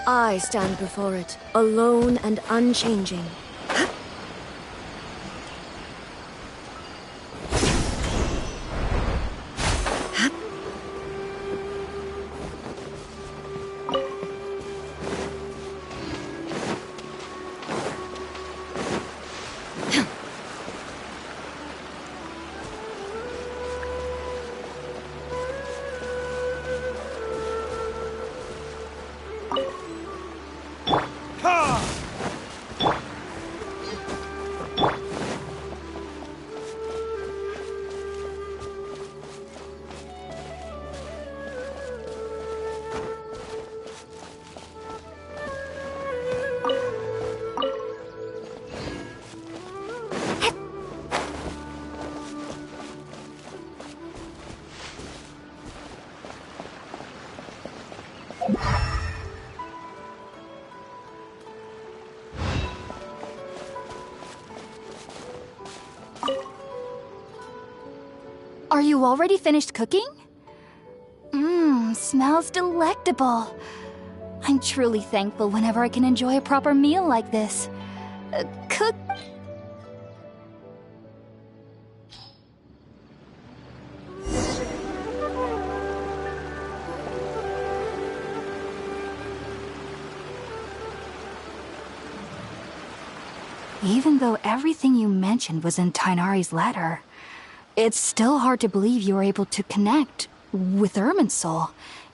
I stand before it, alone and unchanging. Are you already finished cooking? Smells delectable. I'm truly thankful whenever I can enjoy a proper meal like this. Cook... Even though everything you mentioned was in Tighnari's letter, it's still hard to believe you were able to connect with Irminsul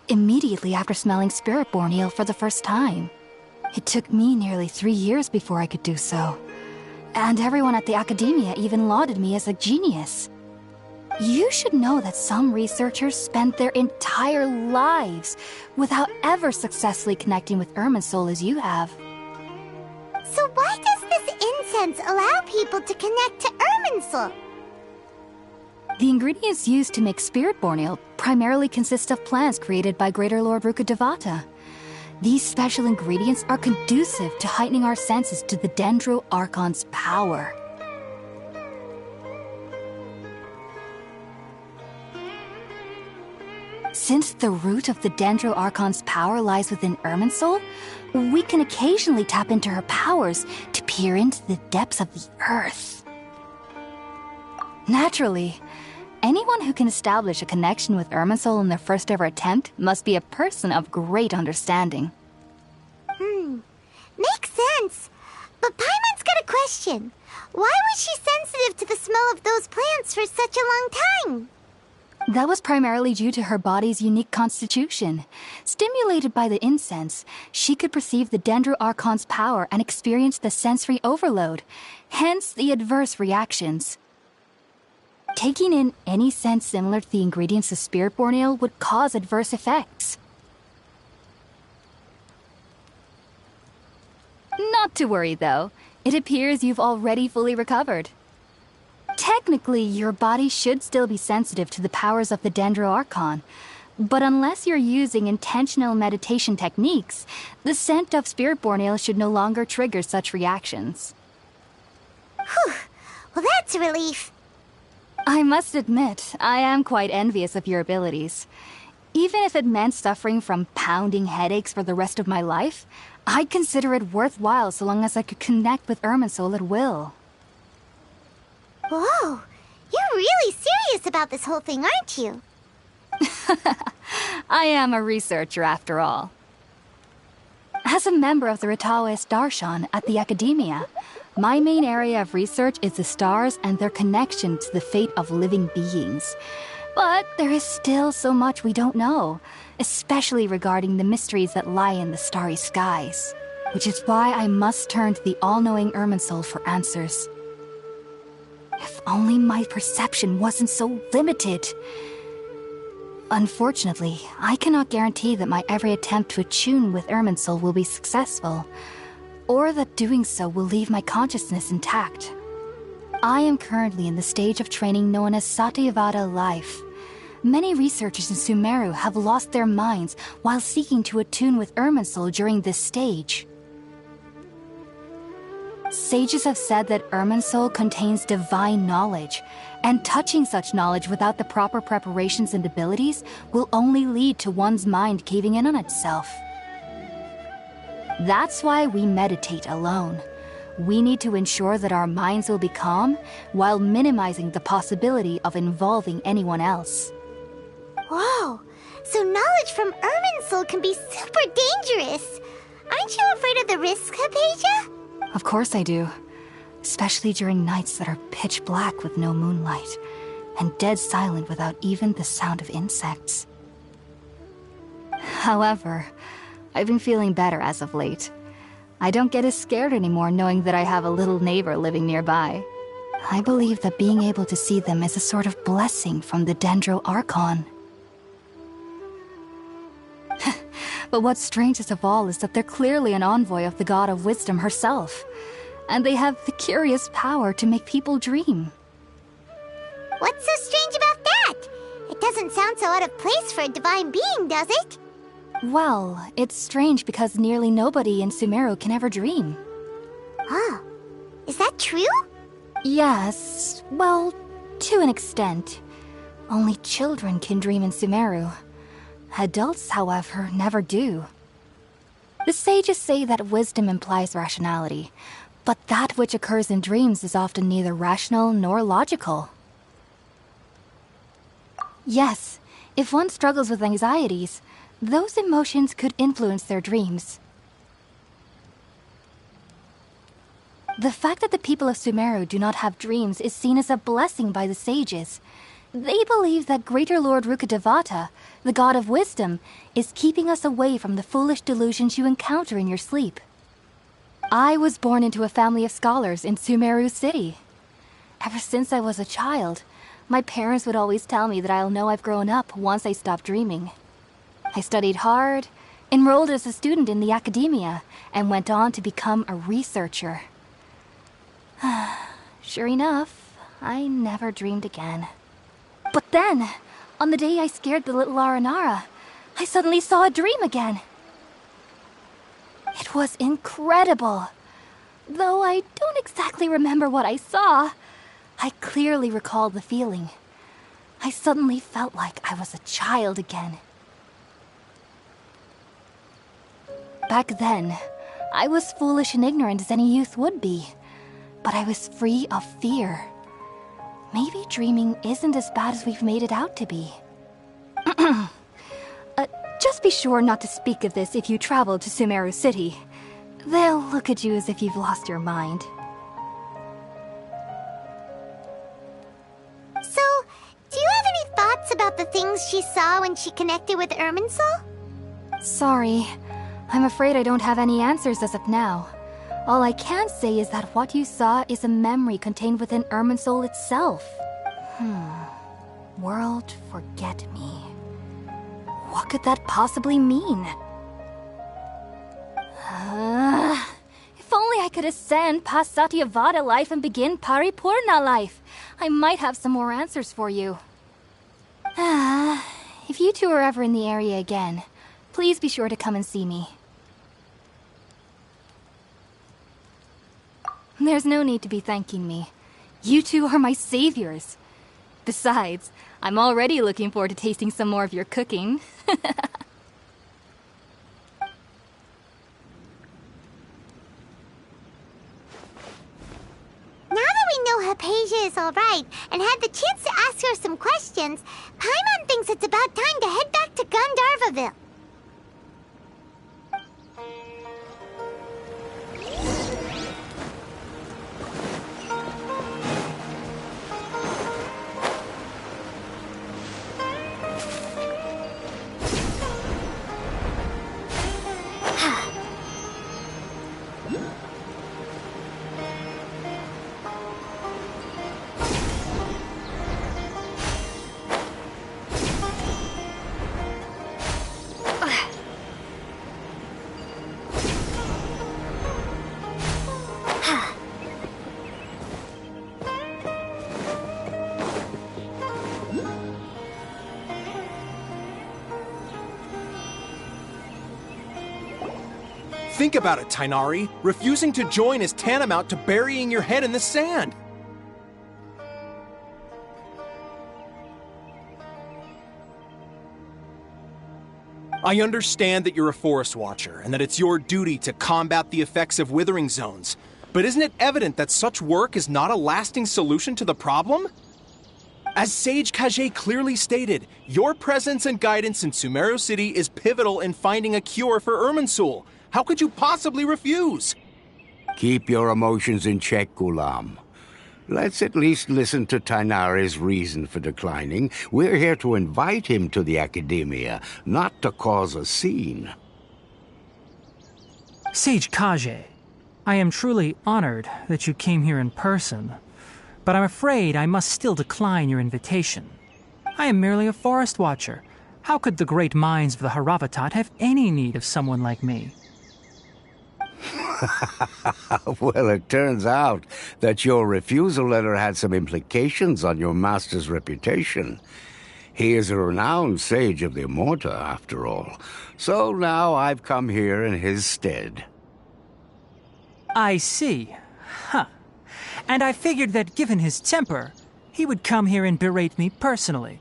immediately after smelling Spiritborn eel for the first time. It took me nearly 3 years before I could do so. And everyone at the Academia even lauded me as a genius. You should know that some researchers spend their entire lives without ever successfully connecting with Irminsul as you have. So why does this incense allow people to connect to Irminsul? The ingredients used to make Spiritborn eel primarily consist of plants created by Greater Lord Rukkhadevata. These special ingredients are conducive to heightening our senses to the Dendro Archon's power. Since the root of the Dendro Archon's power lies within Irminsul, we can occasionally tap into her powers to peer into the depths of the earth. Naturally, anyone who can establish a connection with Irminsul in their first ever attempt must be a person of great understanding. Makes sense. But Paimon's got a question. Why was she sensitive to the smell of those plants for such a long time? That was primarily due to her body's unique constitution. Stimulated by the incense, she could perceive the Dendro Archon's power and experience the sensory overload, hence the adverse reactions. Taking in any scent similar to the ingredients of Spiritborn eel would cause adverse effects. Not to worry, though. It appears you've already fully recovered. Technically, your body should still be sensitive to the powers of the Dendro Archon, but unless you're using intentional meditation techniques, the scent of Spiritborn eel should no longer trigger such reactions. Whew. Well, that's a relief. I must admit, I am quite envious of your abilities. Even if it meant suffering from pounding headaches for the rest of my life, I'd consider it worthwhile so long as I could connect with Irminsul at will. Whoa, you're really serious about this whole thing, aren't you? I am a researcher after all. As a member of the Ritaoist Darshan at the Academia, my main area of research is the stars and their connection to the fate of living beings. But there is still so much we don't know, especially regarding the mysteries that lie in the starry skies. Which is why I must turn to the all-knowing Irminsul for answers. If only my perception wasn't so limited. Unfortunately, I cannot guarantee that my every attempt to attune with Irminsul will be successful, or that doing so will leave my consciousness intact. I am currently in the stage of training known as Satyavada life. Many researchers in Sumeru have lost their minds while seeking to attune with Irminsul during this stage. Sages have said that Irminsul contains divine knowledge, and touching such knowledge without the proper preparations and abilities will only lead to one's mind caving in on itself. That's why we meditate alone. We need to ensure that our minds will be calm while minimizing the possibility of involving anyone else. Whoa! So knowledge from Irminsul can be super dangerous. Aren't you afraid of the risks, Hypatia? Of course I do. Especially during nights that are pitch black with no moonlight, and dead silent without even the sound of insects. However, I've been feeling better as of late. I don't get as scared anymore knowing that I have a little neighbor living nearby. I believe that being able to see them is a sort of blessing from the Dendro Archon. But what's strangest of all is that they're clearly an envoy of the God of Wisdom herself, and they have the curious power to make people dream. What's so strange about that? It doesn't sound so out of place for a divine being, does it? Well, it's strange because nearly nobody in Sumeru can ever dream. Huh. Is that true? Yes, well, to an extent. Only children can dream in Sumeru. Adults, however, never do. The sages say that wisdom implies rationality, but that which occurs in dreams is often neither rational nor logical. Yes, if one struggles with anxieties, those emotions could influence their dreams. The fact that the people of Sumeru do not have dreams is seen as a blessing by the sages. They believe that Greater Lord Rukkhadevata, the God of Wisdom, is keeping us away from the foolish delusions you encounter in your sleep. I was born into a family of scholars in Sumeru City. Ever since I was a child, my parents would always tell me that I'll know I've grown up once I stop dreaming. I studied hard, enrolled as a student in the academia, and went on to become a researcher. Sure enough, I never dreamed again. But then, on the day I scared the little Aranara, I suddenly saw a dream again. It was incredible. Though I don't exactly remember what I saw, I clearly recall the feeling. I suddenly felt like I was a child again. Back then, I was foolish and ignorant as any youth would be, but I was free of fear. Maybe dreaming isn't as bad as we've made it out to be. Just be sure not to speak of this if you travel to Sumeru City. They'll look at you as if you've lost your mind. So, do you have any thoughts about the things she saw when she connected with Irminsul? Sorry, I'm afraid I don't have any answers as of now. All I can say is that what you saw is a memory contained within Irminsul itself. World forget me. What could that possibly mean? If only I could ascend past Satyavada life and begin Paripurna life, I might have some more answers for you. If you two are ever in the area again, please be sure to come and see me. There's no need to be thanking me. You two are my saviors. Besides, I'm already looking forward to tasting some more of your cooking. Now that we know Hypatia is alright and had the chance to ask her some questions, Paimon thinks it's about time to head back to Gandharvaville. Think about it, Tainari. Refusing to join is tantamount to burying your head in the sand. I understand that you're a forest watcher and that it's your duty to combat the effects of withering zones. But isn't it evident that such work is not a lasting solution to the problem? As Sage Kage clearly stated, your presence and guidance in Sumeru City is pivotal in finding a cure for Irminsul. How could you possibly refuse? Keep your emotions in check, Gulam. Let's at least listen to Tainari's reason for declining. We're here to invite him to the Academia, not to cause a scene. Sage Kage, I am truly honored that you came here in person, but I'm afraid I must still decline your invitation. I am merely a forest watcher. How could the great minds of the Haravatat have any need of someone like me? Well, it turns out that your refusal letter had some implications on your master's reputation. He is a renowned sage of the Immorta, after all. So now I've come here in his stead. I see. Huh. And I figured that given his temper, he would come here and berate me personally.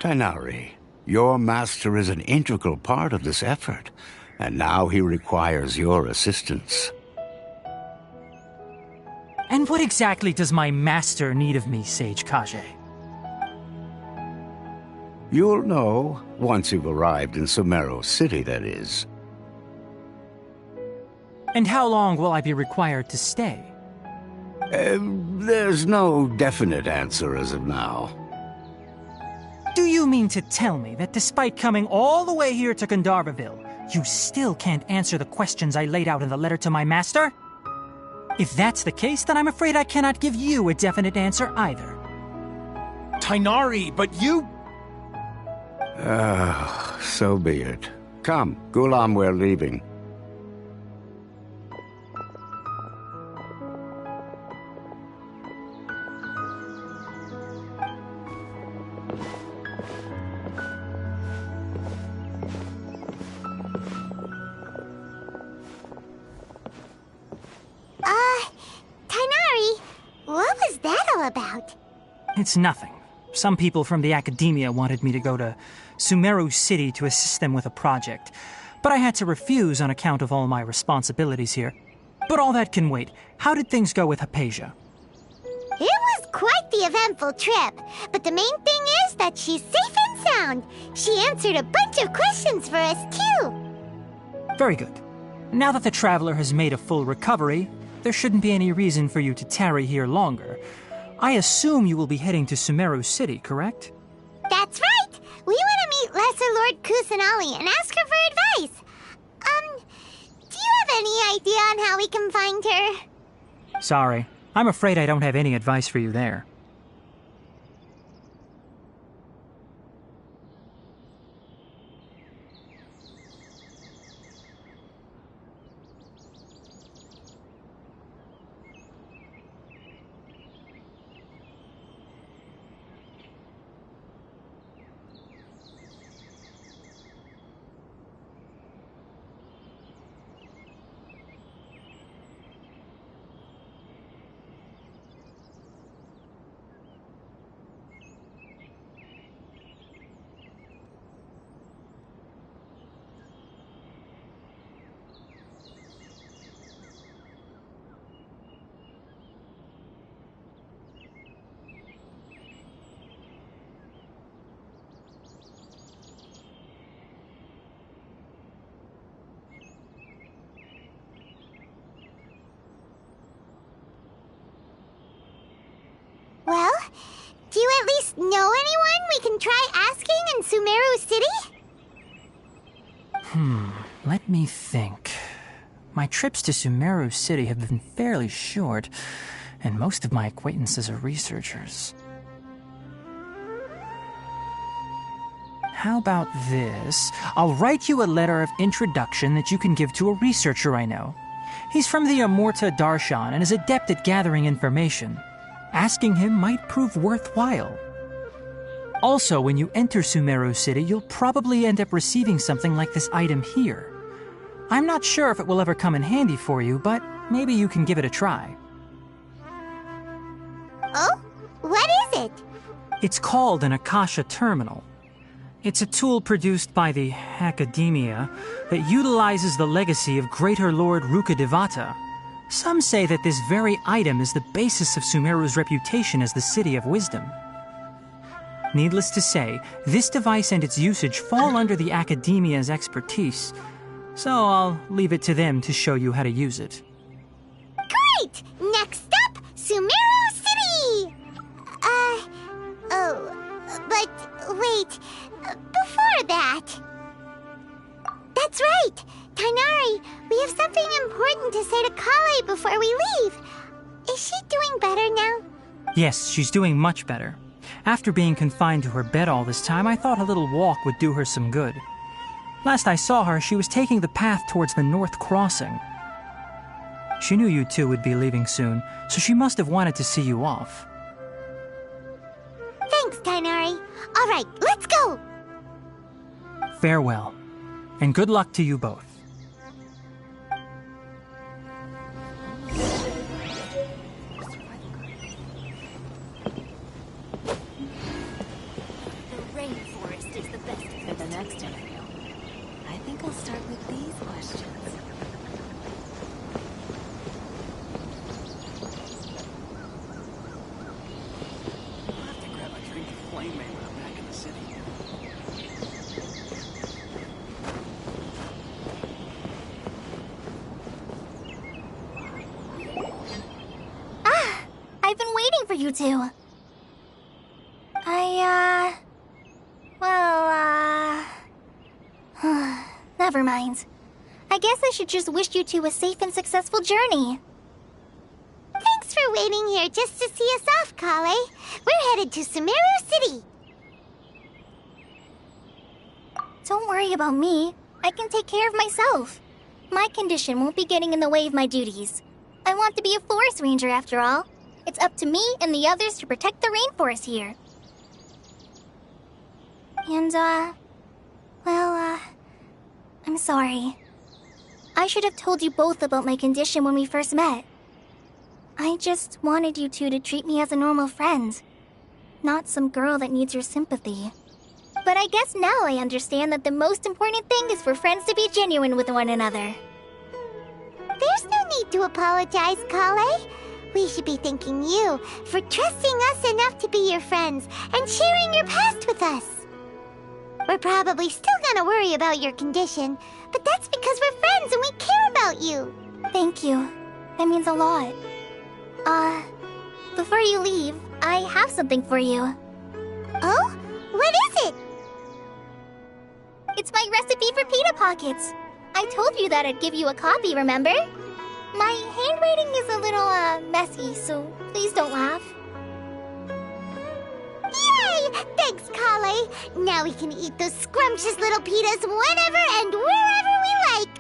Tainari, your master is an integral part of this effort, and now he requires your assistance. And what exactly does my master need of me, Sage Kage? You'll know once you've arrived in Sumeru City, that is. And how long will I be required to stay? There's no definite answer as of now. Do you mean to tell me that despite coming all the way here to Gandharvaville, you still can't answer the questions I laid out in the letter to my master? If that's the case, then I'm afraid I cannot give you a definite answer either. Tainari, but you... So be it. Come, Gulam, we're leaving. Tainari, what was that all about? It's nothing. Some people from the Academia wanted me to go to Sumeru City to assist them with a project, but I had to refuse on account of all my responsibilities here. But all that can wait. How did things go with Hypatia? It was quite the eventful trip, but the main thing is that she's safe and sound. She answered a bunch of questions for us, too. Very good. Now that the traveler has made a full recovery, there shouldn't be any reason for you to tarry here longer. I assume you will be heading to Sumeru City, correct? That's right! We want to meet Lesser Lord Kusanali and ask her for advice. Do you have any idea on how we can find her? Sorry. I'm afraid I don't have any advice for you there. Well, do you at least know anyone we can try asking in Sumeru City? Let me think. My trips to Sumeru City have been fairly short, and most of my acquaintances are researchers. How about this? I'll write you a letter of introduction that you can give to a researcher I know. He's from the Immorta Darshan and is adept at gathering information. Asking him might prove worthwhile. Also, when you enter Sumeru City, you'll probably end up receiving something like this item here. I'm not sure if it will ever come in handy for you, but maybe you can give it a try. Oh? What is it? It's called an Akasha Terminal. It's a tool produced by the Academia that utilizes the legacy of Greater Lord Rukkhadevata. Some say that this very item is the basis of Sumeru's reputation as the City of Wisdom. Needless to say, this device and its usage fall under the Academia's expertise, so I'll leave it to them to show you how to use it. Great! Next up, Sumeru City! But wait, before that... That's right! Tainari, we have something important to say to Kale before we leave. Is she doing better now? Yes, she's doing much better. After being confined to her bed all this time, I thought a little walk would do her some good. Last I saw her, she was taking the path towards the North Crossing. She knew you two would be leaving soon, so she must have wanted to see you off. Thanks, Tainari. All right, let's go! Farewell, and good luck to you both. The rainforest is the best for the next interview. I think I'll start with these questions. I'll have to grab a drink of flame when I'm back in the city. I've been waiting for you two. Never mind. I guess I should just wish you two a safe and successful journey. Thanks for waiting here just to see us off, Kale. We're headed to Sumeru City. Don't worry about me. I can take care of myself. My condition won't be getting in the way of my duties. I want to be a forest ranger after all. It's up to me and the others to protect the rainforest here. And, I'm sorry. I should have told you both about my condition when we first met. I just wanted you two to treat me as a normal friend, not some girl that needs your sympathy. But I guess now I understand that the most important thing is for friends to be genuine with one another. There's no need to apologize, Kale. We should be thanking you for trusting us enough to be your friends and sharing your past with us. We're probably still gonna worry about your condition, but that's because we're friends and we care about you. Thank you. That means a lot. Before you leave, I have something for you. Oh? What is it? It's my recipe for pita pockets. I told you that I'd give you a copy, remember? My handwriting is a little, messy, so please don't laugh. Yay! Thanks, Kale. Now we can eat those scrumptious little pitas whenever and wherever we like.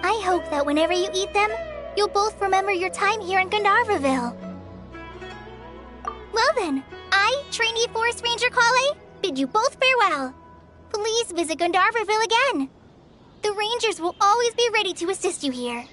I hope that whenever you eat them, you'll both remember your time here in Gandharvaville. Well then, I, trainee Forest Ranger Kale, bid you both farewell. Please visit Gandharvaville again. The Rangers will always be ready to assist you here.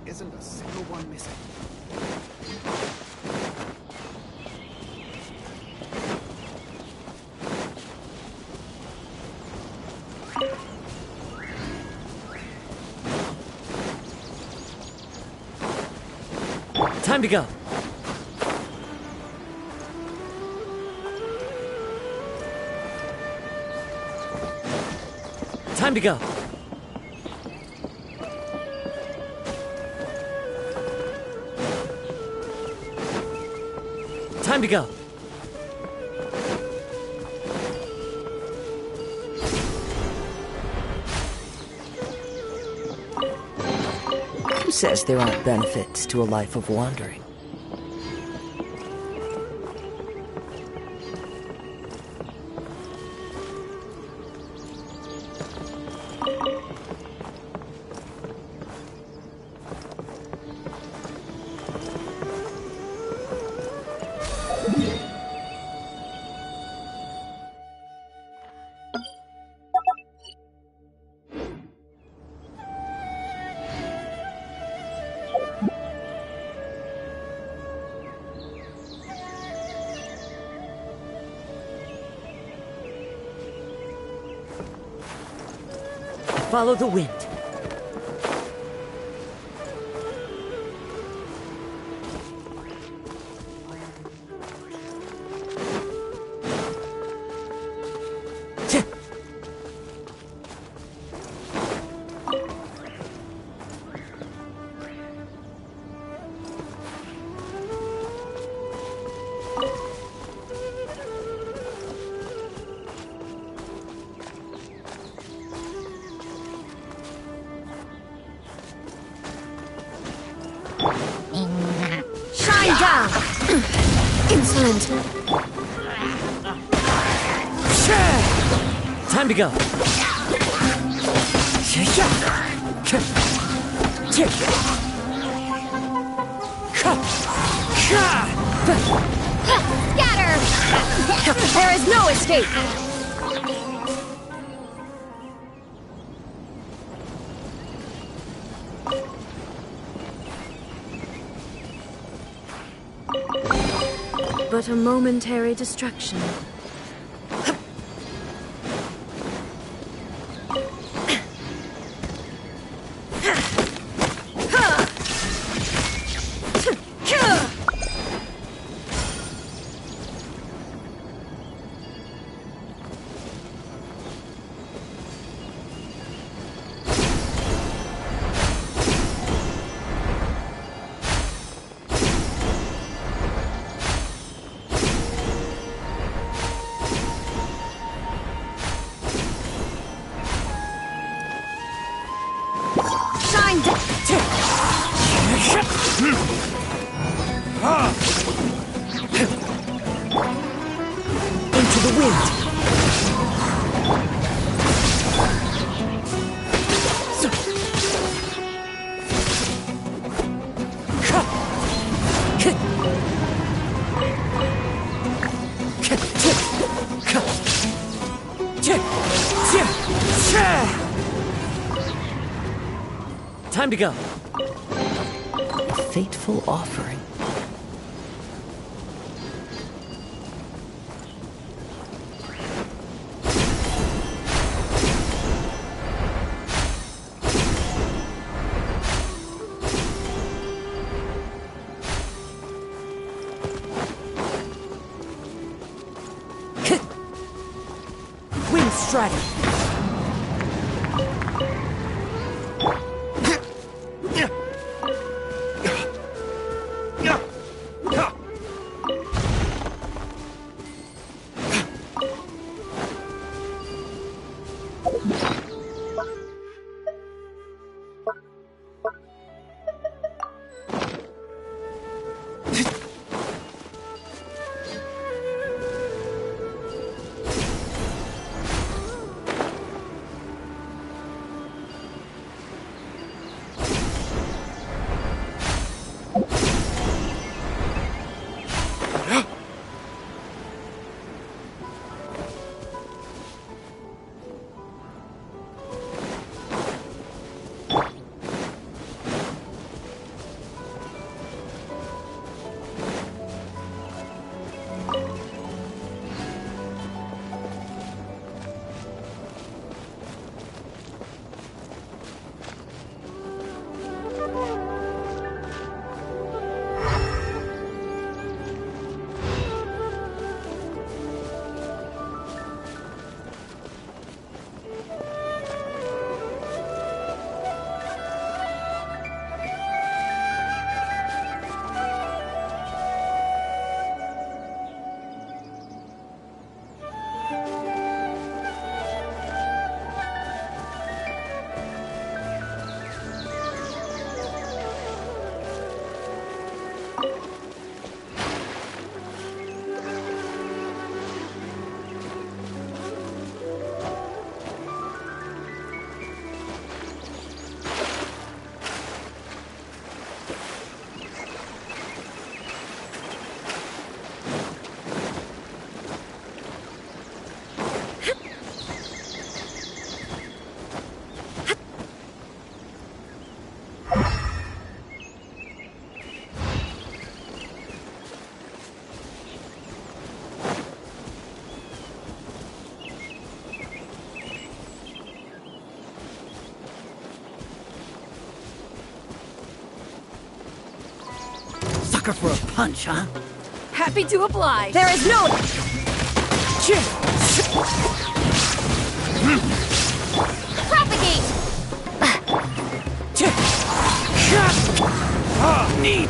Isn't a single one missing. Time to go. Time to go. Time to go. Who says there aren't benefits to a life of wandering? Follow the wind. Shine down! Insolent! Time to go. Scatter! There is no escape! But a momentary distraction. Into the wind. Time to go. Fateful offering. Wind strike. sucker for a punch, huh? Happy to oblige. There is no... Propagate! Need.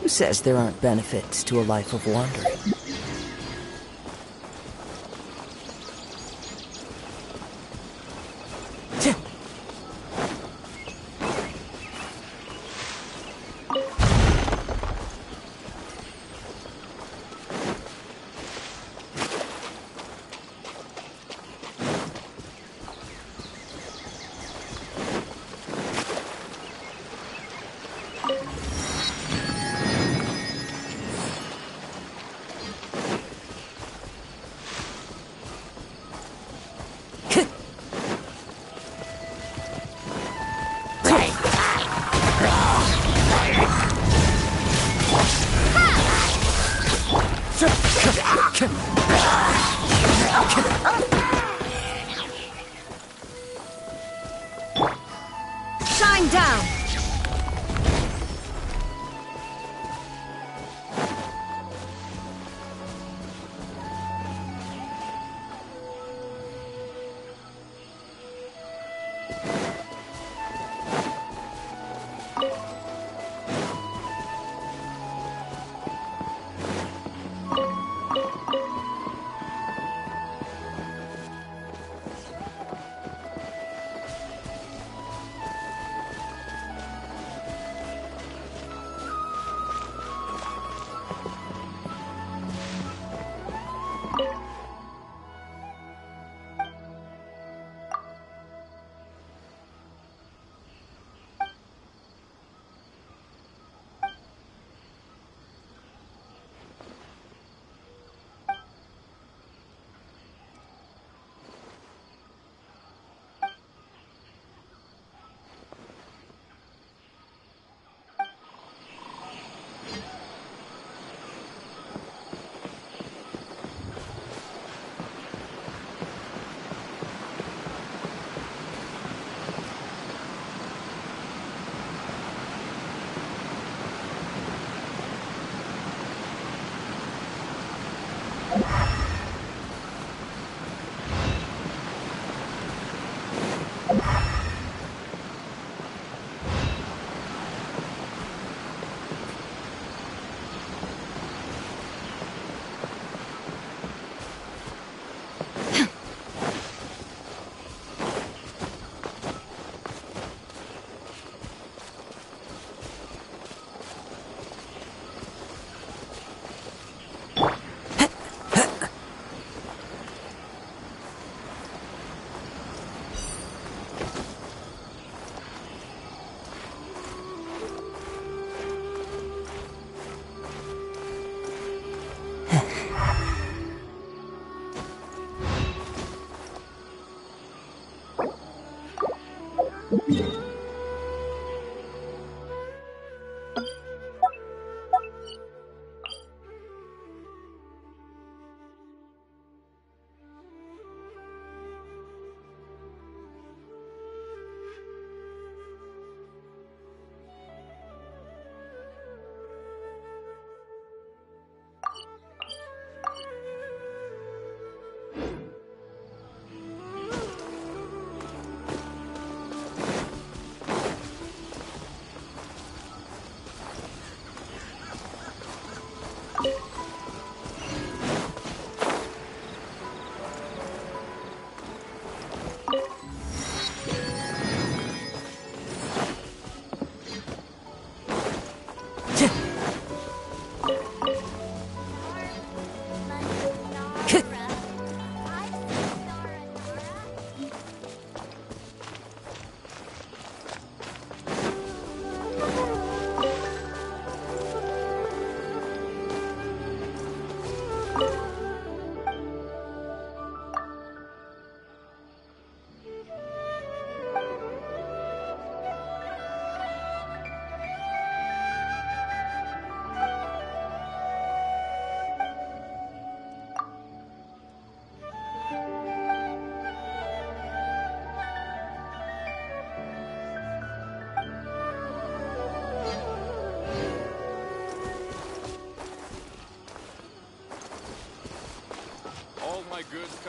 Who says there aren't benefits to a life of wandering? Shine down!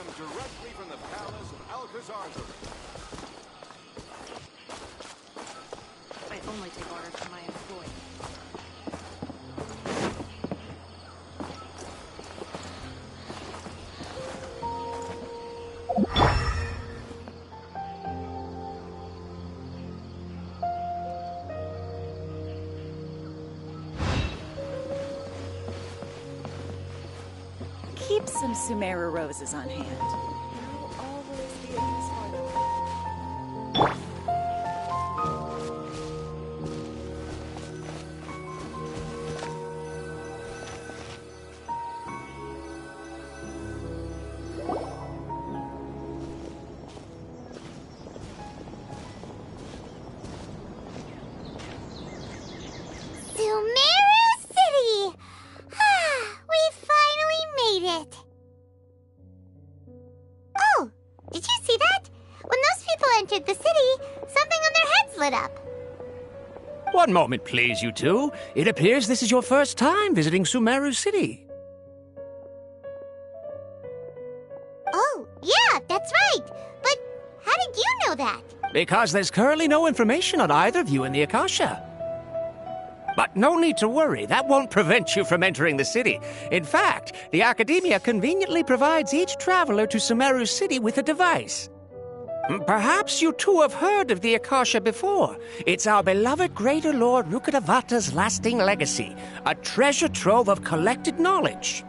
come directly from the palace of Alcazar. I only take orders from my employees. Keep some Sumeru roses on hand. There'll always be a use for them. Sumeru City! We finally made it! Oh, did you see that? When those people entered the city, something on their heads lit up. One moment, please, you two. It appears this is your first time visiting Sumeru City. Oh, yeah, that's right. But how did you know that? Because there's currently no information on either of you in the Akasha. But no need to worry, that won't prevent you from entering the city. In fact, the Academia conveniently provides each traveler to Sumeru City with a device. Perhaps you two have heard of the Akasha before. It's our beloved Greater Lord Rukkhadevata's lasting legacy, a treasure trove of collected knowledge.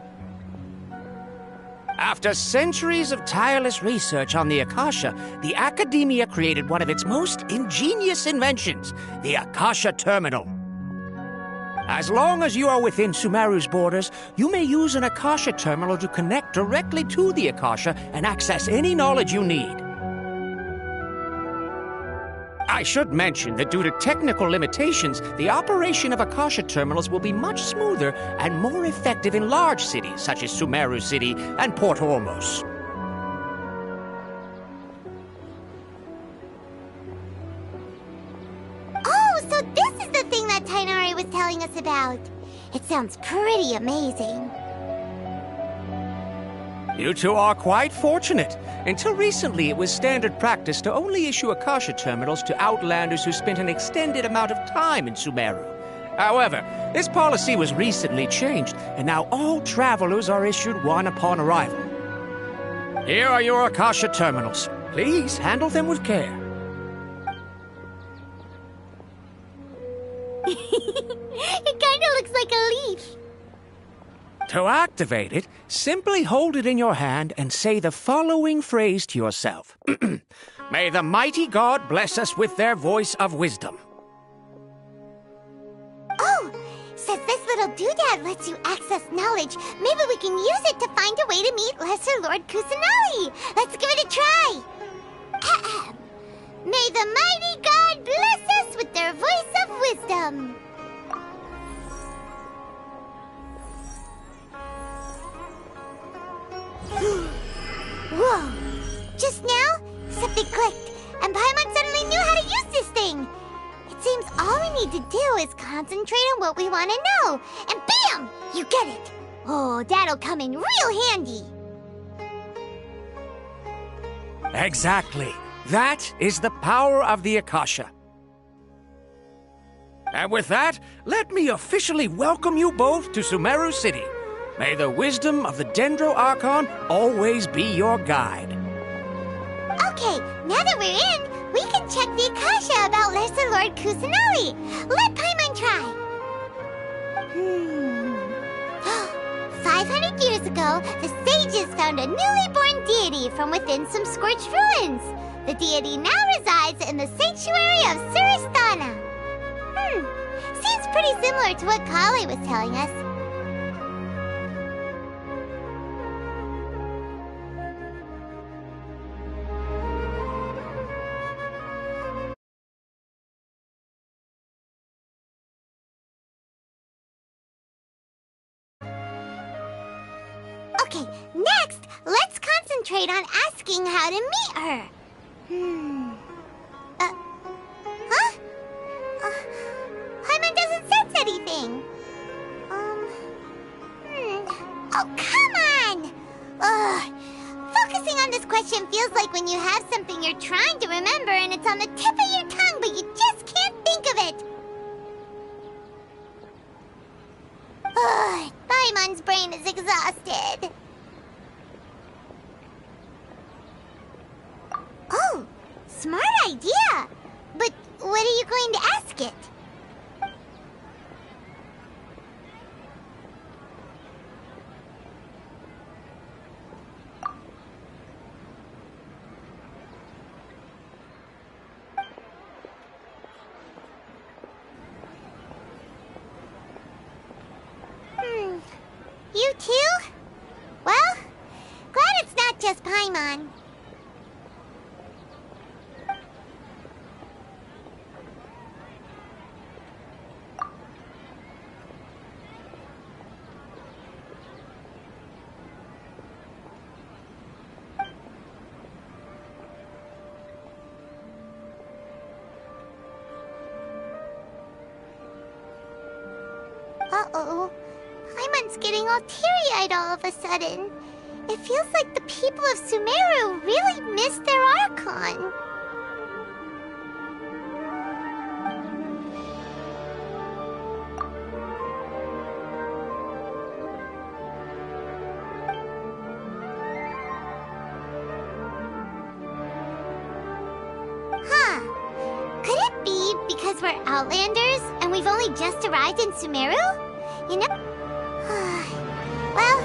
After centuries of tireless research on the Akasha, the Academia created one of its most ingenious inventions, the Akasha Terminal. As long as you are within Sumeru's borders, you may use an Akasha terminal to connect directly to the Akasha and access any knowledge you need. I should mention that due to technical limitations, the operation of Akasha terminals will be much smoother and more effective in large cities such as Sumeru City and Port Ormos. Oh, so this is the thing that Tainari was telling us about. It sounds pretty amazing. You two are quite fortunate. Until recently, it was standard practice to only issue Akasha terminals to outlanders who spent an extended amount of time in Sumeru. However, this policy was recently changed, and now all travelers are issued one upon arrival. Here are your Akasha terminals. Please handle them with care. It kinda looks like a leaf. To activate it, simply hold it in your hand and say the following phrase to yourself. May the mighty God bless us with their voice of wisdom. Oh, since this little doodad lets you access knowledge, maybe we can use it to find a way to meet Lesser Lord Kusanali. Let's give it a try. Ahem. May the mighty God bless us with their voice of wisdom. Whoa! Just now, something clicked, and Paimon suddenly knew how to use this thing. It seems all we need to do is concentrate on what we want to know, and bam! You get it. Oh, that'll come in real handy. Exactly. That is the power of the Akasha. And with that, let me officially welcome you both to Sumeru City. May the wisdom of the Dendro Archon always be your guide. Okay, now that we're in, we can check the Akasha about Lesser Lord Kusanali. Let Paimon try. 500 years ago, the sages found a newly born deity from within some scorched ruins. The deity now resides in the sanctuary of Suristana. Seems pretty similar to what Kale was telling us. Okay, next, let's concentrate on asking how to meet her. Paimon doesn't sense anything. Oh, come on! Focusing expression feels like when you have something you're trying to remember and it's on the tip of your tongue, but you just can't think of it. Ugh, Paimon's brain is exhausted. Oh, smart idea. But what are you going to ask it? You too? Well, glad it's not just Paimon. Uh-oh. Paimon's getting all teary-eyed all of a sudden. It feels like the people of Sumeru really missed their Archon. Huh. Could it be because we're Outlanders and we've only just arrived in Sumeru? You know? Well,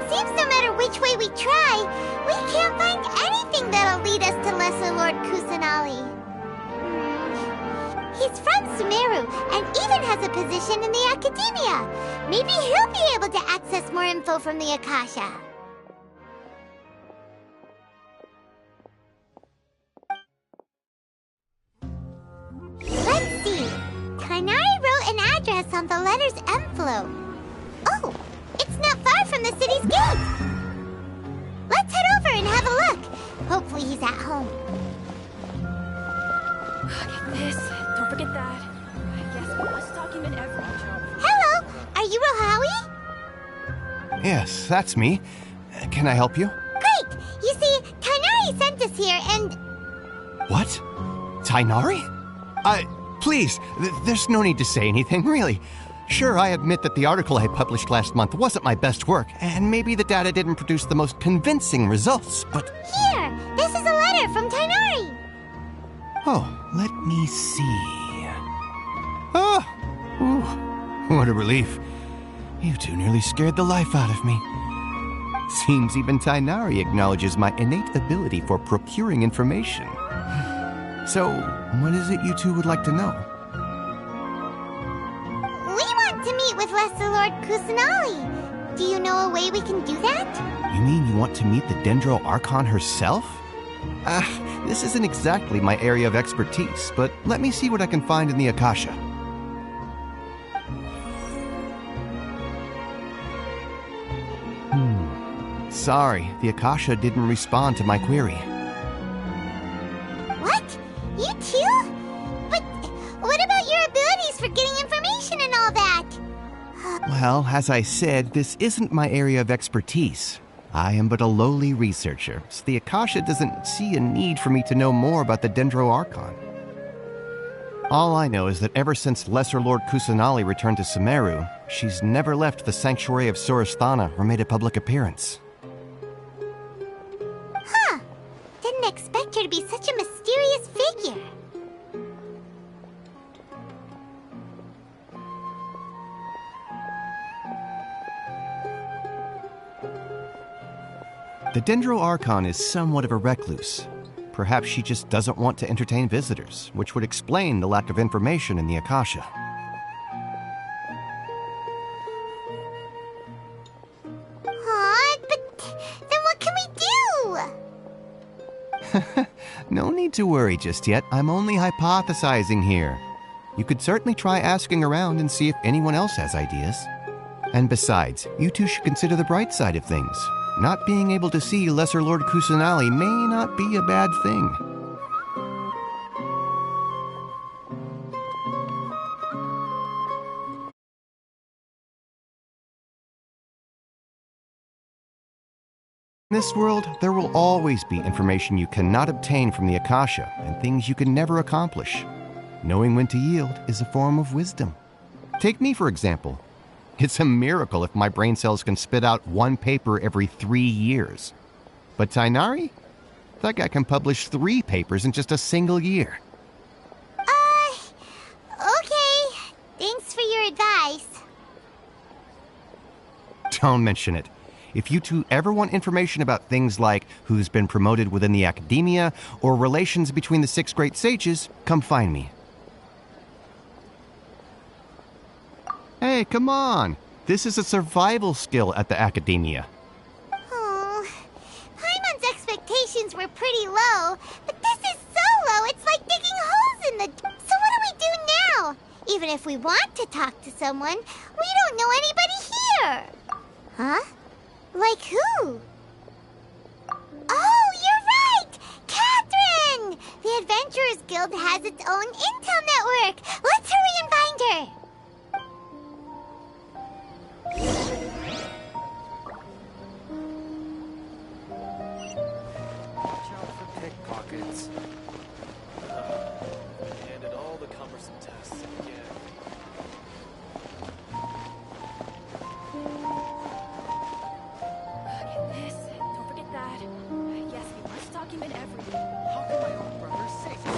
seems no matter which way we try, we can't find anything that'll lead us to Lesser Lord Kusanali. He's from Sumeru and even has a position in the Academia. Maybe he'll be able to access more info from the Akasha. Let's see. Tainari wrote an address on the letter's envelope. Oh, it's not far from the city's gate. Let's head over and have a look. Hopefully he's at home. Get this. Don't forget that. Yes, we must document every job. Hello, are you Rohawi? Yes, that's me. Can I help you? Great! You see, Tainari sent us here and... What? Tainari? Please, there's no need to say anything, really. Sure, I admit that the article I published last month wasn't my best work, and maybe the data didn't produce the most convincing results, but... Here! This is a letter from Tainari! Oh, let me see... Oh! Ooh, what a relief. You two nearly scared the life out of me. Seems even Tainari acknowledges my innate ability for procuring information. So, what is it you two would like to know? We want to meet with Lesser Lord Kusanali. Do you know a way we can do that? You mean you want to meet the Dendro Archon herself? This isn't exactly my area of expertise, but let me see what I can find in the Akasha. Sorry, the Akasha didn't respond to my query. What? You too? But what about your abilities for getting information and all that? Well, as I said, this isn't my area of expertise. I am but a lowly researcher, so the Akasha doesn't see a need for me to know more about the Dendro Archon. All I know is that ever since Lesser Lord Kusanali returned to Sumeru, she's never left the Sanctuary of Surasthana or made a public appearance. Huh. Didn't expect her to be such a mysterious figure. The Dendro Archon is somewhat of a recluse. Perhaps she just doesn't want to entertain visitors, which would explain the lack of information in the Akasha. But then what can we do? No need to worry just yet. I'm only hypothesizing here. You could certainly try asking around and see if anyone else has ideas. And besides, you two should consider the bright side of things. Not being able to see Lesser Lord Kusanali may not be a bad thing. In this world, there will always be information you cannot obtain from the Akasha and things you can never accomplish. Knowing when to yield is a form of wisdom. Take me, for example. It's a miracle if my brain cells can spit out one paper every 3 years. But Tainari? That guy can publish 3 papers in just a single year. Okay. Thanks for your advice. Don't mention it. If you two ever want information about things like who's been promoted within the academia or relations between the 6 great sages, come find me. Hey, come on. This is a survival skill at the academia. Oh, Paimon's expectations were pretty low, but this is so low, it's like digging holes in the... So what do we do now? Even if we want to talk to someone, we don't know anybody here. Huh? Like who? Oh, you're right! Catherine! The Adventurers Guild has its own intel network. Let's hurry and find her. Watch out for pickpockets. Handed all the cumbersome tests again. Get this. Don't forget that. Yes, we must document everything. How can my own brother say so?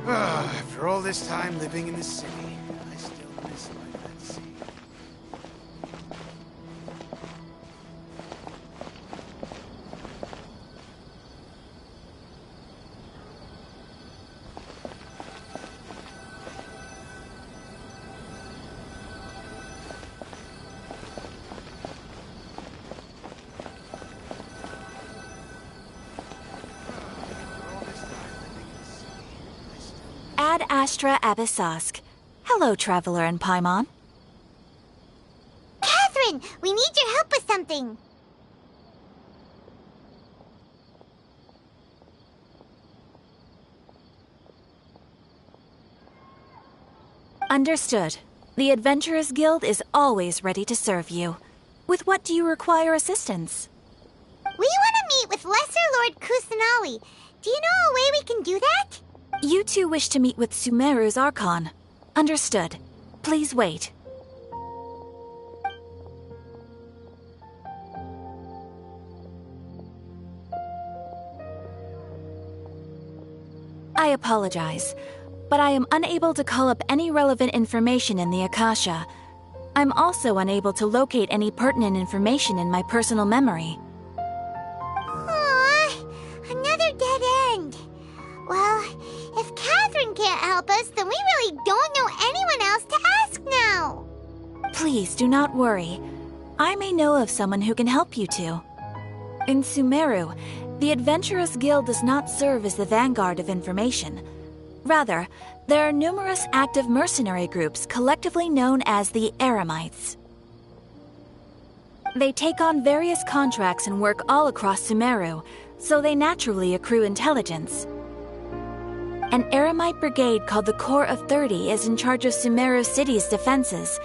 After all this time living in the city, I still miss life at sea. Ad Astra Abyssosk. Hello, Traveler and Paimon. Catherine, we need your help with something. Understood. The Adventurers Guild is always ready to serve you. With what do you require assistance? We want to meet with Lesser Lord Kusanali. Do you know a way we can do that? You two wish to meet with Sumeruu's Archon. Understood. Please wait. I apologize, but I am unable to call up any relevant information in the Akasha. I'm also unable to locate any pertinent information in my personal memory. Aww, another dead end. Well, if Catherine can't help us, then we really don't know anyone else to ask now. Please do not worry. I may know of someone who can help you two. In Sumeru, the Adventurers Guild does not serve as the vanguard of information. Rather, there are numerous active mercenary groups collectively known as the Eremites. They take on various contracts and work all across Sumeru, so they naturally accrue intelligence. An Eremite brigade called the Corps of 30 is in charge of Sumeru City's defenses.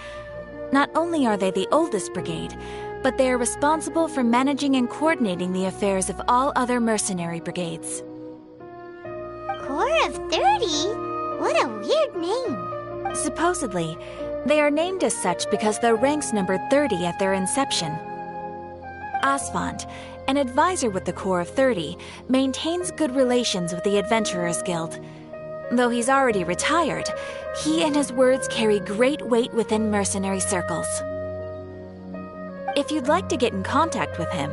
Not only are they the oldest brigade, but they are responsible for managing and coordinating the affairs of all other mercenary brigades. Corps of 30? What a weird name. Supposedly, they are named as such because their ranks numbered 30 at their inception. Asfand, an advisor with the Corps of 30, maintains good relations with the Adventurers Guild. Though he's already retired, he and his words carry great weight within mercenary circles. If you'd like to get in contact with him,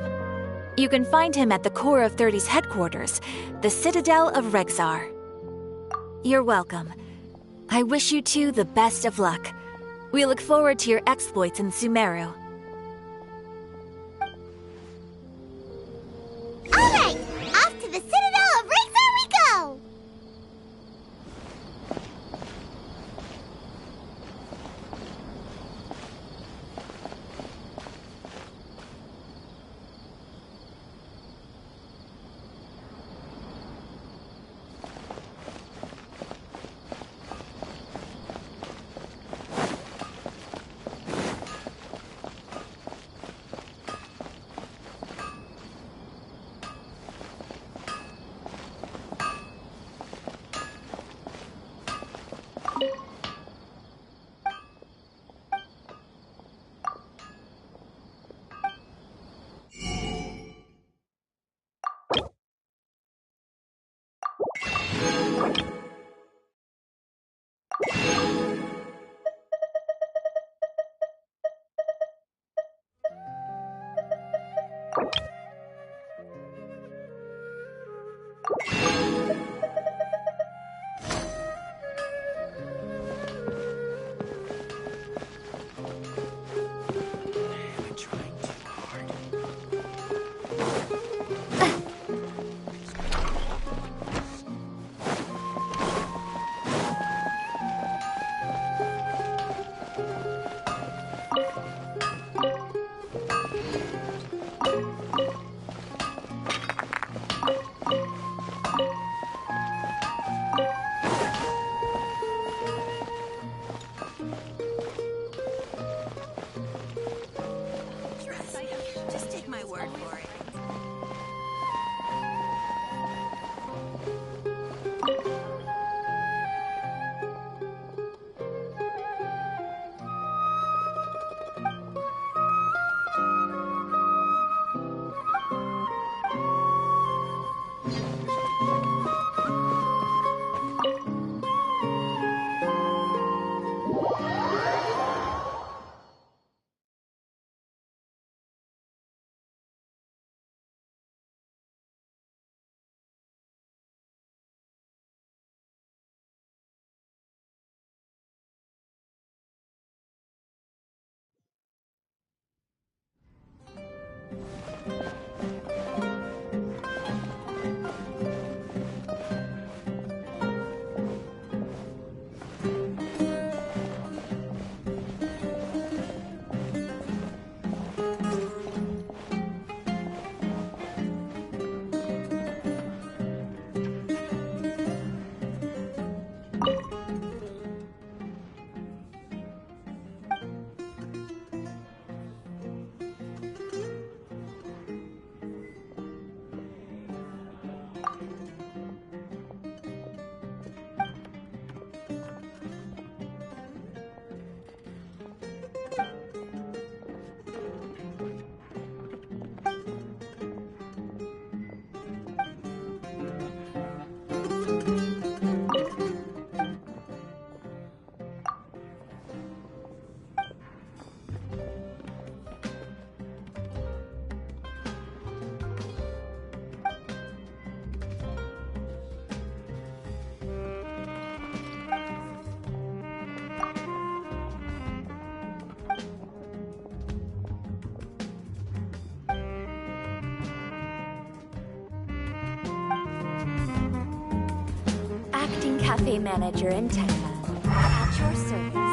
you can find him at the Corps of 30's headquarters, the Citadel of Rexar. You're welcome. I wish you two the best of luck. We look forward to your exploits in Sumeru. Alright, off to the Citadel of Rexar we go! cafe manager in Tenma. At your service.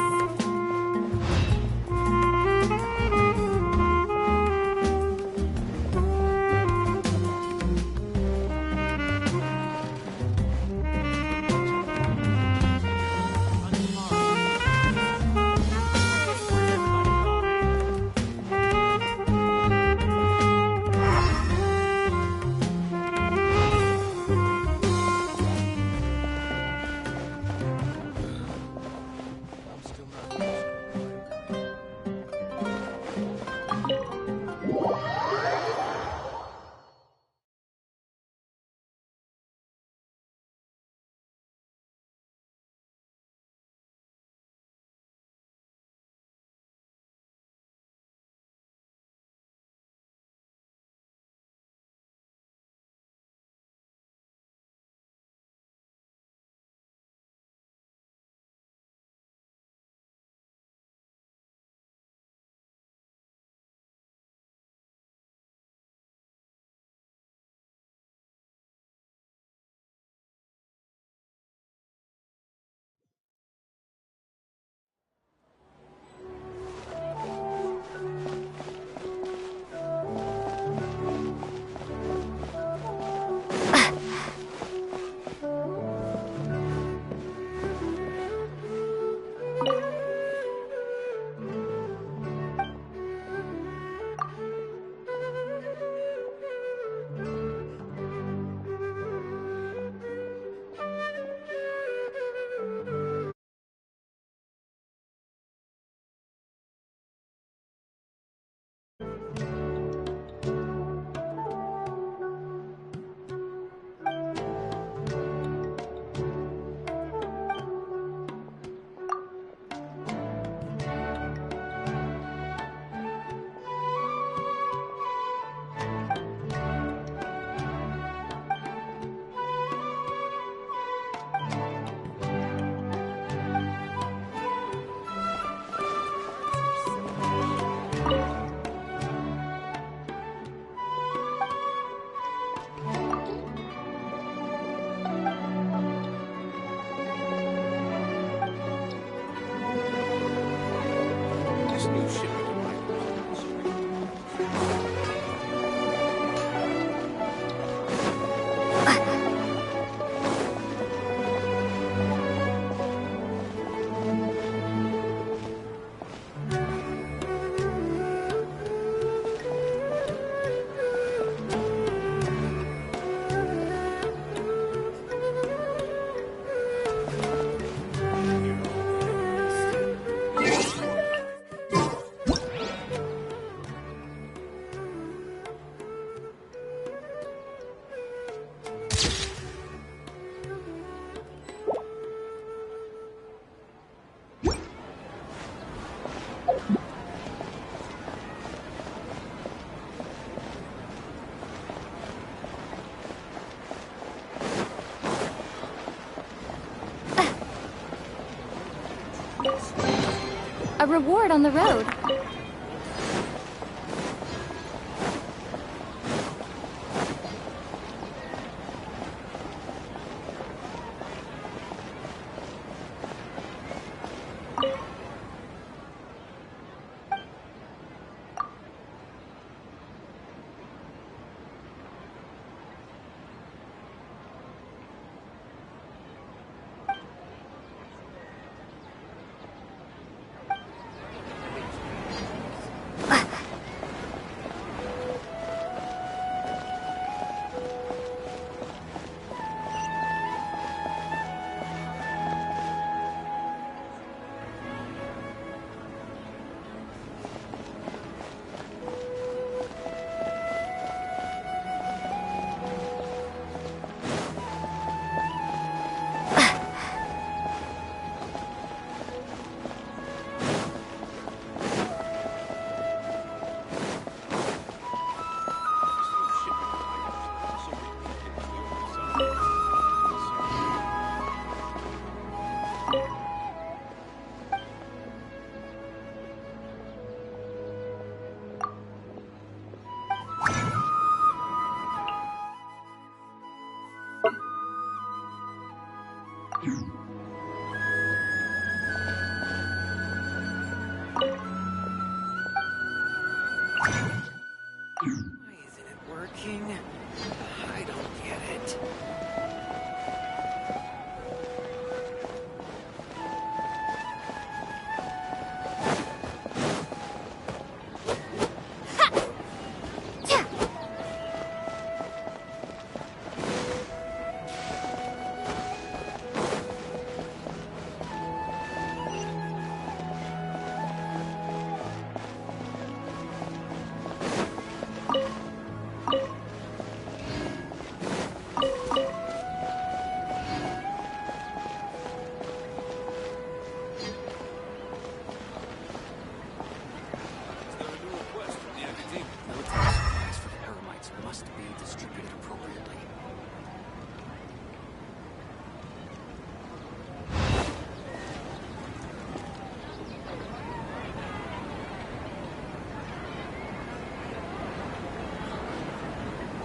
A reward on the road.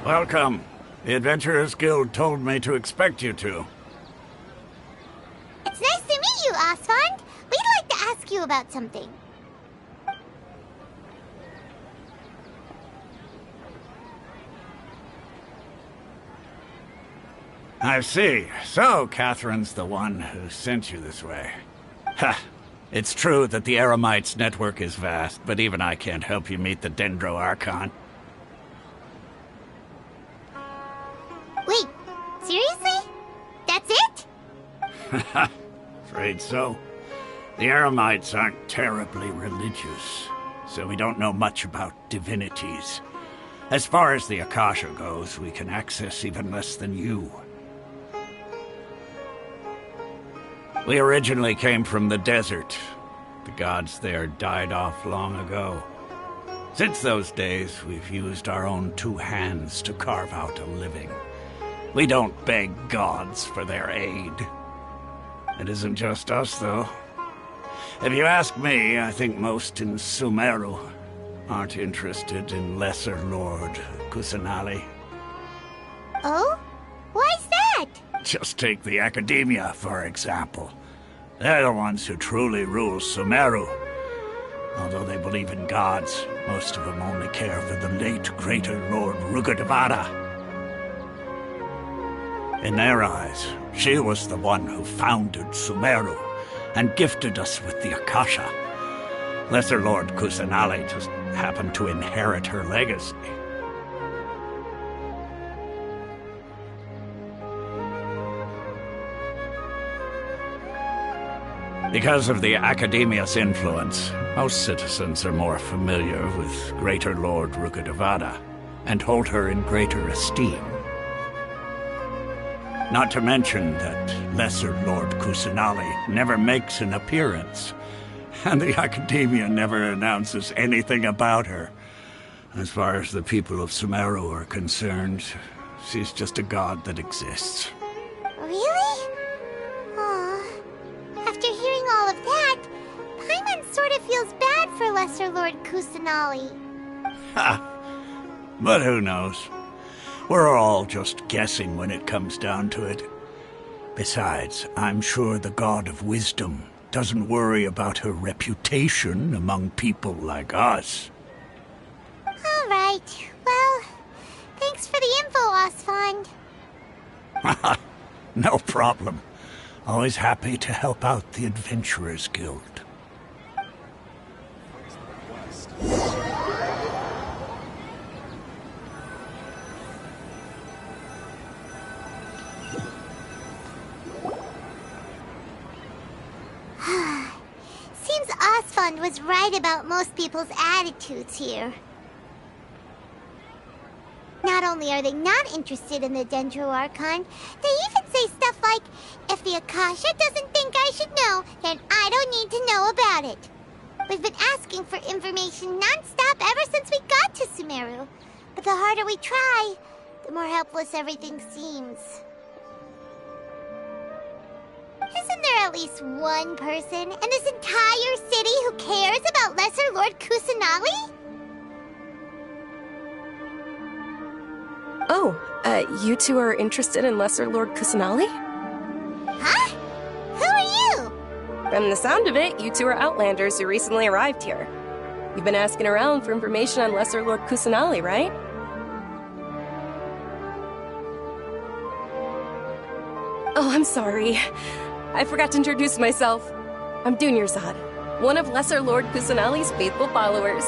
Welcome. The Adventurers Guild told me to expect you two. It's nice to meet you, Osfond. We'd like to ask you about something. I see. So, Catherine's the one who sent you this way. Ha! It's true that the Eremites' network is vast, but even I can't help you meet the Dendro Archon. Wait, seriously? That's it? Afraid so. The Eremites aren't terribly religious, so we don't know much about divinities. As far as the Akasha goes, we can access even less than you. We originally came from the desert. The gods there died off long ago. Since those days, we've used our own two hands to carve out a living. We don't beg gods for their aid. It isn't just us, though. If you ask me, I think most in Sumeru aren't interested in Lesser Lord Kusanali. Oh? Why's that? Just take the Academia, for example. They're the ones who truly rule Sumeru. Although they believe in gods, most of them only care for the late Greater Lord Rukkhadevata. In their eyes, she was the one who founded Sumeru and gifted us with the Akasha. Lesser Lord Kusanali just happened to inherit her legacy. Because of the Academia's influence, most citizens are more familiar with Greater Lord Rukkhadevata and hold her in greater esteem. Not to mention that Lesser Lord Kusanali never makes an appearance, and the Academia never announces anything about her. As far as the people of Sumeru are concerned, she's just a god that exists. Really? Aw. After hearing all of that, Paimon sort of feels bad for Lesser Lord Kusanali. Ha! But who knows? We're all just guessing when it comes down to it. Besides, I'm sure the God of Wisdom doesn't worry about her reputation among people like us. All right. Well, thanks for the info, Osfond. No problem. Always happy to help out the Adventurers Guild. Seems Osfond was right about most people's attitudes here. Not only are they not interested in the Dendro Archon, they even say stuff like, if the Akasha doesn't think I should know, then I don't need to know about it. We've been asking for information non-stop ever since we got to Sumeru. But the harder we try, the more helpless everything seems. Isn't there at least one person in this entire city who cares about Lesser Lord Kusanali? Oh, you two are interested in Lesser Lord Kusanali? Huh? Who are you? From the sound of it, you two are Outlanders who recently arrived here. You've been asking around for information on Lesser Lord Kusanali, right? Oh, I'm sorry. I forgot to introduce myself. I'm Dunyarzad, one of Lesser Lord Kusanali's faithful followers.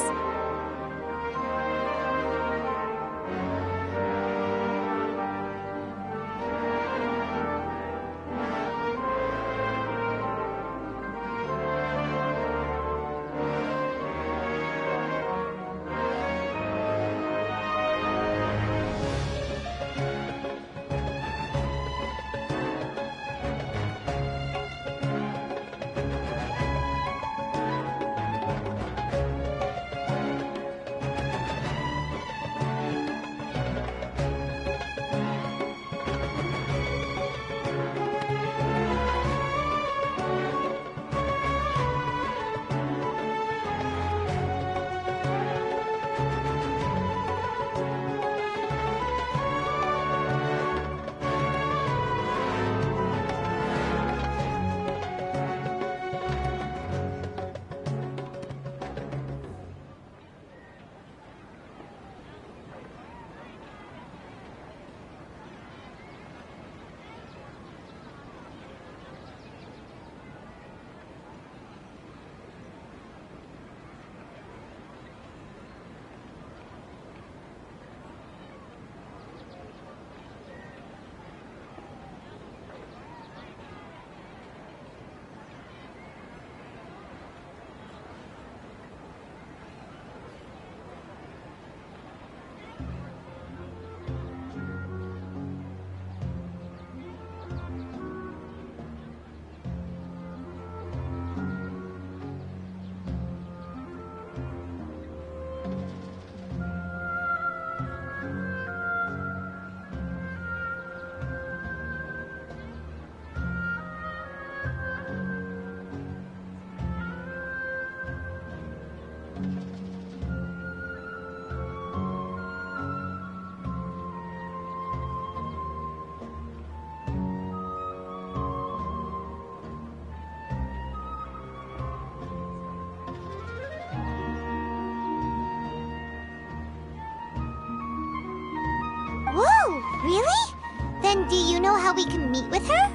Oh, really? Then do you know how we can meet with her?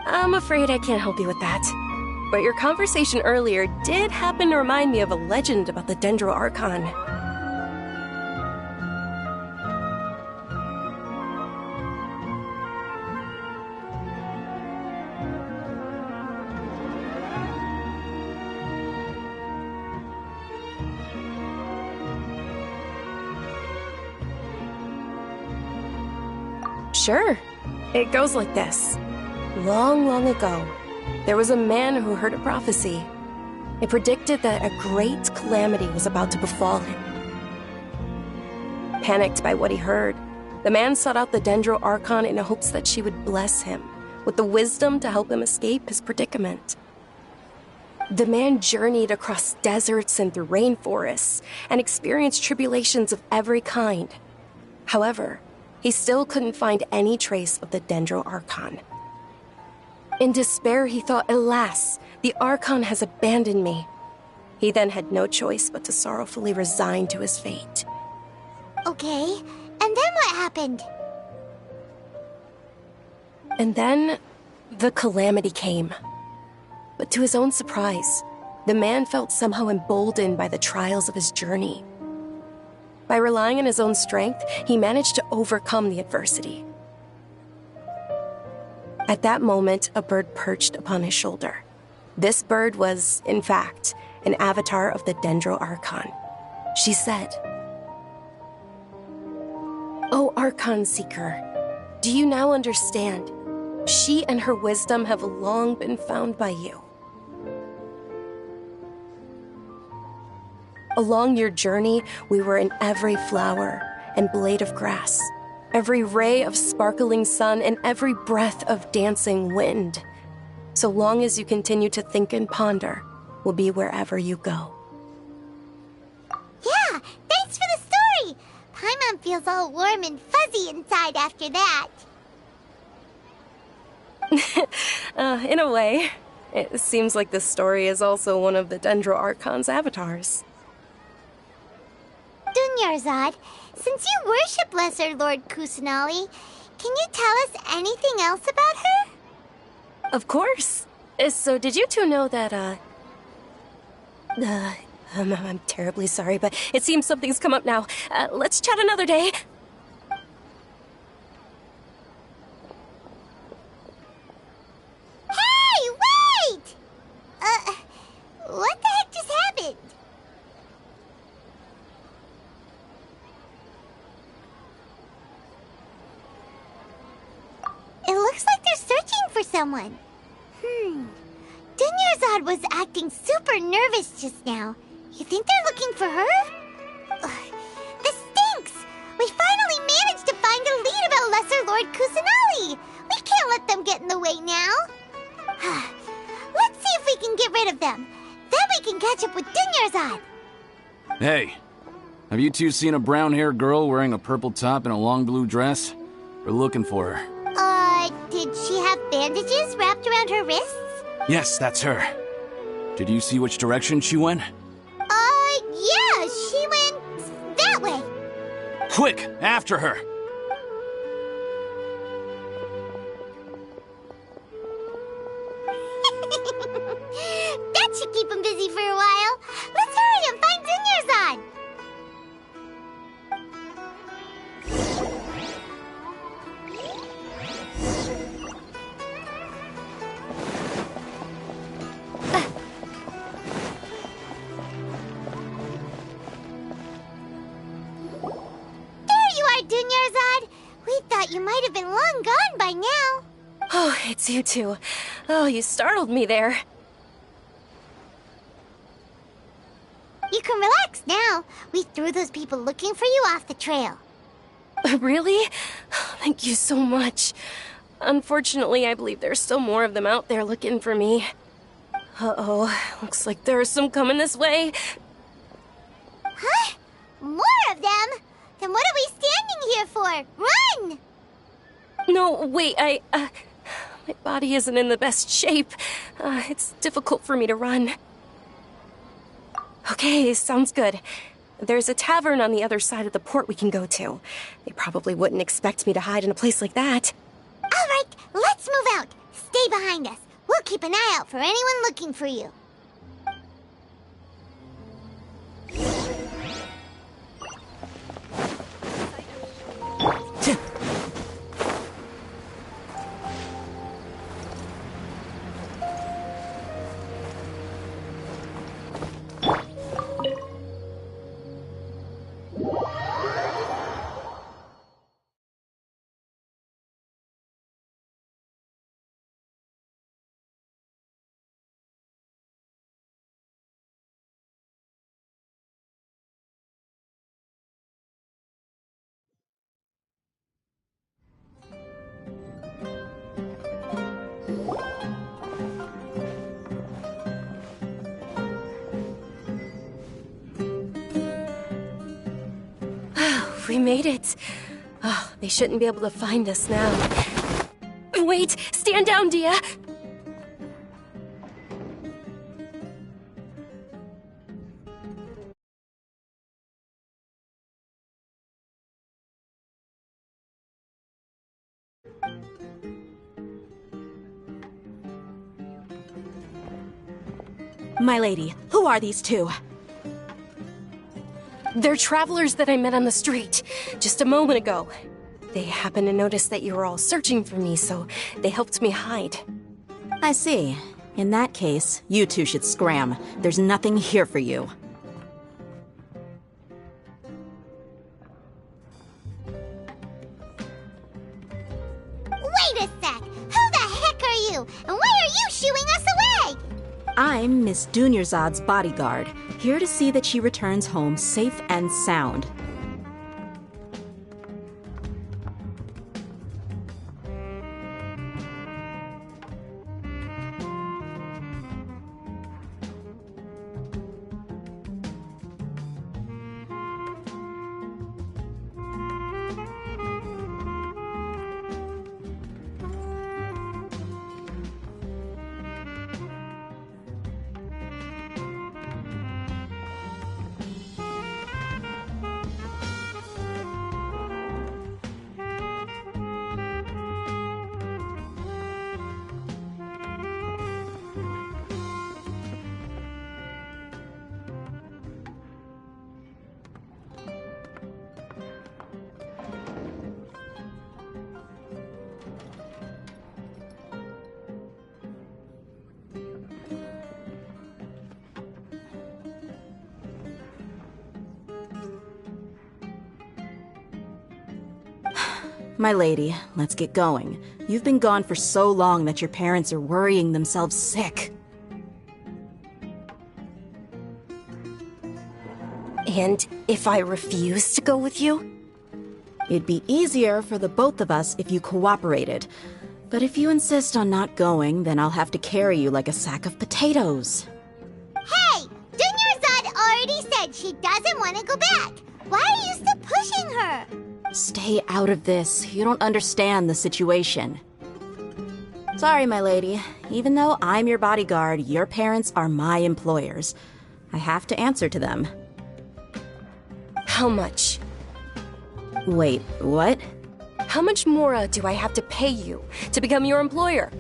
I'm afraid I can't help you with that. But your conversation earlier did happen to remind me of a legend about the Dendro Archon. Sure. It goes like this. Long, long ago, there was a man who heard a prophecy. It predicted that a great calamity was about to befall him. Panicked by what he heard, the man sought out the Dendro Archon in hopes that she would bless him with the wisdom to help him escape his predicament. The man journeyed across deserts and through rainforests and experienced tribulations of every kind. However, he still couldn't find any trace of the Dendro Archon. In despair, he thought, alas, the Archon has abandoned me. He then had no choice but to sorrowfully resign to his fate. Okay, and then what happened? And then, the calamity came. But to his own surprise, the man felt somehow emboldened by the trials of his journey. By relying on his own strength, he managed to overcome the adversity. At that moment, a bird perched upon his shoulder. This bird was, in fact, an avatar of the Dendro Archon. She said, "O Archon Seeker, do you now understand? She and her wisdom have long been found by you. Along your journey, we were in every flower and blade of grass, every ray of sparkling sun, and every breath of dancing wind. So long as you continue to think and ponder, we'll be wherever you go." Yeah, thanks for the story! Paimon feels all warm and fuzzy inside after that. In a way, it seems like this story is also one of the Dendro Archon's avatars. Dunyarzad, since you worship Lesser Lord Kusanali, can you tell us anything else about her? Of course. So did you two know that, I'm terribly sorry, but it seems something's come up now. Let's chat another day. Hey, wait! What the heck just happened? It looks like they're searching for someone. Dunyarzad was acting super nervous just now. You think they're looking for her? Ugh, this stinks! We finally managed to find a lead about Lesser Lord Kusanali! We can't let them get in the way now. Let's see if we can get rid of them. Then we can catch up with Dunyarzad. Hey, have you two seen a brown-haired girl wearing a purple top and a long blue dress? We're looking for her. Did she have bandages wrapped around her wrists? Yes, that's her. Did you see which direction she went? Yeah, she went that way. Quick, after her! That should keep him busy for a while. Let's hurry and find Dunyarzad. Dunyarzad, we thought you might have been long gone by now. Oh, it's you two. Oh, you startled me there. You can relax now. We threw those people looking for you off the trail. Really? Thank you so much. Unfortunately, I believe there's still more of them out there looking for me. Uh-oh, looks like there are some coming this way. Huh? More of them? Then what are we standing here for? Run! No, wait, my body isn't in the best shape. It's difficult for me to run. Okay, sounds good. There's a tavern on the other side of the port we can go to. They probably wouldn't expect me to hide in a place like that. All right, let's move out. Stay behind us. We'll keep an eye out for anyone looking for you. We made it. Oh, they shouldn't be able to find us now. Wait! Stand down, Dia! My lady, who are these two? They're travelers that I met on the street just a moment ago. They happened to notice that you were all searching for me, so they helped me hide. I see. In that case, you two should scram. There's nothing here for you. Wait a sec! Who the heck are you? And why are you shooing us away? I'm Miss Dunyarzad's bodyguard, here to see that she returns home safe and sound. My lady, let's get going. You've been gone for so long that your parents are worrying themselves sick. And if I refuse to go with you? It'd be easier for the both of us if you cooperated. But if you insist on not going, then I'll have to carry you like a sack of potatoes. Hey! Dunyarzad already said she doesn't want to go back. Why are you still pushing her? Stay out of this. You don't understand the situation. Sorry, my lady. Even though I'm your bodyguard, your parents are my employers. I have to answer to them. How much? Wait, what? How much more do I have to pay you to become your employer?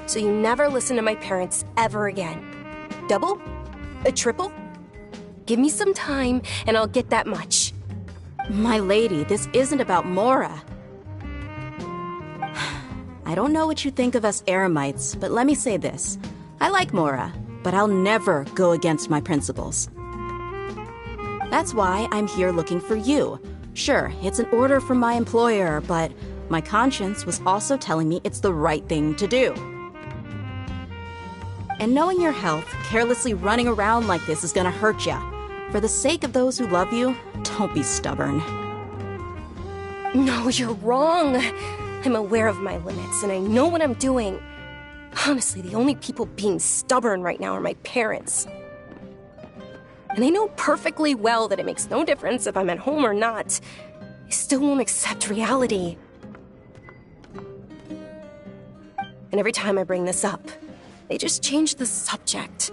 So you never listen to my parents ever again. Double? A triple? Give me some time and I'll get that much. My lady, this isn't about Mora. I don't know what you think of us Eremites, but let me say this. I like Mora, but I'll never go against my principles. That's why I'm here looking for you. Sure, it's an order from my employer, but my conscience was also telling me it's the right thing to do. And knowing your health, carelessly running around like this is gonna hurt ya. For the sake of those who love you, don't be stubborn. No, you're wrong. I'm aware of my limits, and I know what I'm doing. Honestly, the only people being stubborn right now are my parents. And I know perfectly well that it makes no difference if I'm at home or not. I still won't accept reality. And every time I bring this up, they just change the subject.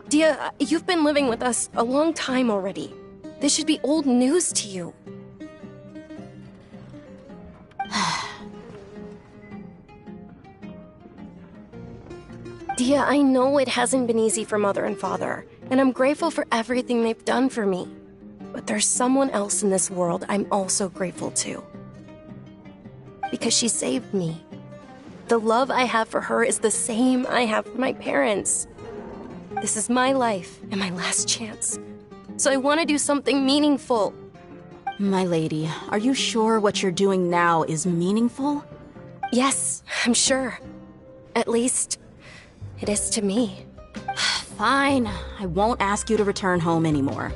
Dia, you've been living with us a long time already. This should be old news to you. Dia, I know it hasn't been easy for Mother and Father, and I'm grateful for everything they've done for me. But there's someone else in this world I'm also grateful to. Because she saved me. The love I have for her is the same I have for my parents. This is my life and my last chance. So I want to do something meaningful. My lady, are you sure what you're doing now is meaningful? Yes, I'm sure. At least, it is to me. Fine, I won't ask you to return home anymore.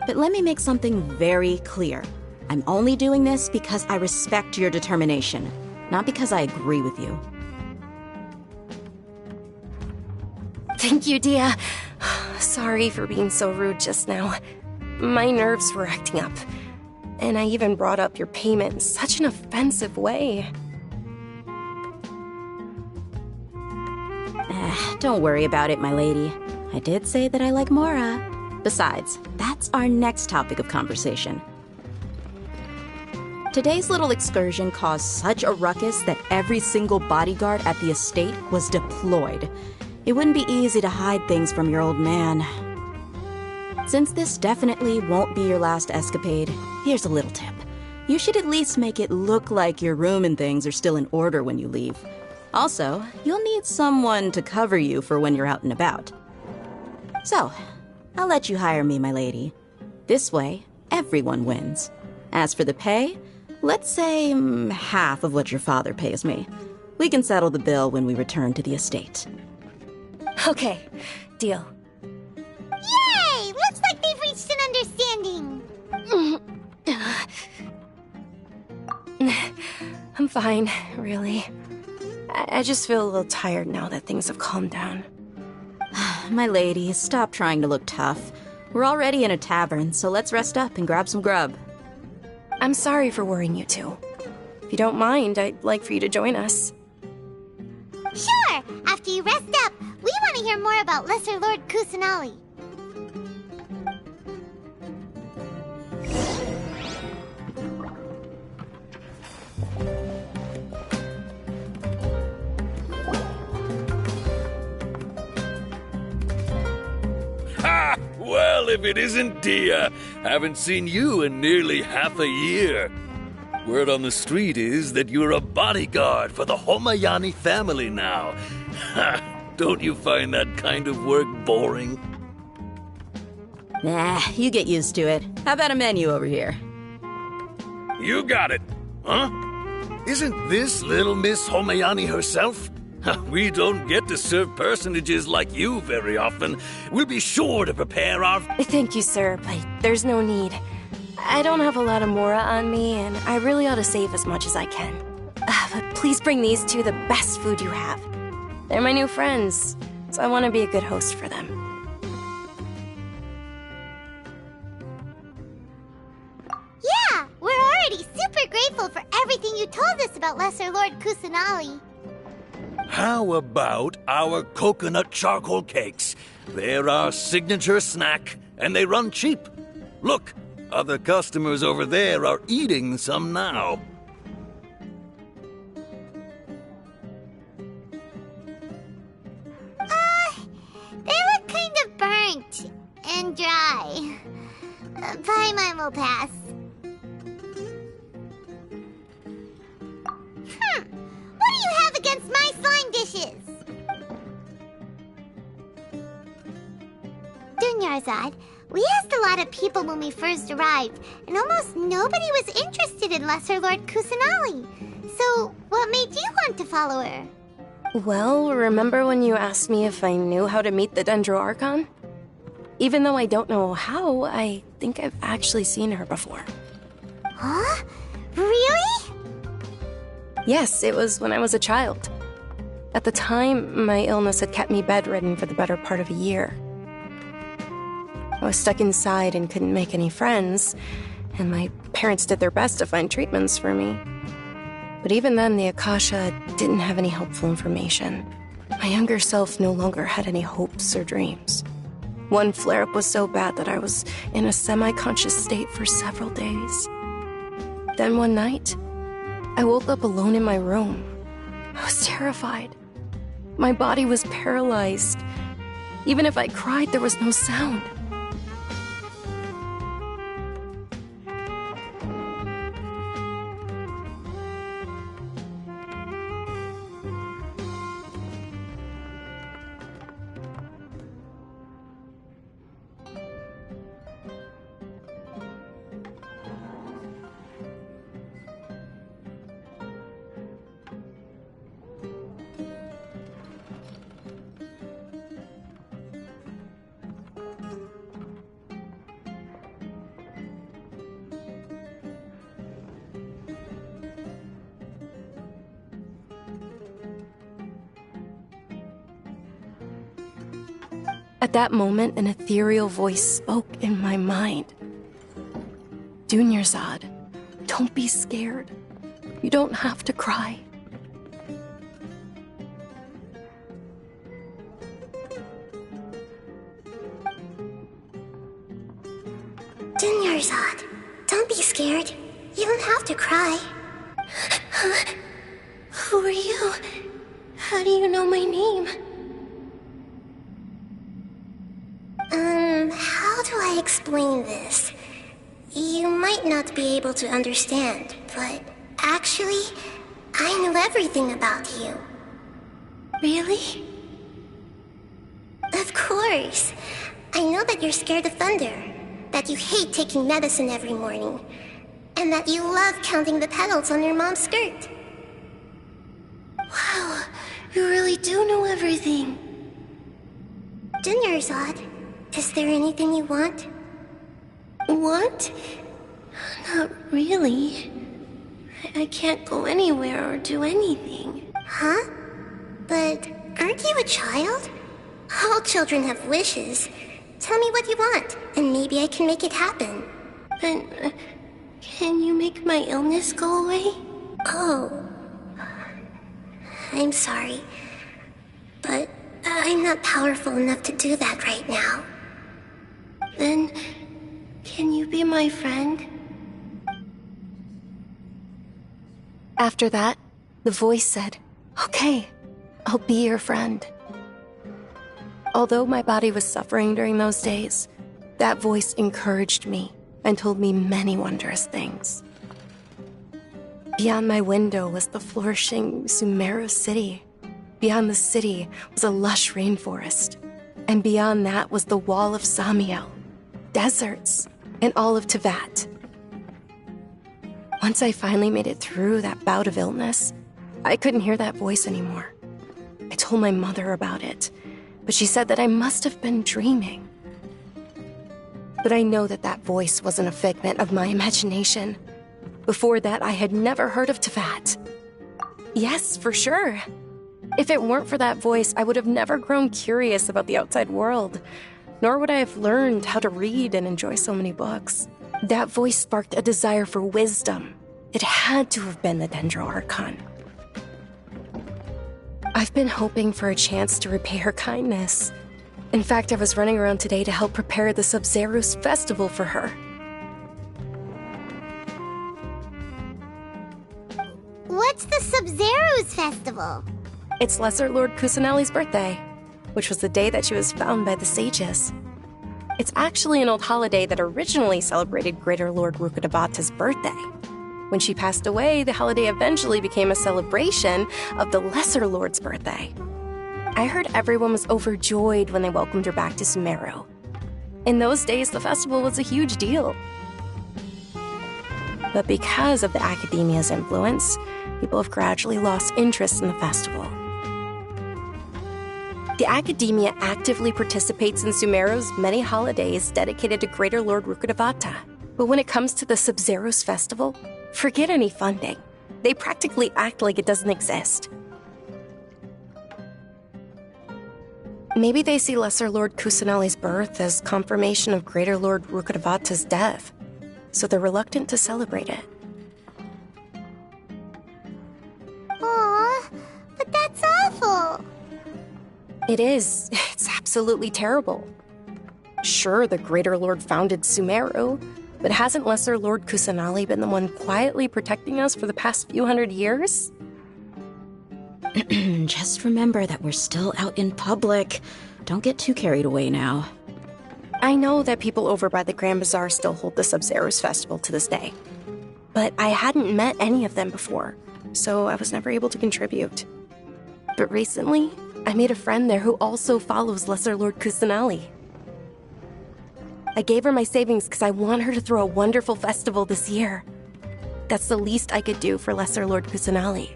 But let me make something very clear. I'm only doing this because I respect your determination, not because I agree with you. Thank you, Dia. Sorry for being so rude just now. My nerves were acting up. And I even brought up your payment in such an offensive way. Don't worry about it, my lady. I did say that I like Mora. Besides, that's our next topic of conversation. Today's little excursion caused such a ruckus that every single bodyguard at the estate was deployed. It wouldn't be easy to hide things from your old man. Since this definitely won't be your last escapade, here's a little tip. You should at least make it look like your room and things are still in order when you leave. Also, you'll need someone to cover you for when you're out and about. So, I'll let you hire me, my lady. This way, everyone wins. As for the pay, let's say half of what your father pays me. We can settle the bill when we return to the estate. Okay, deal. Yay! Looks like they've reached an understanding. I'm fine, really. I just feel a little tired now that things have calmed down. My lady, stop trying to look tough. We're already in a tavern, so let's rest up and grab some grub. I'm sorry for worrying you two. If you don't mind, I'd like for you to join us. Sure! After you rest up, we want to hear more about Lesser Lord Kusanali. Ha! Well, if it isn't Dia. Haven't seen you in nearly half a year. Word on the street is that you're a bodyguard for the Homayani family now. Ha! Don't you find that kind of work boring? Nah, you get used to it. How about a menu over here? You got it, huh? Isn't this little Miss Homayani herself? We don't get to serve personages like you very often. We'll be sure to prepare our... Thank you, sir, but there's no need. I don't have a lot of Mora on me, and I really ought to save as much as I can. But please bring these two the best food you have. They're my new friends, so I want to be a good host for them. Yeah, we're already super grateful for everything you told us about Lesser Lord Kusanali. How about our coconut charcoal cakes? They're our signature snack, and they run cheap. Look, other customers over there are eating some now. They look kind of burnt and dry. Paimon will pass. What do you have against my slime dishes? Dunyarzad, we asked a lot of people when we first arrived, and almost nobody was interested in Lesser Lord Kusanali. So, what made you want to follow her? Well, remember when you asked me if I knew how to meet the Dendro Archon? Even though I don't know how, I think I've actually seen her before. Huh? Really? Yes, it was when I was a child. At the time, my illness had kept me bedridden for the better part of a year. I was stuck inside and couldn't make any friends, and my parents did their best to find treatments for me. But even then, the Akasha didn't have any helpful information. My younger self no longer had any hopes or dreams. One flare-up was so bad that I was in a semi-conscious state for several days. Then one night, I woke up alone in my room. I was terrified. My body was paralyzed. Even if I cried, there was no sound. At that moment, an ethereal voice spoke in my mind. Dunyarzad, don't be scared. You don't have to cry. Dunyarzad, don't be scared. You don't have to cry. Who are you? How do you know my name? How do I explain this? You might not be able to understand, but actually, I know everything about you. Really? Of course. I know that you're scared of thunder, that you hate taking medicine every morning, and that you love counting the petals on your mom's skirt. Wow, you really do know everything. Dunyarzad, is there anything you want? Want? Not really. I can't go anywhere or do anything. Huh? But aren't you a child? All children have wishes. Tell me what you want, and maybe I can make it happen. But can you make my illness go away? Oh. I'm sorry. But I'm not powerful enough to do that right now. Then, can you be my friend? After that, the voice said, "Okay, I'll be your friend." Although my body was suffering during those days, that voice encouraged me and told me many wondrous things. Beyond my window was the flourishing Sumeru city. Beyond the city was a lush rainforest. And beyond that was the wall of Samiel, deserts, and all of Tevat. Once I finally made it through that bout of illness, I couldn't hear that voice anymore. I told my mother about it, but she said that I must have been dreaming. But I know that that voice wasn't a figment of my imagination. Before that, I had never heard of Tevat. Yes, for sure. If it weren't for that voice, I would have never grown curious about the outside world, nor would I have learned how to read and enjoy so many books. That voice sparked a desire for wisdom. It had to have been the Dendro Archon. I've been hoping for a chance to repay her kindness. In fact, I was running around today to help prepare the SUMERUUUUUU festival for her. What's the SUMERUUUUUUU festival? It's Lesser Lord Kusanali's birthday, which was the day that she was found by the sages. It's actually an old holiday that originally celebrated Greater Lord Rukkhadevata's birthday. When she passed away, the holiday eventually became a celebration of the Lesser Lord's birthday. I heard everyone was overjoyed when they welcomed her back to Sumeru. In those days, the festival was a huge deal. But because of the Academia's influence, people have gradually lost interest in the festival. The Academia actively participates in Sumeru's many holidays dedicated to Greater Lord Rukkhadevata. But when it comes to the SUMERUUUUUU festival, forget any funding. They practically act like it doesn't exist. Maybe they see Lesser Lord Kusanali's birth as confirmation of Greater Lord Rukkhadevata's death, so they're reluctant to celebrate it. Aw, but that's awful. It is. It's absolutely terrible. Sure, the Greater Lord founded Sumeru, but hasn't Lesser Lord Kusanali been the one quietly protecting us for the past few hundred years? Just remember that we're still out in public. Don't get too carried away now. I know that people over by the Grand Bazaar still hold the Sub-Zero's festival to this day, but I hadn't met any of them before, so I was never able to contribute. But recently, I made a friend there who also follows Lesser Lord Kusanali. I gave her my savings because I want her to throw a wonderful festival this year. That's the least I could do for Lesser Lord Kusanali.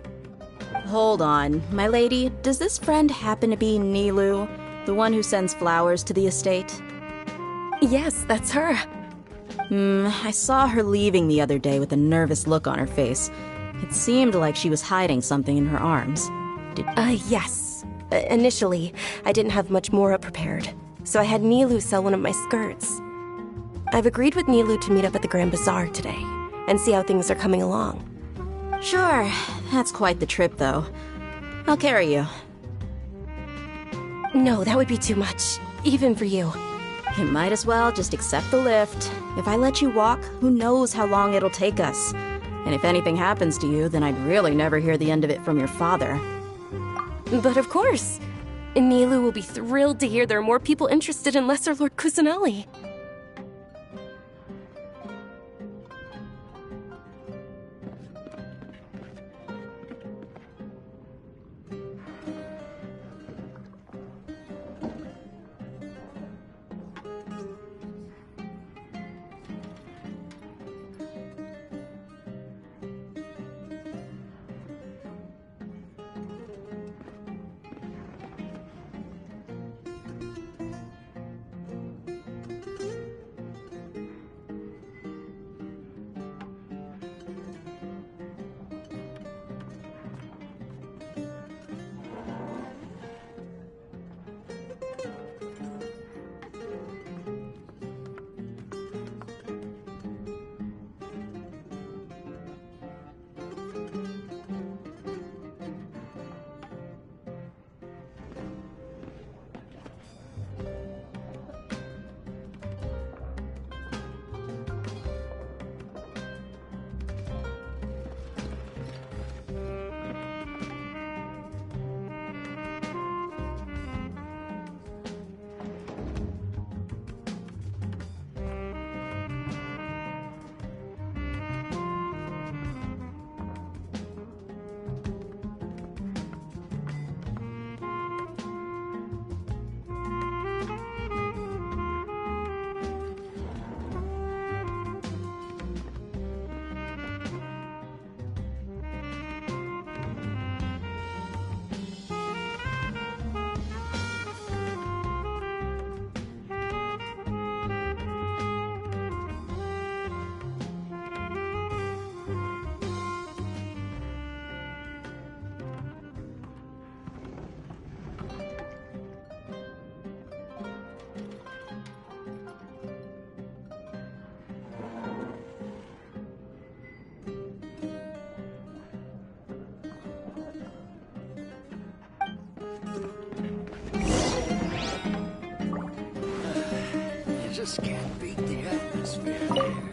Hold on, my lady, does this friend happen to be Nilu, the one who sends flowers to the estate? Yes, that's her. I saw her leaving the other day with a nervous look on her face. It seemed like she was hiding something in her arms. Yes. Initially, I didn't have much more prepared, so I had Nilu sell one of my skirts. I've agreed with Nilu to meet up at the Grand Bazaar today, and see how things are coming along. Sure, that's quite the trip, though. I'll carry you. No, that would be too much, even for you. You might as well just accept the lift. If I let you walk, who knows how long it'll take us. And if anything happens to you, then I'd really never hear the end of it from your father. But of course. Nilu will be thrilled to hear there are more people interested in Lesser Lord Kusanali. just can't beat the atmosphere here.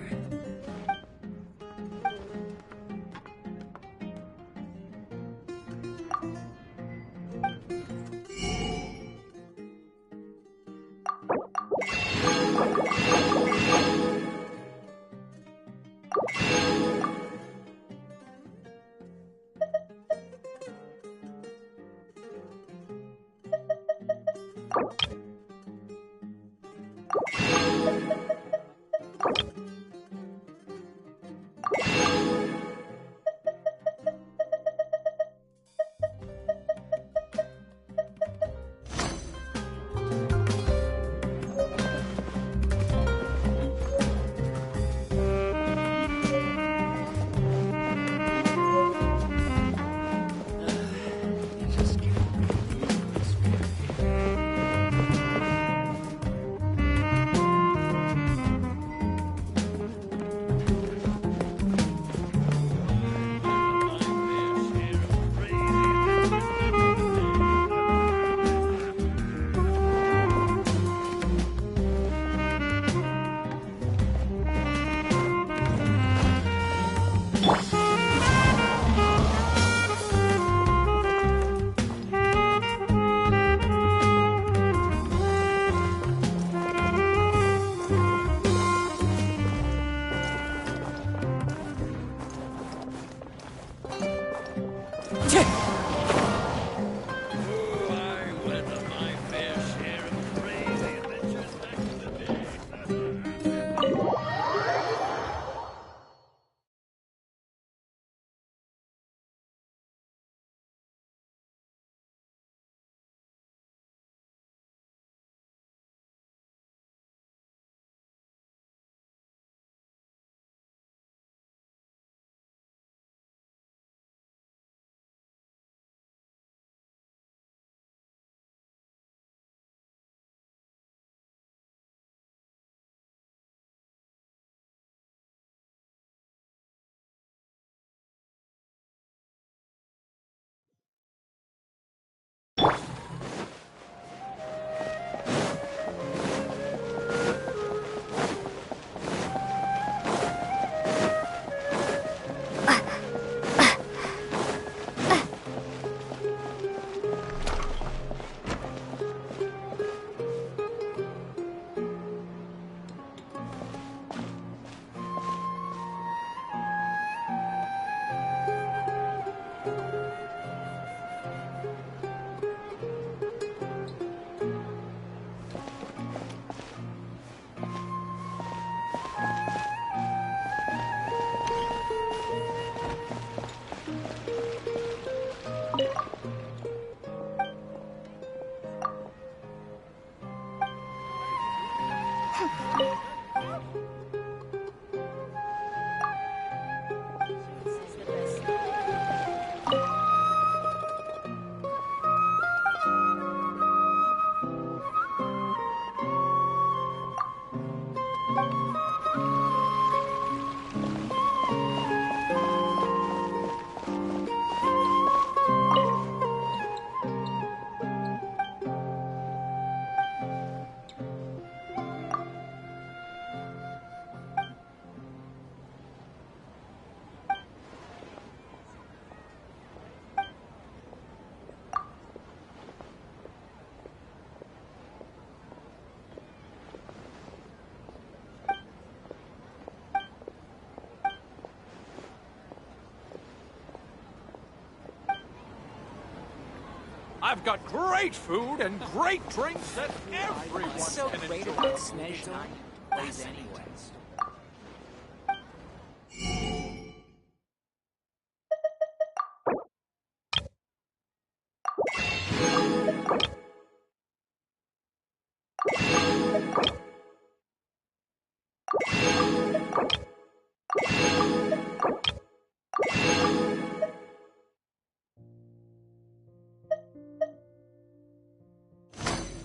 I've got great food and great drinks that everyone What's so can great enjoy. about Snake Time? That's anyways.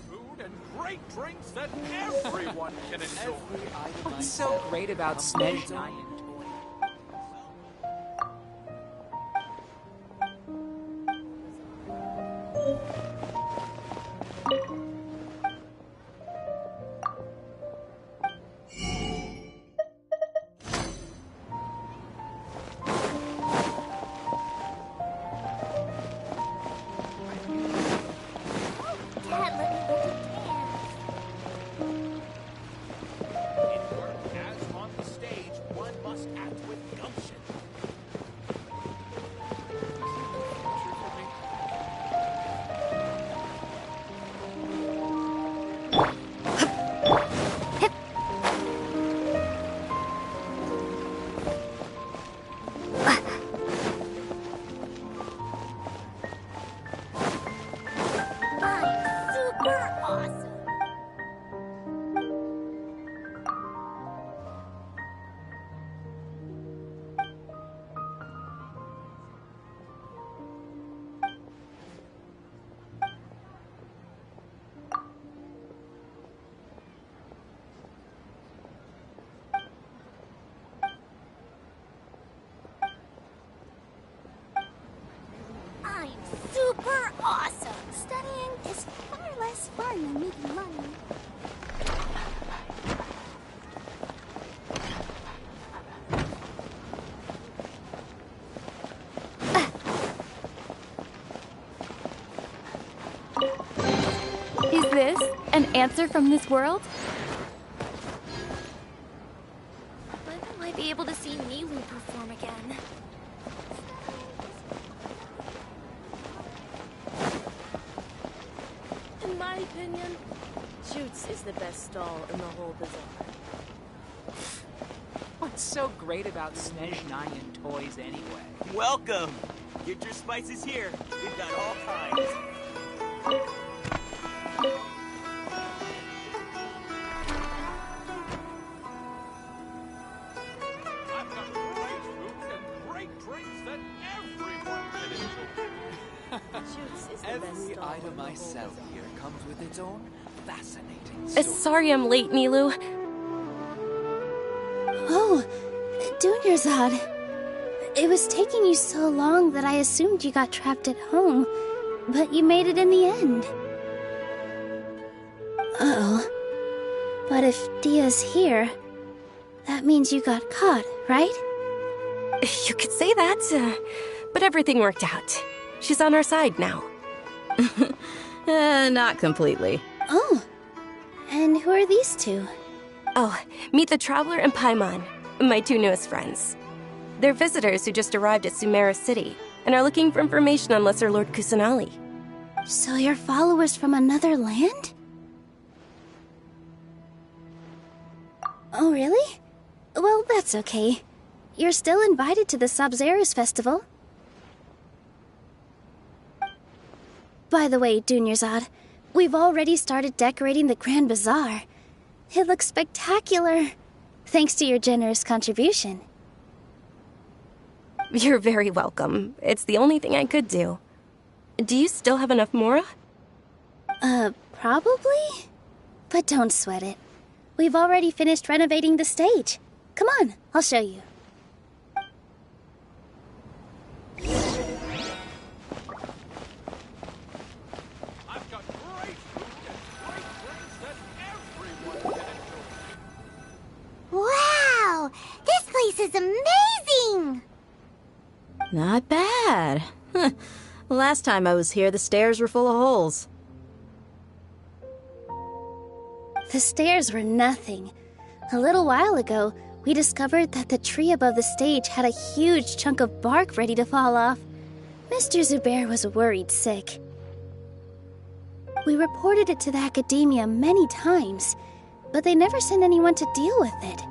Food and great drinks that everyone can enjoy. What's so great about Snake Time? Dad, let me hold your hands. As on the stage, one must act with gumption. I'm super awesome. I'm super awesome. Studying is far less fun than making money. Is this an answer from this world? When will I be able to see Milu perform again? opinion, Jutes is the best stall in the whole bazaar. What's so great about Snezhnayan toys anyway? Welcome! Get your spices here. We've got all kinds. I've got great food and great drinks that everyone can enjoy. Jutes is the best Every stall item in the I whole sell bazaar. here comes with its own fascinating story. Sorry I'm late, Nilu. Oh, Dunyarzad. It was taking you so long that I assumed you got trapped at home, but you made it in the end. Uh-oh. But if Dia's here, that means you got caught, right? You could say that, but everything worked out. She's on our side now. Not completely. Oh, and who are these two? Oh, meet the Traveler and Paimon, my two newest friends. They're visitors who just arrived at Sumeru City and are looking for information on Lesser Lord Kusanali. So you're followers from another land? Oh, really? Well, that's okay. You're still invited to the Sabzeruz Festival. By the way, Dunyarzad, we've already started decorating the Grand Bazaar. It looks spectacular, thanks to your generous contribution. You're very welcome. It's the only thing I could do. Do you still have enough Mora? Probably? But don't sweat it. We've already finished renovating the stage. Come on, I'll show you. I've got great food and great drinks that everyone can enjoy. Wow! This place is amazing! Not bad. Last time I was here, the stairs were full of holes. The stairs were nothing. A little while ago, we discovered that the tree above the stage had a huge chunk of bark ready to fall off. Mr. Zubair was worried sick. We reported it to the academia many times, but they never sent anyone to deal with it.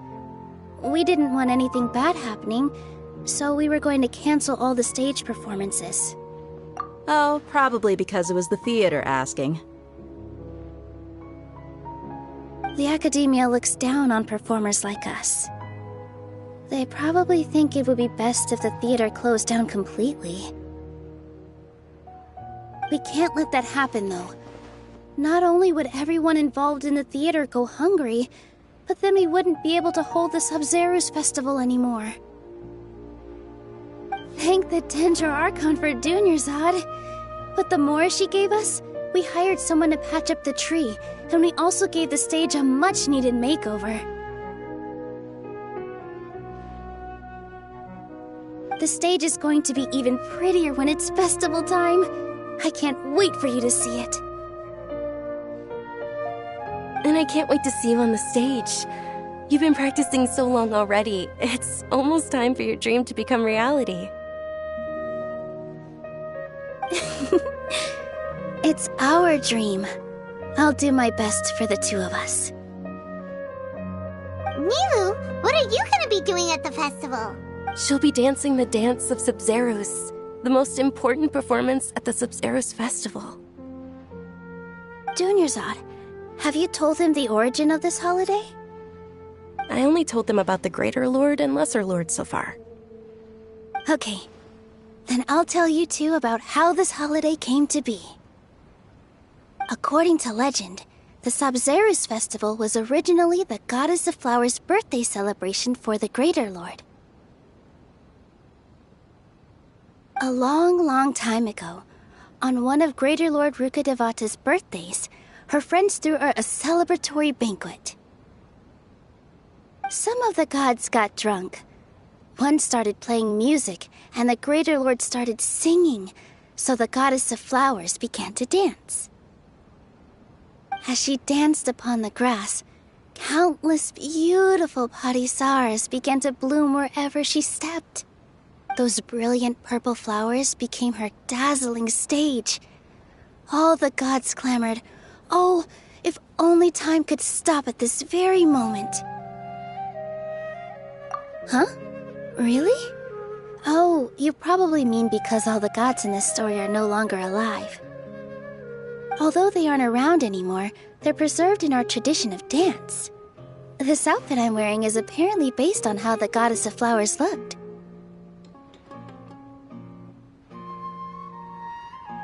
We didn't want anything bad happening, so we were going to cancel all the stage performances. Oh, probably because it was the theater asking. The academia looks down on performers like us. They probably think it would be best if the theater closed down completely. We can't let that happen, though. Not only would everyone involved in the theater go hungry, but then we wouldn't be able to hold the Sabzeruz Festival anymore. Thank the Dendro Archon for Dunyarzad. But the more she gave us, we hired someone to patch up the tree, and we also gave the stage a much-needed makeover. The stage is going to be even prettier when it's festival time. I can't wait for you to see it. And I can't wait to see you on the stage. You've been practicing so long already. It's almost time for your dream to become reality. It's our dream. I'll do my best for the two of us. Nilu, what are you gonna be doing at the festival? She'll be dancing the dance of Sabzeruz, the most important performance at the Sabzeruz Festival. Dunyarzad, have you told him the origin of this holiday? I only told them about the Greater Lord and Lesser Lord so far. Okay, then I'll tell you two about how this holiday came to be. According to legend, the Sabzeruz Festival was originally the Goddess of Flowers' birthday celebration for the Greater Lord. A long, long time ago, on one of Greater Lord Rukkhadevata's birthdays, her friends threw her a celebratory banquet. Some of the gods got drunk. One started playing music, and the Greater Lord started singing, so the Goddess of Flowers began to dance. As she danced upon the grass, countless beautiful parisaras began to bloom wherever she stepped. Those brilliant purple flowers became her dazzling stage. All the gods clamored, Oh, if only time could stop at this very moment. Huh? Really? Oh, you probably mean because all the gods in this story are no longer alive. Although they aren't around anymore, they're preserved in our tradition of dance. This outfit I'm wearing is apparently based on how the goddess of flowers looked.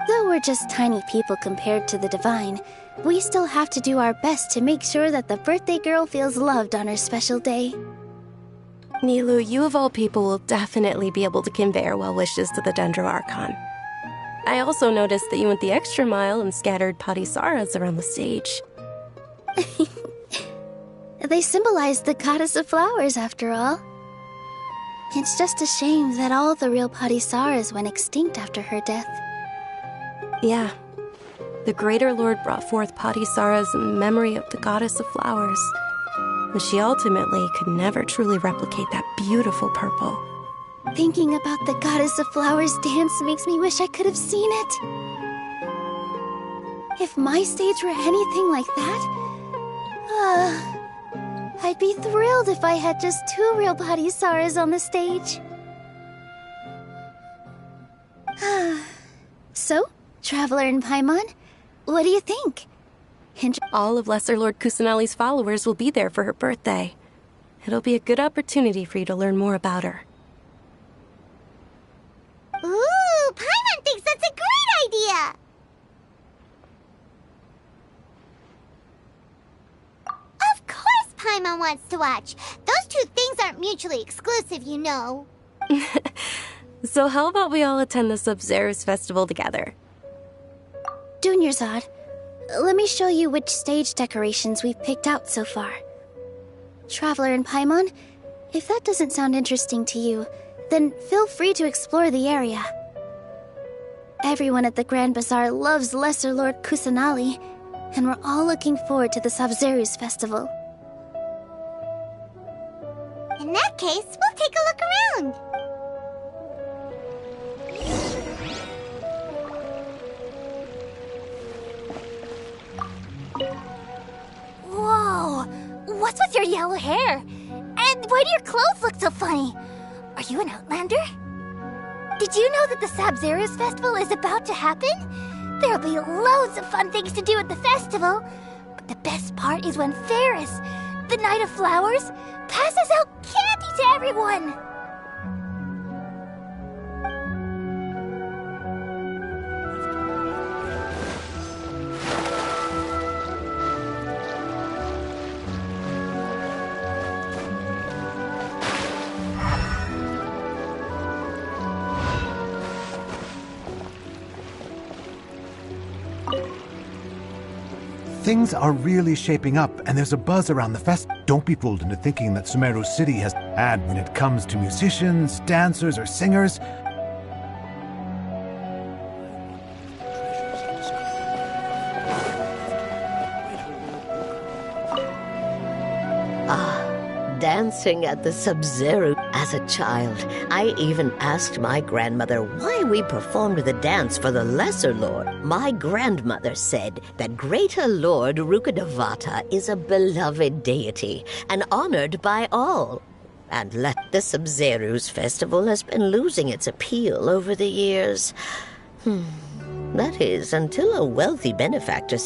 Though we're just tiny people compared to the divine, we still have to do our best to make sure that the birthday girl feels loved on her special day. Nilou, you of all people will definitely be able to convey our well wishes to the Dendro Archon. I also noticed that you went the extra mile and scattered Patisaras around the stage. They symbolize the goddess of flowers, after all. It's just a shame that all the real Patisaras went extinct after her death. Yeah. The Greater Lord brought forth Patisaras in memory of the goddess of flowers. But she ultimately could never truly replicate that beautiful purple. Thinking about the goddess of flowers dance makes me wish I could have seen it. If my stage were anything like that, I'd be thrilled if I had just 2 real Patisaras on the stage. So, Traveler and Paimon, what do you think? All of Lesser Lord Kusanali's followers will be there for her birthday. It'll be a good opportunity for you to learn more about her. Ooh, Paimon thinks that's a great idea! Of course Paimon wants to watch. Those 2 things aren't mutually exclusive, you know. So how about we all attend the Sub-Zerus festival together? Dunyarzad, let me show you which stage decorations we've picked out so far. Traveler and Paimon, if that doesn't sound interesting to you, then feel free to explore the area. Everyone at the Grand Bazaar loves Lesser Lord Kusanali, and we're all looking forward to the Sub-Zerus festival. In that case, we'll take a look around. Whoa! What's with your yellow hair? And why do your clothes look so funny? Are you an Outlander? Did you know that the Sub-Zerus festival is about to happen? There'll be loads of fun things to do at the festival. But the best part is when Ferris, the Knight of Flowers, passes out candy to everyone! Things are really shaping up, and there's a buzz around the fest. Don't be fooled into thinking that Sumeru City has had when it comes to musicians, dancers, or singers. Dancing at the Sub-Zero. As a child, I even asked my grandmother why we performed the dance for the Lesser Lord. My grandmother said that Greater Lord Rukkhadevata is a beloved deity and honored by all. And the Sub-Zero's festival has been losing its appeal over the years. That is, until a wealthy benefactor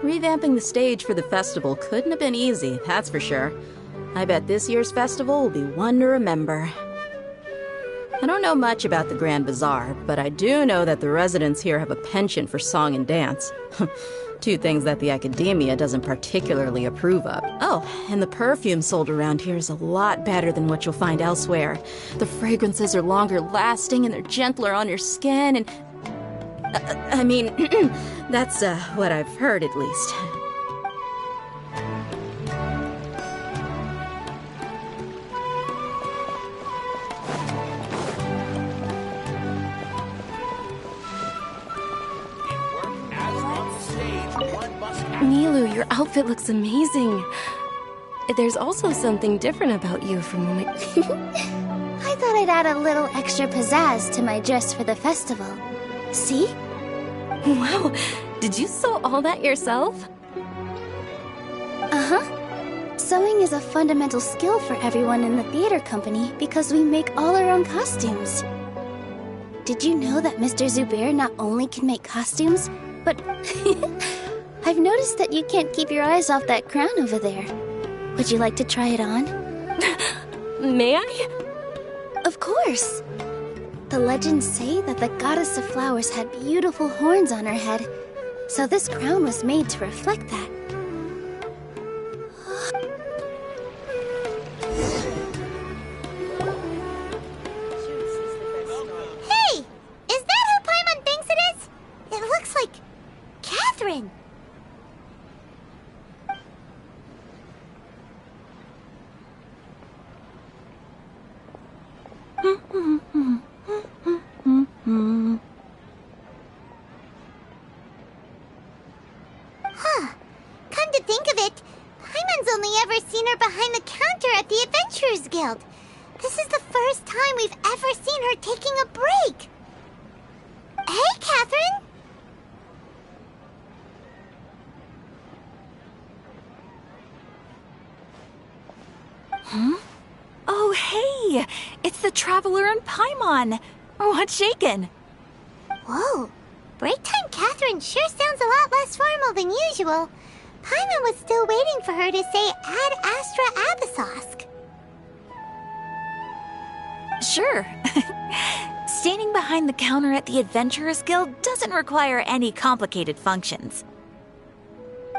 Revamping the stage for the festival couldn't have been easy, that's for sure. I bet this year's festival will be one to remember. I don't know much about the Grand Bazaar, but I do know that the residents here have a penchant for song and dance. 2 things that the academia doesn't particularly approve of. Oh, and the perfume sold around here is a lot better than what you'll find elsewhere. The fragrances are longer lasting and they're gentler on your skin and... I mean, that's what I've heard at least. Your outfit looks amazing. There's also something different about you from when I thought I'd add a little extra pizzazz to my dress for the festival. See? Wow, did you sew all that yourself? Uh-huh. Sewing is a fundamental skill for everyone in the theater company because we make all our own costumes. Did you know that Mr. Zubair not only can make costumes, but I've noticed that you can't keep your eyes off that crown over there. Would you like to try it on? May I? Of course. The legends say that the goddess of flowers had beautiful horns on her head, so this crown was made to reflect that. Hey! Is that who Paimon thinks it is? It looks like Catherine. Huh. Come to think of it, Paimon's only ever seen her behind the counter at the Adventurers Guild. This is the first time we've ever seen her taking a break. Hey, Catherine! Huh? Oh, hey! It's the Traveler and Paimon! What's shaken? Whoa. Break time Catherine sure sounds a lot less formal than usual. Paimon was still waiting for her to say Ad Astra Abyssosk. Sure. Standing behind the counter at the Adventurers Guild doesn't require any complicated functions.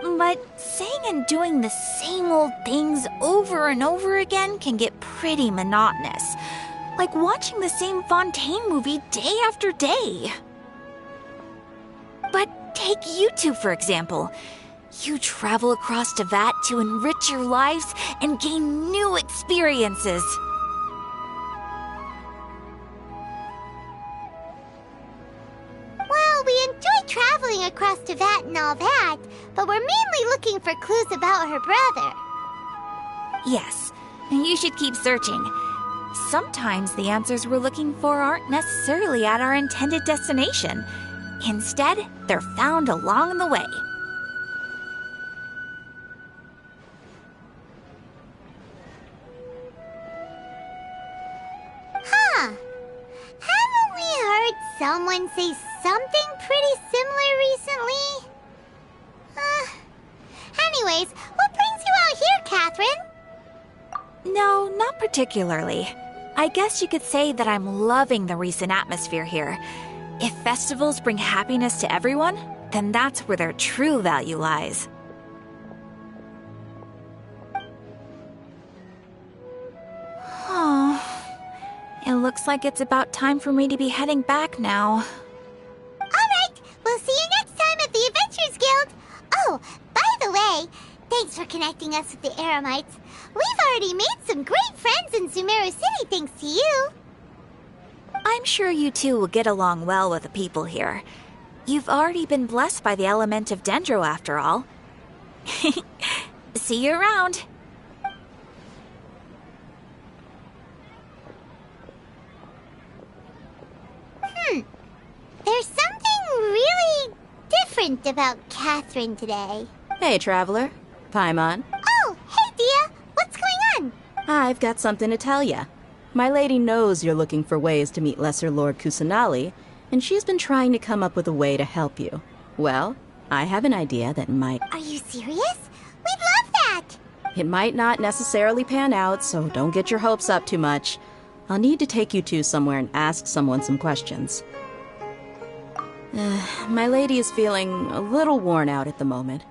But saying and doing the same old things over and over again can get pretty monotonous. Like watching the same Fontaine movie day after day. But take you two, for example. You travel across Tevat to enrich your lives and gain new experiences. Well, we enjoy traveling across Tevat and all that, but we're mainly looking for clues about her brother. Yes, and you should keep searching. Sometimes the answers we're looking for aren't necessarily at our intended destination. Instead, they're found along the way. Huh. Haven't we heard someone say something pretty similar recently? Anyways, what brings you out here, Catherine? No, not particularly. I guess you could say that I'm loving the recent atmosphere here. If festivals bring happiness to everyone, then that's where their true value lies. Oh, it looks like it's about time for me to be heading back now. Alright, we'll see you next time at the Adventurers Guild. Oh, by the way, thanks for connecting us with the Eremites. We've already made some great friends in Sumeru City thanks to you. I'm sure you two will get along well with the people here. You've already been blessed by the element of Dendro after all. See you around. There's something really different about Catherine today. Hey, Traveler. Paimon. Oh, hey, Dia. What's going on? I've got something to tell ya. My lady knows you're looking for ways to meet Lesser Lord Kusanali, and she's been trying to come up with a way to help you. Well, I have an idea that might... Are you serious? We'd love that! It might not necessarily pan out, so don't get your hopes up too much. I'll need to take you two somewhere and ask someone some questions. My lady is feeling a little worn out at the moment.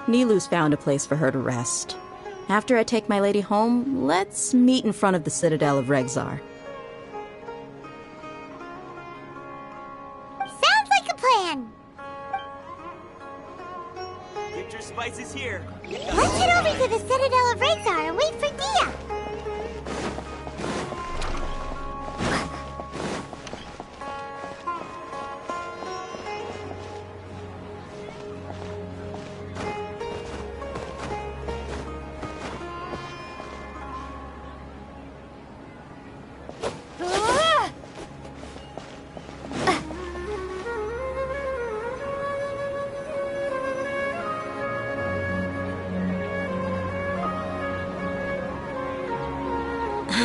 Nilu's found a place for her to rest. After I take my lady home, let's meet in front of the Citadel of Regzar. Sounds like a plan! Get your spices here. Let's head over to the Citadel of Regzar and wait for Dia!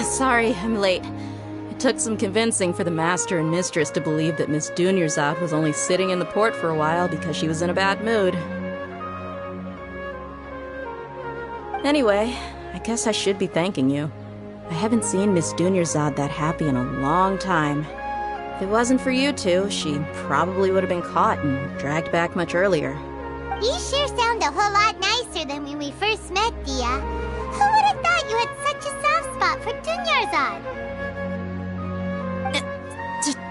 Sorry, I'm late. It took some convincing for the master and mistress to believe that Miss Dunyarzad was only sitting in the port for a while because she was in a bad mood. Anyway, I guess I should be thanking you. I haven't seen Miss Dunyarzad that happy in a long time. If it wasn't for you two, she probably would have been caught and dragged back much earlier. You sure sound a whole lot nicer than when we first met, Dia. Who would have thought you had such a soft spot for Dunyarzad?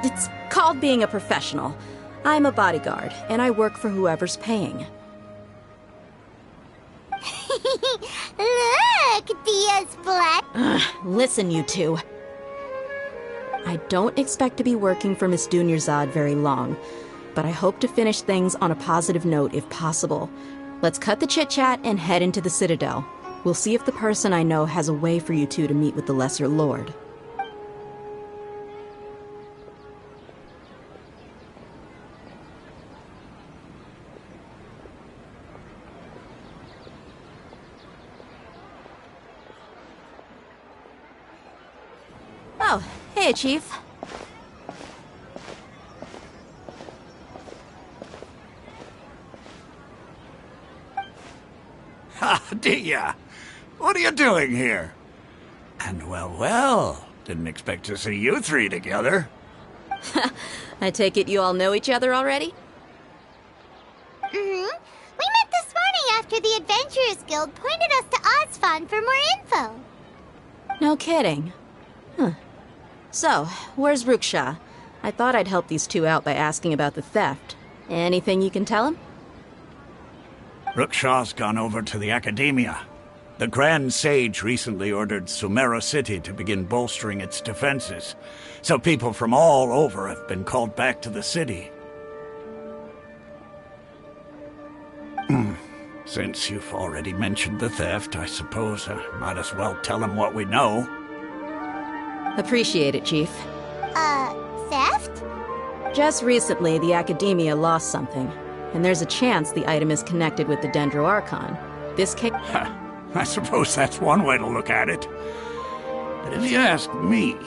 It's called being a professional. I'm a bodyguard, and I work for whoever's paying. Look, Dia's black. Listen, you two. I don't expect to be working for Miss Dunyarzad very long, but I hope to finish things on a positive note if possible. Let's cut the chit-chat and head into the Citadel. We'll see if the person I know has a way for you two to meet with the Lesser Lord. Oh, hey, Chief. Ha, Dia! What are you doing here? And well, didn't expect to see you three together. I take it you all know each other already? We met this morning after the Adventurers Guild pointed us to Ozfon for more info. No kidding. Huh. So, where's Ruksha? I thought I'd help these two out by asking about the theft. Anything you can tell him? Ruksha's gone over to the Academia. The Grand Sage recently ordered Sumeru City to begin bolstering its defenses, so people from all over have been called back to the city. Since you've already mentioned the theft, I suppose I might as well tell him what we know. Appreciate it, Chief. Theft? Just recently, the Academia lost something, and there's a chance the item is connected with the Dendro Archon. This case... I suppose that's one way to look at it. But if you ask me,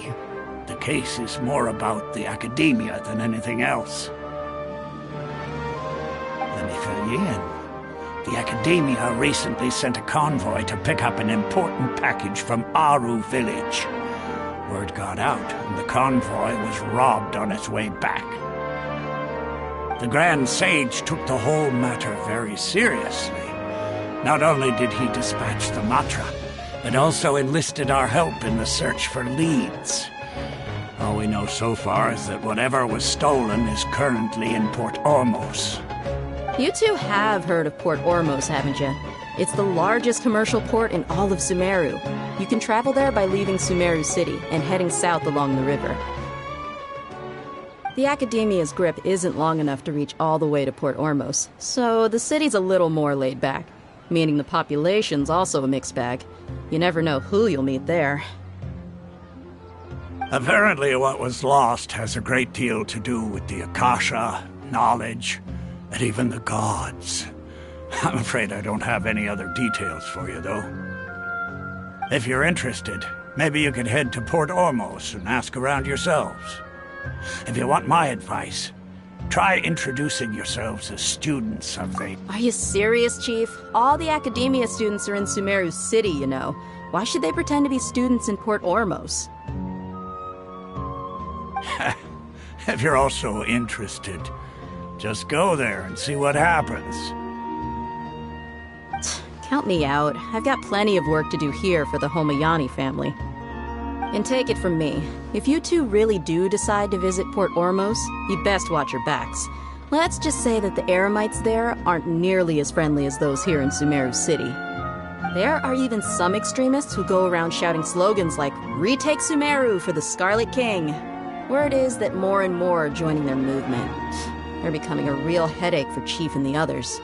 the case is more about the Academia than anything else. Let me fill you in. The Academia recently sent a convoy to pick up an important package from Aru village. Word got out, and the convoy was robbed on its way back. The Grand Sage took the whole matter very seriously. Not only did he dispatch the Matra, but also enlisted our help in the search for leads. All we know so far is that whatever was stolen is currently in Port Ormos. You two have heard of Port Ormos, haven't you? It's the largest commercial port in all of Sumeru. You can travel there by leaving Sumeru City and heading south along the river. The Academia's grip isn't long enough to reach all the way to Port Ormos, so the city's a little more laid back, meaning the population's also a mixed bag. You never know who you'll meet there. Apparently what was lost has a great deal to do with the Akasha, knowledge, and even the gods. I'm afraid I don't have any other details for you, though. If you're interested, maybe you could head to Port Ormos and ask around yourselves. If you want my advice, try introducing yourselves as students of the... Are you serious, Chief? All the Academia students are in Sumeru City, you know. Why should they pretend to be students in Port Ormos? If you're also interested, just go there and see what happens. Count me out. I've got plenty of work to do here for the Homayani family. And take it from me, if you two really do decide to visit Port Ormos, you best watch your backs. Let's just say that the Eremites there aren't nearly as friendly as those here in Sumeru City. There are even some extremists who go around shouting slogans like, "Retake Sumeru for the Scarlet King." Word is that more and more are joining their movement. They're becoming a real headache for Chief and the others.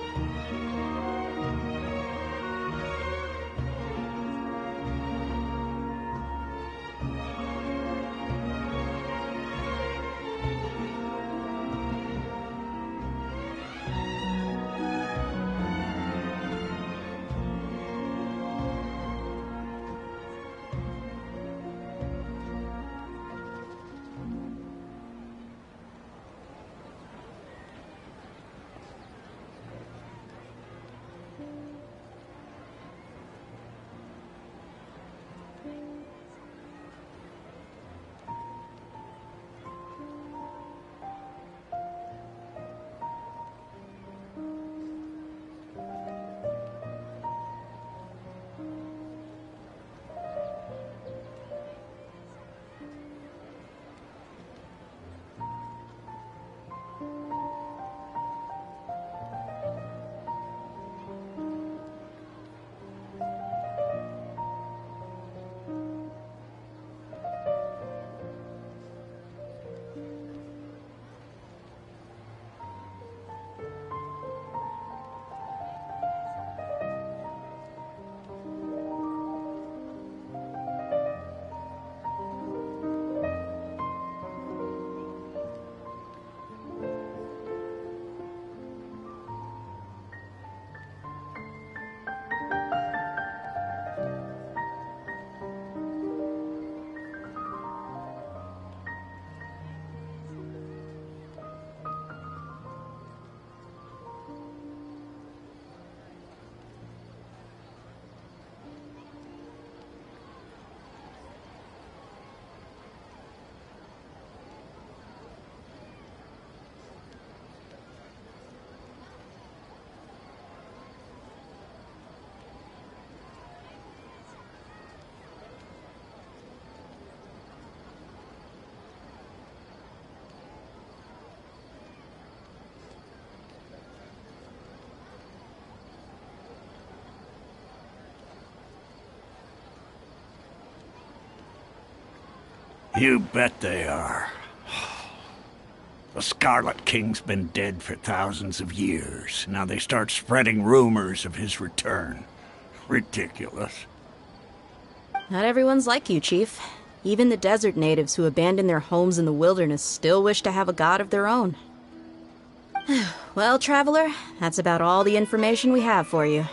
You bet they are. The Scarlet King's been dead for thousands of years. Now they start spreading rumors of his return. Ridiculous. Not everyone's like you, Chief. Even the desert natives who abandoned their homes in the wilderness still wish to have a god of their own. Well, Traveler, that's about all the information we have for you.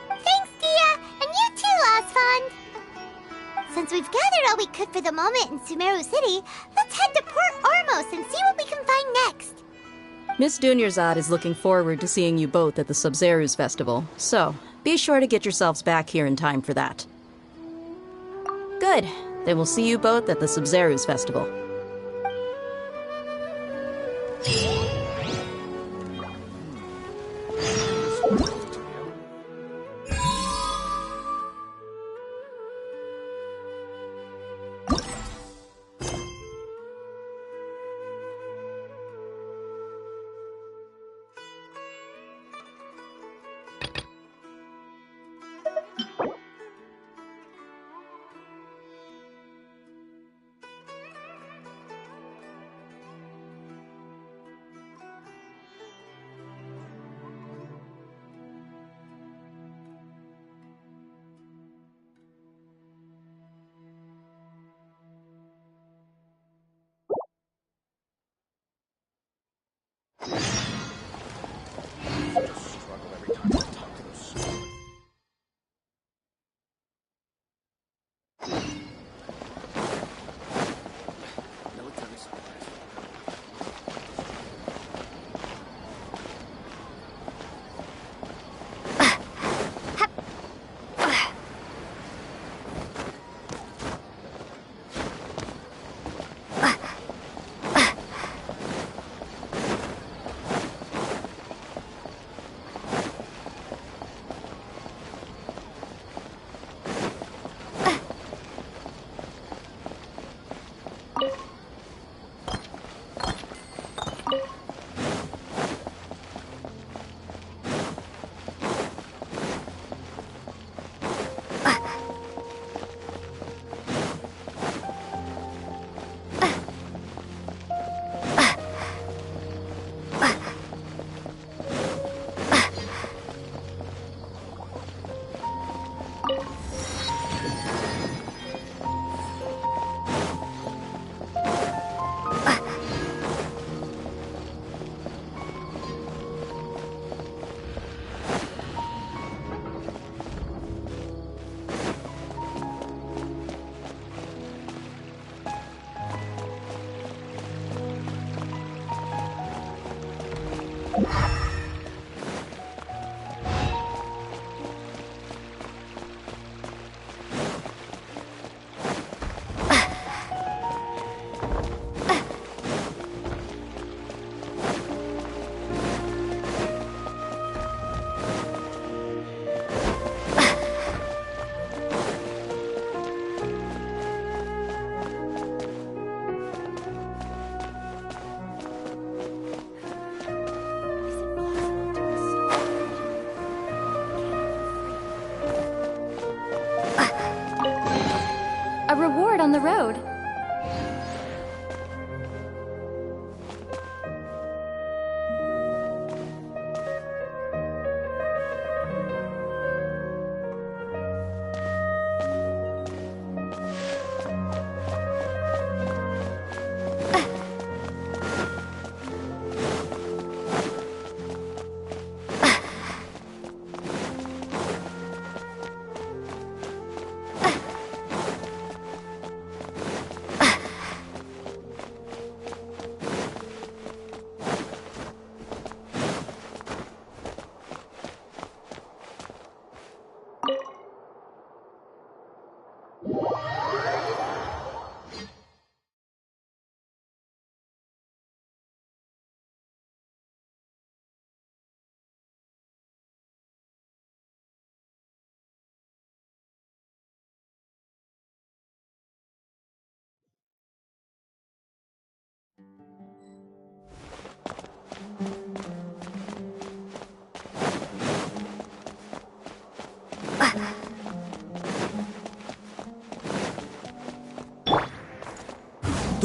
Thanks, Dia! And you too, Osfond! Since we've gathered all we could for the moment in Sumeru City, let's head to Port Ormos and see what we can find next. Miss Dunyarzad is looking forward to seeing you both at the Sub-Zeru's festival, so be sure to get yourselves back here in time for that. Good. Then we'll see you both at the Sub-Zeru's festival.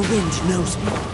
The wind knows me.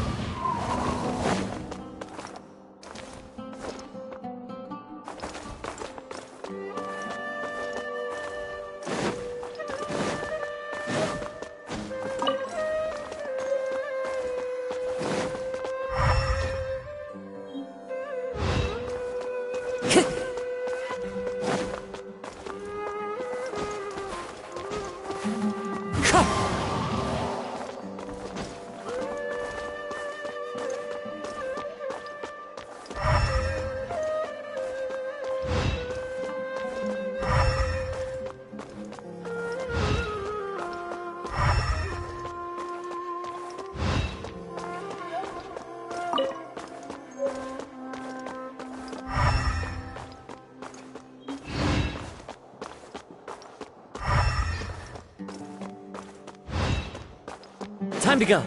Time to go.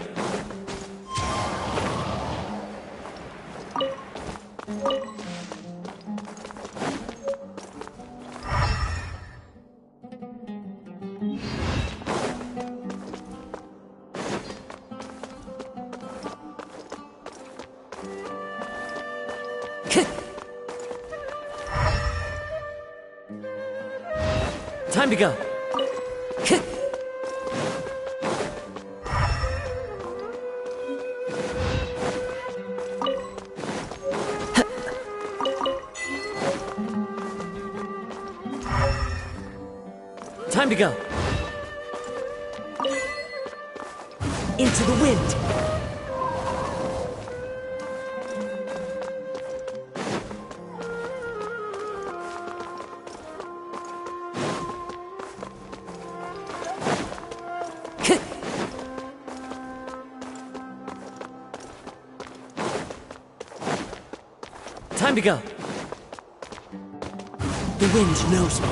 Time to go. Time to go. Into the wind. Time to go. The wind knows me.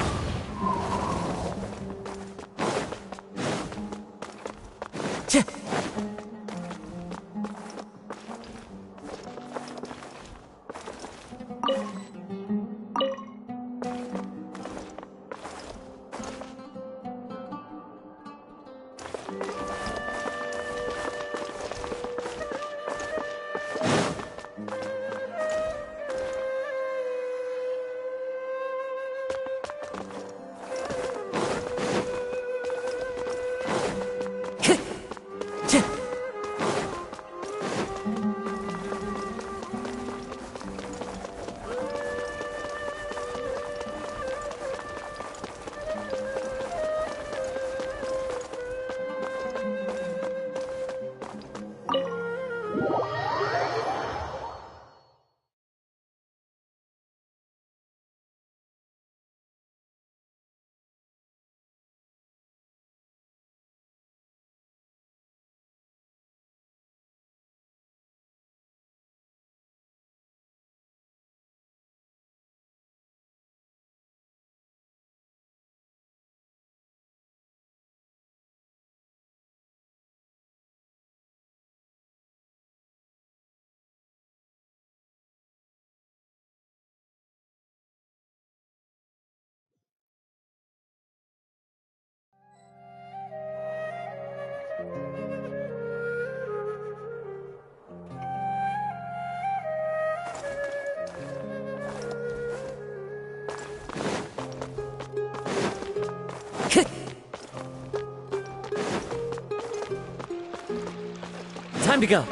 Time to go.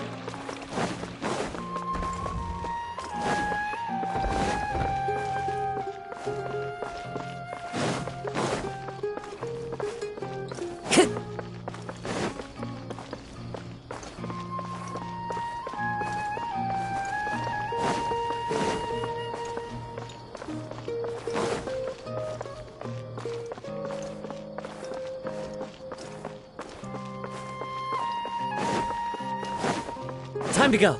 Time to go.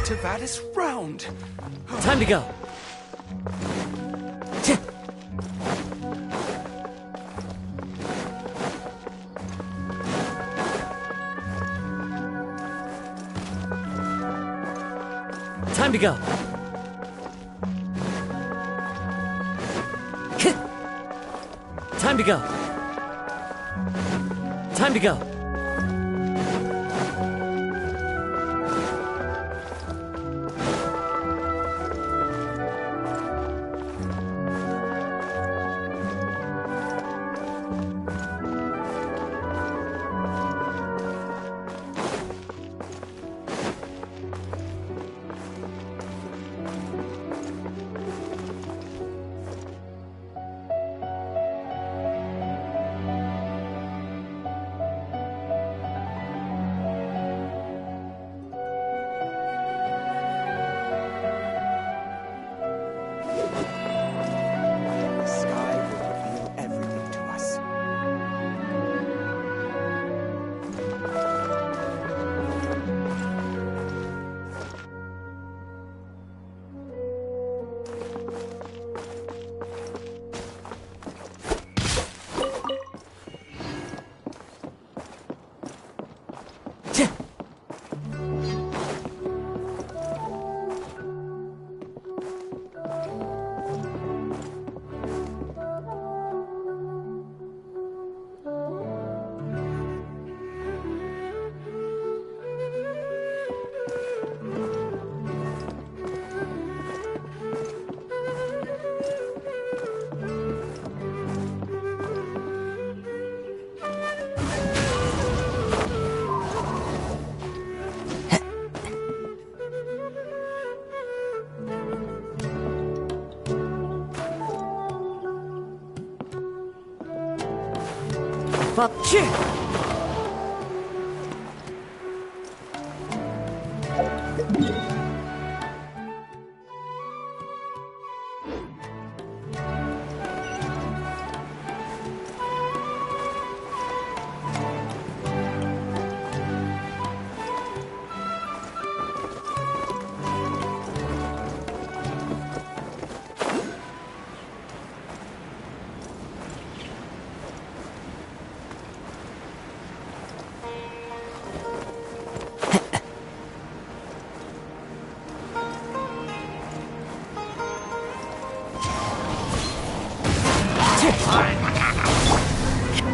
Tivadis round. Time to go. Time to go. Time to go. Time to go. The sky will reveal everything to us. Fuck shit!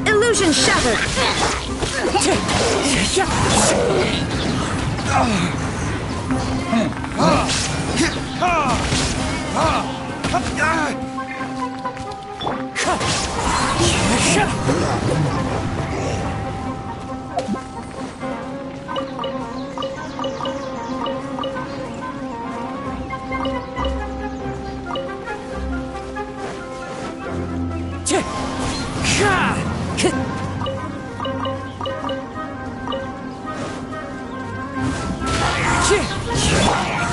Illusion shattered!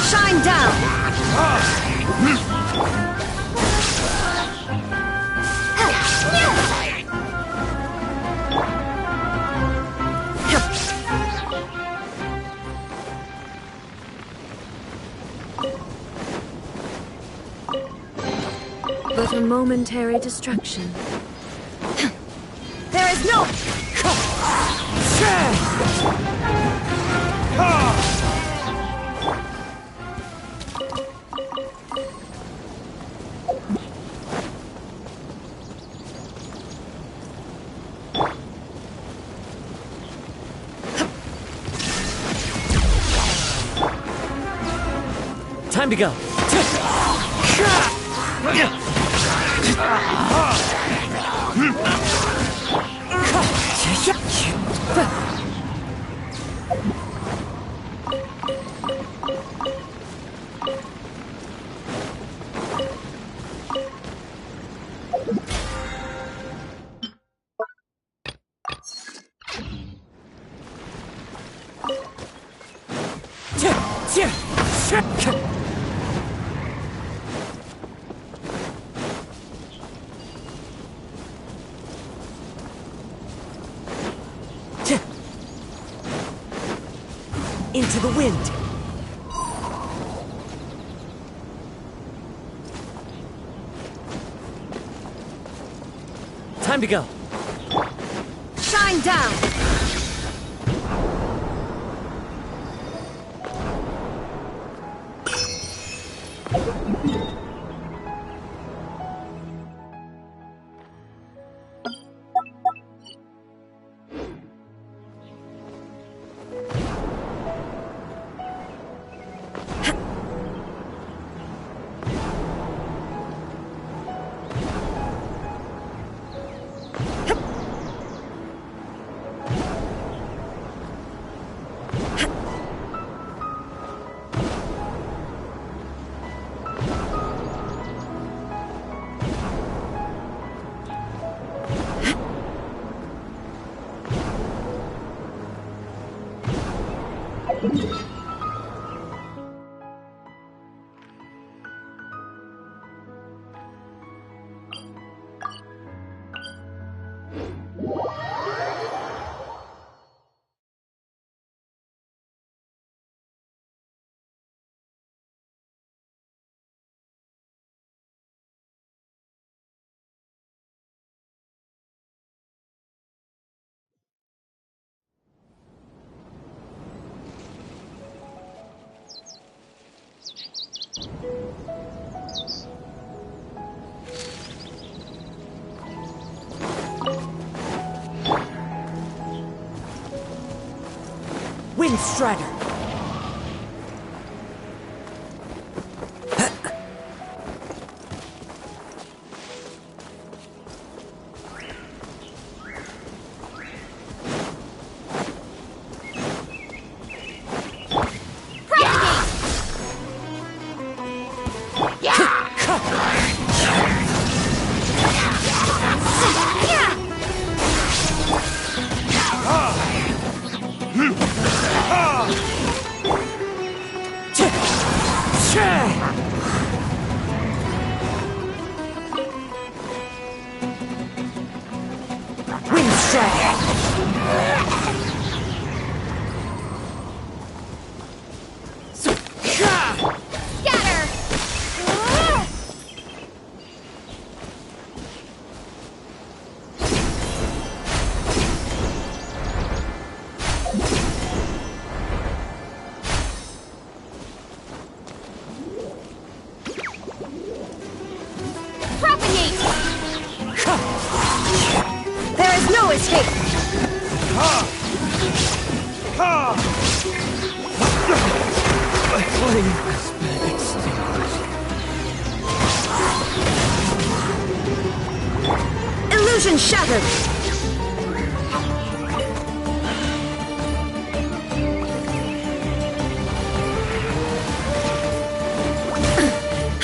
Shine down! But a momentary distraction. There is no... Time to go. Into the wind. Time to go. Shine down! Wind Strider. Wind Strider. There is no escape! My flame has been extinguished. Illusion shattered!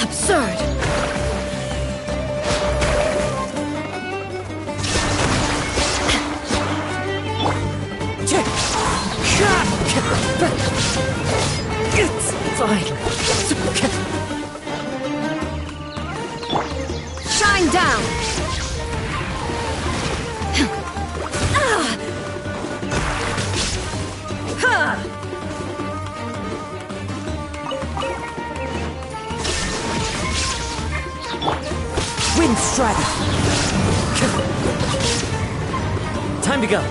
Absurd! It's fine. Shine down! Wind Strider. Time to go.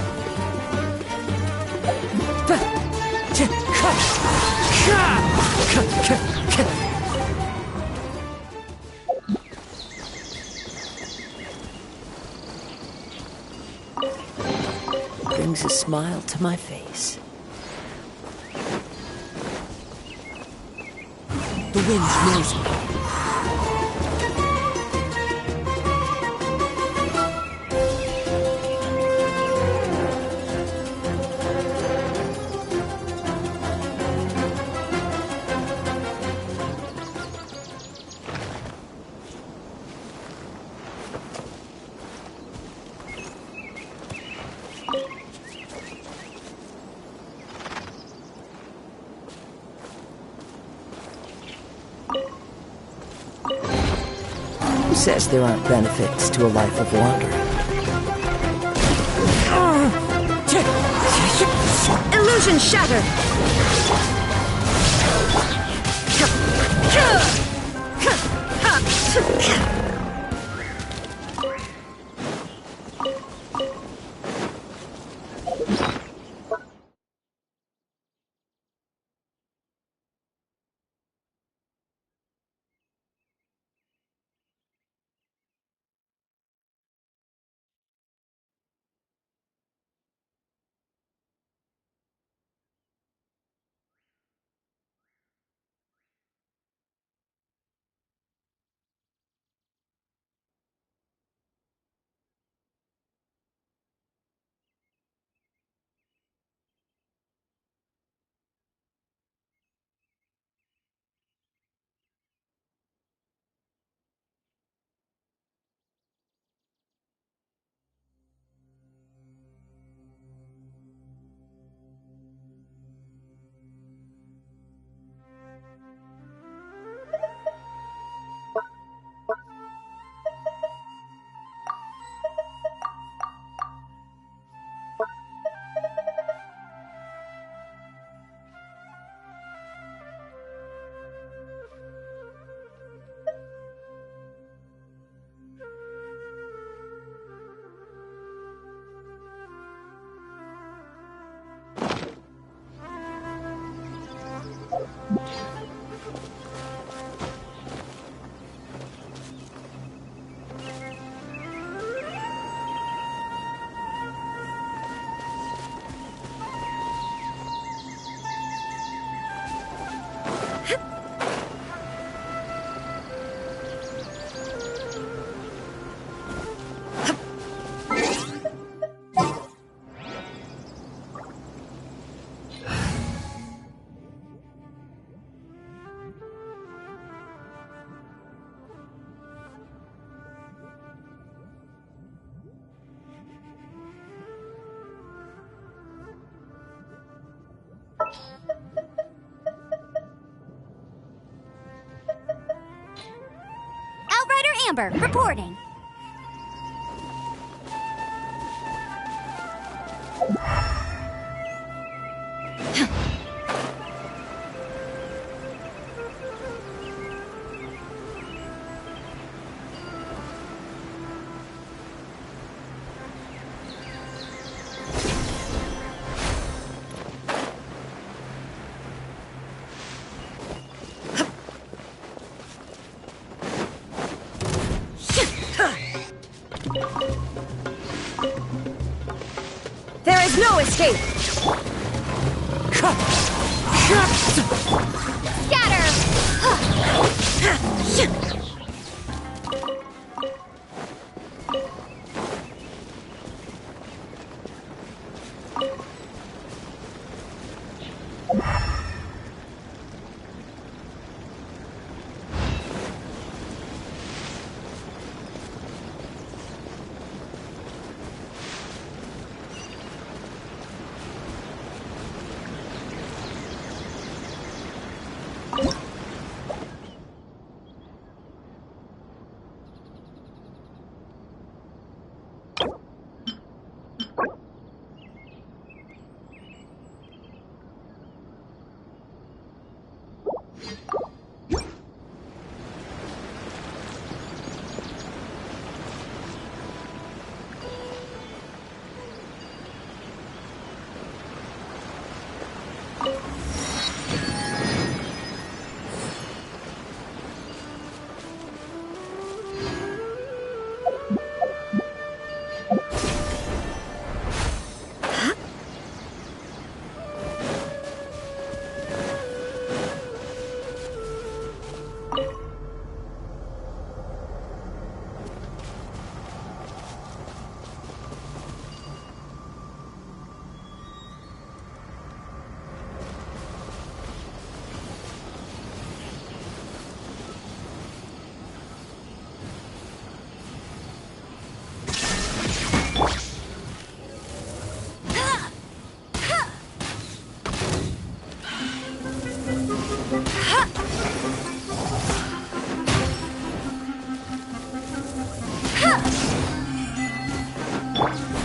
Brings a smile to my face. The wind knows me. Who says there aren't benefits to a life of wandering? Illusion shattered! Outrider Amber, reporting. There is no escape!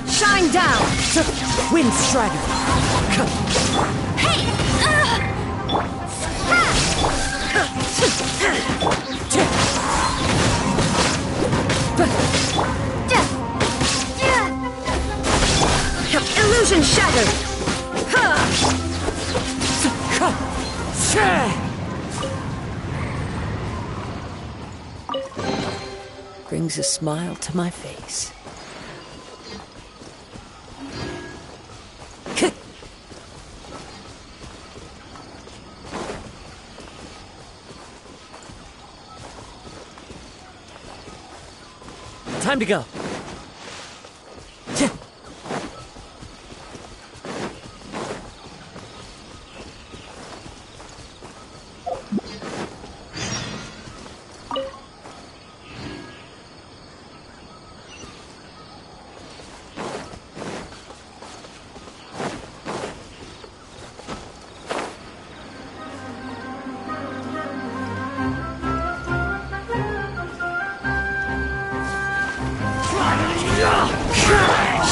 Shine down! Wind Strider! Hey! Illusion shattered! Brings a smile to my face. Time to go.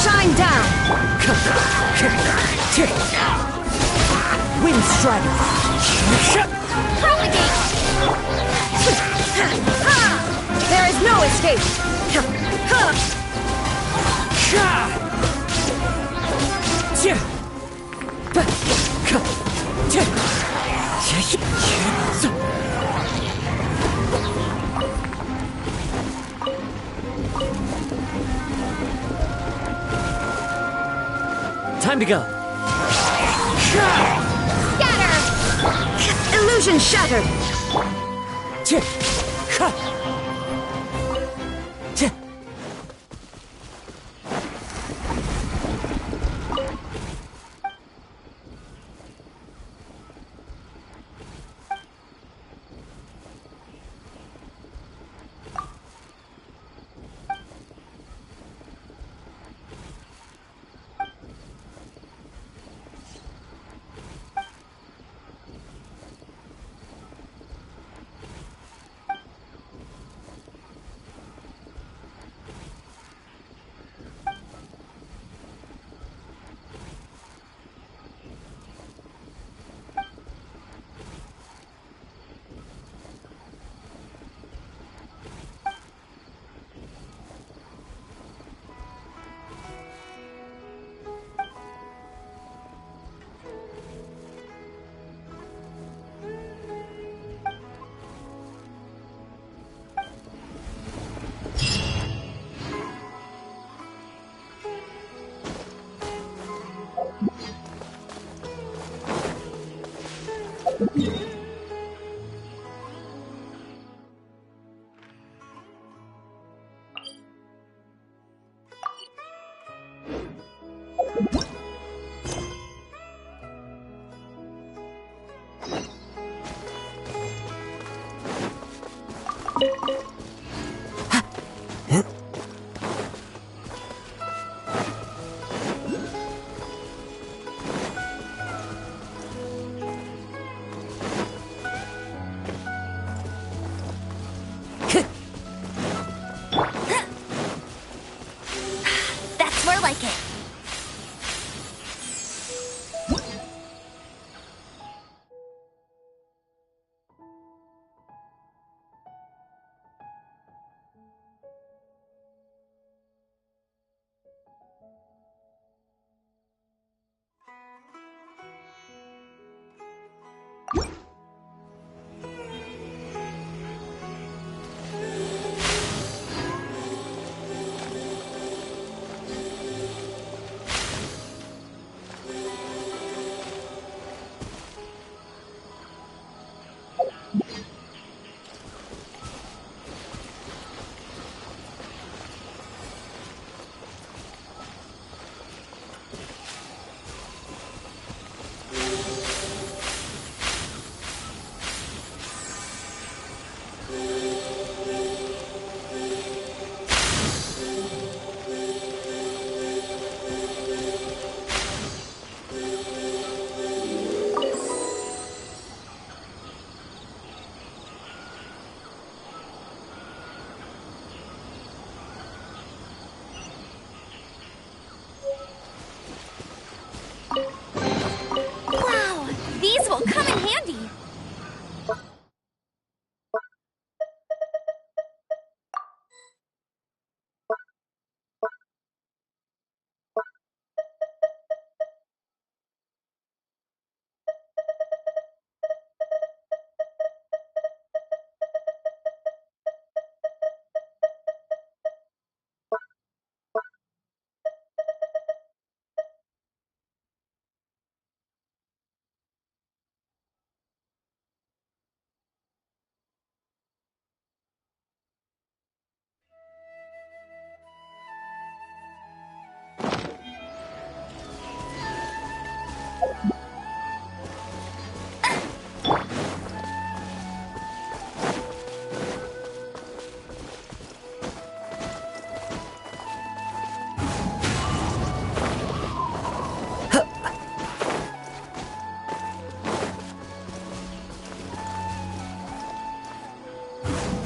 Shine down! Wind Strider! Propagate! There is no escape! Time to go. Scatter! Illusion shattered! That's more like it. Wow, these will come in handy.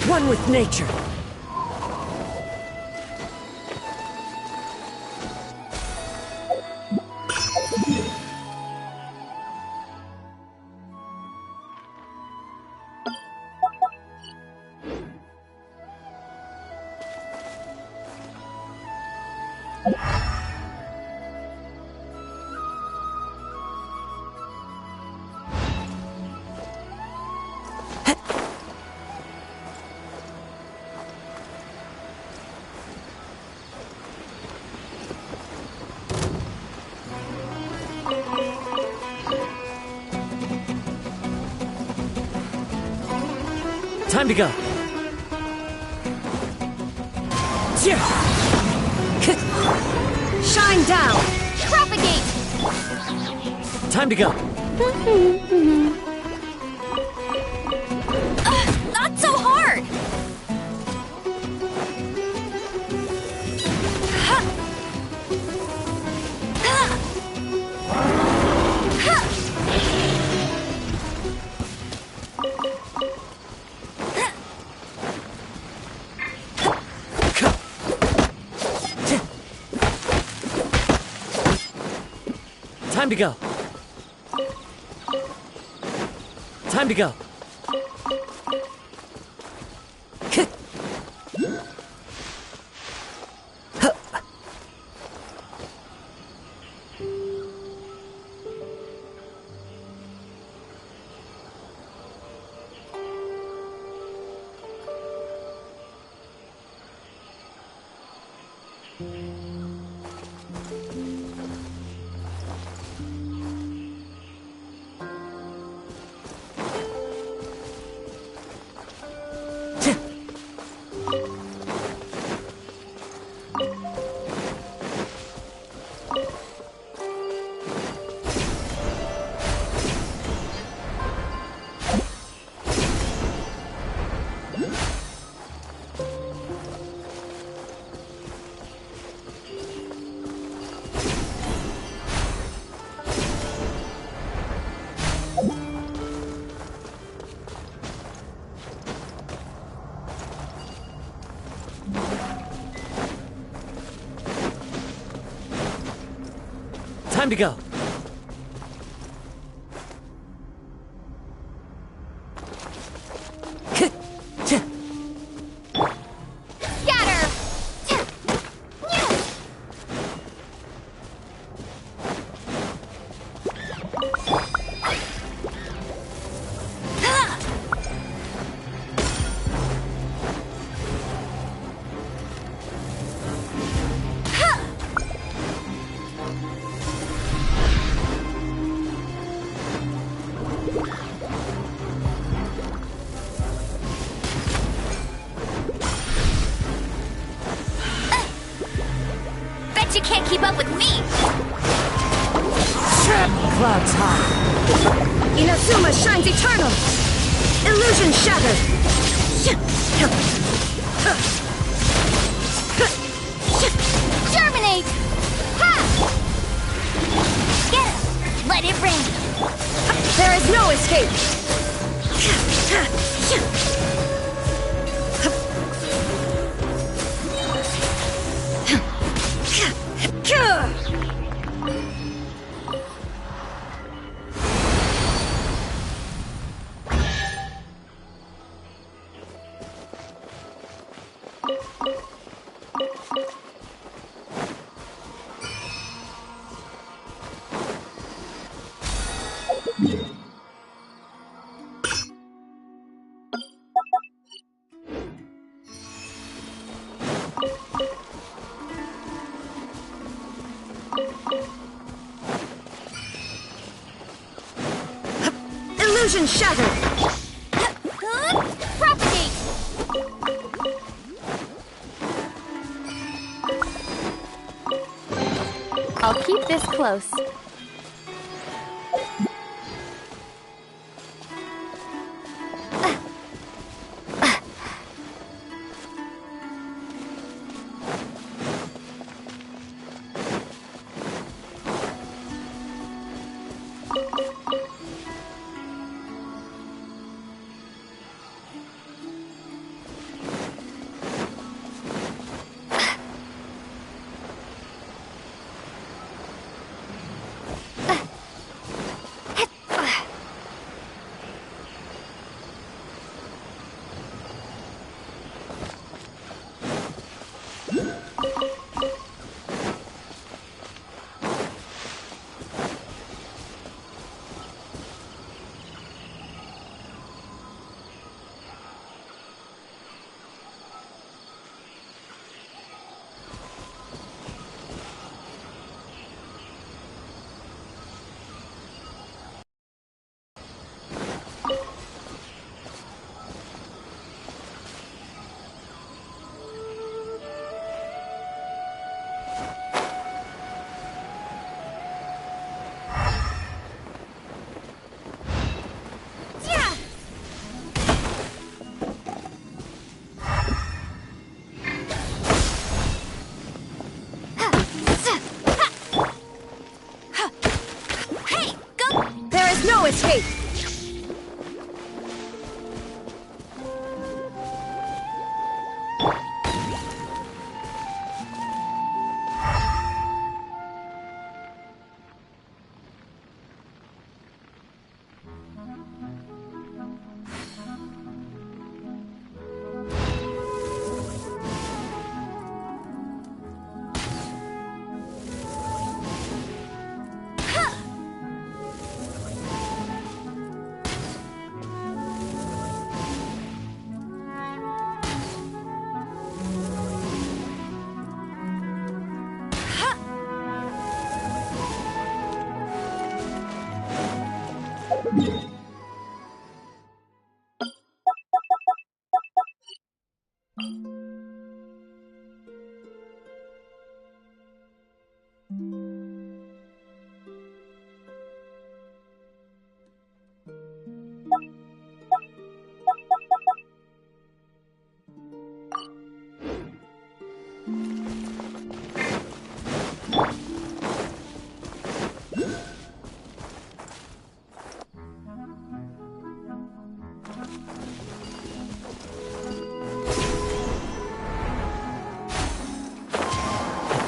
One with nature. Time to go. Shine down! Propagate! Time to go. Not so hard! Time to go. Time to go. Time to go. Scatter! Bet you can't keep up with me! Clouds high. Inazuma shines eternal! Illusion shattered! Germinate! Ha! Get him! Let it rain! There is no escape! Illusion shattered! Propagate! I'll keep this close.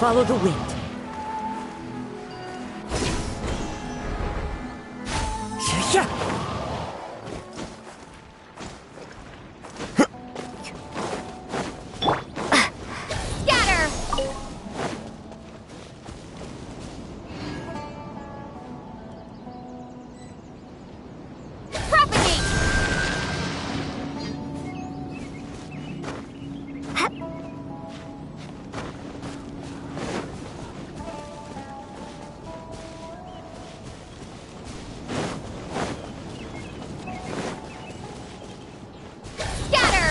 Follow the wind. Yeah. Scatter! Propagate! Scatter!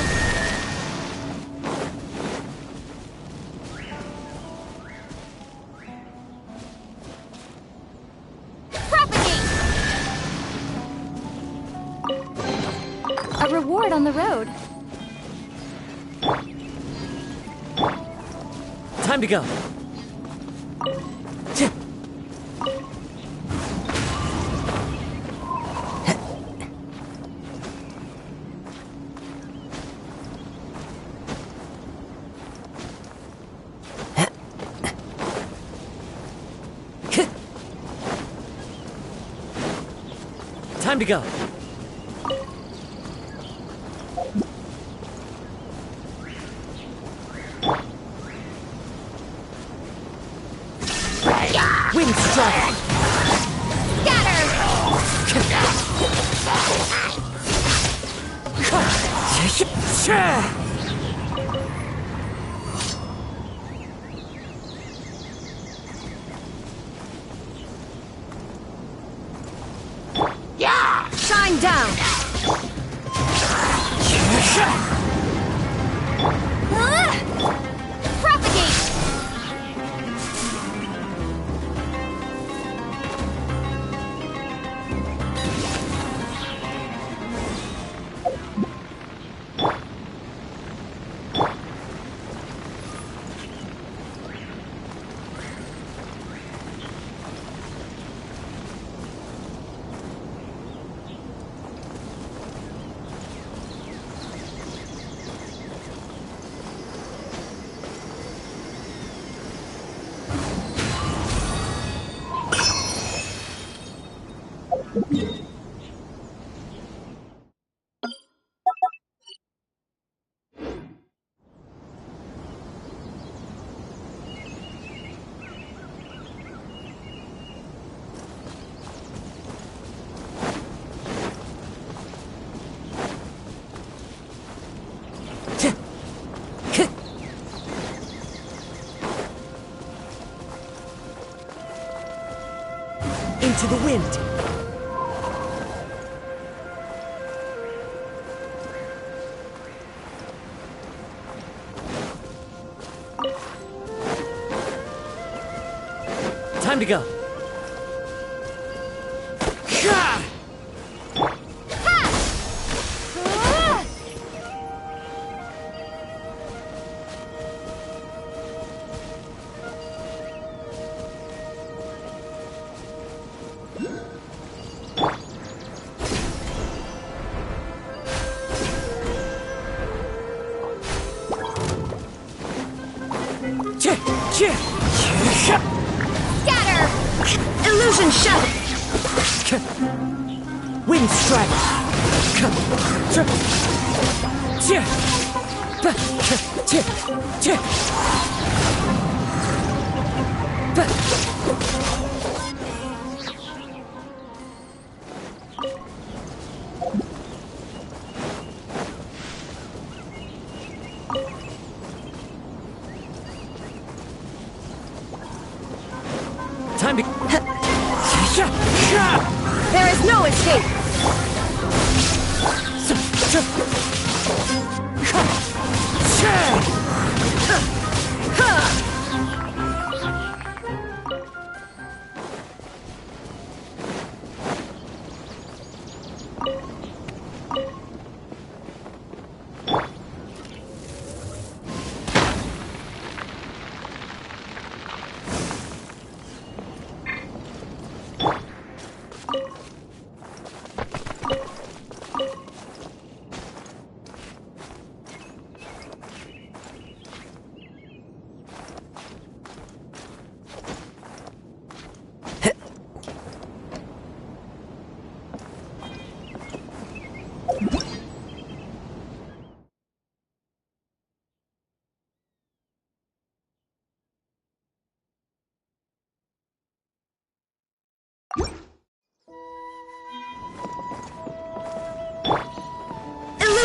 Propagate! A reward on the road. Time to go. Time to go. Wind strike. Scatter! Shine down. Propagate! Into the wind. Time to go. Scatter! Illusion shot. Wind strike. Time to... There is no escape.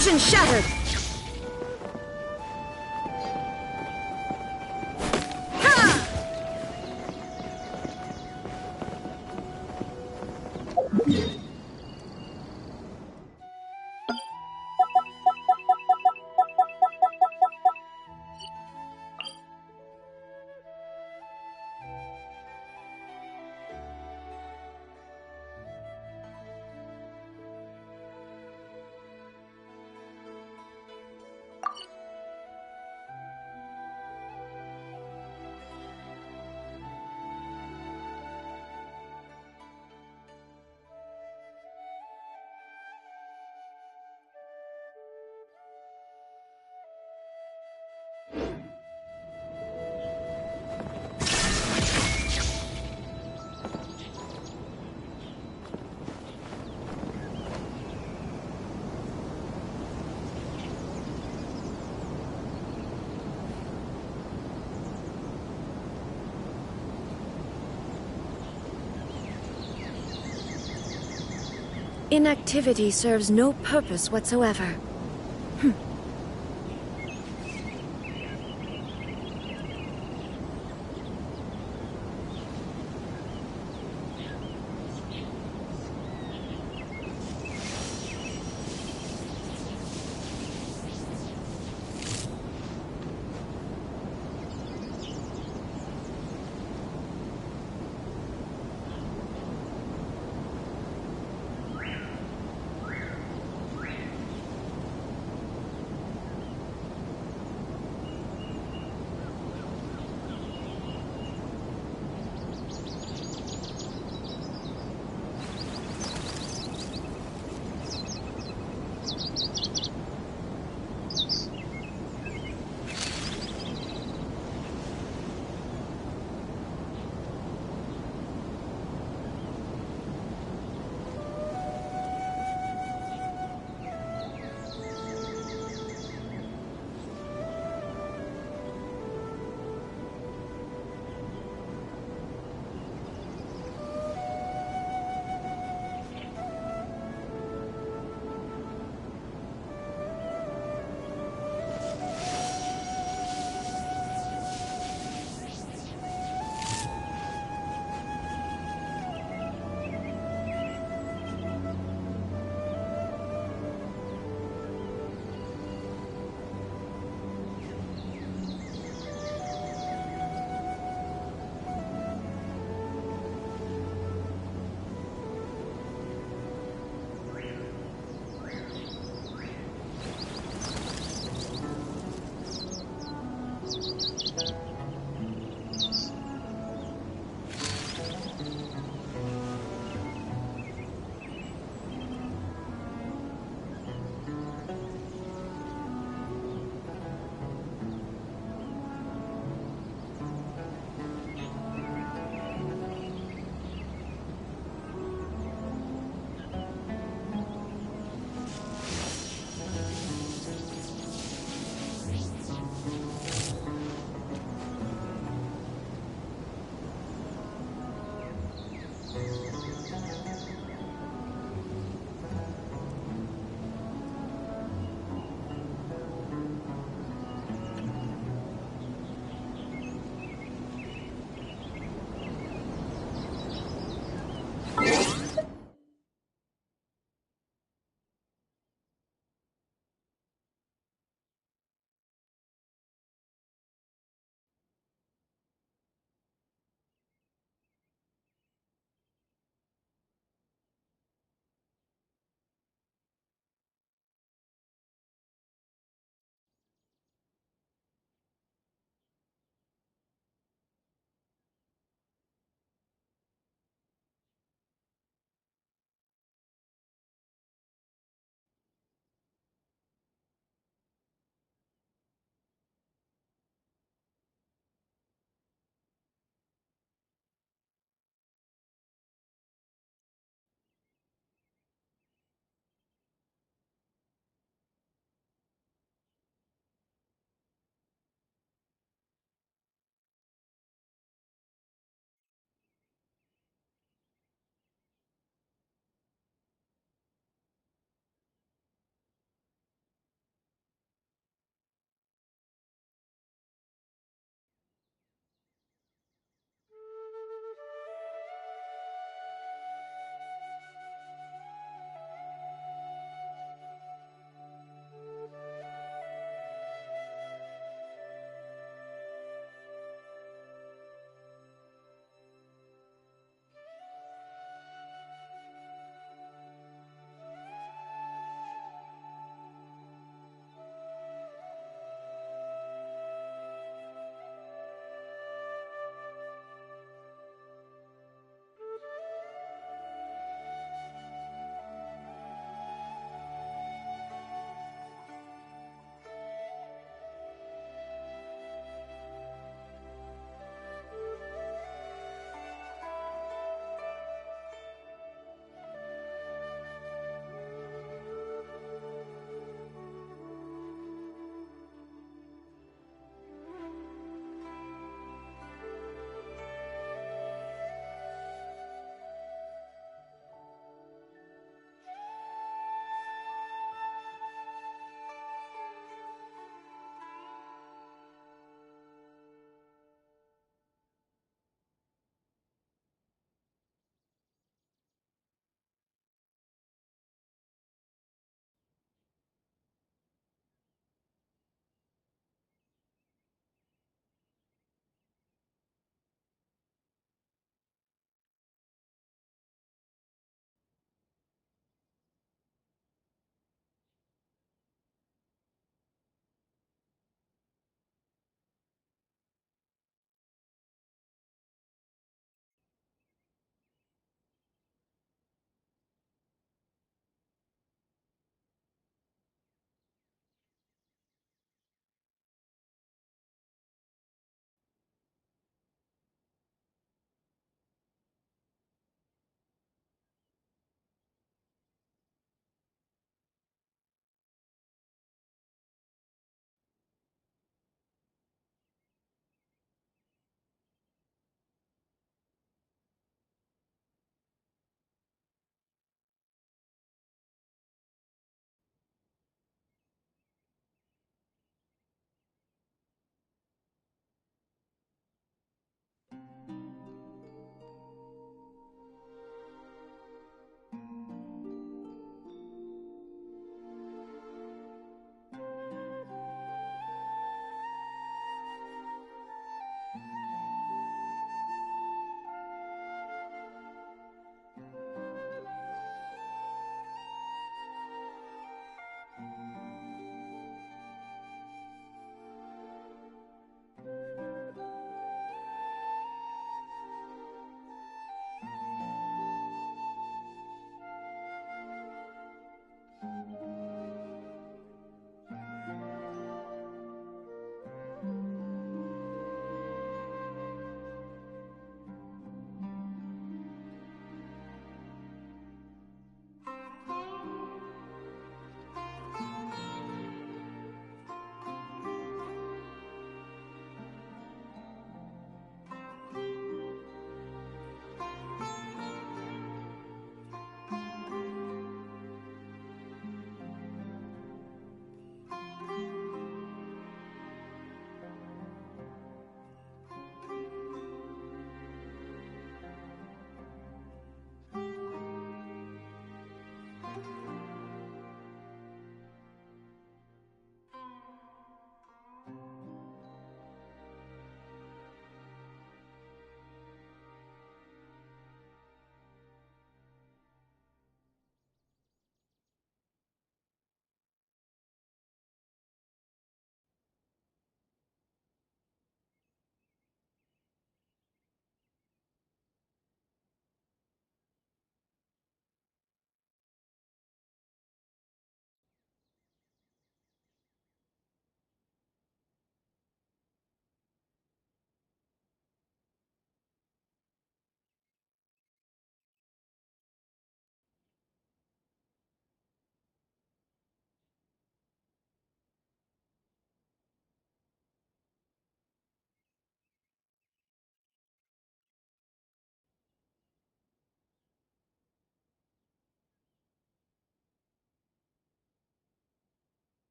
Illusion shattered! Inactivity serves no purpose whatsoever.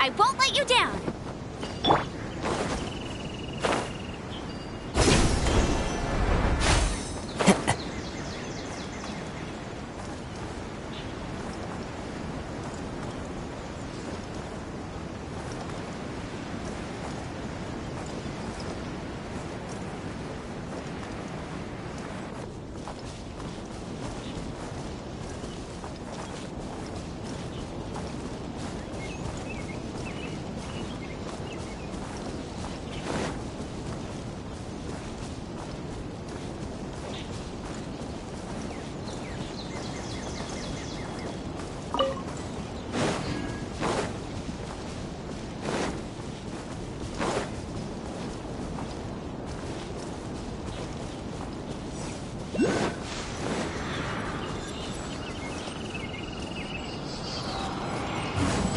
I won't let you down!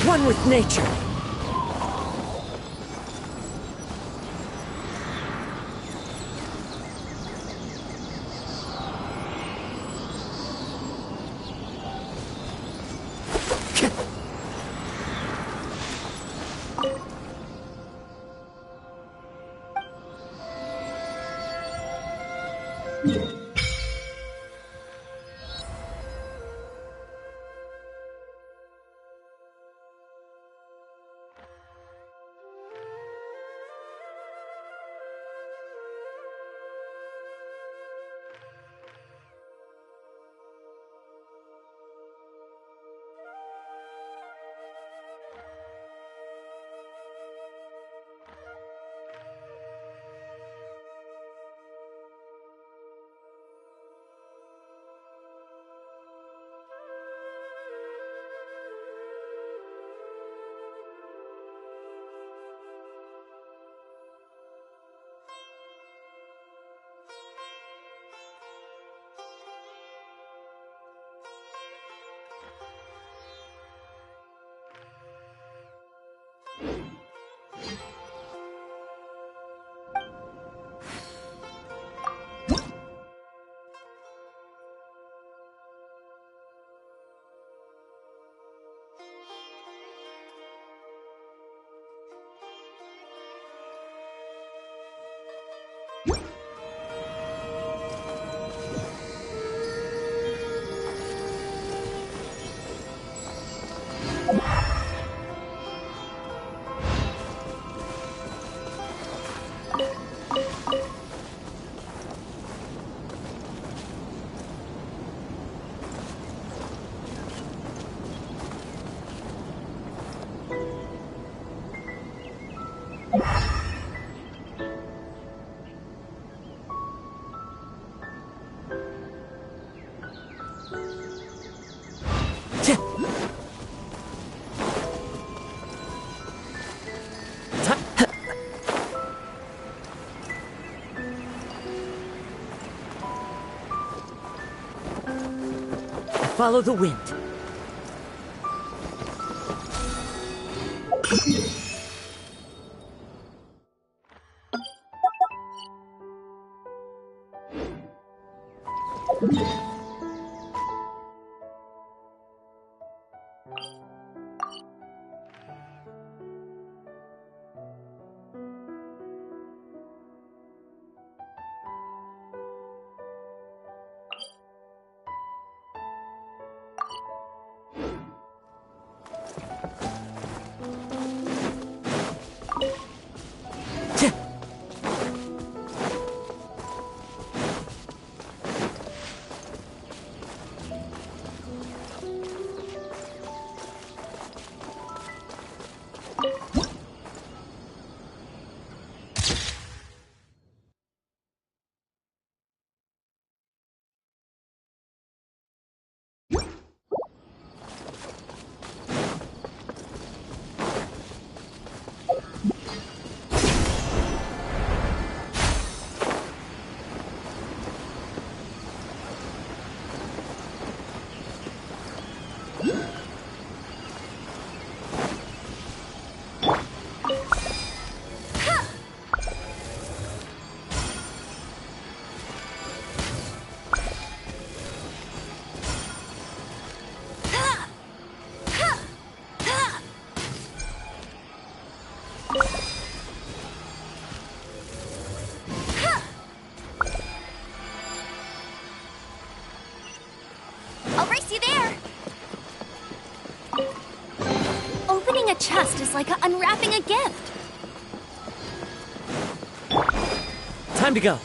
One with nature. Follow the wind. I'll race you there! Opening a chest is like unwrapping a gift. Time to go.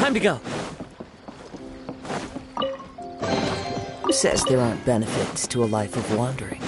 Time to go. Who says there aren't benefits to a life of wandering?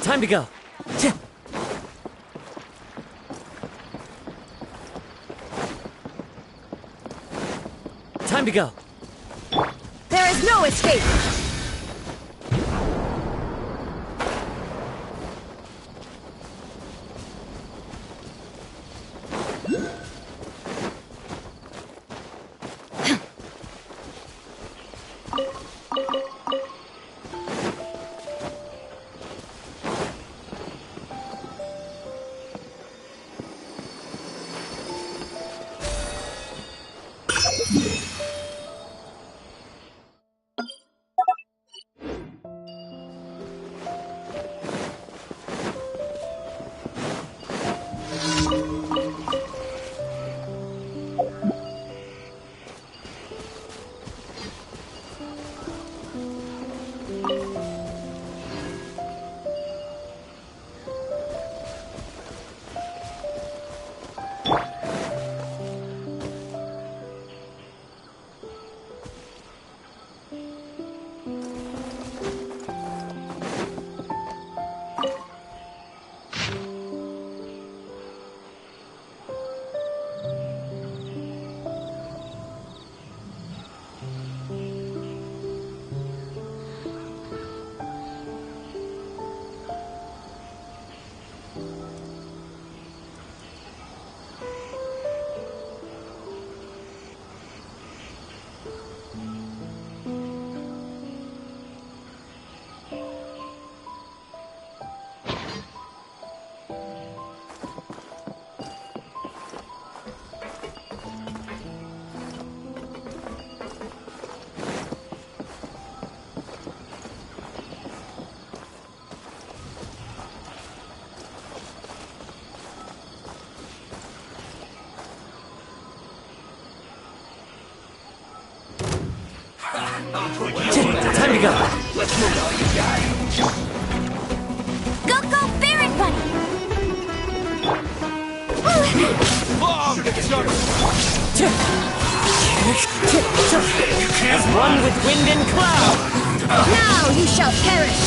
Time to go. Time to go. There is no escape! Time to go. Let's move all you guys. Go, Barret Bunny! As one with wind and cloud. Now you shall perish!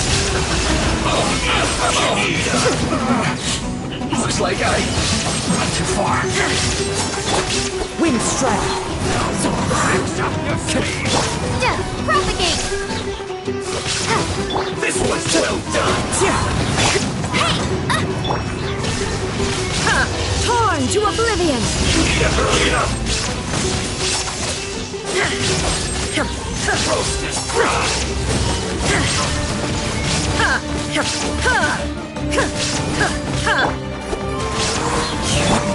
Looks like I went too far. Wind strike. Propagate! This was well done. Torn to oblivion! You need to hurry it up. Roast this fry.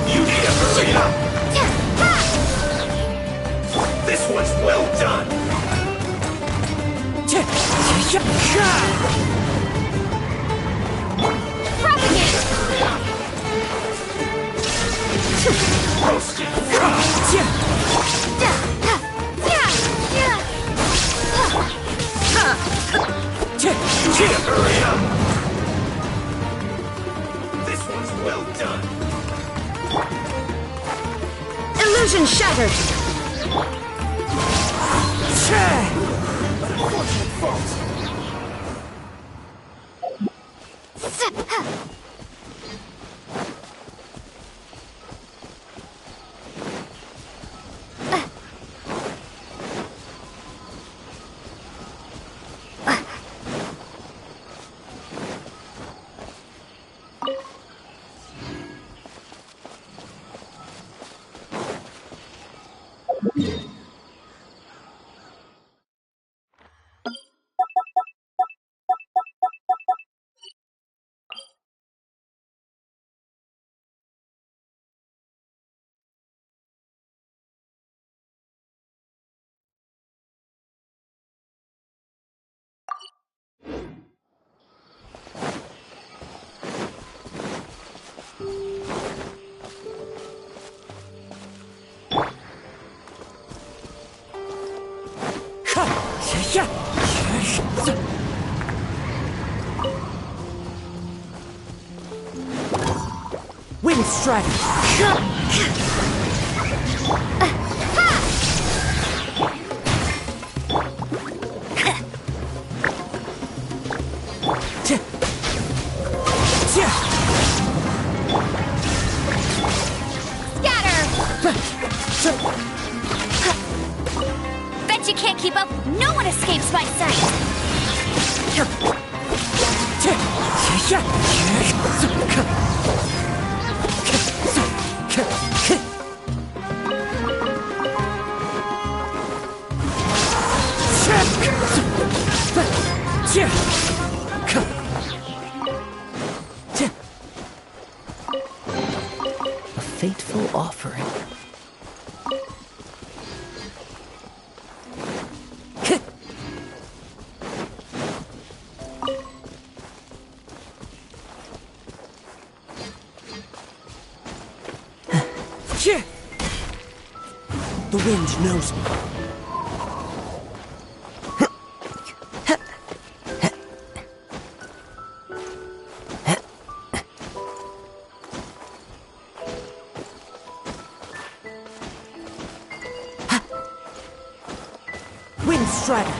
You need to hurry it up. This one's well done. Propagate! Roasted hurry up. This one's well done. Illusion shattered! Unfortunate fault. Wind strike. Bet you can't keep up. No one escapes my sight. A fateful offering. The wind knows me. Wind Strider.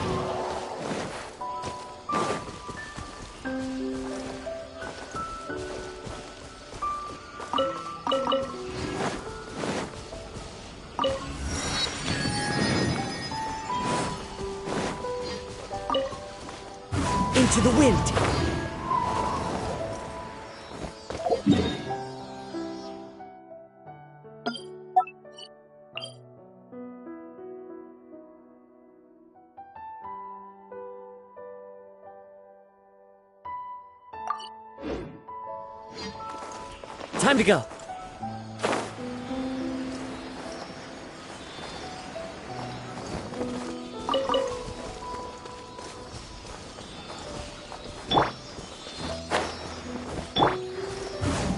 Into the wind. Time to go.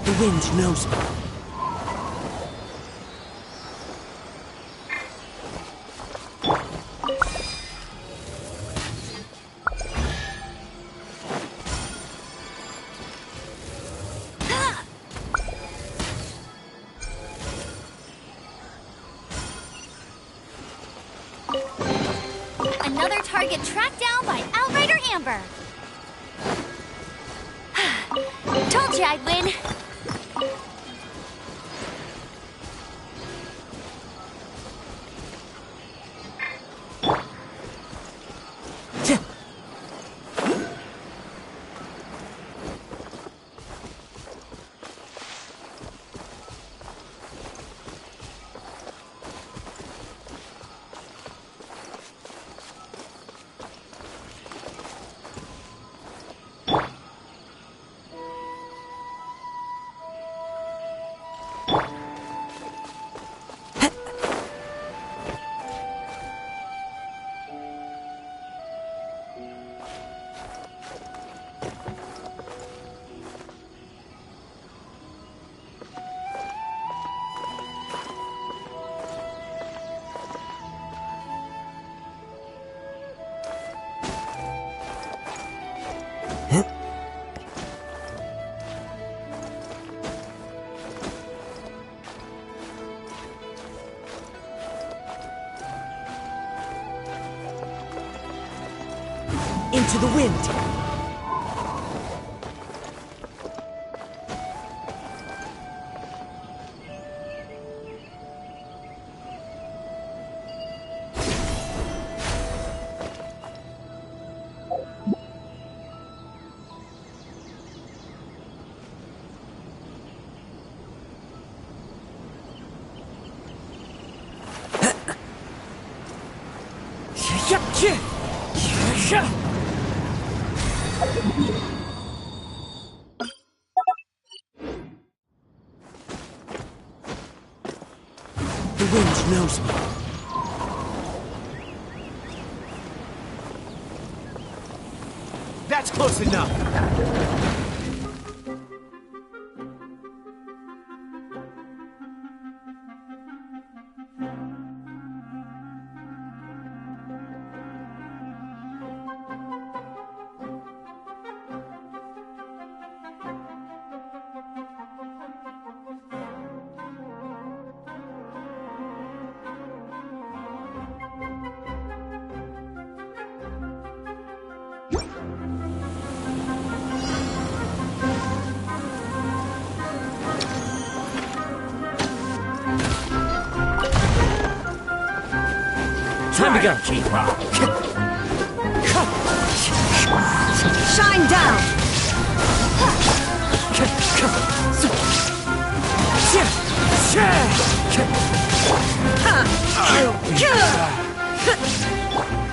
The wind knows me. Another target tracked down by Outrider Amber. Told you I'd win. Into the wind. The wind knows me. That's close enough. Time to go. Shine down!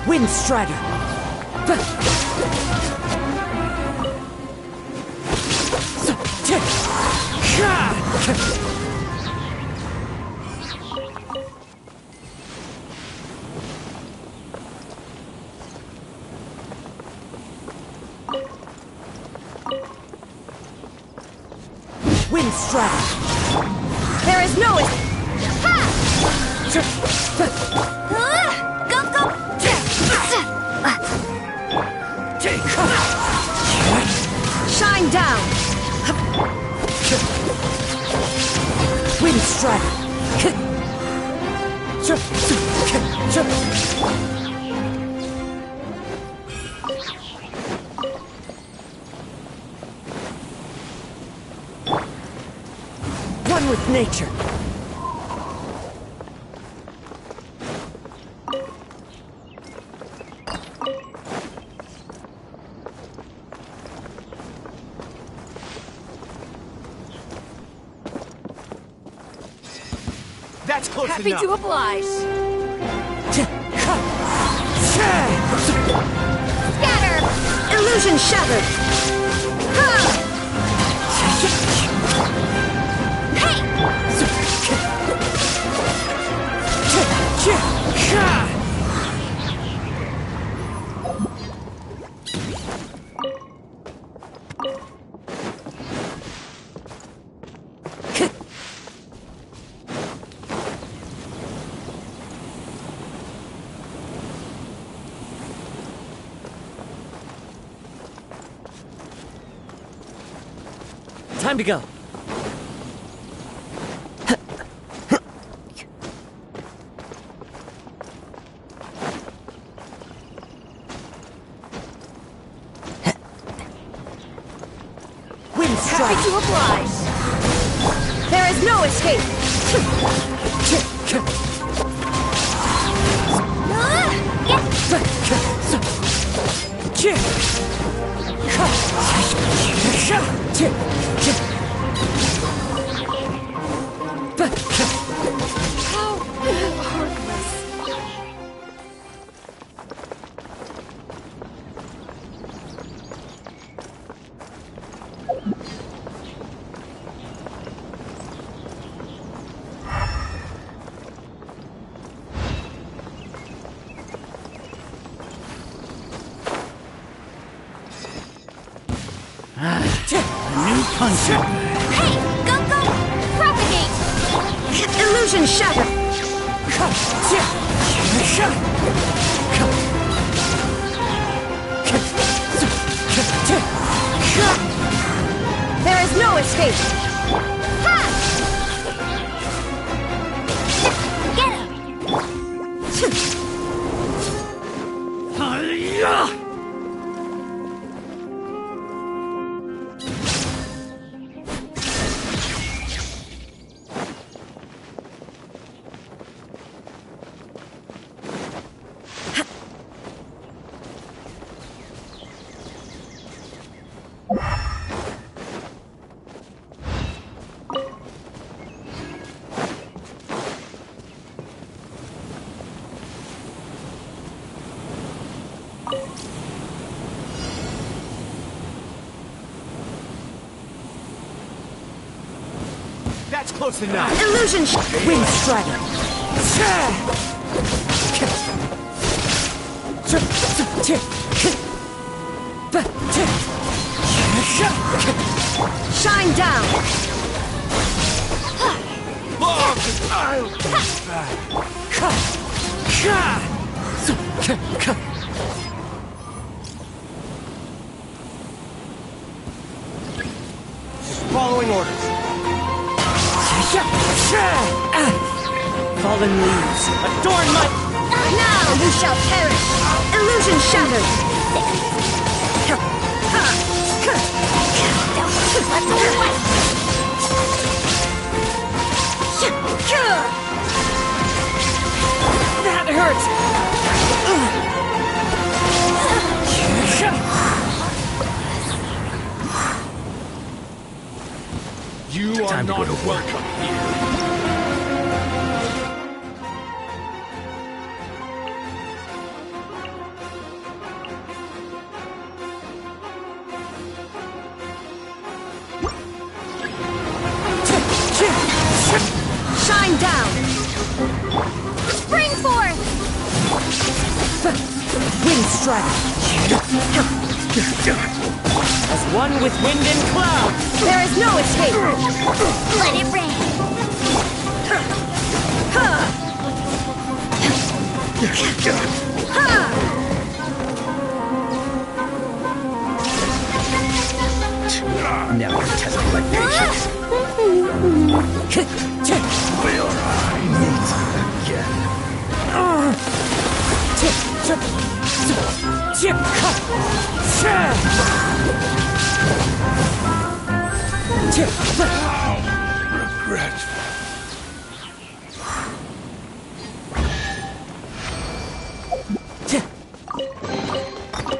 Wind Strider. Wind Strider. There is no Go, go! Shine down! Wind Strider. One with nature. That's close Happy enough. to oblige. Scatter! Illusion shattered! Time to go. Wind Happy Strike. to oblige. There is no escape! New concept. Hey, go, go! Propagate! Illusion shattered! There is no escape! Get him! That's close enough. Illusion Wind Strider. Shine down! Following orders. Fallen leaves. Adorn my... Now you shall perish! Illusion shattered! That hurts! You are not welcome here. Shine down! Spring forth! Wind strike! As one with wind and cloud! There is no escape! Let it rain! Never test my patience. Will I meet again? Regret.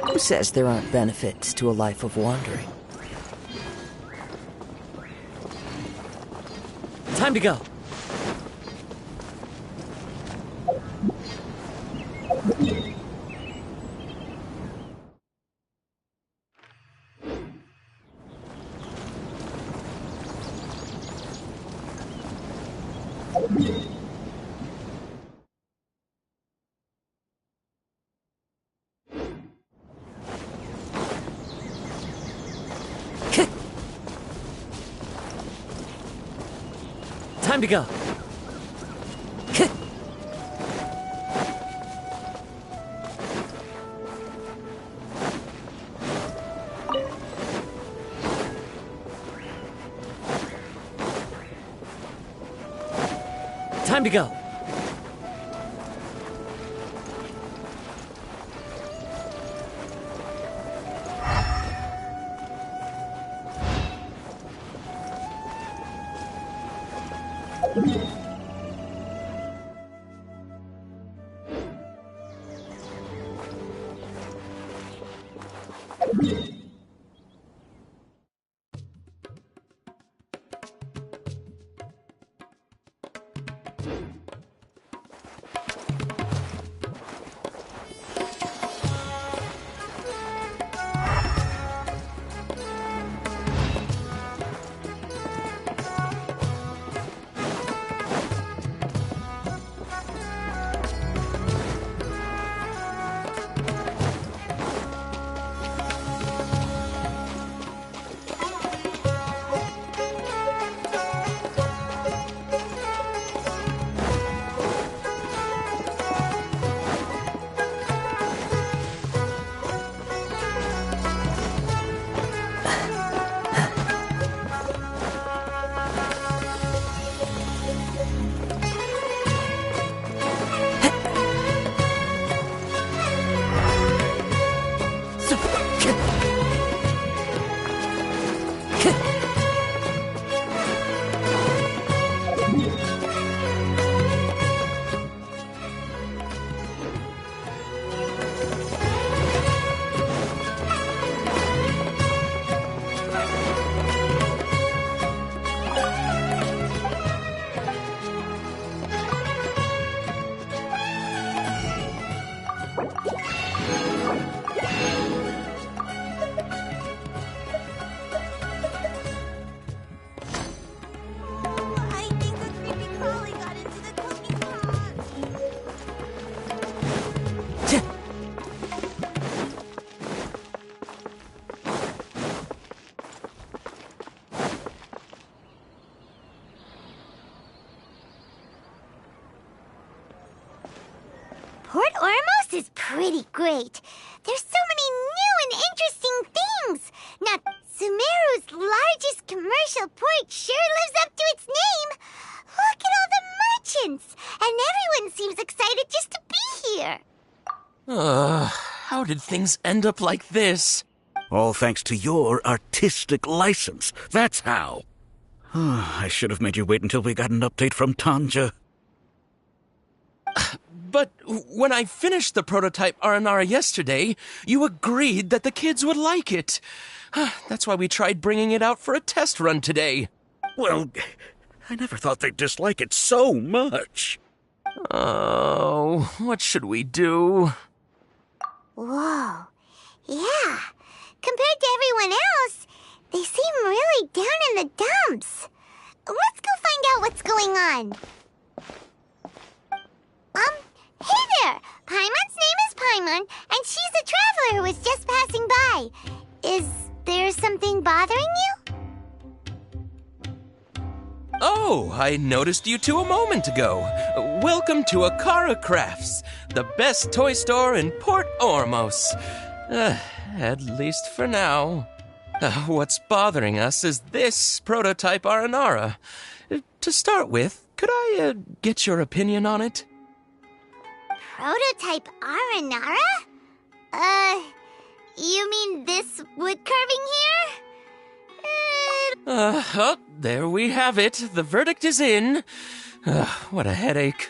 Who says there aren't benefits to a life of wandering? Time to go. Time to go. Time to go. Port Ormos is pretty great. There's so many new and interesting things. Now, Sumeru's largest commercial port sure lives up to its name. Look at all the merchants, and everyone seems excited just to be here. How did things end up like this? All thanks to your artistic license. That's how. I should have made you wait until we got an update from Tanja. But when I finished the prototype Aranara yesterday, you agreed that the kids would like it. That's why we tried bringing it out for a test run today. Well, I never thought they'd dislike it so much. Oh, what should we do? Whoa. Yeah. Compared to everyone else, they seem really down in the dumps. Let's go find out what's going on. Hey there! Paimon's name is Paimon, and she's a traveler who was just passing by. Is there something bothering you? Oh, I noticed you two a moment ago. Welcome to Akara Crafts, the best toy store in Port Ormos. At least for now. What's bothering us is this prototype Aranara. To start with, could I get your opinion on it? Prototype Aranara? You mean this wood carving here? Oh, there we have it. The verdict is in. What a headache.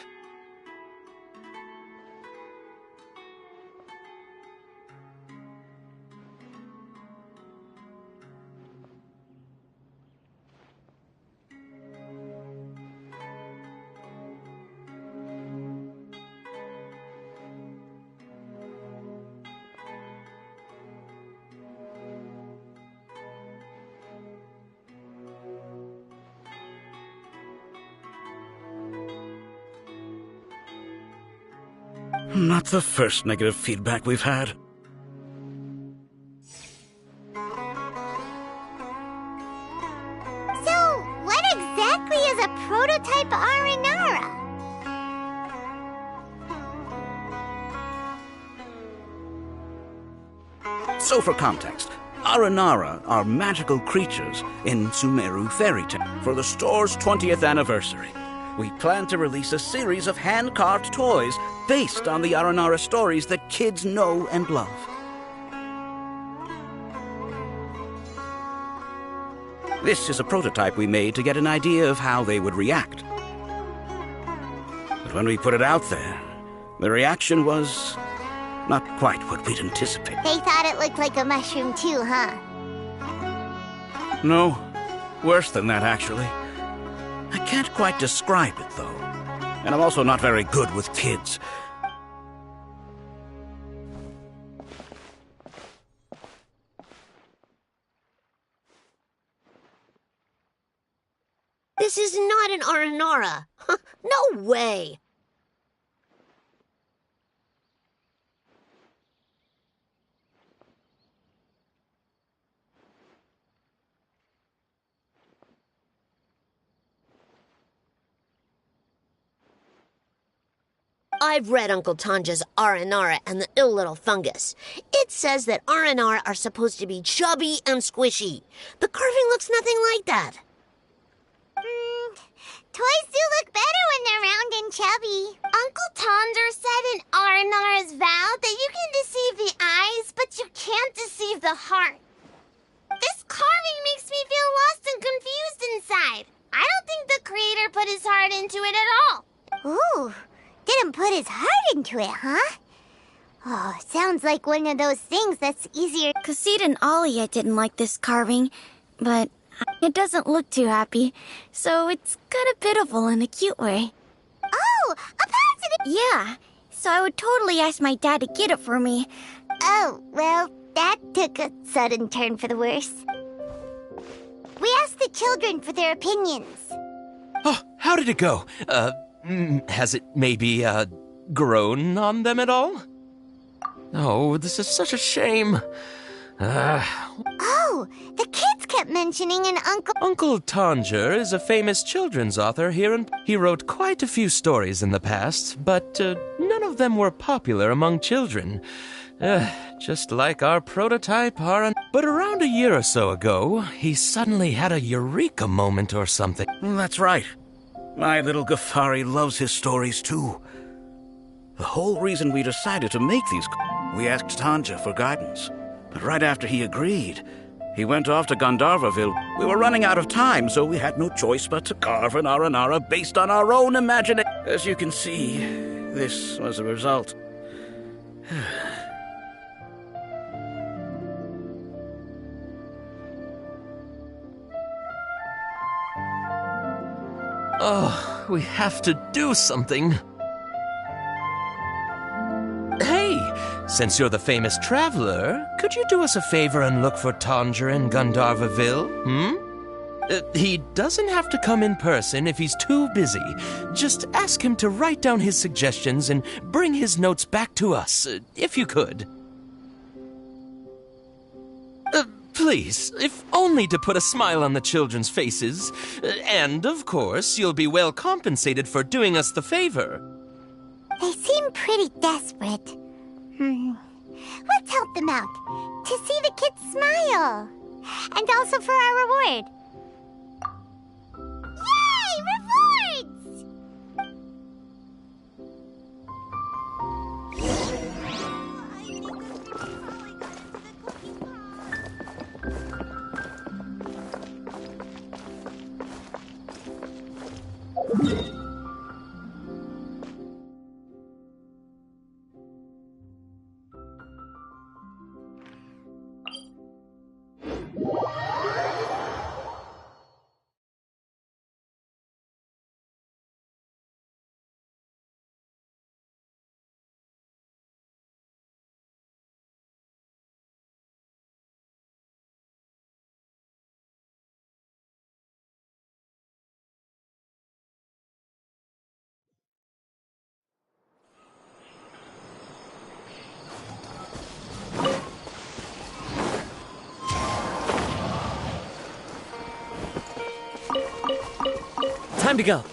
Not the first negative feedback we've had. So, what exactly is a prototype Aranara? So for context, Aranara are magical creatures in Sumeru fairy tale. For the store's 20th anniversary, we plan to release a series of hand-carved toys based on the Aranara stories that kids know and love. This is a prototype we made to get an idea of how they would react. But when we put it out there, the reaction was not quite what we'd anticipated. They thought it looked like a mushroom too, huh? No, worse than that, actually. I can't quite describe it, though. And I'm also not very good with kids. This is not an Aranara. No way. I've read Uncle Tanja's Aranara and the Ill Little Fungus. It says that Aranara are supposed to be chubby and squishy. The carving looks nothing like that. Toys do look better when they're round and chubby. Uncle Tonder said in Aranara's vow that you can deceive the eyes, but you can't deceive the heart. This carving makes me feel lost and confused inside. I don't think the creator put his heart into it at all. Ooh. Didn't put his heart into it, huh? Oh, sounds like one of those things that's easier. Kassid and Alia didn't like this carving, but it doesn't look too happy, so it's kind of pitiful in a cute way. Oh, a positive! Yeah, so I would totally ask my dad to get it for me. Oh, well, that took a sudden turn for the worse. We asked the children for their opinions. Oh, how did it go? Has it maybe, grown on them at all? Oh, this is such a shame. Oh, the kids kept mentioning an uncle... Uncle Tanger is a famous children's author here, and he wrote quite a few stories in the past, but none of them were popular among children. Just like our prototype, But around a year or so ago, he suddenly had a eureka moment or something. That's right. My little Ghaffari loves his stories, too. The whole reason we decided to make these... We asked Tanja for guidance. But right after he agreed, he went off to Gandharvaville. We were running out of time, so we had no choice but to carve an Aranara based on our own imagination. As you can see, this was the result. Oh, we have to do something. Hey, since you're the famous traveler, could you do us a favor and look for Tanger in Gandharvaville, he doesn't have to come in person if he's too busy. Just ask him to write down his suggestions and bring his notes back to us, if you could. Please, if only to put a smile on the children's faces. And, of course, you'll be well compensated for doing us the favor. They seem pretty desperate. Let's help them out. To see the kids smile. And also for our reward. Yay! Rewards! Time to go.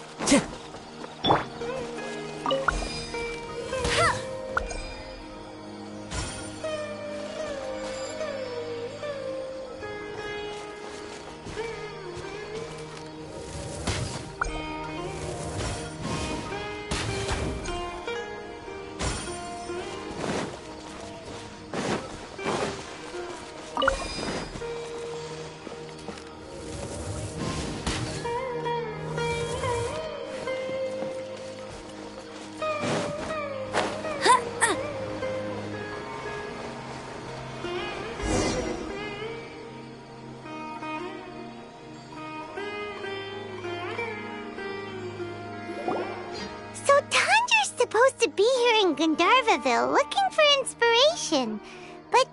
Supposed to be here in Gandharvaville looking for inspiration. But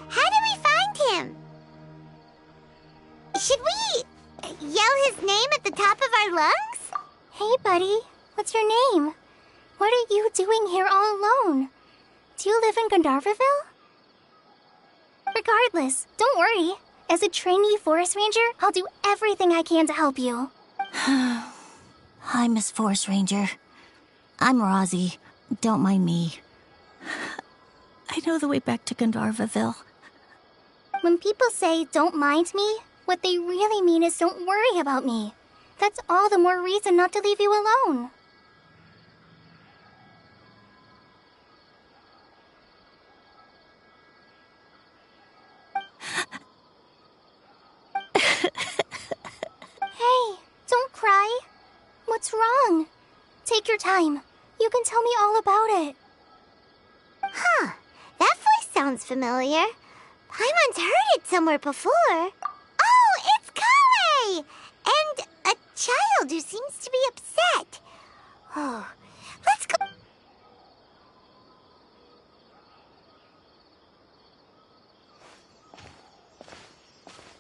how do we find him? Should we yell his name at the top of our lungs? Hey, buddy. What's your name? What are you doing here all alone? Do you live in Gandharvaville? Regardless, don't worry. As a trainee forest ranger, I'll do everything I can to help you. Hi, Miss Forest Ranger. I'm Rosie. Don't mind me. I know the way back to Gandharvaville. When people say, don't mind me, what they really mean is don't worry about me. That's all the more reason not to leave you alone. Hey, don't cry. What's wrong? Take your time. You can tell me all about it. Huh. That voice sounds familiar. Paimon's heard it somewhere before. Oh, it's Kale! And a child who seems to be upset. Oh, let's go.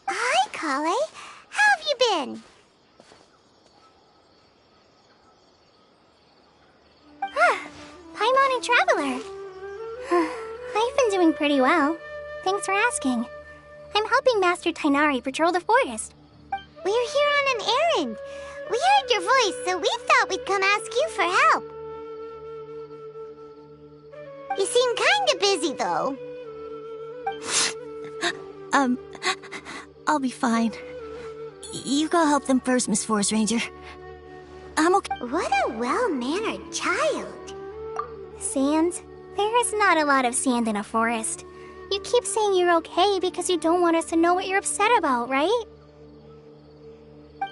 Hi, Kale. How have you been? Paimon and Traveler. I've been doing pretty well. Thanks for asking. I'm helping Master Tighnari patrol the forest. We're here on an errand. We heard your voice, so we thought we'd come ask you for help. You seem kinda busy, though. I'll be fine. You go help them first, Miss Forest Ranger. I'm okay. What a well-mannered child. Sand? There is not a lot of sand in a forest. You keep saying you're okay because you don't want us to know what you're upset about, right?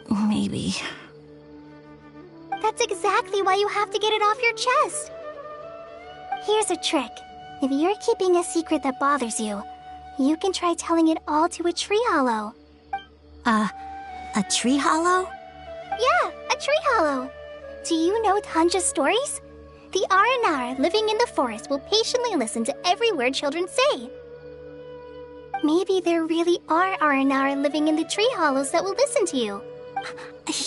Maybe. That's exactly why you have to get it off your chest. Here's a trick. If you're keeping a secret that bothers you, you can try telling it all to a tree hollow. A tree hollow? Yeah, a at Tree Hollow. Do you know Tanja's stories? The Aranara living in the forest will patiently listen to every word children say. Maybe there really are Aranara living in the tree hollows that will listen to you.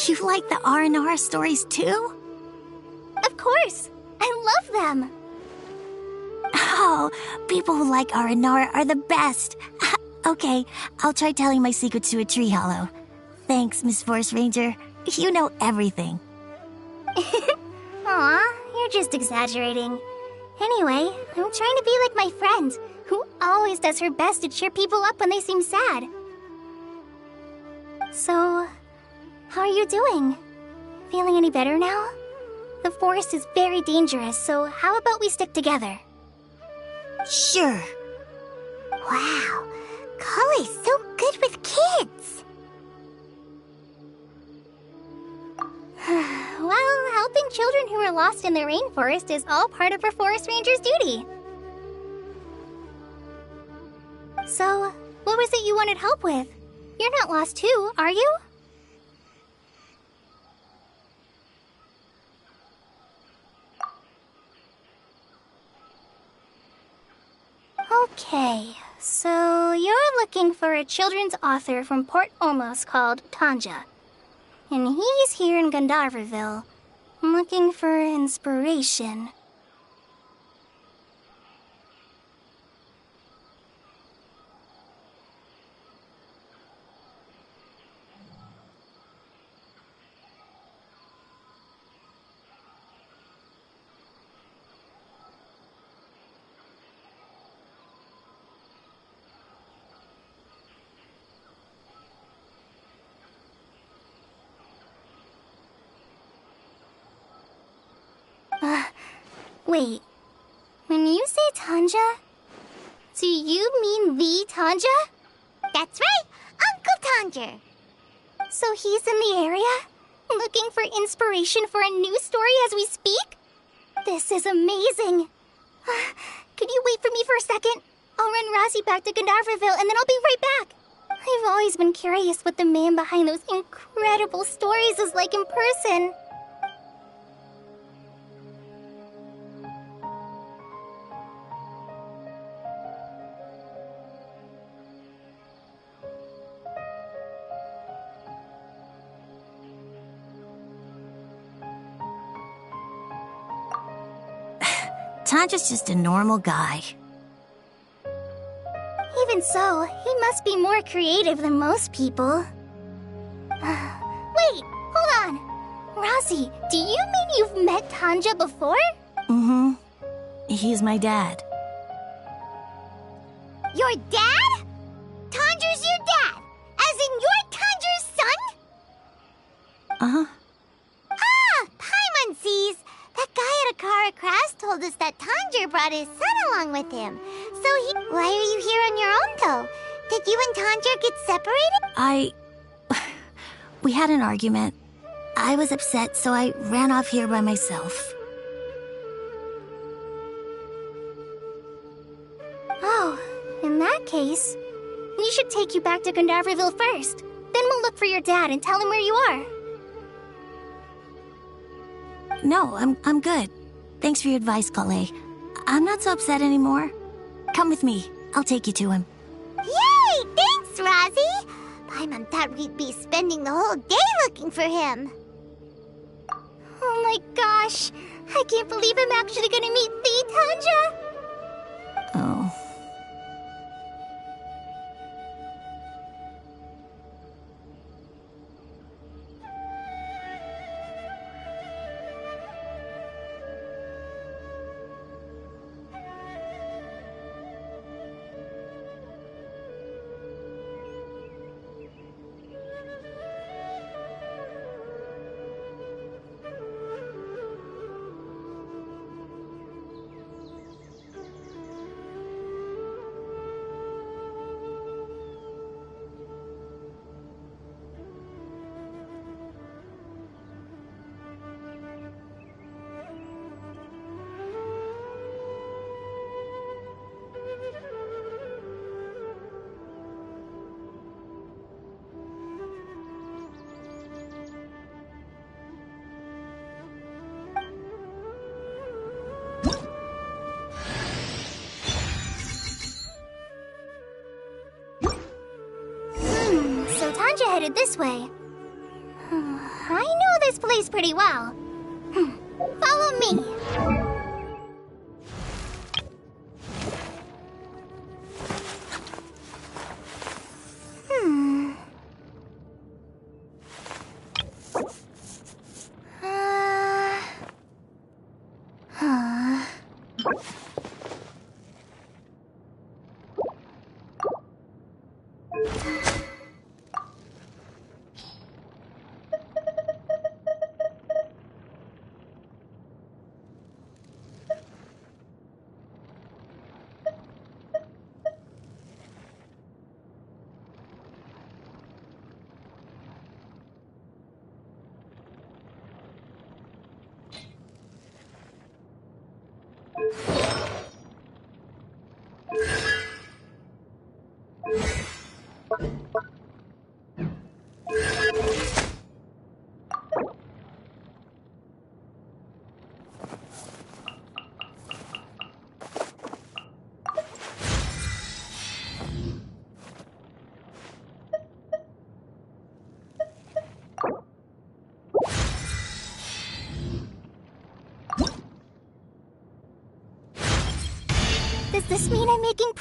You like the Aranara stories too? Of course! I love them! Oh, people who like Aranara are the best. Okay, I'll try telling my secrets to a tree hollow. Thanks, Miss Forest Ranger. You know everything. Aw, you're just exaggerating. Anyway, I'm trying to be like my friend, who always does her best to cheer people up when they seem sad. So, how are you doing? Feeling any better now? The forest is very dangerous, so how about we stick together? Sure. Wow, Kale's so good with kids. Well, helping children who are lost in the rainforest is all part of a forest ranger's duty. So, what was it you wanted help with? You're not lost too, are you? Okay, so you're looking for a children's author from Port Olmos called Tanja. And he's here in Gandharvaville, looking for inspiration. Wait. When you say Tanja, do you mean the Tanja? That's right, Uncle Tanja. So he's in the area, looking for inspiration for a new story as we speak? This is amazing. Could you wait for me for a second? I'll run Razzie back to Gandharvaville and then I'll be right back. I've always been curious what the man behind those incredible stories is like in person. Tanja's just a normal guy. Even so, he must be more creative than most people. Wait, hold on. Razzie, do you mean you've met Tanja before? Mm-hmm. He's my dad. Your dad? Tanja's your dad? As in you're Tanja's son? Uh-huh. Ah, Paimon sees. That guy at Akara Crafts told us that Tanja brought his son along with him. Why are you here on your own, though? Did you and Tanja get separated? We had an argument. I was upset, so I ran off here by myself. Oh, in that case, we should take you back to Gandharvaville first. Then we'll look for your dad and tell him where you are. No, I'm good. Thanks for your advice, Kale. I'm not so upset anymore. Come with me. I'll take you to him. Yay! Thanks, Razzie! Paimon thought we'd be spending the whole day looking for him. Oh my gosh! I can't believe I'm actually gonna meet the Tanja! Oh. headed this way. I know this place pretty well. Follow me. Does this mean I'm making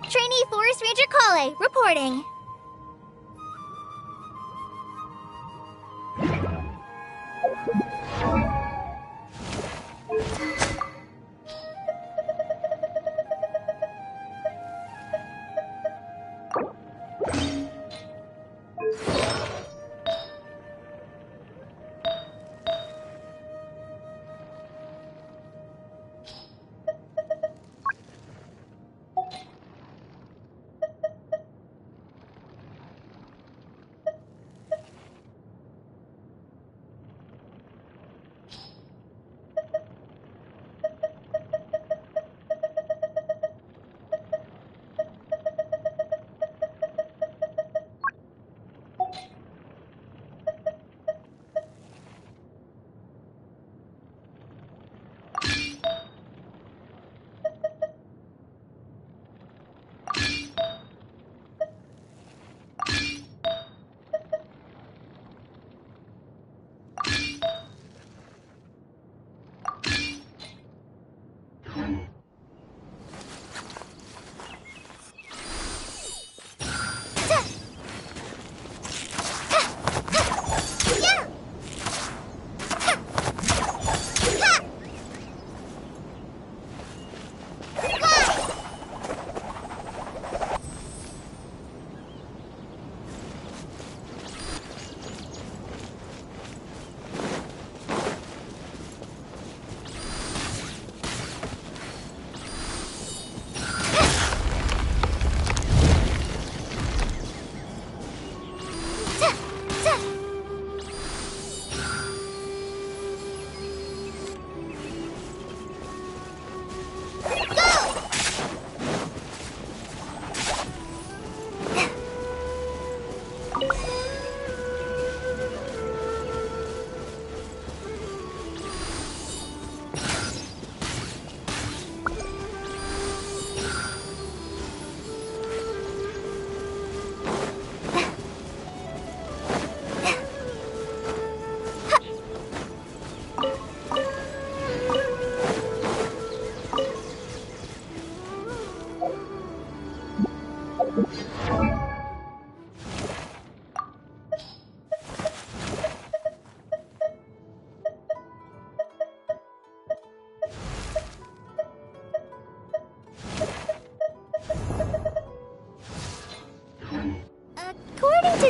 Trainee Forest Ranger Kale, reporting.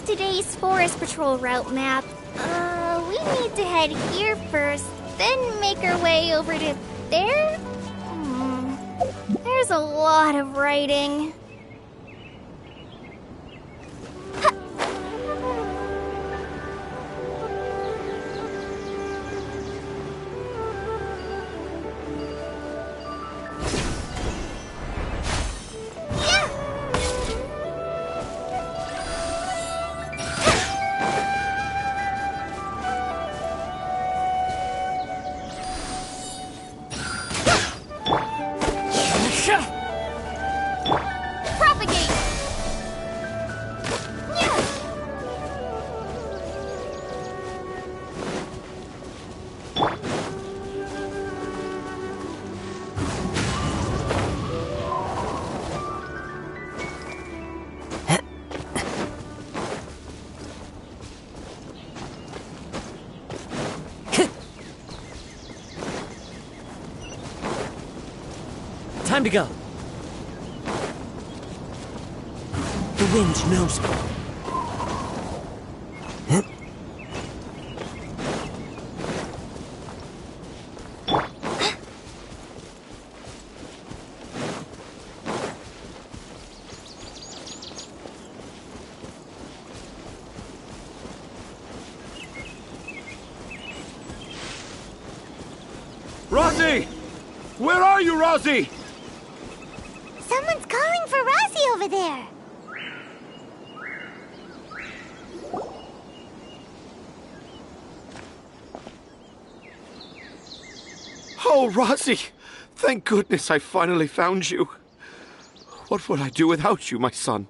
today's forest patrol route map. We need to head here first, then make our way over to there? There's a lot of writing. Time to go. The wind knows me. Rosie! Where are you, Rosie? Someone's calling for Rosie over there. Oh, Rosie! Thank goodness I finally found you. What would I do without you, my son?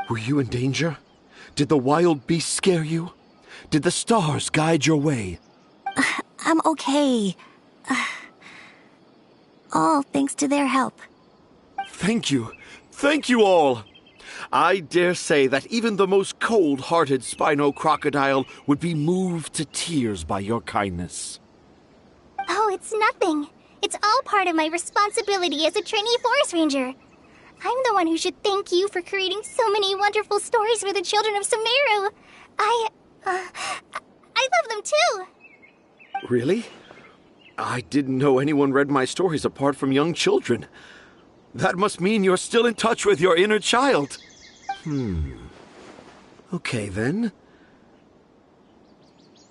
Were you in danger? Did the wild beast scare you? Did the stars guide your way? I'm okay. All thanks to their help. Thank you. Thank you all. I dare say that even the most cold-hearted Spino crocodile would be moved to tears by your kindness. Oh, it's nothing. It's all part of my responsibility as a trainee forest ranger. I'm the one who should thank you for creating so many wonderful stories for the children of Sumeru. I love them too. Really? I didn't know anyone read my stories apart from young children. That must mean you're still in touch with your inner child. Okay, then.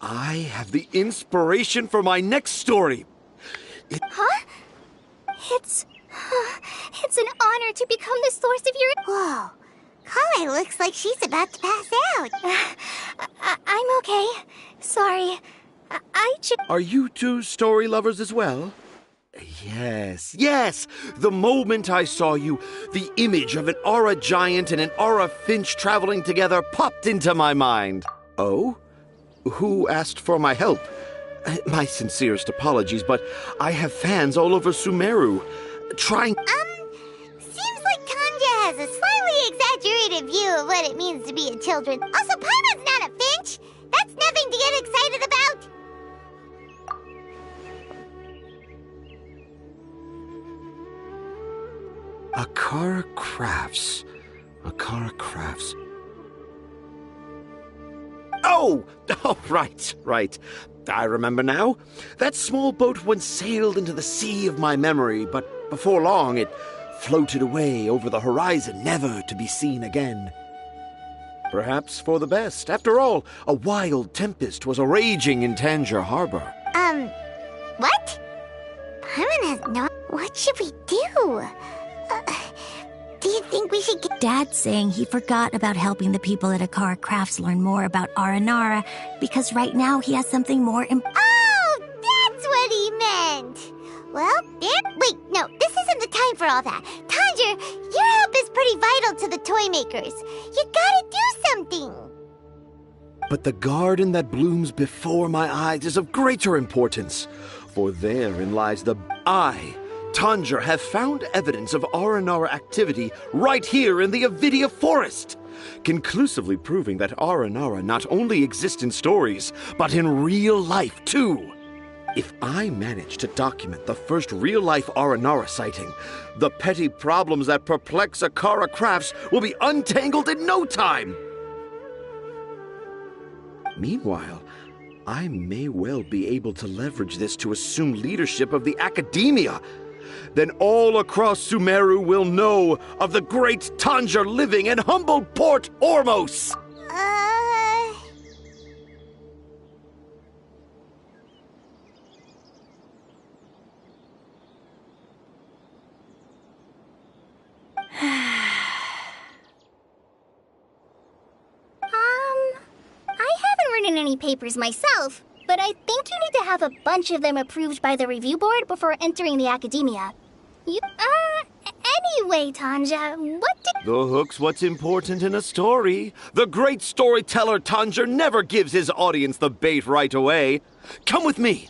I have the inspiration for my next story. Huh? It's an honor to become the source of your... Whoa. Kale looks like she's about to pass out. I'm okay. Sorry. I should... Are you two story lovers as well? Yes. The moment I saw you, the image of an aura giant and an aura finch traveling together popped into my mind. Oh? Who asked for my help? My sincerest apologies, but I have fans all over Sumeru. Seems like Tanja has a slightly exaggerated view of what it means to be a children. Also, Paimon's not a finch. That's nothing to get excited about. Akara Crafts. Oh, right. I remember now. That small boat once sailed into the sea of my memory, but before long it floated away over the horizon, never to be seen again. Perhaps for the best. After all, a wild tempest was raging in Tangier Harbor. What? Paimon has not... What should we do? Do you think we should get... Dad's saying he forgot about helping the people at Akara Crafts learn more about Aranara because right now he has something more Oh, that's what he meant! Well, wait, no, this isn't the time for all that. Tanja, your help is pretty vital to the toy makers. You gotta do something! But the garden that blooms before my eyes is of greater importance, for therein lies the... Tanja, have found evidence of Aranara activity right here in the Avidia Forest, conclusively proving that Aranara not only exists in stories, but in real life too. If I manage to document the first real-life Aranara sighting, the petty problems that perplex Akara Crafts will be untangled in no time. Meanwhile, I may well be able to leverage this to assume leadership of the academia. Then all across Sumeru will know of the great Tanja living in humble Port Ormos. I haven't written any papers myself, but I think you need to have a bunch of them approved by the review board before entering the academia. Anyway, Tanja, what did... The hook's what's important in a story. The great storyteller Tanja never gives his audience the bait right away. Come with me.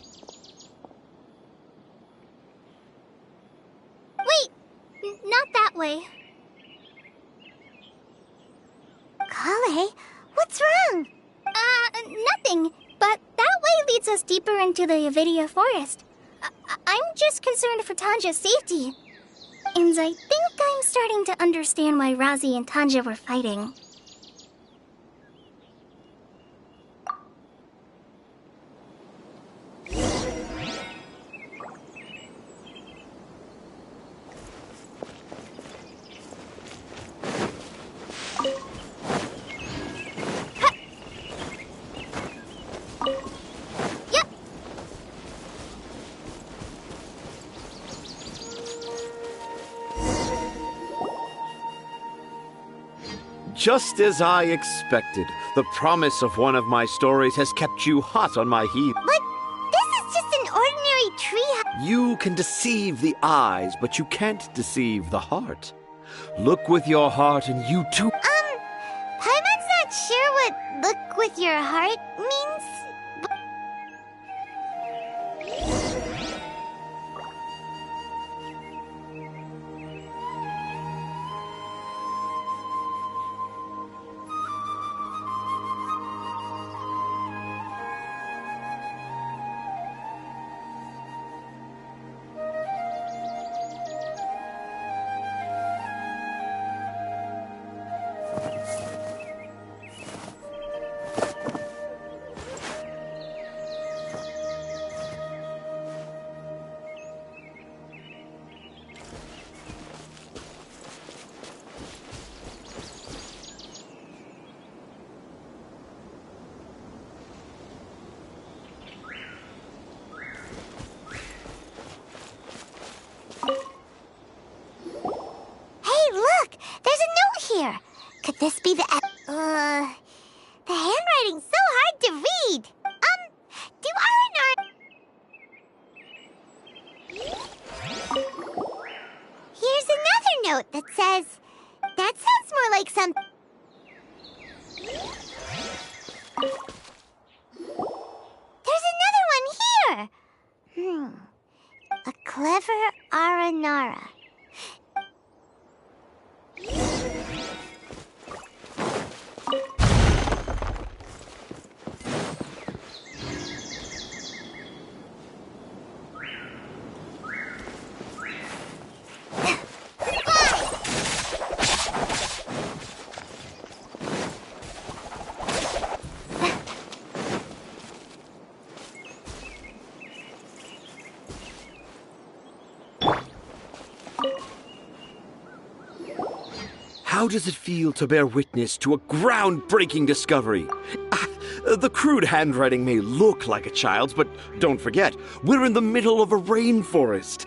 Wait, not that way. Kale, what's wrong? Nothing. But that way leads us deeper into the Avidia Forest. I'm just concerned for Tanja's safety. And I think I'm starting to understand why Razi and Tanja were fighting. Just as I expected, the promise of one of my stories has kept you hot on my heels. But this is just an ordinary tree. You can deceive the eyes, but you can't deceive the heart. Look with your heart and you too... look with your heart means... Here, could this be the handwriting's so hard to read. Do Here's another note that says, that sounds more like some... There's another one here! A clever Aranara. How does it feel to bear witness to a groundbreaking discovery? The crude handwriting may look like a child's, but don't forget, we're in the middle of a rainforest.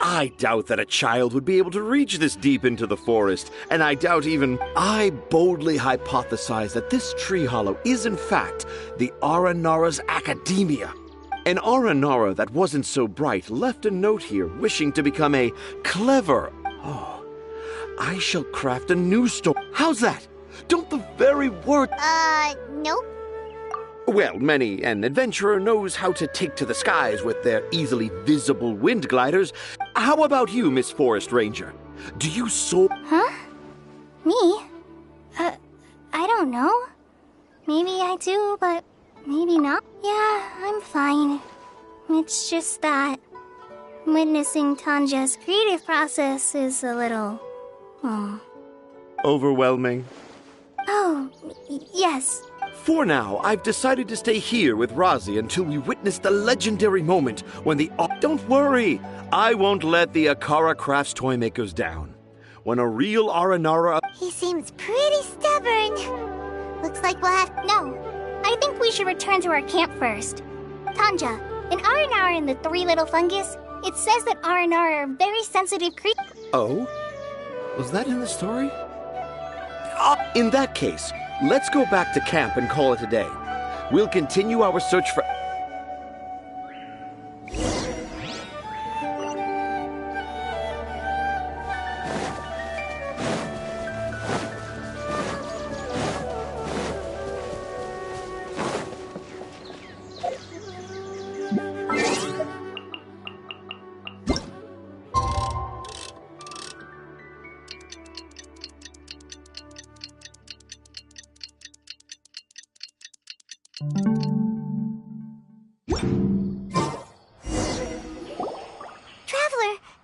I doubt that a child would be able to reach this deep into the forest, and I doubt even... I boldly hypothesize that this tree hollow is in fact the Aranara's academia. An Aranara that wasn't so bright left a note here wishing to become a clever... I shall craft a new story. How's that? Don't the very word... Nope. Well, many an adventurer knows how to take to the skies with their easily visible wind gliders. How about you, Miss Forest Ranger? Do you soar... Huh? Me? I don't know. Maybe I do, but maybe not. Yeah, I'm fine. It's just that witnessing Tanja's creative process is a little... Overwhelming? Oh, yes. For now, I've decided to stay here with Razi until we witness the legendary moment when the... Don't worry! I won't let the Akara Crafts toy makers down. When a real Aranara... He seems pretty stubborn. Looks like we'll have... No, I think we should return to our camp first. Tanja, in Aranara and the Three Little Fungus, it says that Aranara are very sensitive creatures. Oh? Was that in the story? In that case, let's go back to camp and call it a day. We'll continue our search for...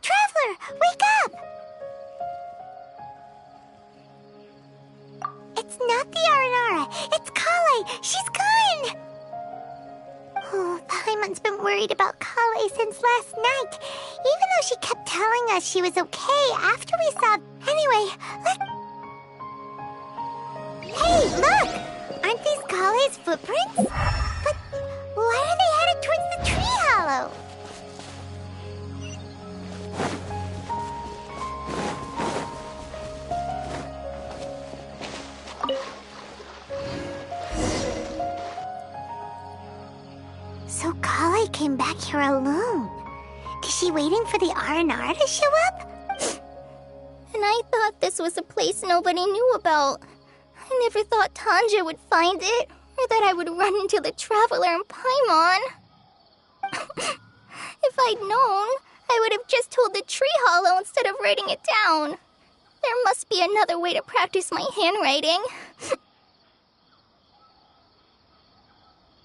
Traveler, wake up! It's not the Aranara, it's Kale! She's gone! Oh, Paimon's been worried about Kale since last night, even though she kept telling us she was okay after we saw... Anyway, Hey, look! Aren't these Kale's footprints? But why are they headed towards the tree hollow? So Kale came back here alone. Is she waiting for the R&R to show up? And I thought this was a place nobody knew about. I never thought Tanja would find it, or that I would run into the Traveler in Paimon. If I'd known, I would have just told the tree hollow instead of writing it down. There must be another way to practice my handwriting.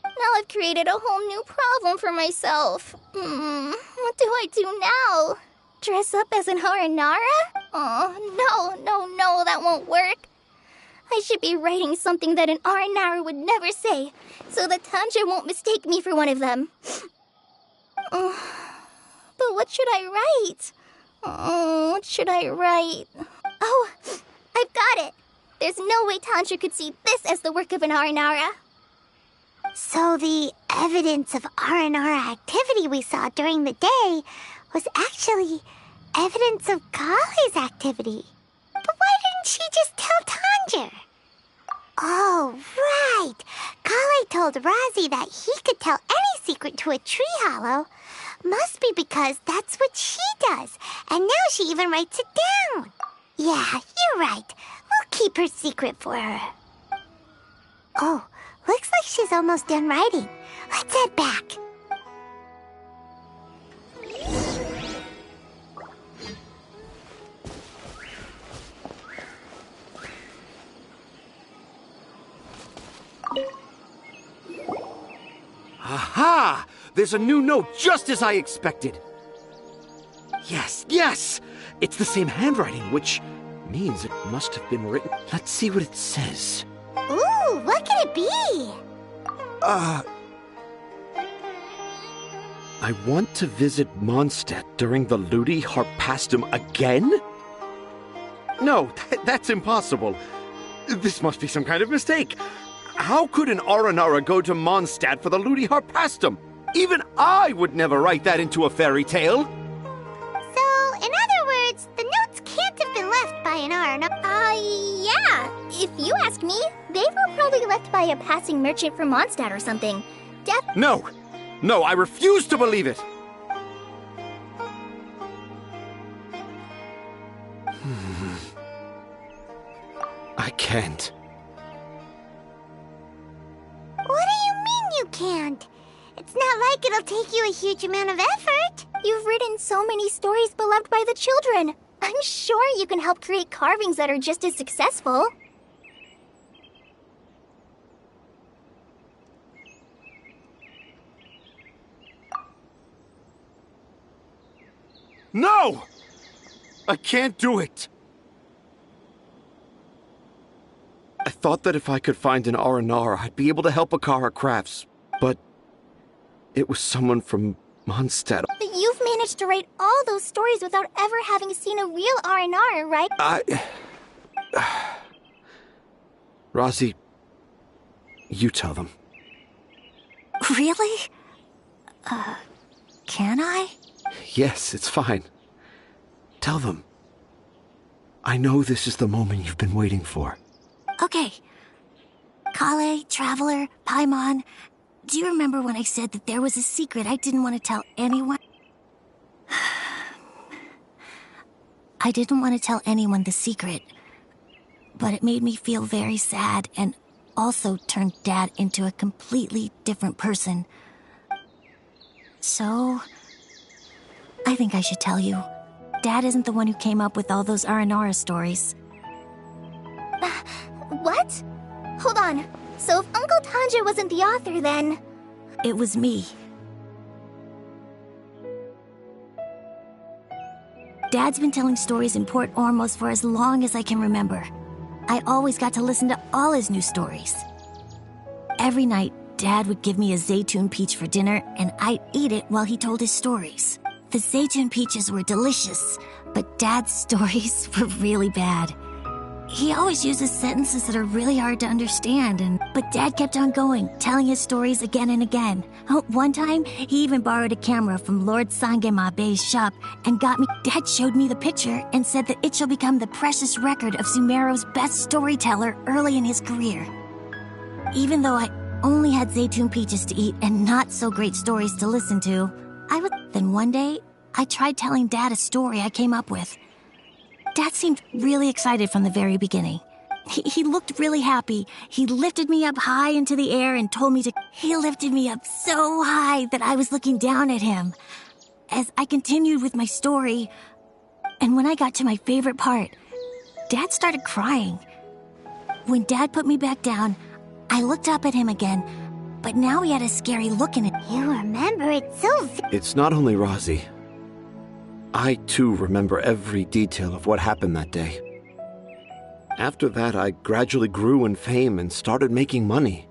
Now I've created a whole new problem for myself. What do I do now? Dress up as an Aranara? Oh, no, that won't work. I should be writing something that an Aranara would never say, so that Tanja won't mistake me for one of them. But what should I write? What should I write? Oh, I've got it! There's no way Tanja could see this as the work of an Aranara. So the evidence of Aranara activity we saw during the day was actually evidence of Kale's activity. But why didn't she just tell Tanja? Oh, right. Kale told Razi that he could tell any secret to a tree hollow. Must be because that's what she does. And now she even writes it down. Yeah, you're right. We'll keep her secret for her. Oh, looks like she's almost done writing. Let's head back. Aha! There's a new note just as I expected. Yes! It's the same handwriting, which means it must have been written. Let's see what it says. Ooh, what could it be? I want to visit Mondstadt during the Ludi Harpastum again? No, that's impossible. This must be some kind of mistake. How could an Aranara go to Mondstadt for the Ludi Harpastum? Even I would never write that into a fairy tale. So, in other words, the notes can't have been left by an Aranara. Yeah. If you ask me, they were probably left by a passing merchant from Mondstadt or something. No, I refuse to believe it. I can't. What do you mean you can't? It's not like it'll take you a huge amount of effort. You've written so many stories beloved by the children. I'm sure you can help create carvings that are just as successful. No! I can't do it. I thought that if I could find an Aranara, I'd be able to help Akara Crafts, but it was someone from Mondstadt. But you've managed to write all those stories without ever having seen a real Aranara, right? Razi, you tell them. Really? Can I? Yes, it's fine. Tell them. I know this is the moment you've been waiting for. Okay. Kale, Traveler, Paimon, do you remember when I said that there was a secret I didn't want to tell anyone? I didn't want to tell anyone the secret, but it made me feel very sad and also turned Dad into a completely different person. So, I think I should tell you. Dad isn't the one who came up with all those Aranara stories. What? Hold on. So if Uncle Tanja wasn't the author, then... It was me. Dad's been telling stories in Port Ormos for as long as I can remember. I always got to listen to all his new stories. Every night, Dad would give me a Zaytun peach for dinner, and I'd eat it while he told his stories. The Zaytun peaches were delicious, but Dad's stories were really bad. He always uses sentences that are really hard to understand, but Dad kept on going, telling his stories again and again. One time, he even borrowed a camera from Lord Sangema Bey's shop and got me. Dad showed me the picture and said that it shall become the precious record of Sumeru's best storyteller early in his career. Even though I only had Zaytun peaches to eat and not so great stories to listen to, Then one day, I tried telling Dad a story I came up with. Dad seemed really excited from the very beginning. He looked really happy. He lifted me up high into the air and told me to... He lifted me up so high that I was looking down at him. As I continued with my story, and when I got to my favorite part, Dad started crying. When Dad put me back down, I looked up at him again, but now he had a scary look in it. You remember it so... It's not only Rosie. I, too, remember every detail of what happened that day. After that, I gradually grew in fame and started making money.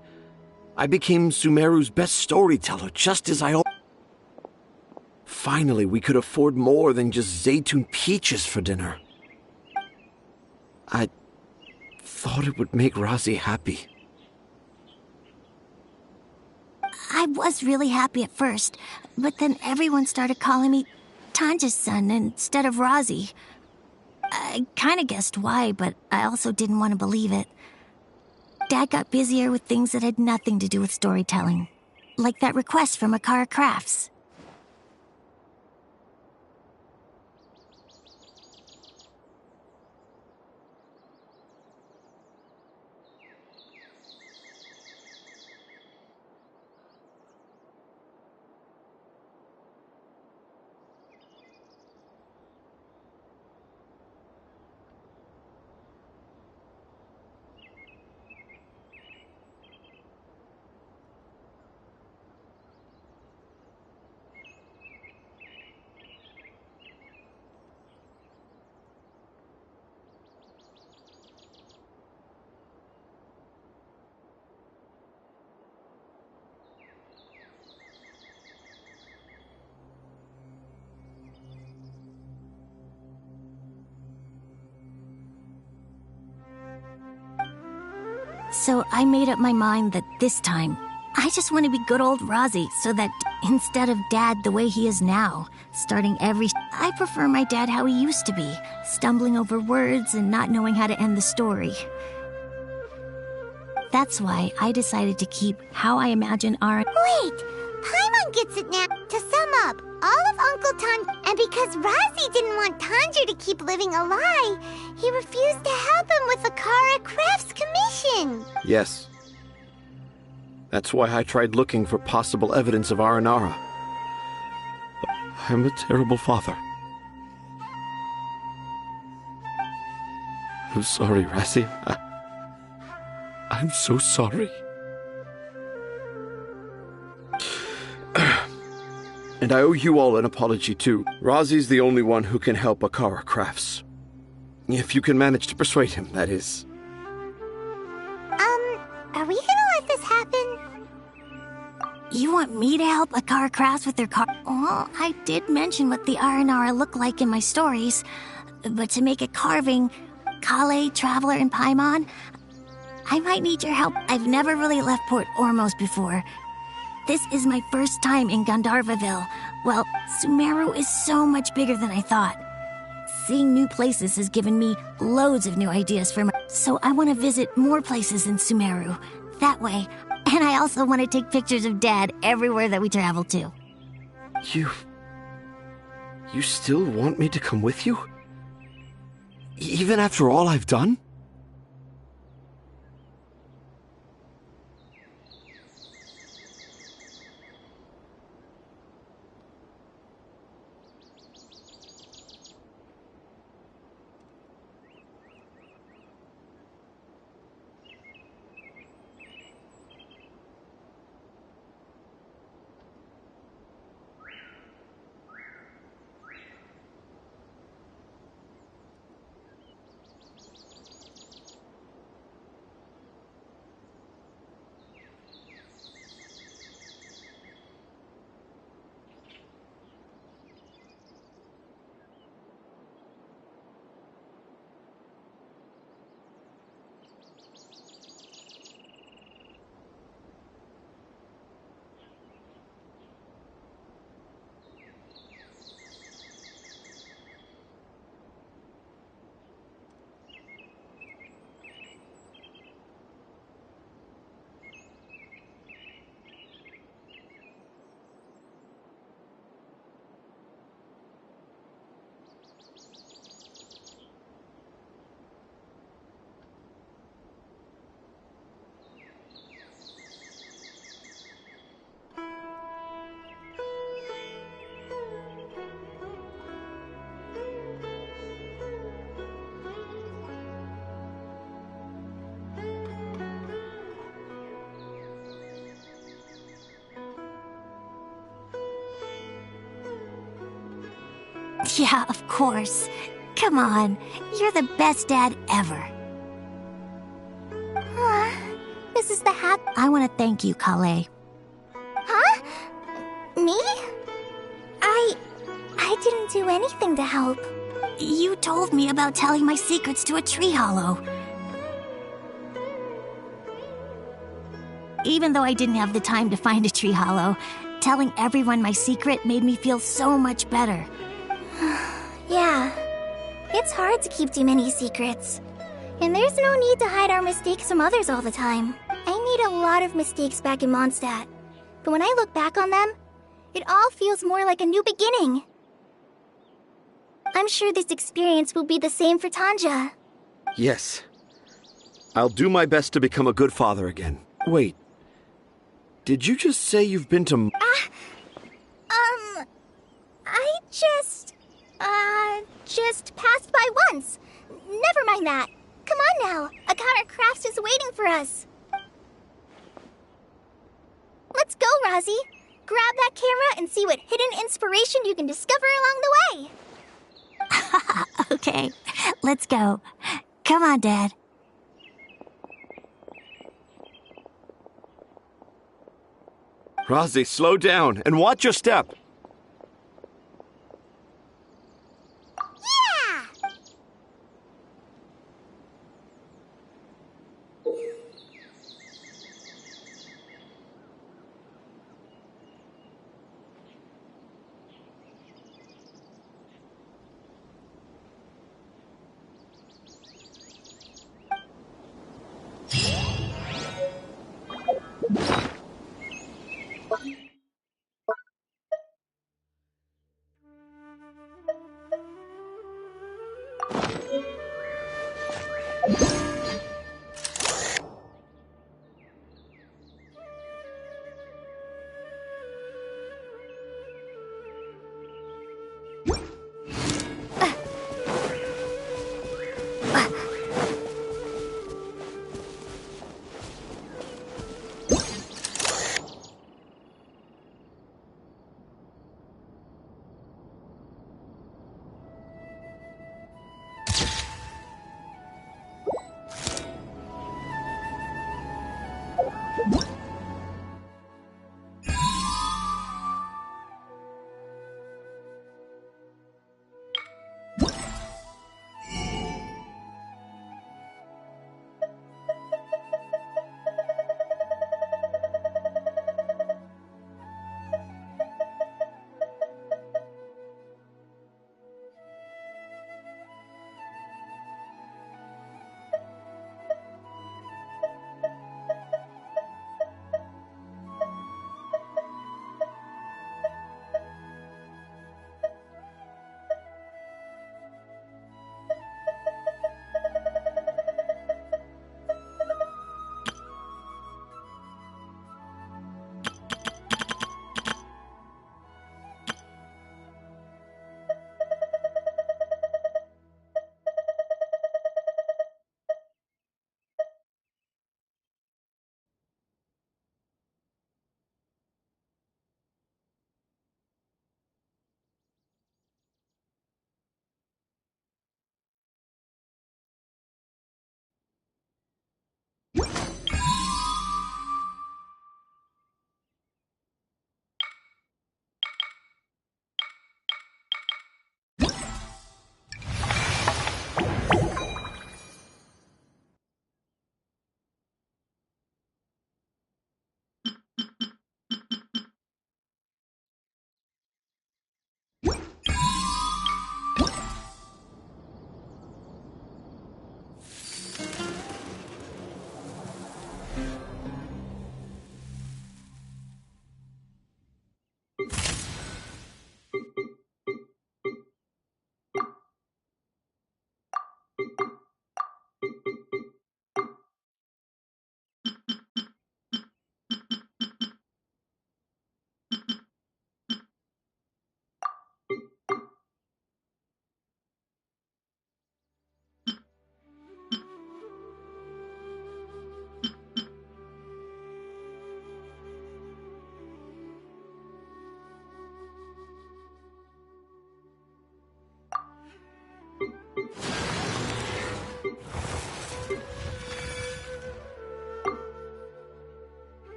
I became Sumeru's best storyteller, just as I... Finally, we could afford more than just Zaytun peaches for dinner. I thought it would make Rosie happy. I was really happy at first, but then everyone started calling me Tanja's son instead of Rosie. I kinda guessed why, but I also didn't want to believe it. Dad got busier with things that had nothing to do with storytelling. Like that request from Akara Crafts. So I made up my mind that this time, I just want to be good old Rosie, so that instead of Dad the way he is now, starting I prefer my dad how he used to be, stumbling over words and not knowing how to end the story. That's why I decided to keep how I imagine our... Wait! Paimon gets it now! To sum up, all of Uncle Tan... And because Rosie didn't want Tanjiro to keep living a lie, he refused to help him with the Akara Crafts commission! Yes. That's why I tried looking for possible evidence of Aranara. I'm a terrible father. I'm sorry, Rassi. I'm so sorry. And I owe you all an apology, too. Rosie's the only one who can help Akara Crafts. If you can manage to persuade him, that is. Are we gonna let this happen? You want me to help Akara Crafts with their car? Well, I did mention what the Aranara look like in my stories. But to make a carving, Kale, Traveler, and Paimon, I might need your help. I've never really left Port Ormos before. This is my first time in Gandharvaville. Well, Sumeru is so much bigger than I thought. Seeing new places has given me loads of new ideas for my... So I want to visit more places in Sumeru. That way. And I also want to take pictures of Dad everywhere that we travel to. You still want me to come with you? Even after all I've done? Yeah, of course. Come on, you're the best dad ever. This is the I want to thank you, Kale. Huh? Me? I didn't do anything to help. You told me about telling my secrets to a tree hollow. Even though I didn't have the time to find a tree hollow, telling everyone my secret made me feel so much better. Yeah. It's hard to keep too many secrets. And there's no need to hide our mistakes from others all the time. I made a lot of mistakes back in Mondstadt. But when I look back on them, it all feels more like a new beginning. I'm sure this experience will be the same for Tanja. Yes. I'll do my best to become a good father again. Wait. Did you just say you've been to... I just passed by once. Never mind that. Come on now. Akara Crafts is waiting for us. Let's go, Rozzy. Grab that camera and see what hidden inspiration you can discover along the way. Okay, let's go. Come on, Dad. Rozzy, slow down and watch your step.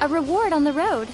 A reward on the road.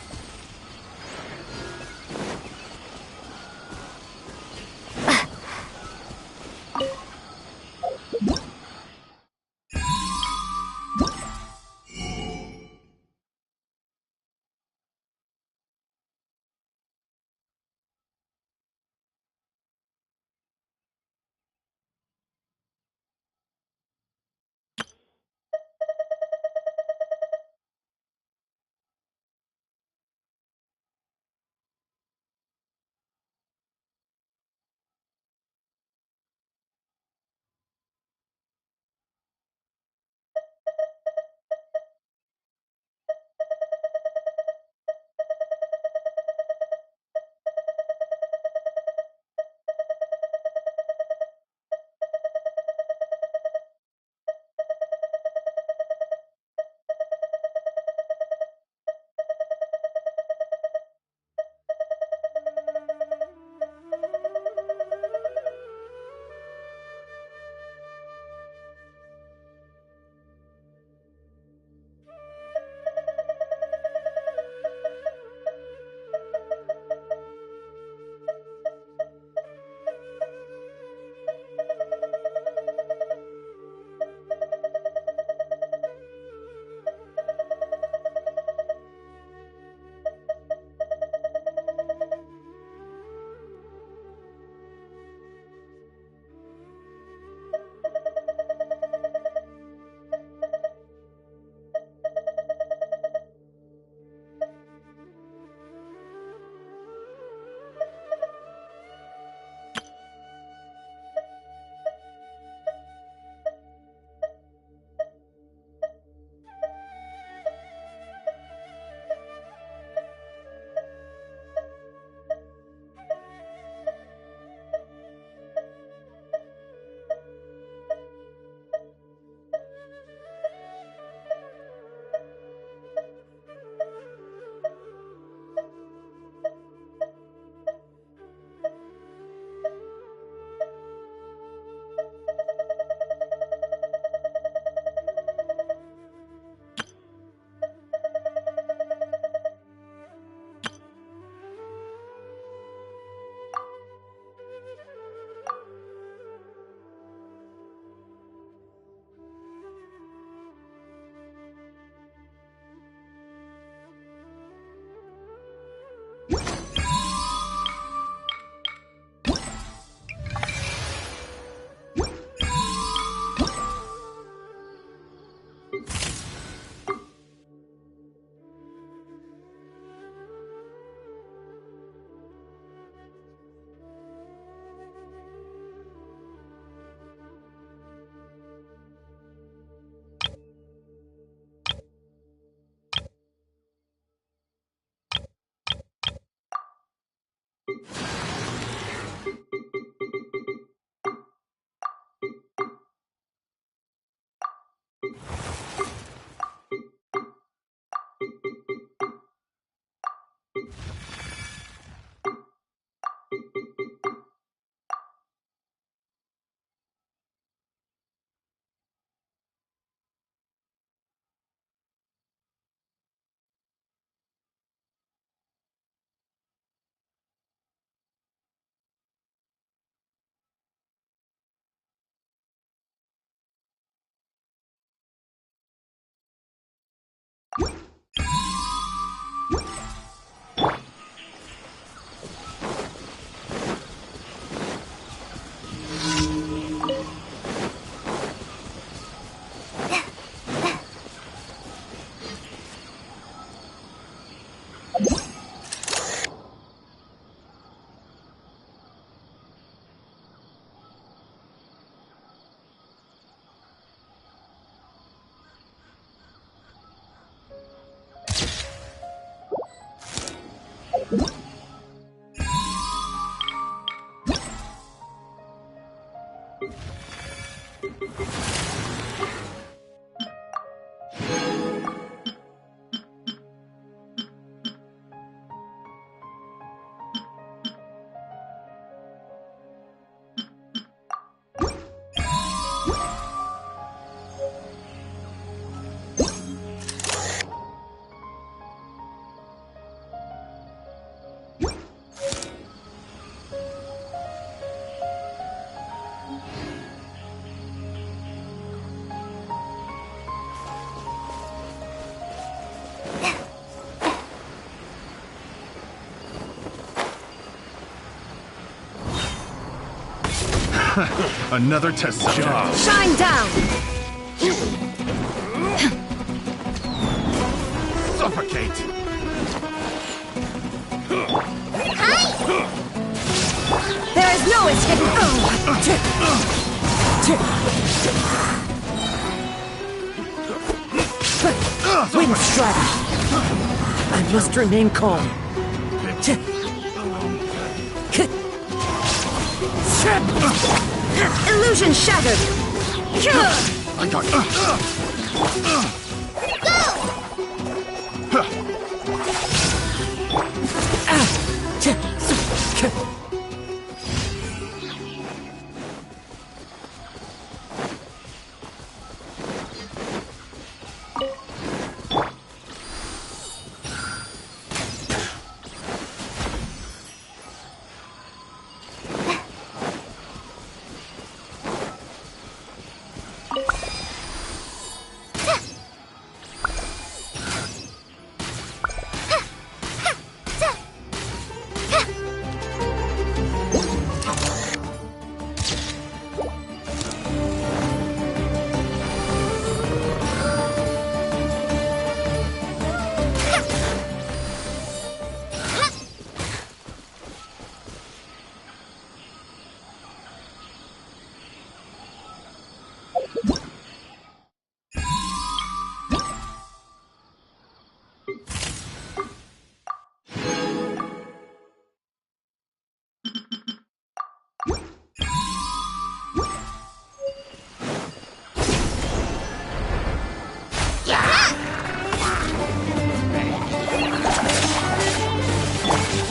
Another test job. Shine down! Suffocate! There is no escape! Wind strike! I must remain calm. Illusion shattered! I got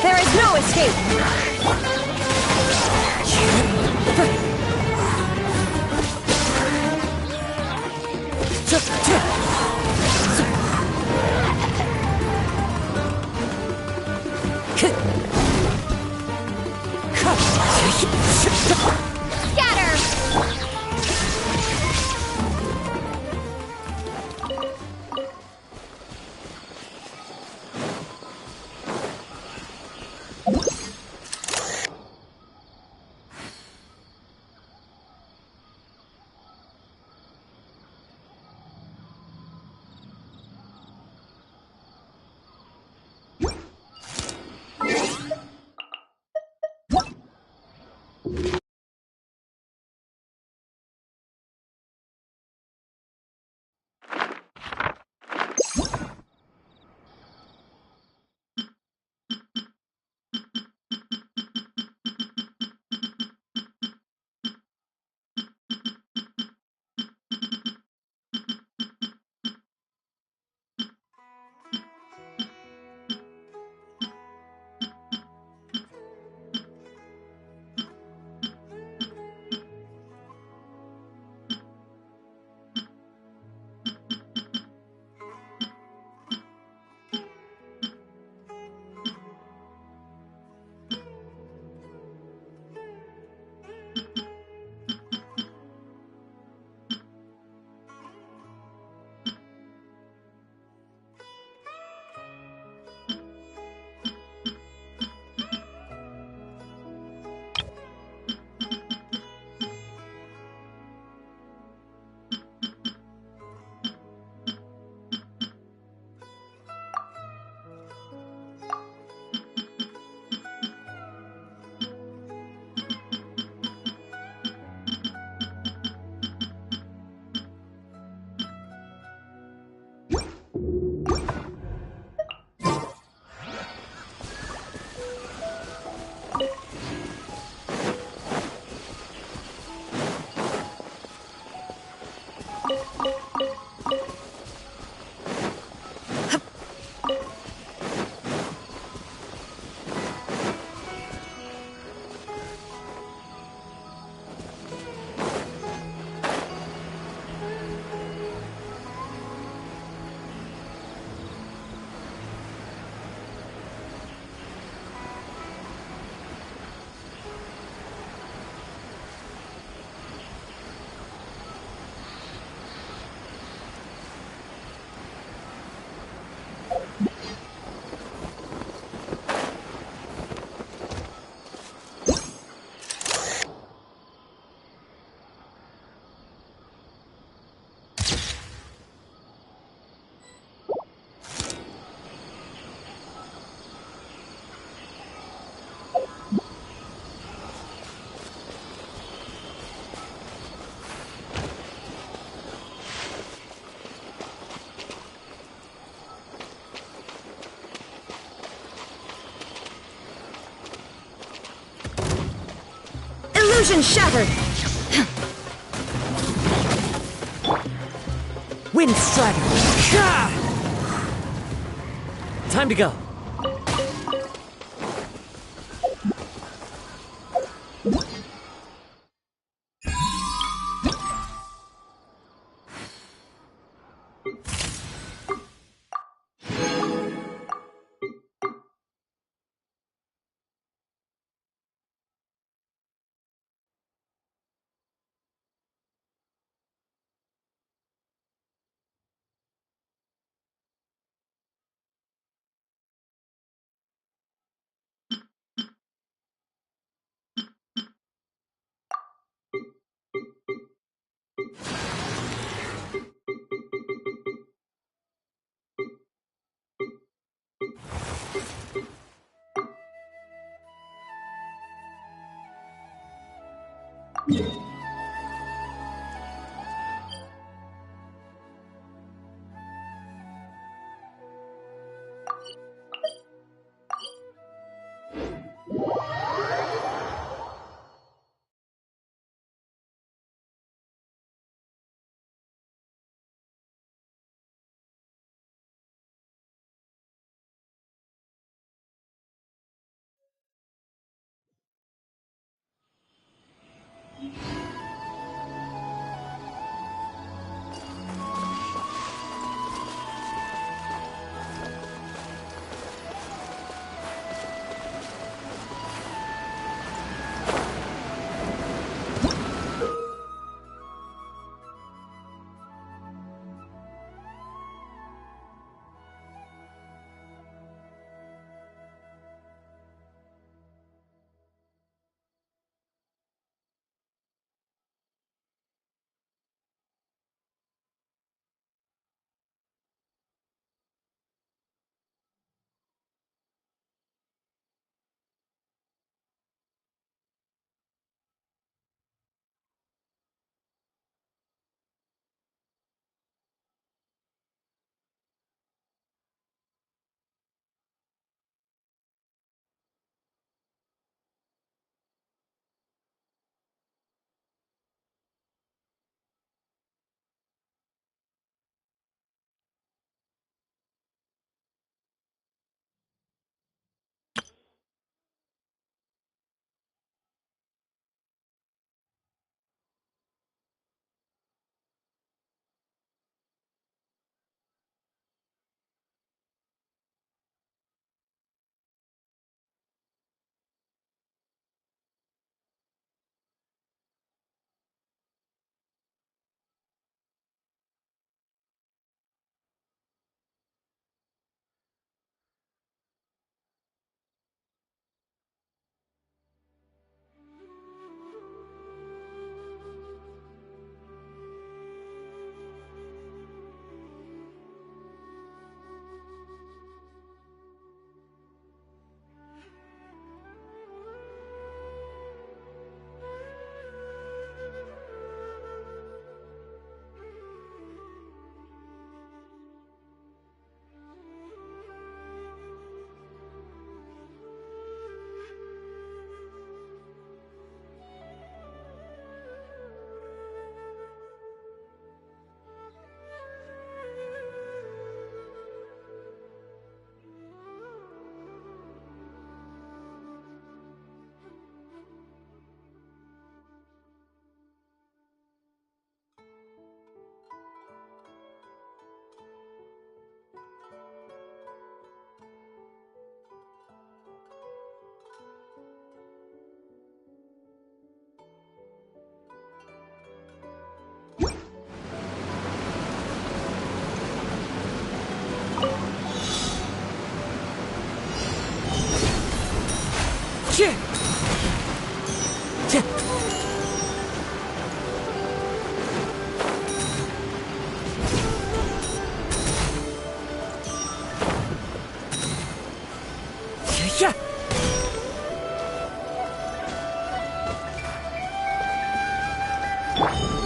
There is no escape! Illusion shattered! Wind strider! Time to go.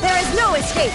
There is no escape!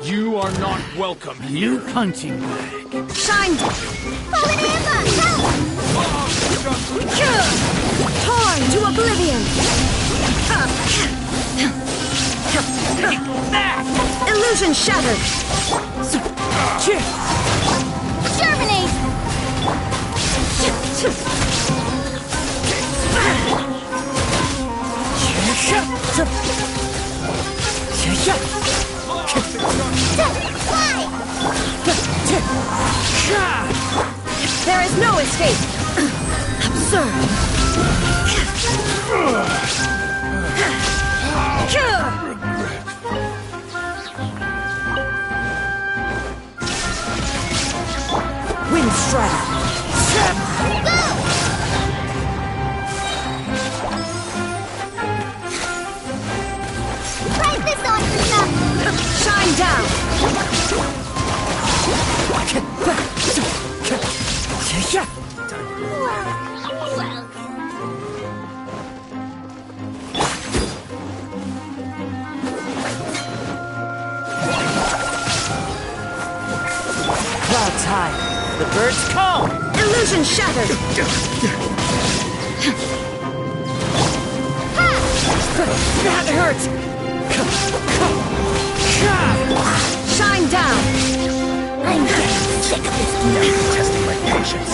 You are not welcome here. You punching bag. Shine! Fallen Amber! Help! Torn to oblivion! Illusion shattered! Germinate! There is no escape! Absurd! Wind Strider! Try this on for some! Shine down! Clouds high. The birds call. Illusion shattered. That hurts. Shine down. I'm getting sick of this. Testing my patience.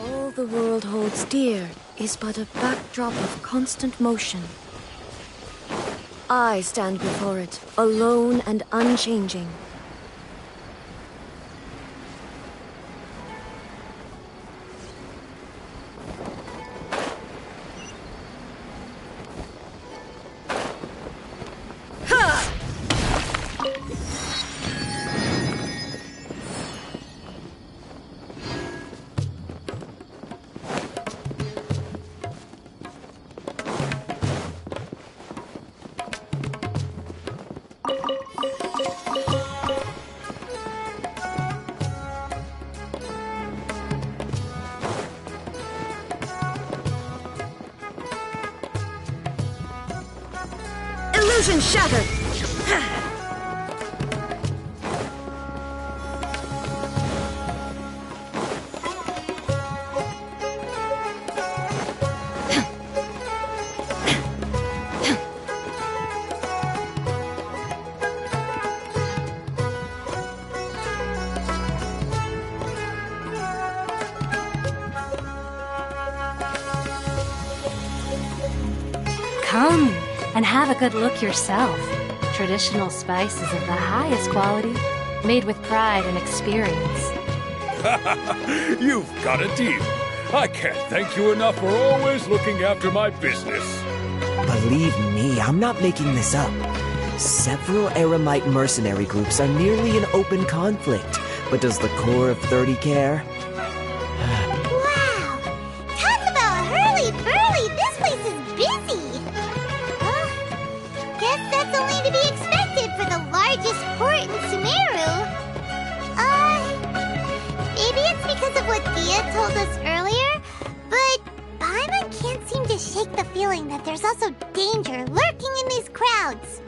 All the world holds dear is but a backdrop of constant motion. I stand before it, alone and unchanging. Illusion shattered! Come and have a good look yourself. Traditional spices of the highest quality, made with pride and experience. You've got a deal. I can't thank you enough for always looking after my business. Believe me, I'm not making this up. Several Eremite mercenary groups are nearly in open conflict, but does the core of 30 care? Wow! Talk about hurly-burly! This place is busy! Guess that's only to be expected for the largest port in Sumeru. Maybe it's because of what Thea told us earlier, but Paimon can't seem to shake the feeling that there's also danger lurking in these crowds.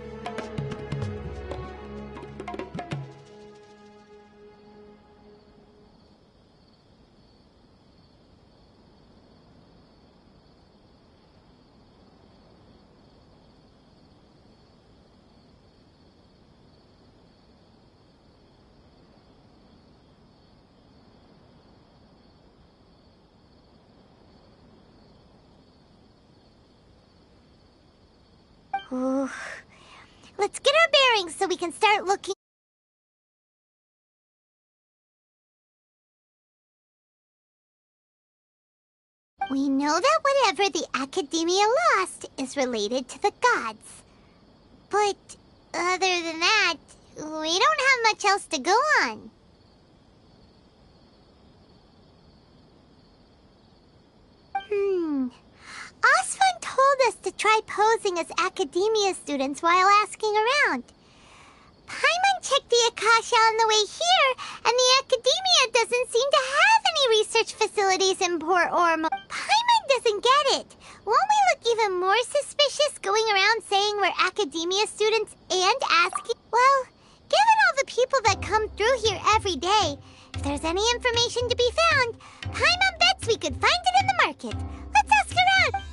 Ooh. Let's get our bearings so we can start looking. We know that whatever the Academia lost is related to the gods. But other than that, we don't have much else to go on. Osfun told us to try posing as Academia students while asking around. Paimon checked the Akasha on the way here, and the Academia doesn't seem to have any research facilities in Port Ormo. Paimon doesn't get it. Won't we look even more suspicious going around saying we're Academia students and asking? Well, given all the people that come through here every day, if there's any information to be found, Paimon bets we could find it in the market. Let's ask around.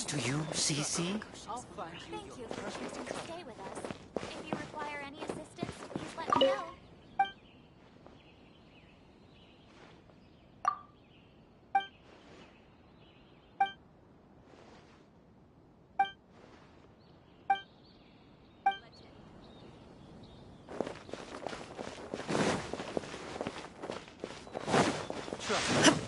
To you, Cece? I'll find you. Thank you for choosing to stay with us. If you require any assistance, please let me know. Trust me.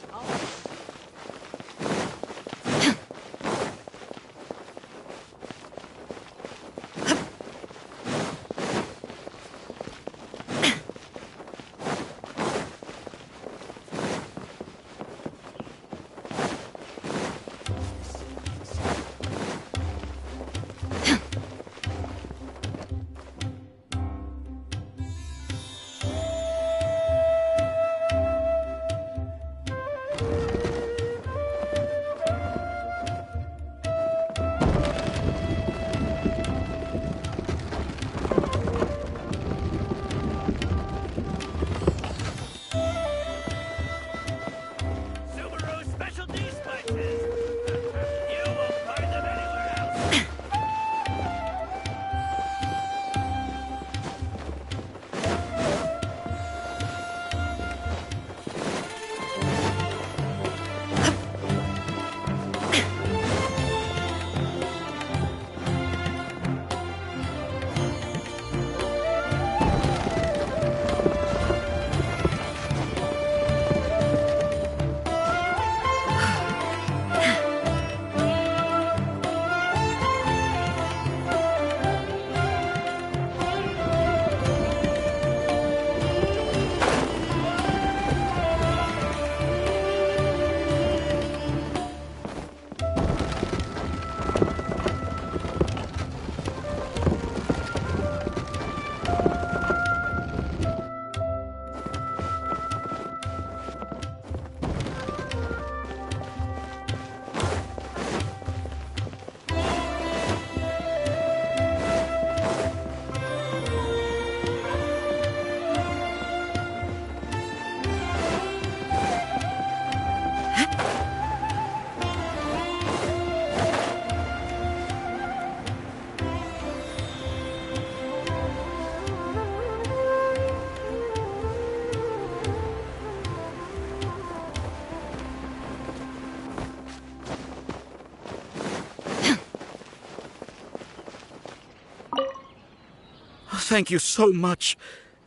Thank you so much.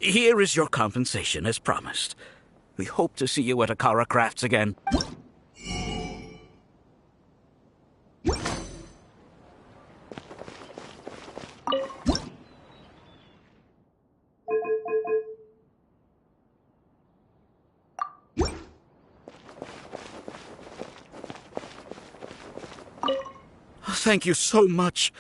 Here is your compensation as promised. We hope to see you at Akara Crafts again. Thank you so much.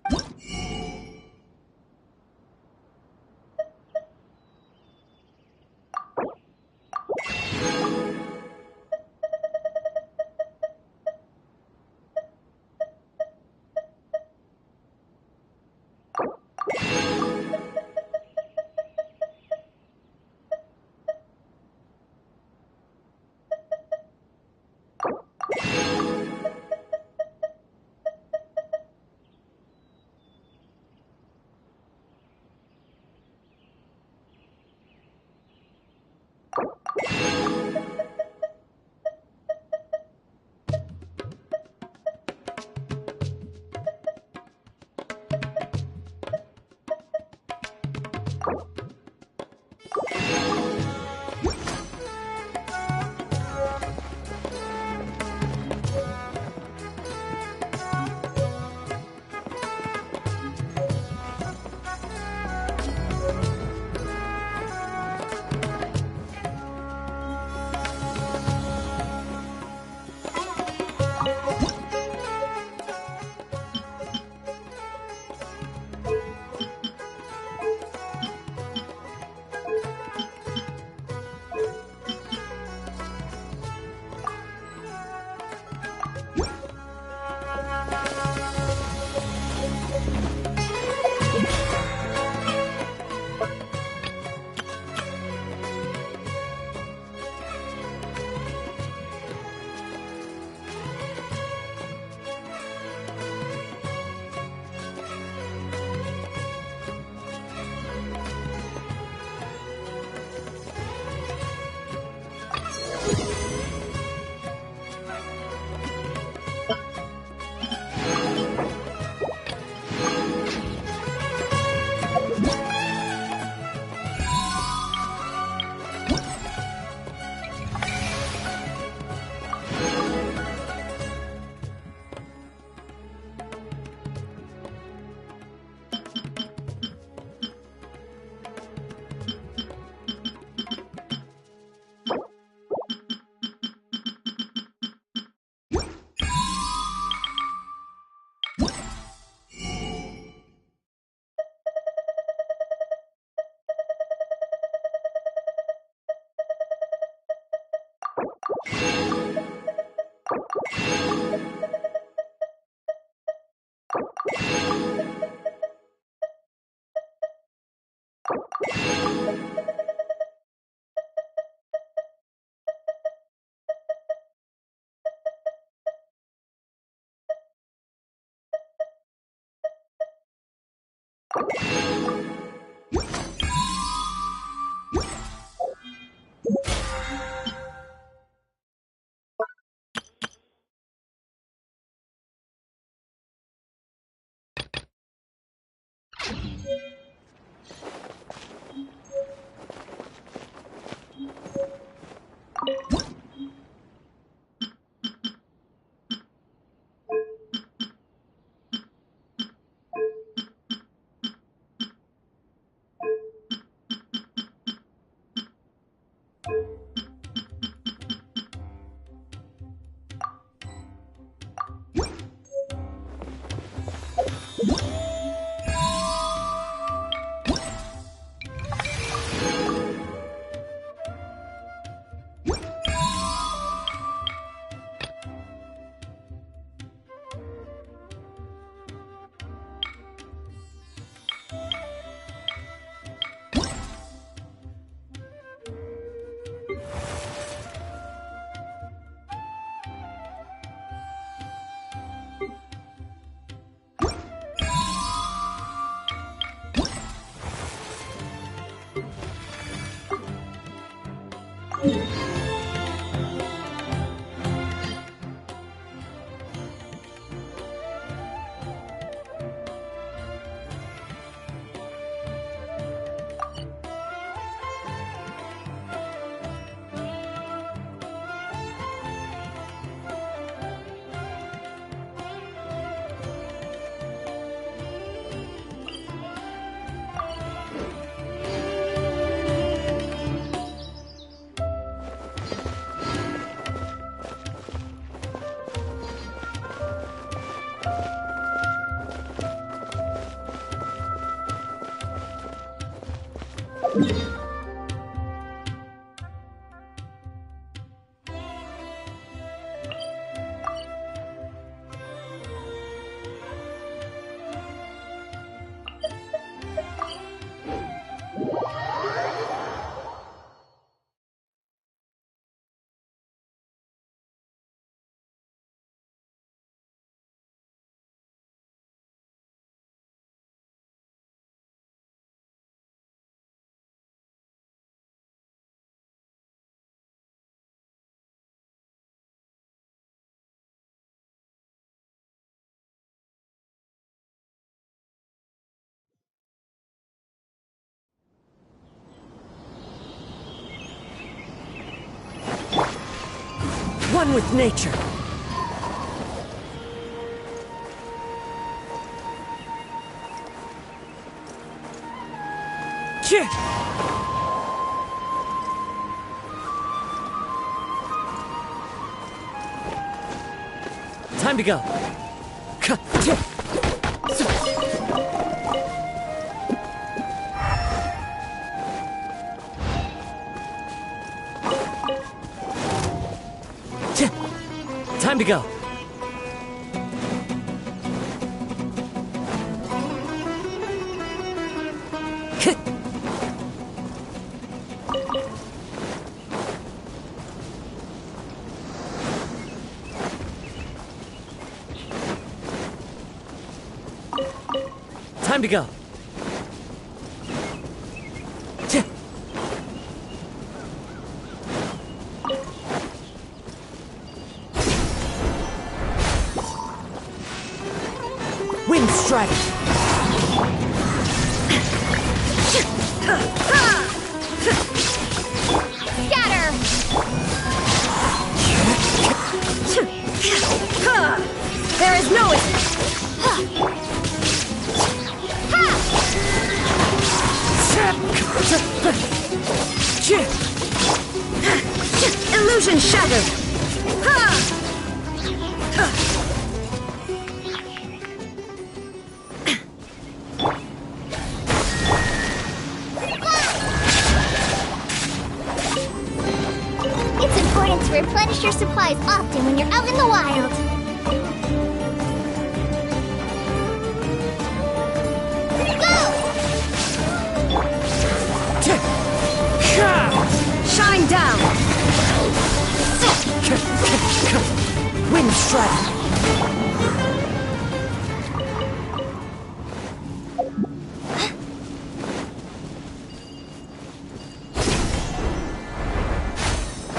One with nature. Time to go. Time to go. Time to go. Wind strike. Scatter! There is no illusion shattered. It's important to replenish your supplies often when you're out in the wild. Shine down! Wind strike!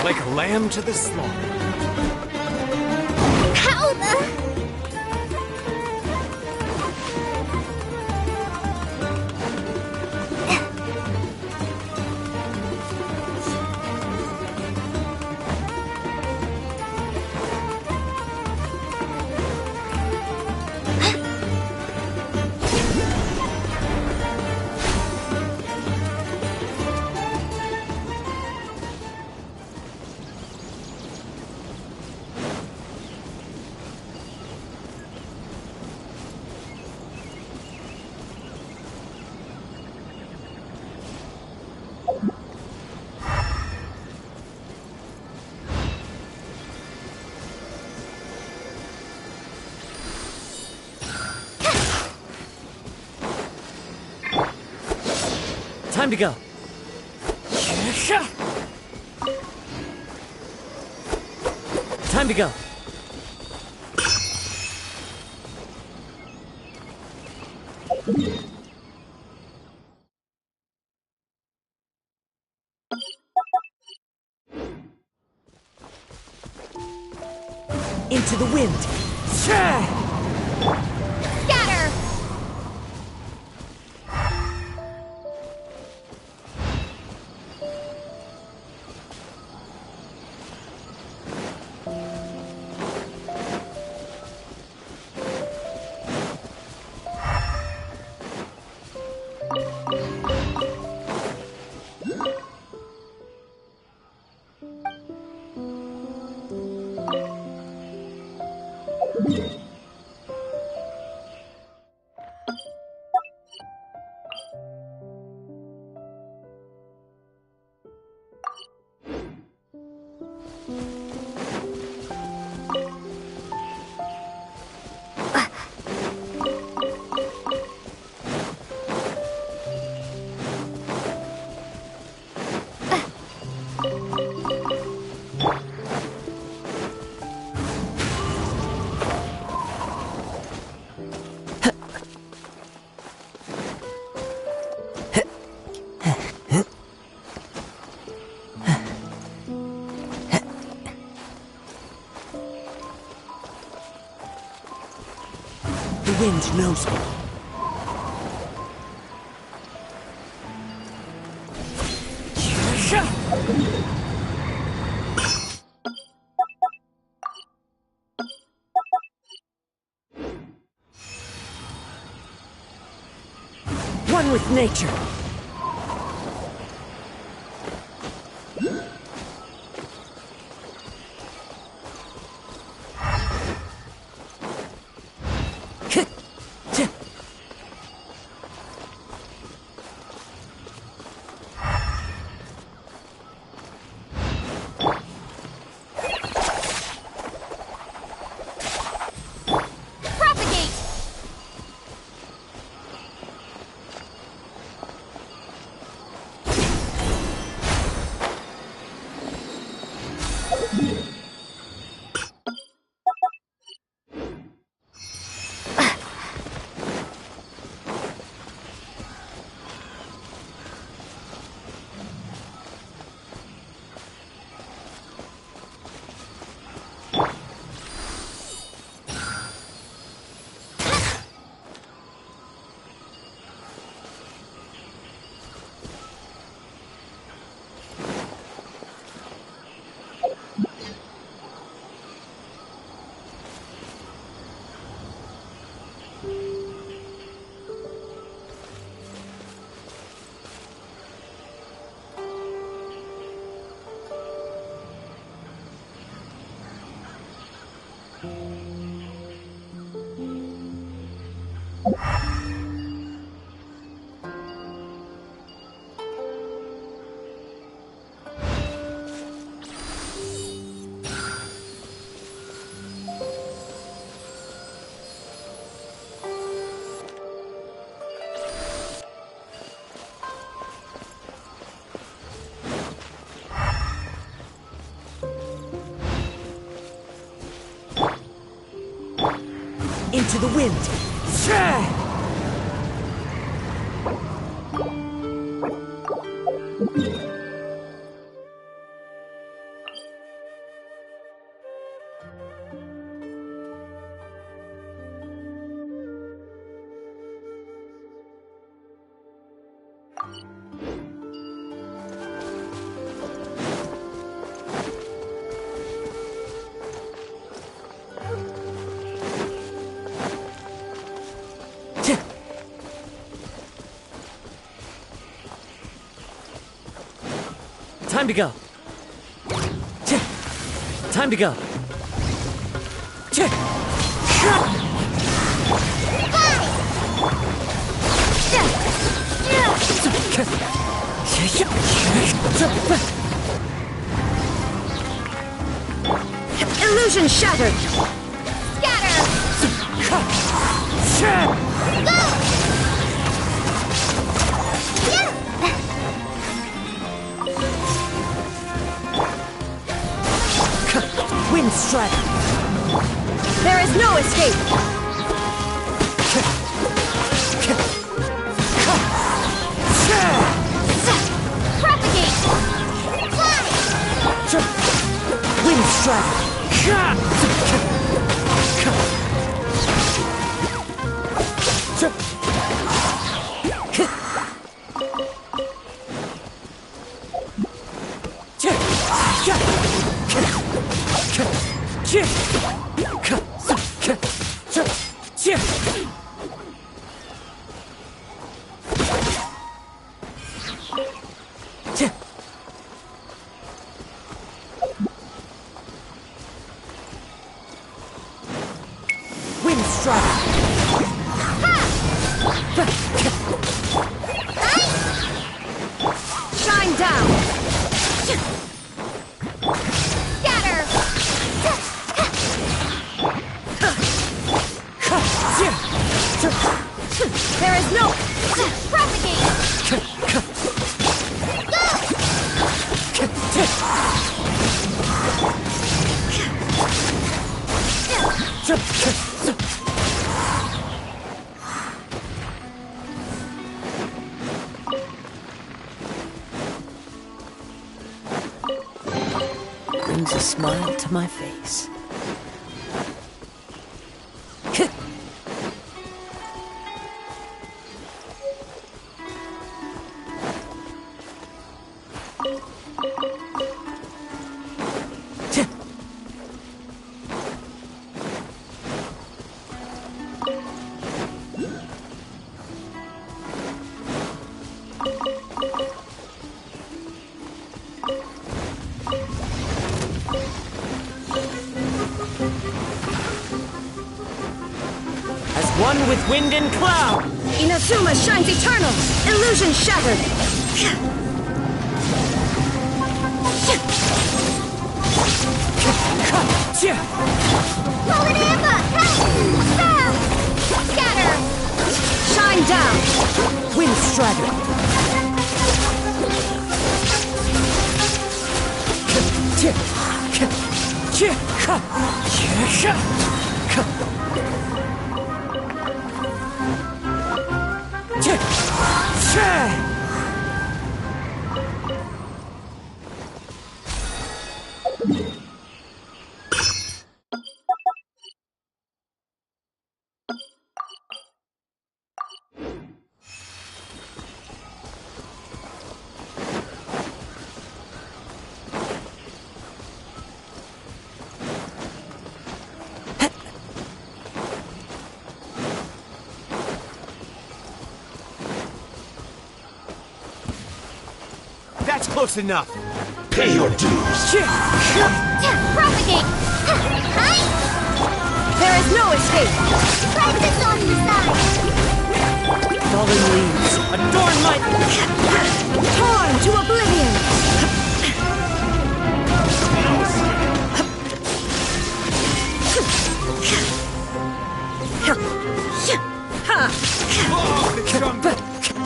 Like a lamb to the slaughter. How the... Time to go. Time to go. Into the wind. Scatter! wind knows me. One with nature. Into the wind. Time to go. Time to go. Illusion shattered! Wind strike. There is no escape! Propagate! Wind strike. Wind strike. Shine down! Scatter! There is no... Propagate! Brings a smile to my face. One with wind and cloud! Inazuma shines eternal! Illusion shattered! Golden Amber! Help! Scatter! Shine down! Wind strider! That's close enough. Pay your dues. Propagate! There is no escape! Right this on the side! Fallen leaves, adorn my... Torn to oblivion!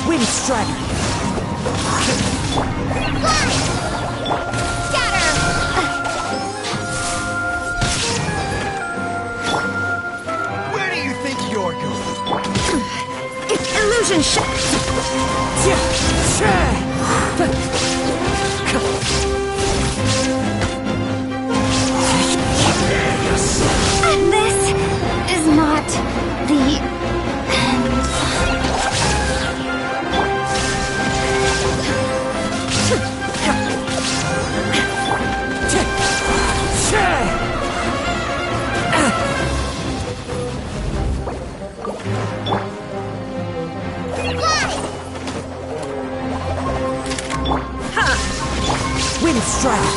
Wind strider! Scatter! Where do you think you're going? Illusion This is not the end. Wind strike!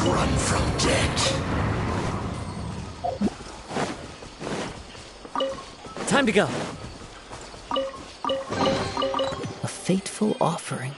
Run from death. Time to go. A fateful offering.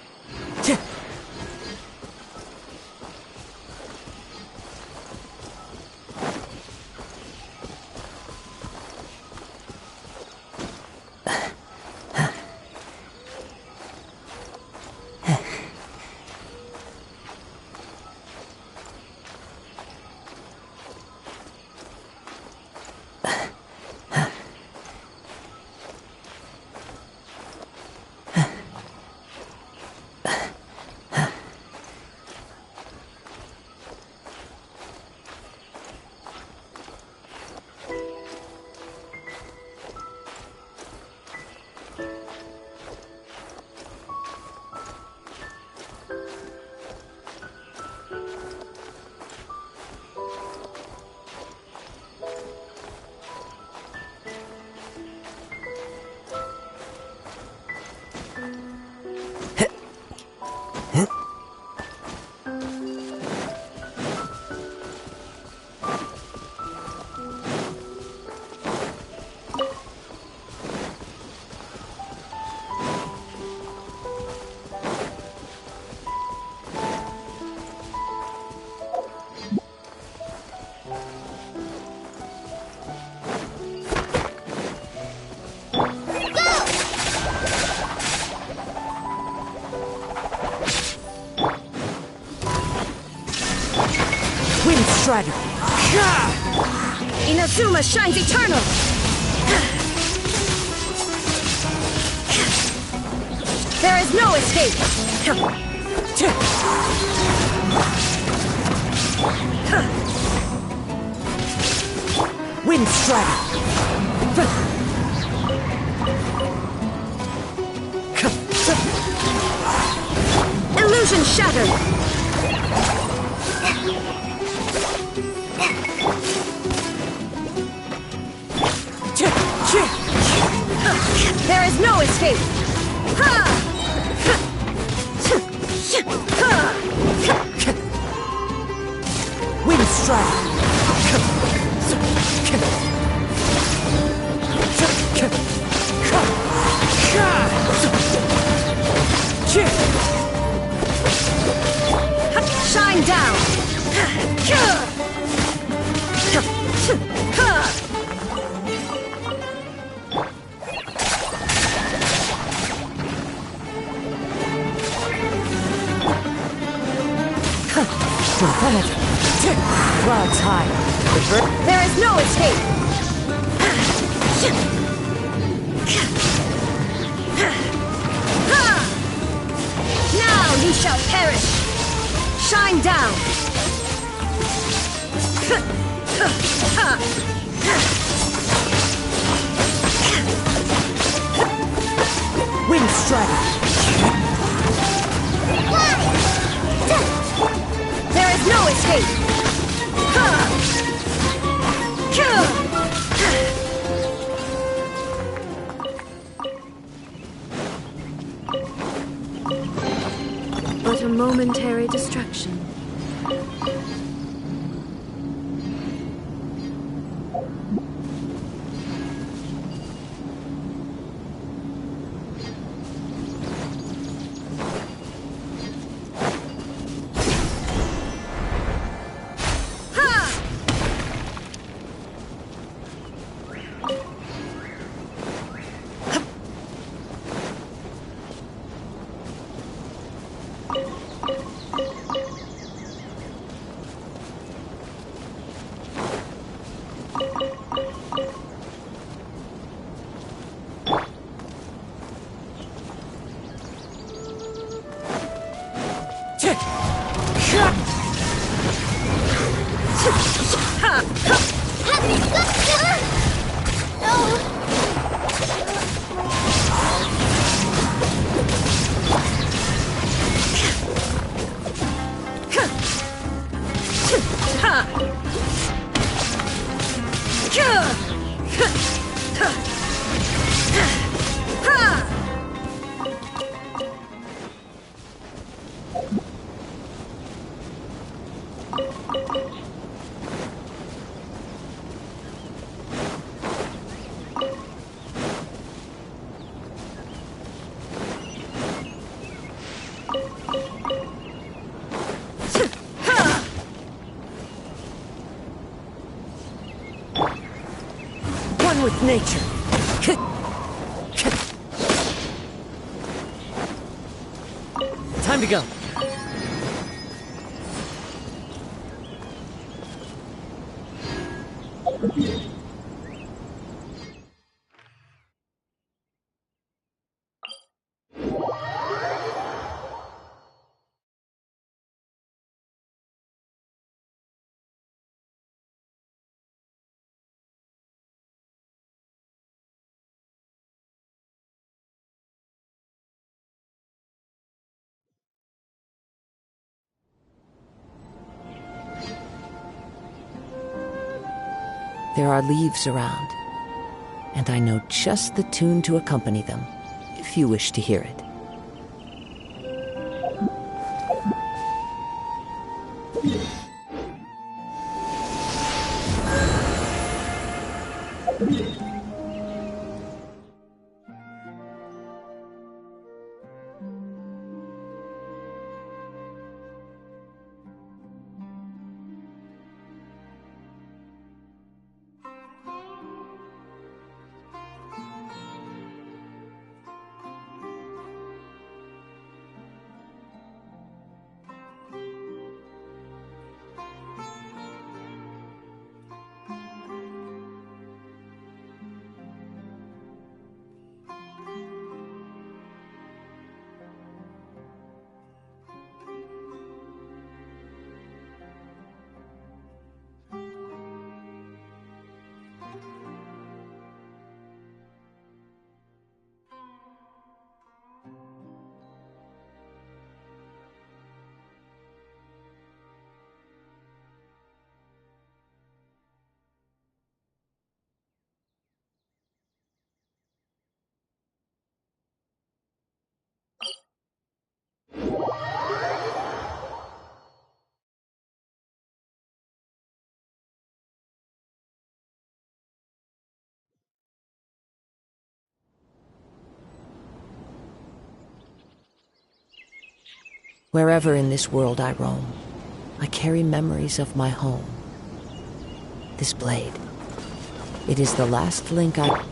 Wind strider! Inazuma shines eternal! There is no escape! Wind strider! Illusion shattered! There is no escape! Wind strike! Shine down! Clouds high. There is no escape! Now you shall perish! Shine down! Wind strike! There is no escape! But a momentary distraction. One with nature. Time to go. There are leaves around, and I know just the tune to accompany them, if you wish to hear it. Wherever in this world I roam, I carry memories of my home. This blade, it is the last link I...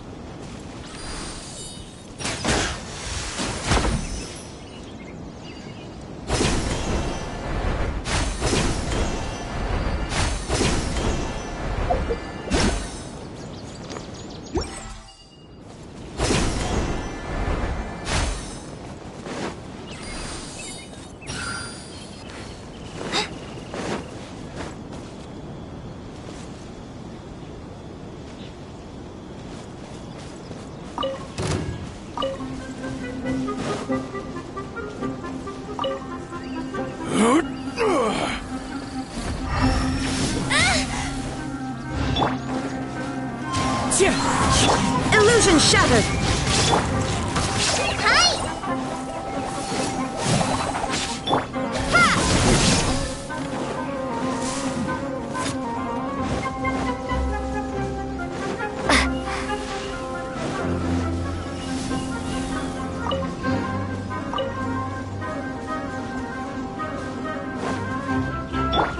Illusion shattered!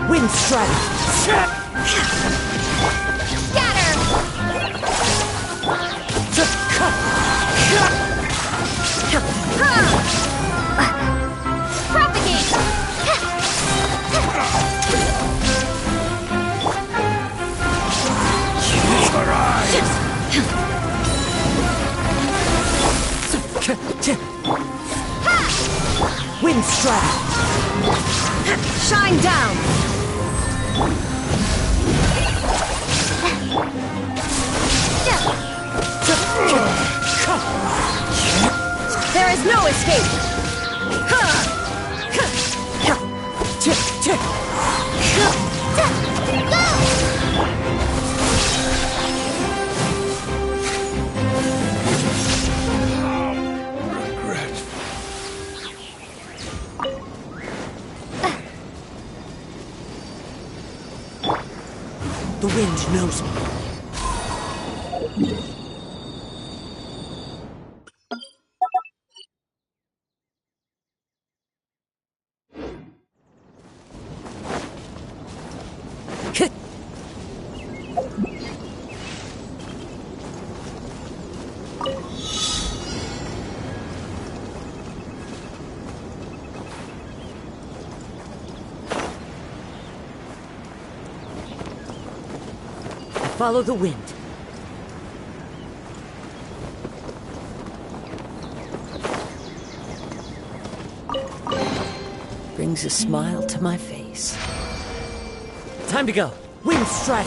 Wind strike! Wind strike! Shine down! There is no escape! The wind knows me. Follow the wind. Brings a smile to my face. Time to go. Wind strike.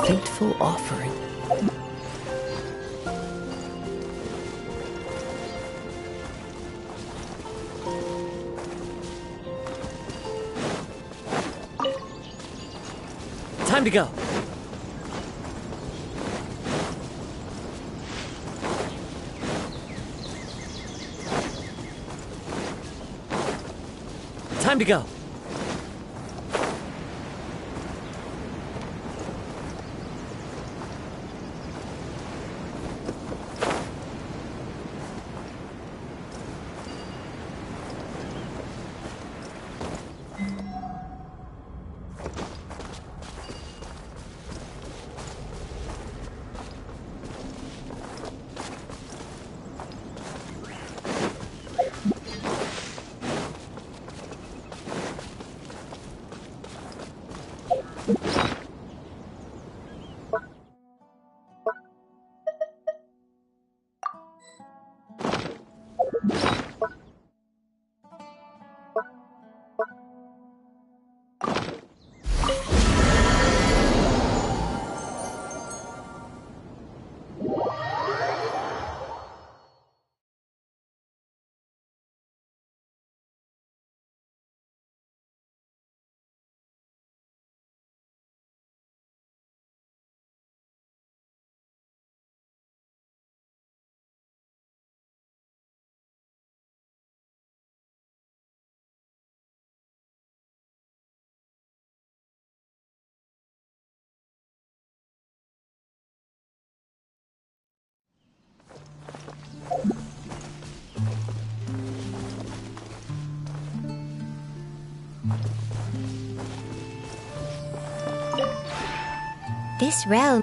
Fateful offering. Time to go. Time to go. This realm...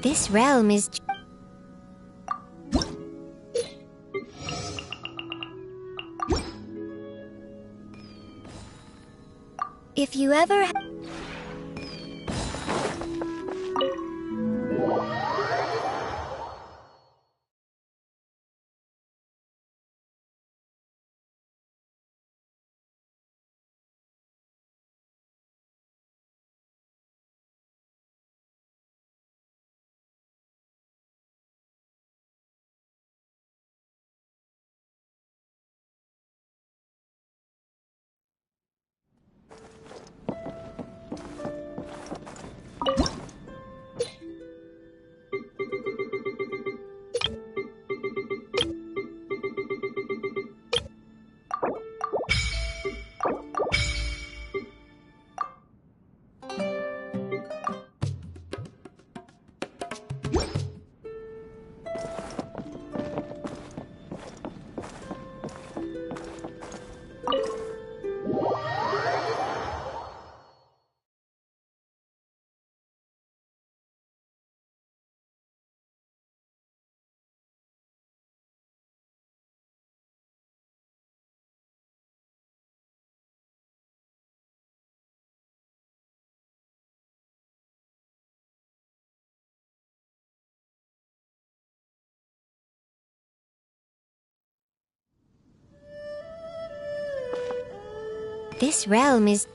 This realm is... If you ever... This realm is...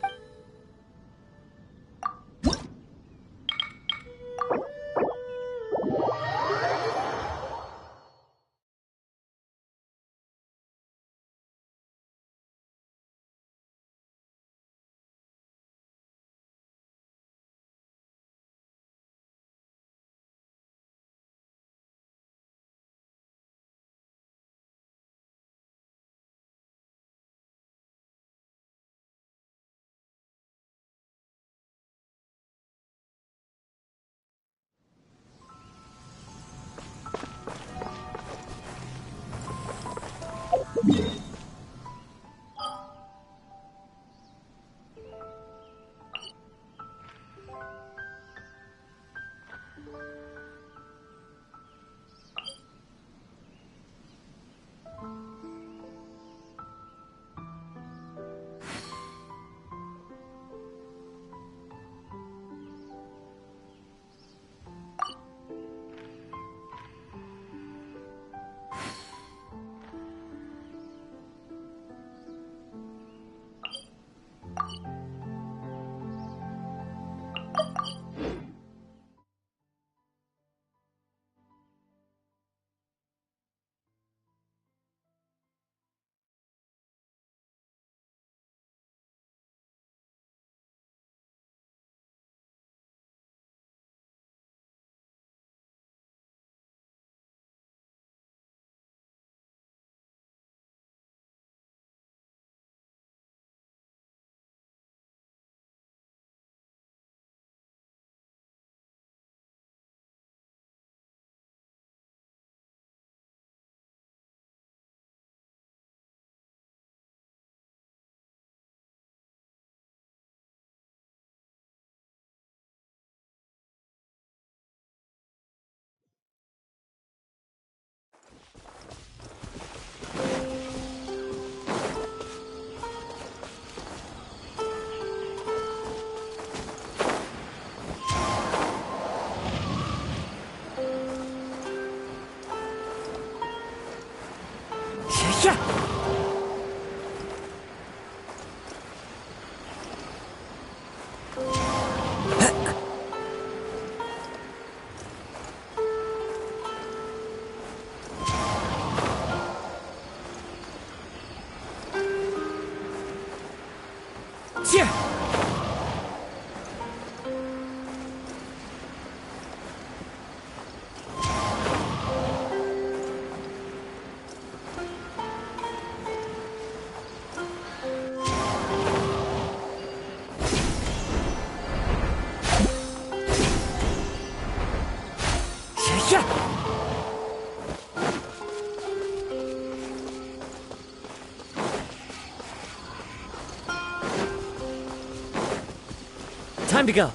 Time to go.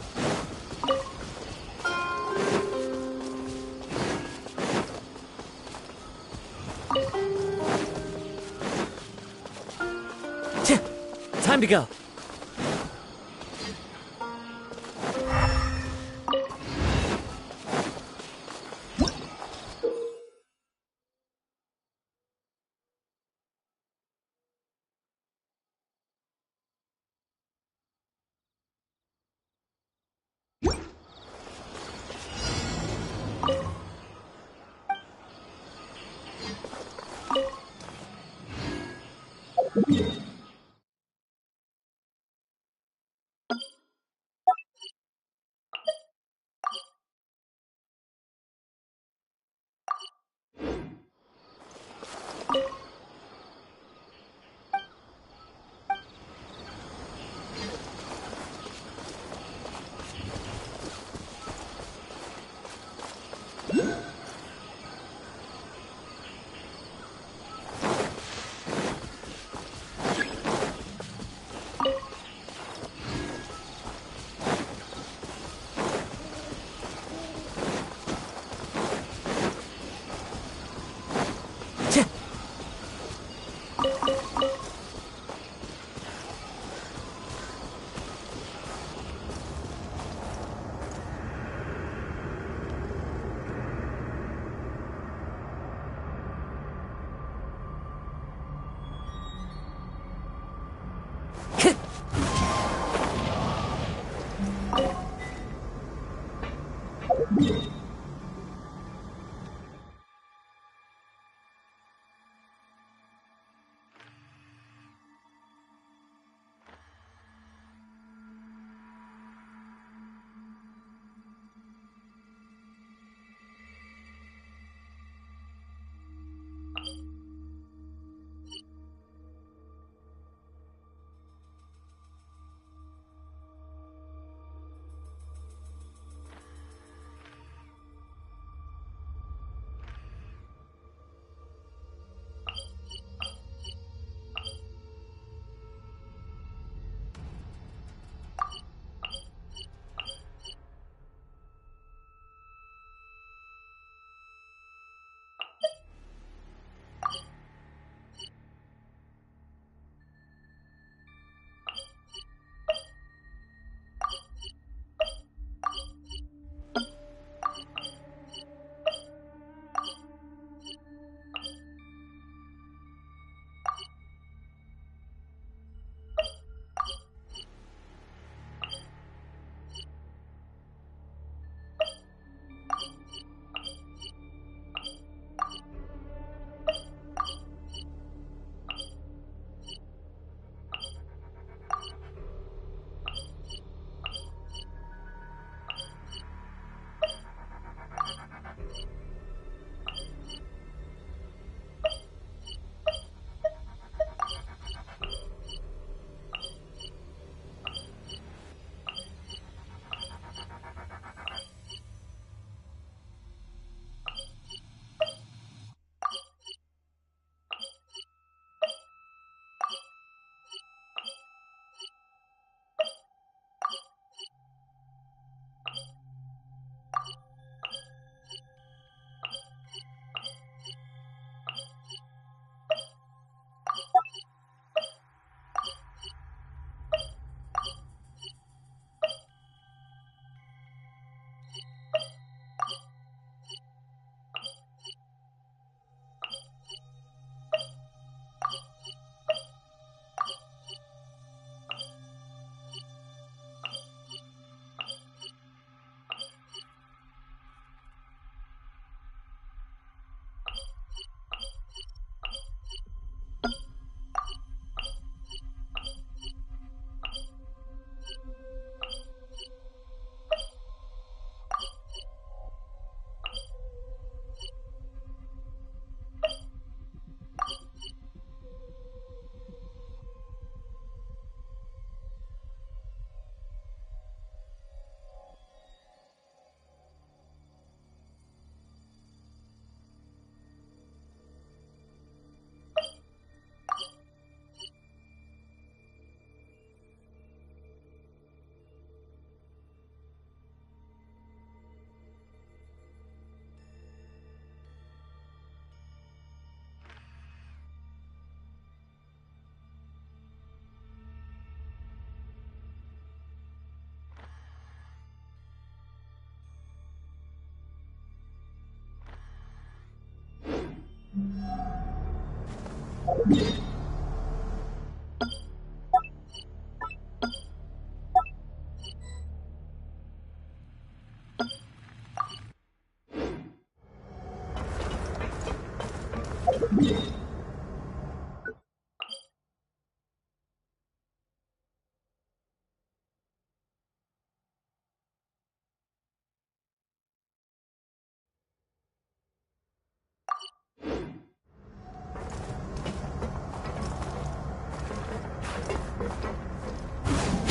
Time to go.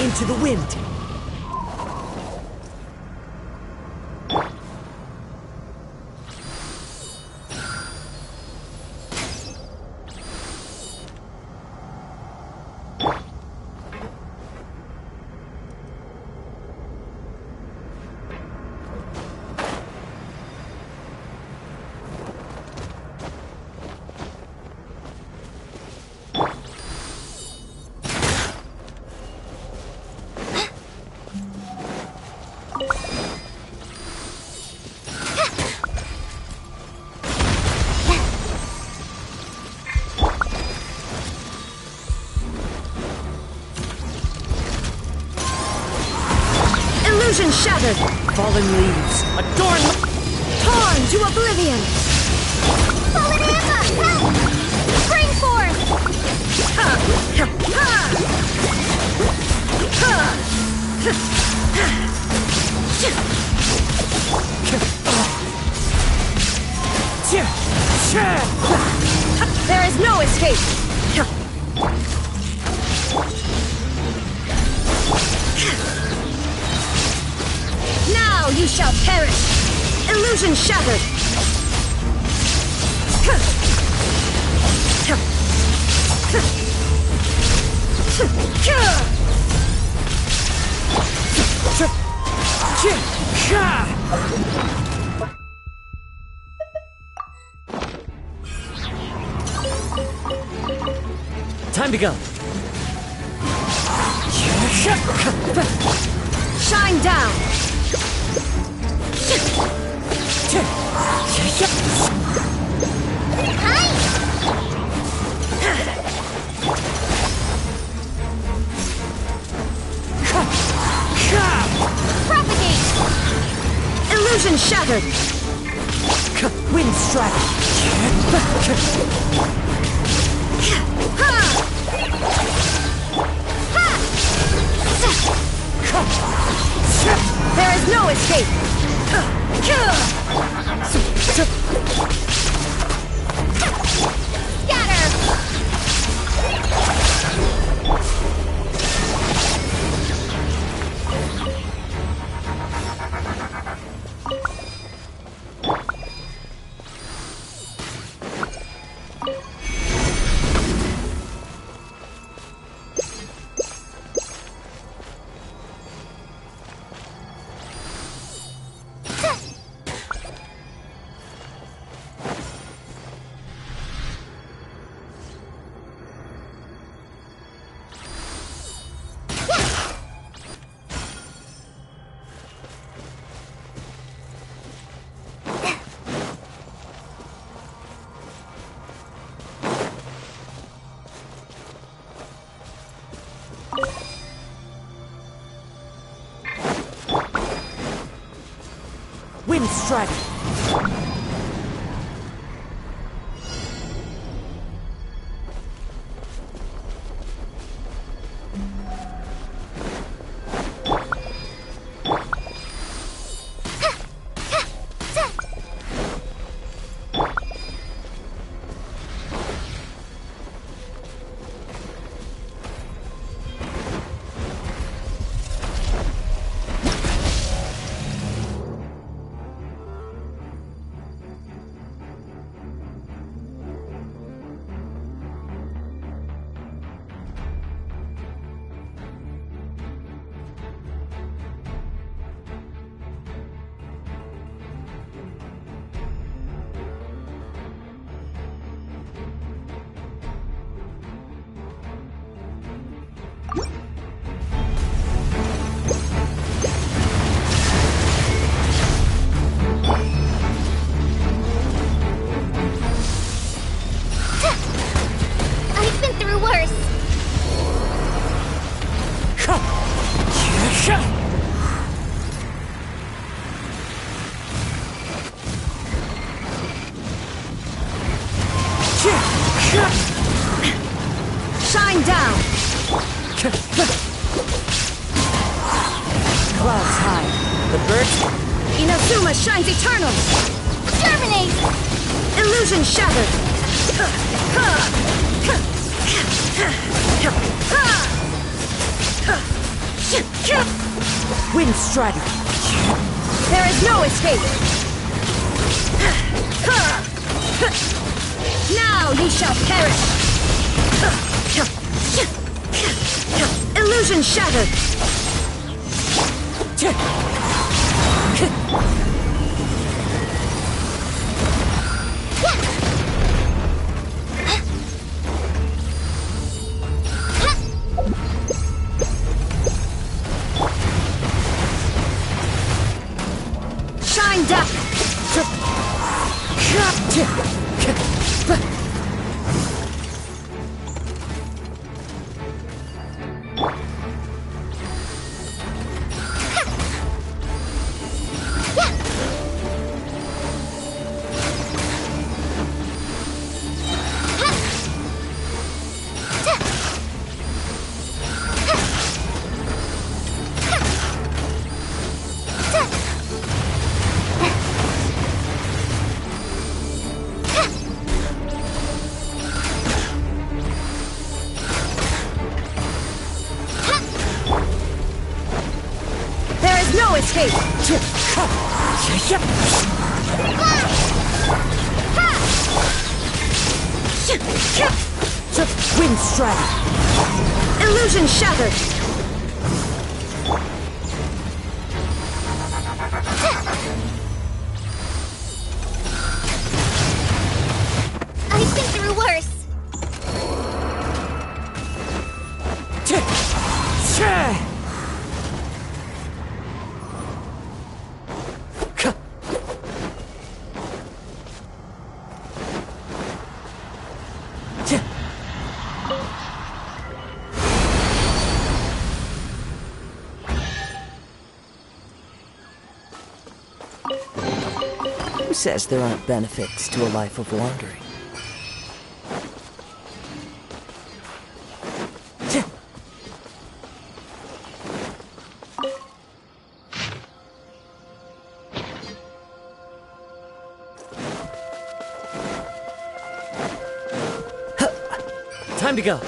Into the wind! Illusion shattered! Fallen leaves, adorn Torn to oblivion! Fallen Emma! Help! Spring forth! There is no escape! Now you shall perish! Illusion shattered! Time to go! Shine down! Propagate! Illusion shattered! Wind strike! There is no escape! Wind strike! Shine down! Clouds high. The birds... Inazuma shines eternal! Terminate! Illusion shattered! Wind strategy. There is no escape! Now you shall perish! Illusion shattered! Shine down! No escape! Wind strategy. Illusion shattered! I've been through worse. Who says there aren't benefits to a life of wandering? Time to go.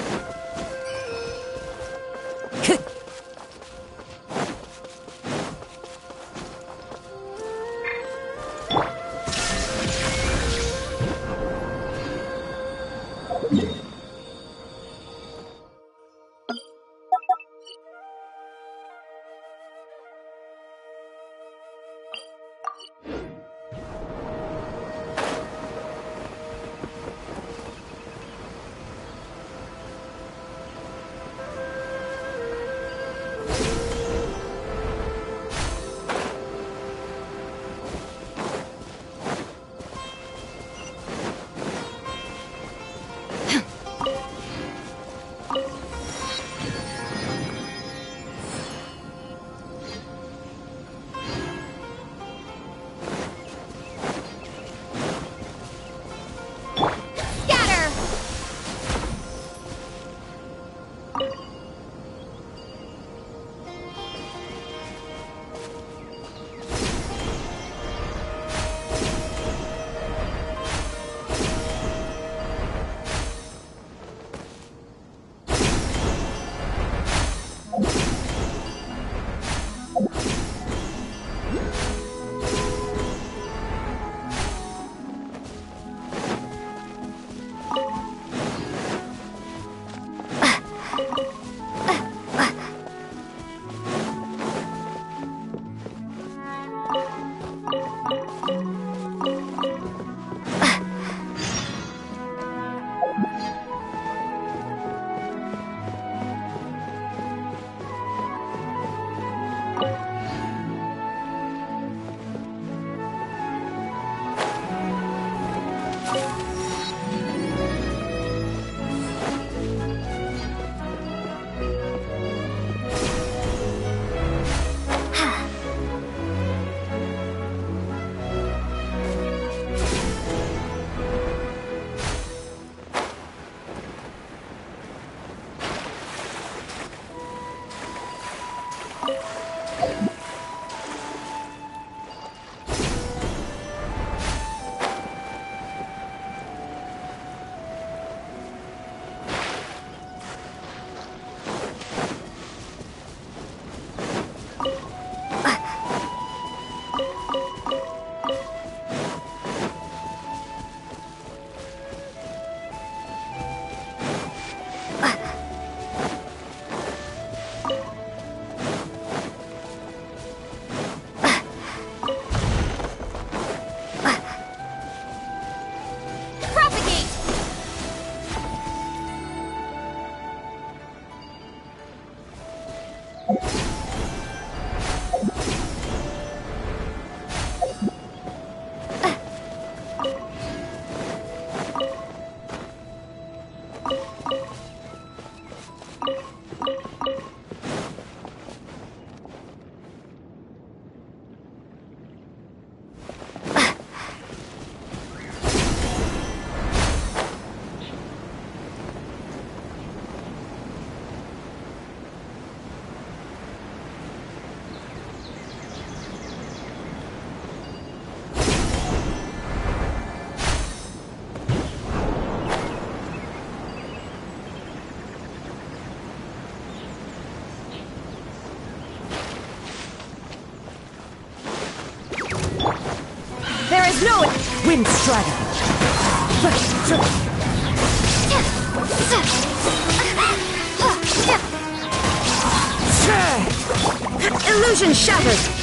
Wind Strider! Illusion shattered!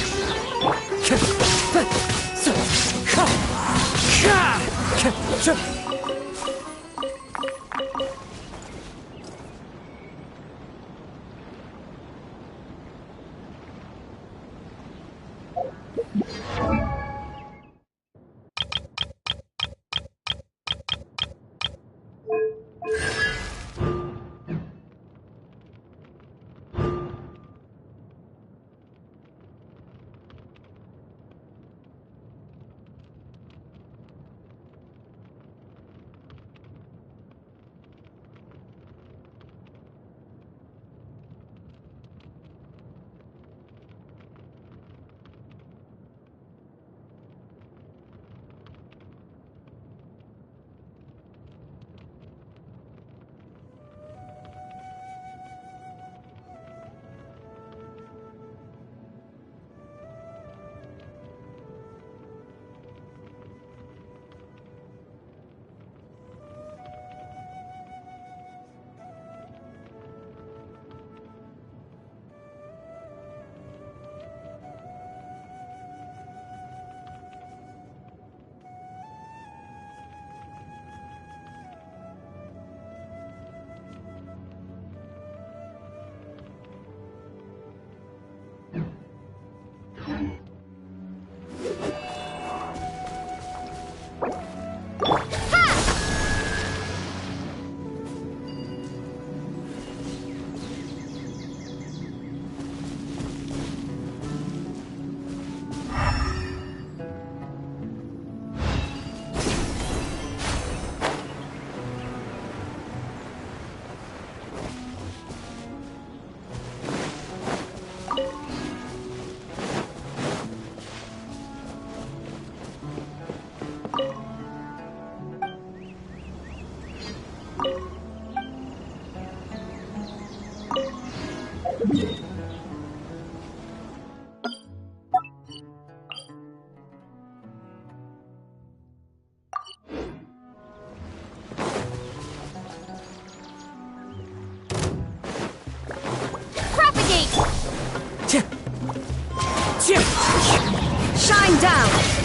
Shine down!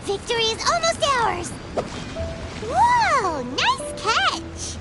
Victory is almost ours! Whoa! Nice catch!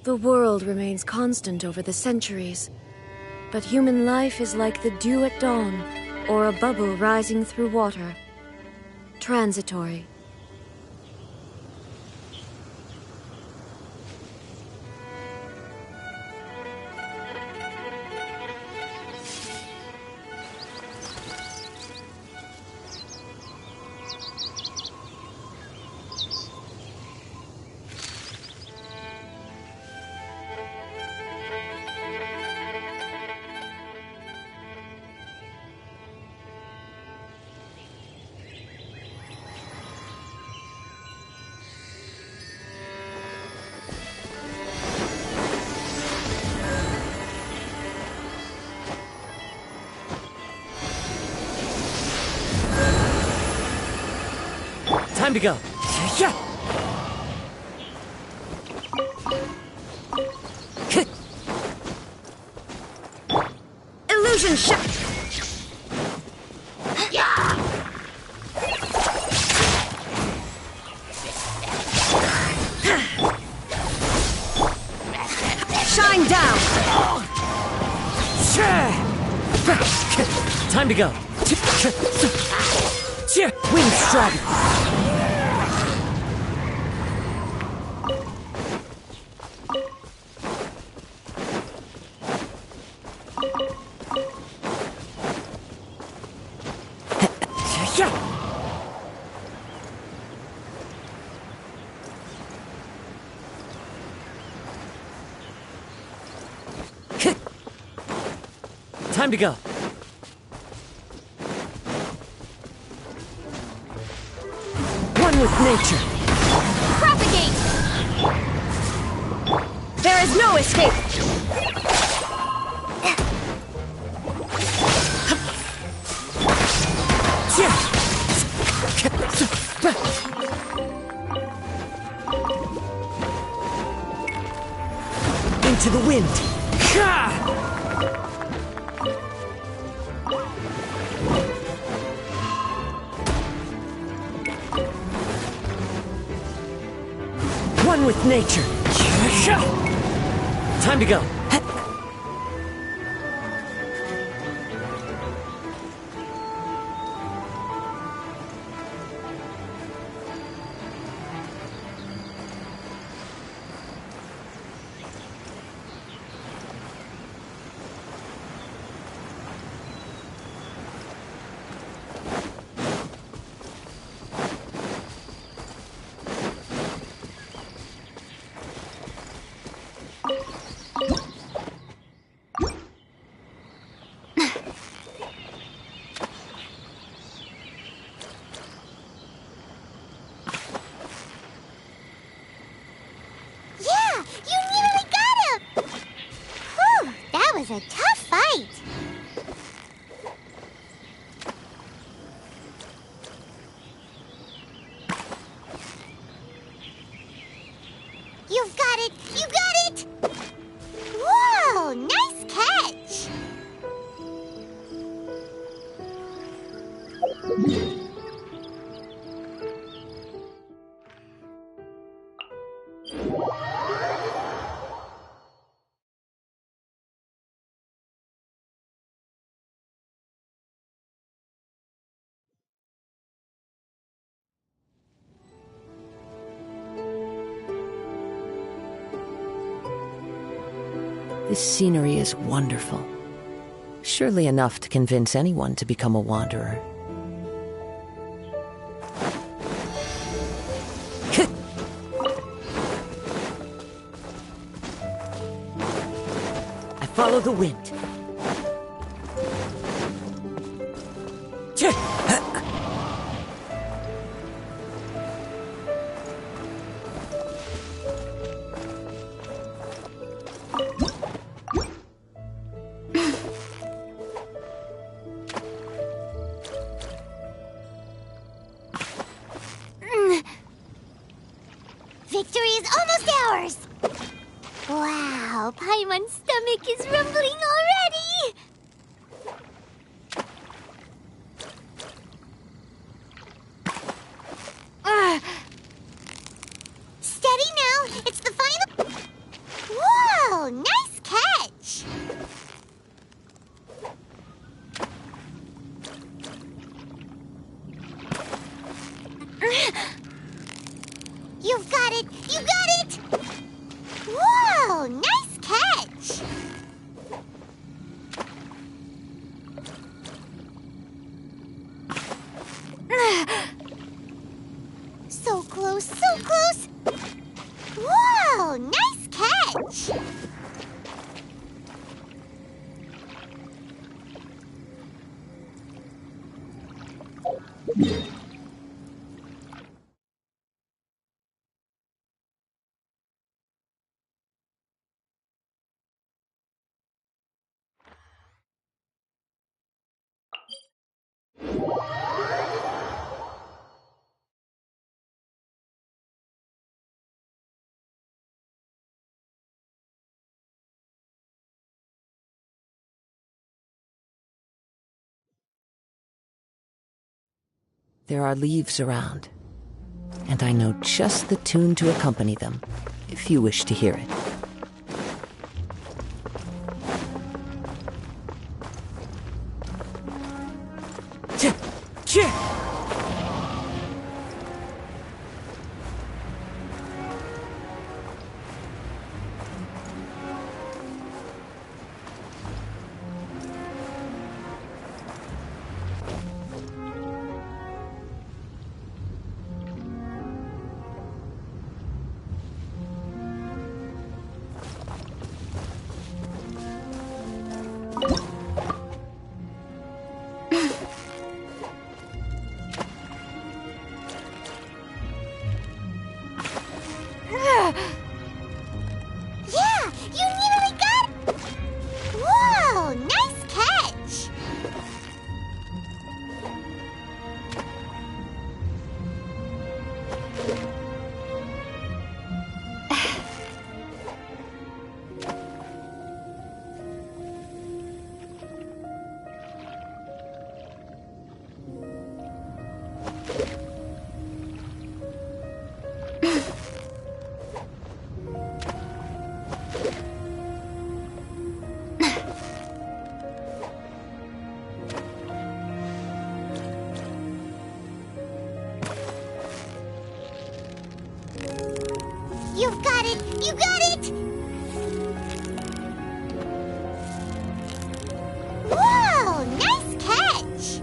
The world remains constant over the centuries, but human life is like the dew at dawn, or a bubble rising through water. Transitory. Time to go. Yeah. Illusion shot! Shine down! Time to go. Wind strike. Time to go. One with nature. Propagate! There is no escape! Into the wind. One with nature. Time to go. A tough fight. You've got it! You got it! Whoa! Nice catch! This scenery is wonderful. Surely enough to convince anyone to become a wanderer. I follow the wind. Victory is almost ours! Wow, Paimon's stomach is rumbling already! Steady now, it's the final... Whoa, nice catch! You've got it! You got it! Whoa, nice catch! So close, so close! Whoa, nice catch! There are leaves around, and I know just the tune to accompany them, if you wish to hear it. Yeah, you nearly got it! Whoa, nice catch! You've got it! You got it! Whoa! Nice catch!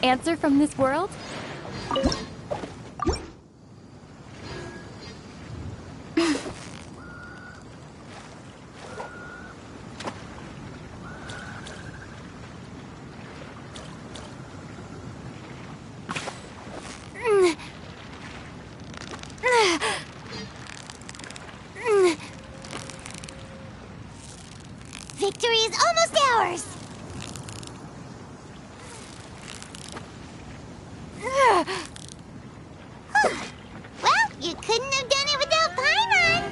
answer from this world? Victory is almost ours! Well, you couldn't have done it without Paimon!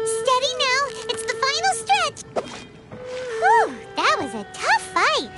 Steady now, it's the final stretch! Whew, that was a tough fight!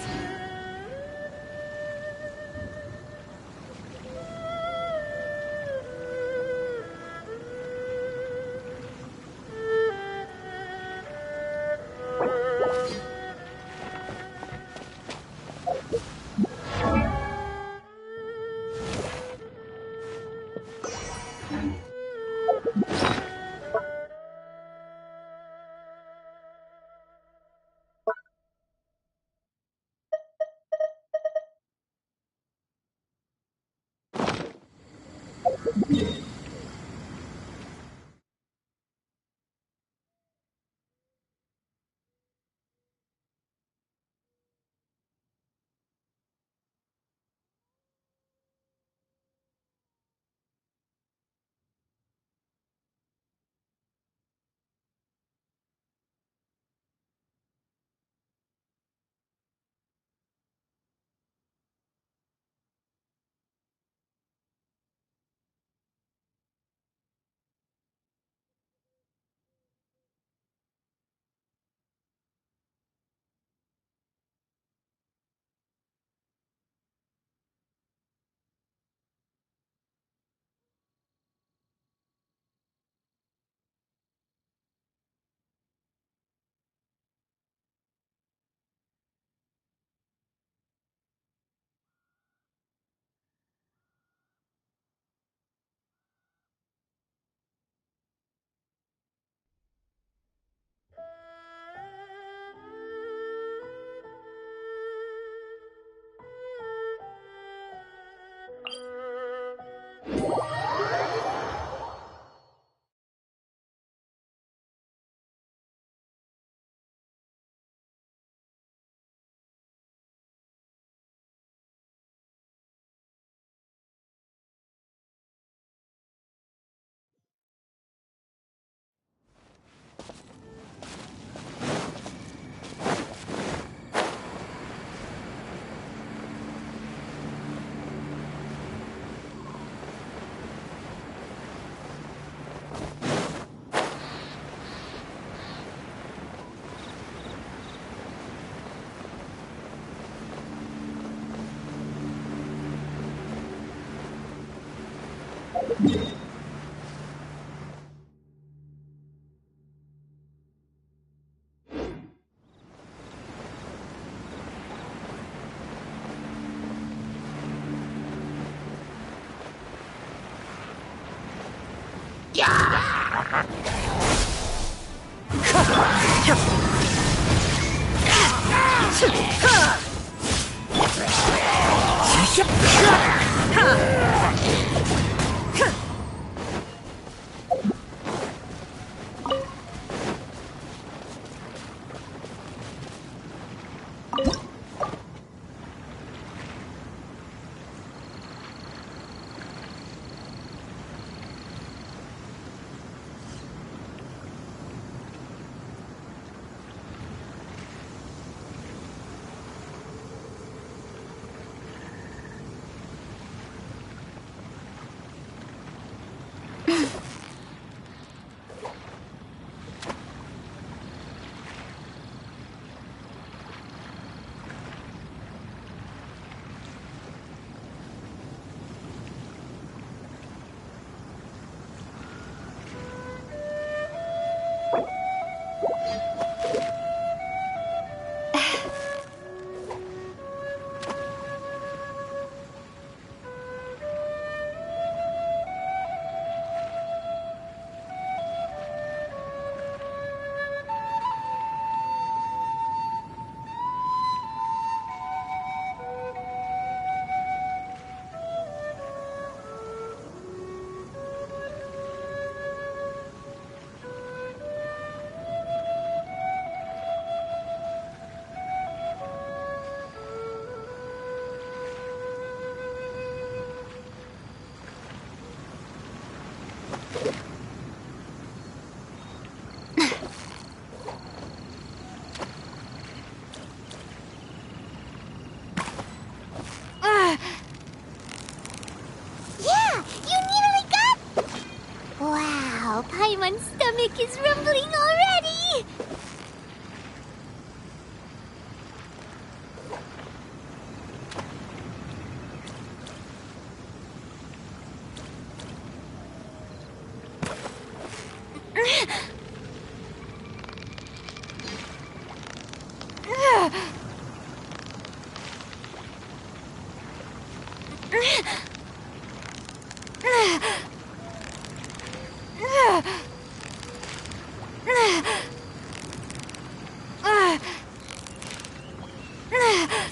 stomach is rumbling already!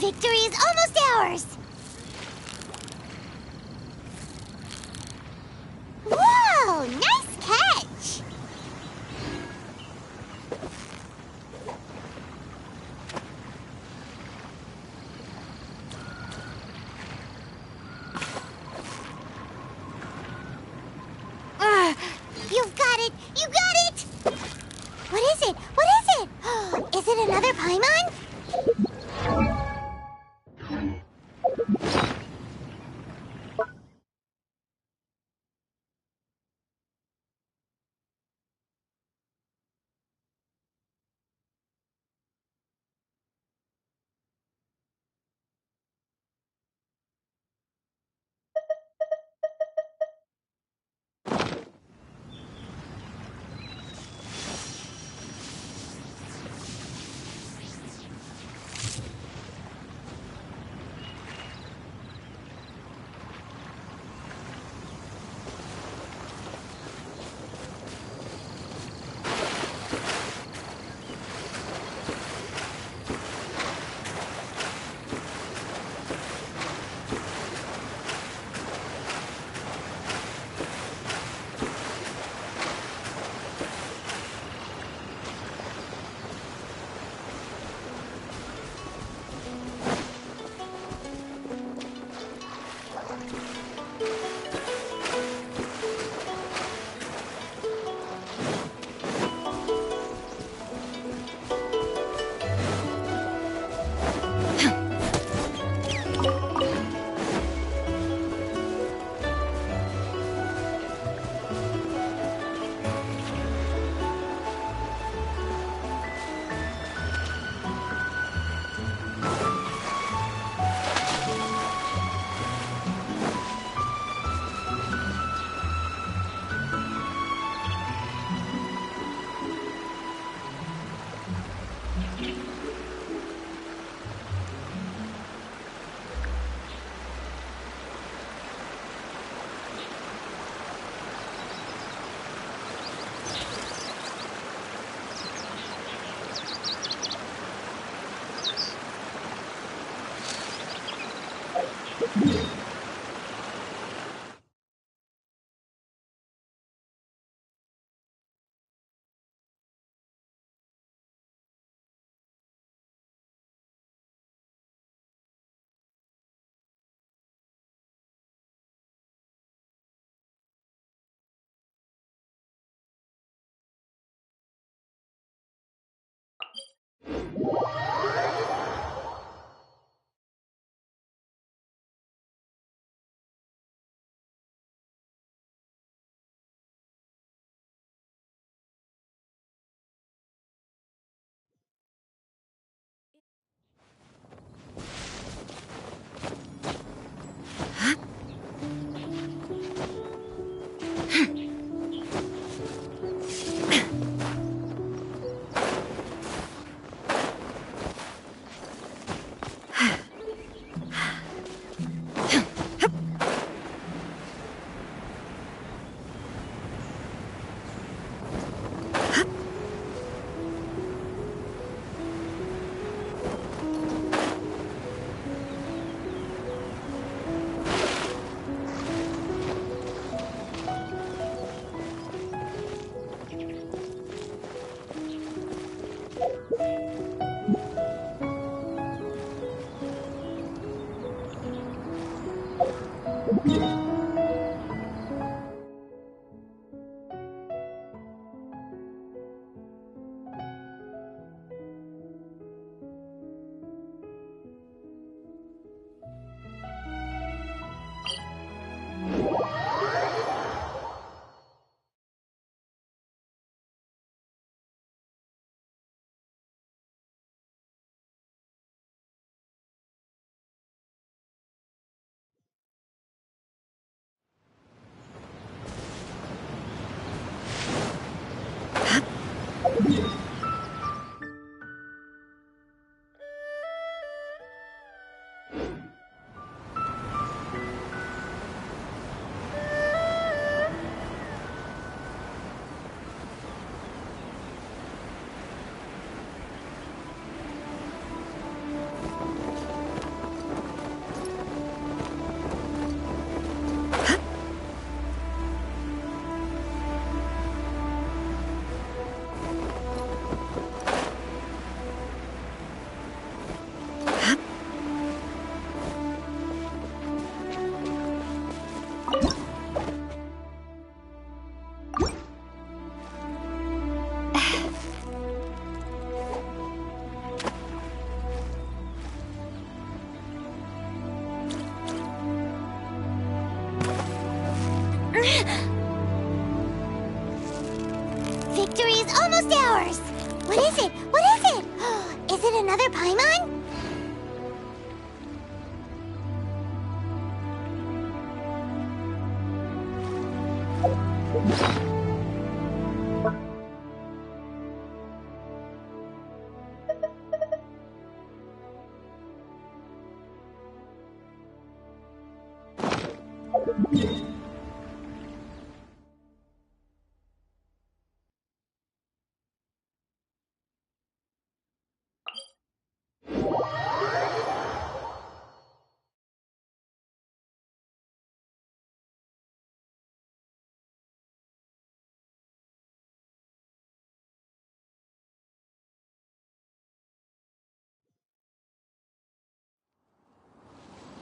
Victory is almost ours! Whoa! Nice catch! You've got it! You got it! What is it? What is it? Is it another Paimon?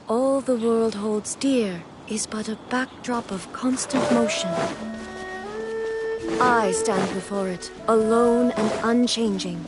All the world holds dear is but a backdrop of constant motion. I stand before it, alone and unchanging.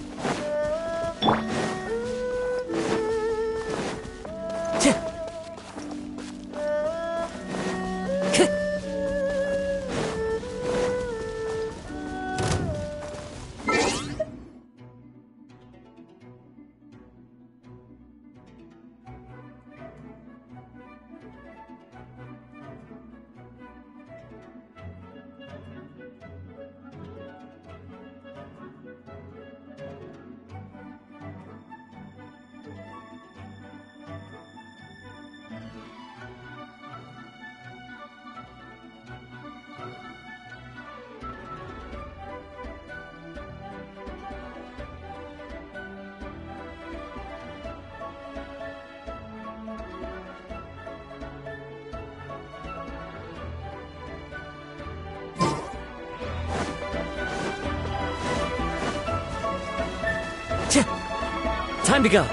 Time to go.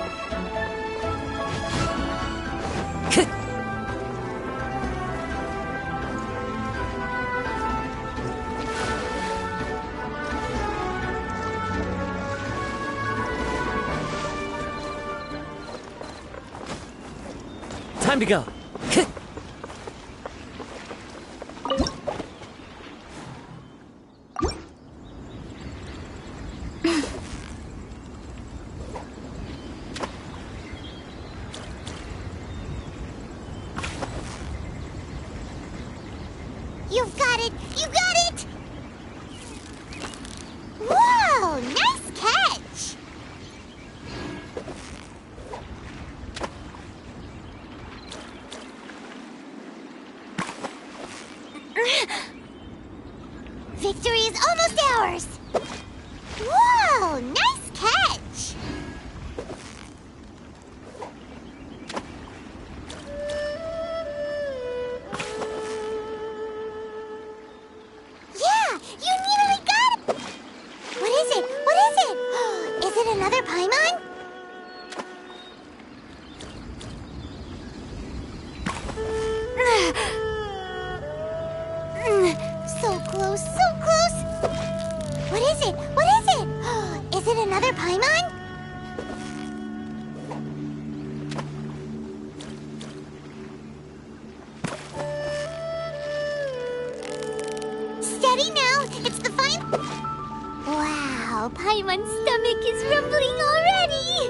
Time to go. You've got it! You got it! Whoa! Nice catch! Victory is almost ours! Whoa! Nice catch! Yeah! You nearly got it! What is it? What is it? Is it another Paimon? So close, so close! What is it? What is it? Is it another Paimon? Steady now! It's the fine... Wow, Paimon's stomach is rumbling already!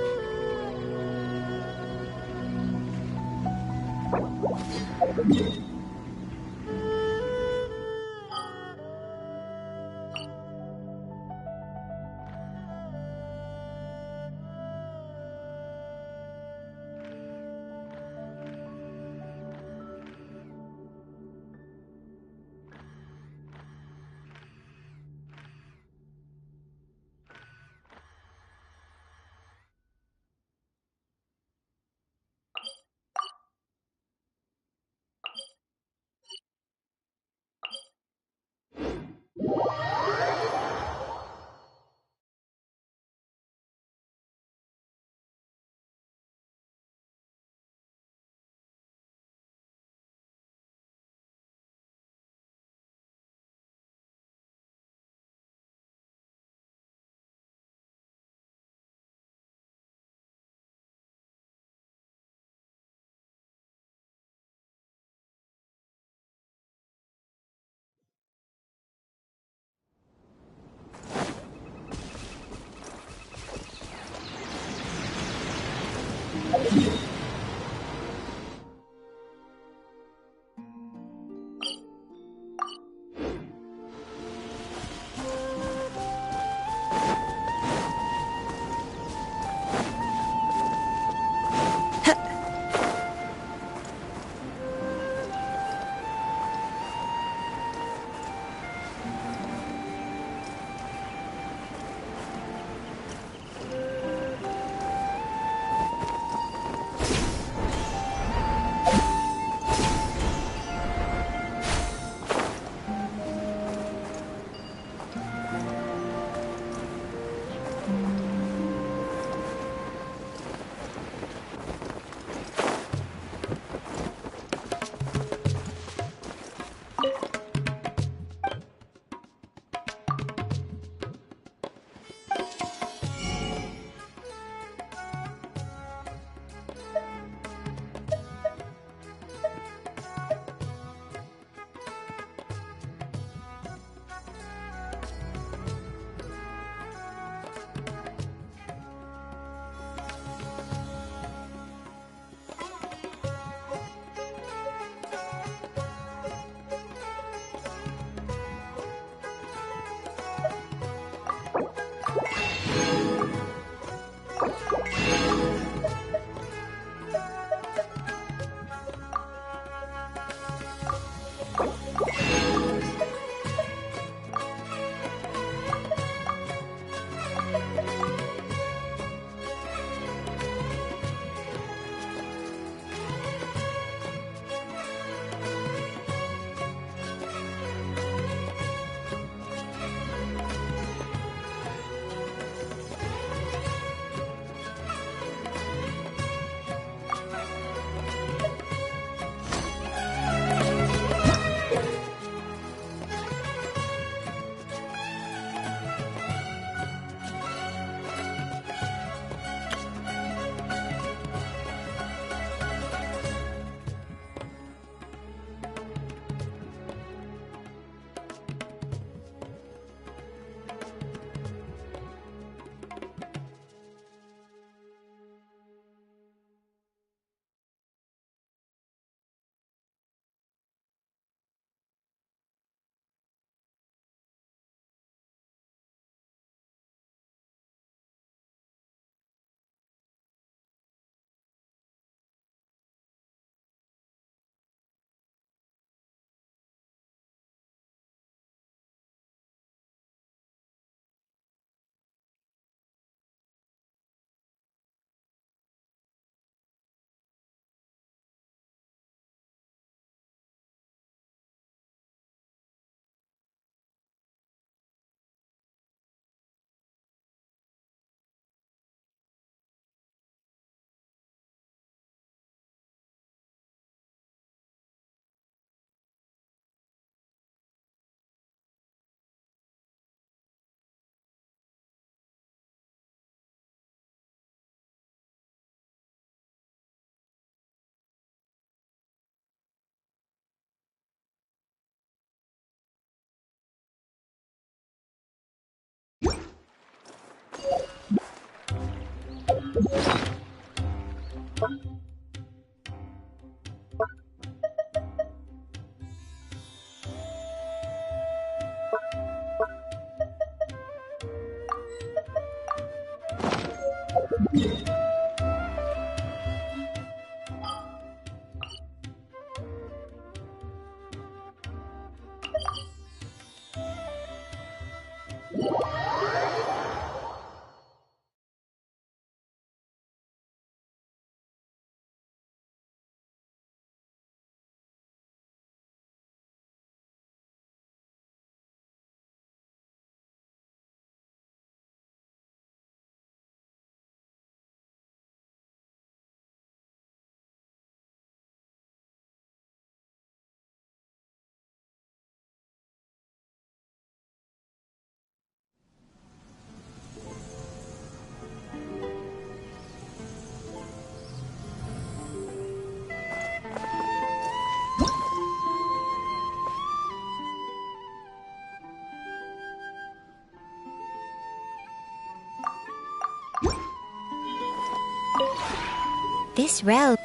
This robe...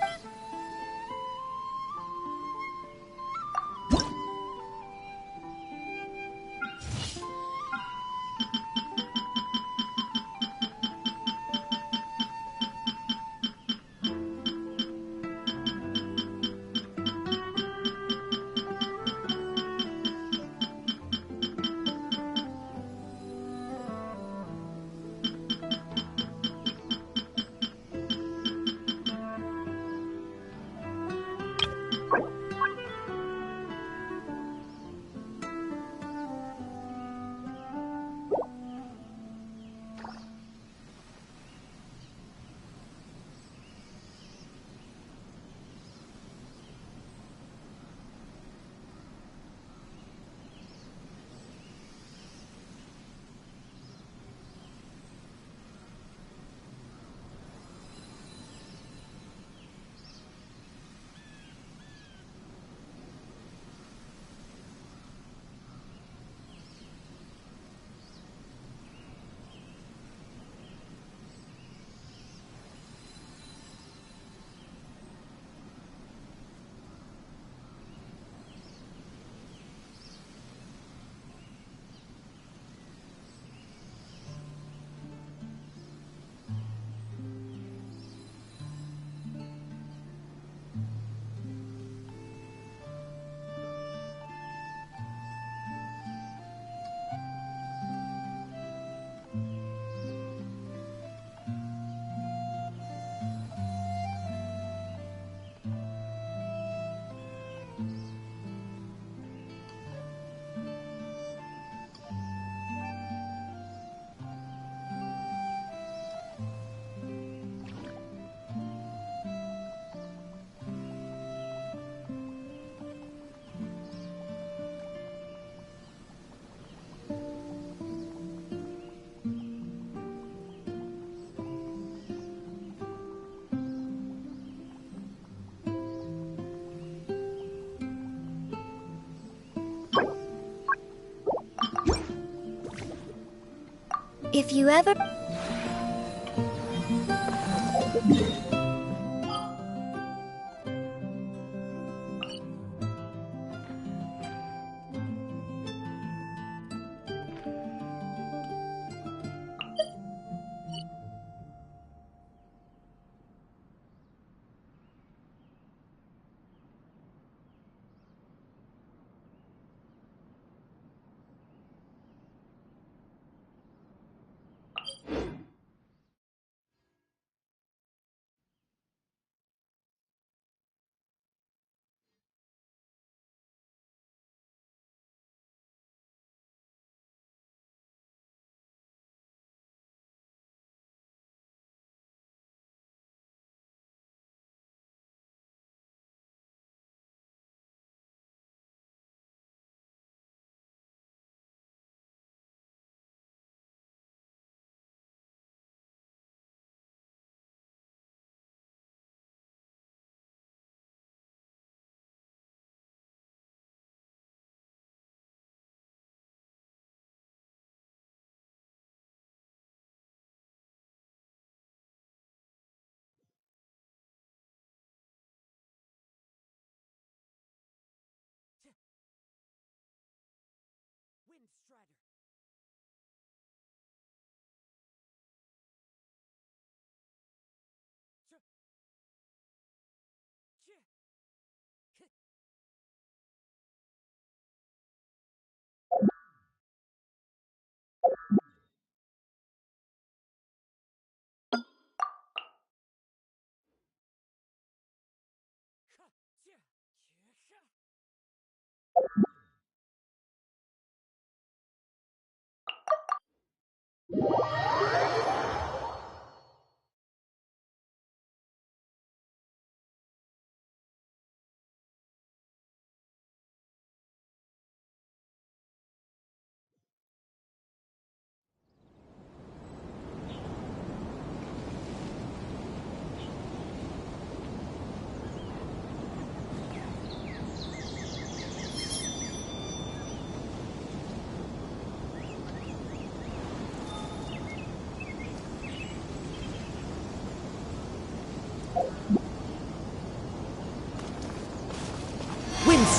If you ever...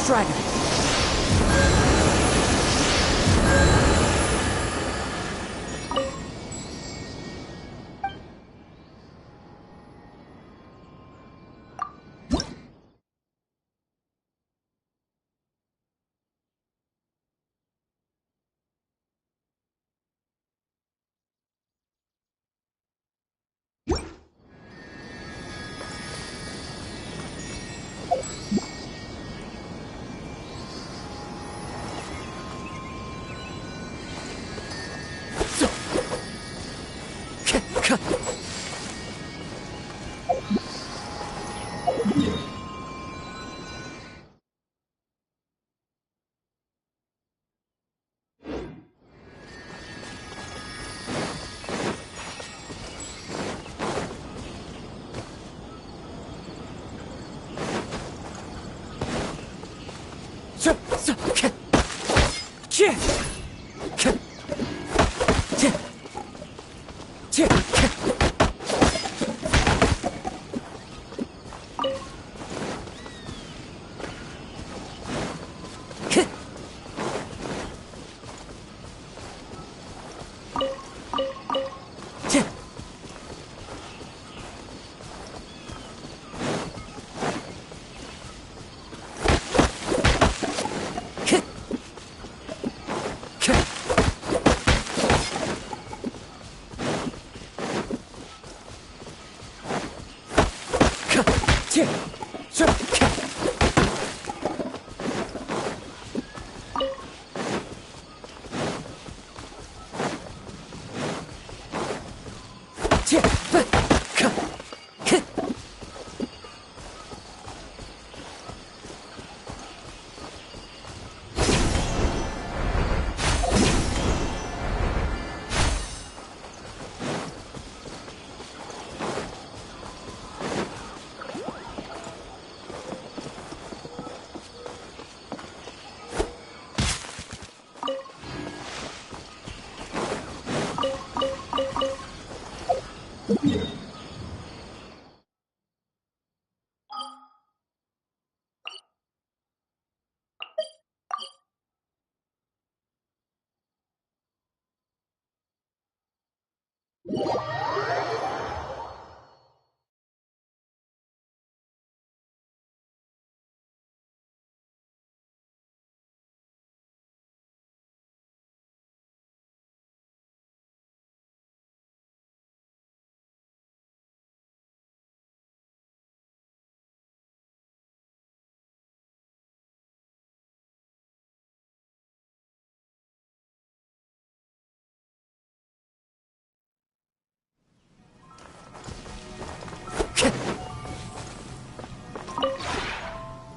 Strider!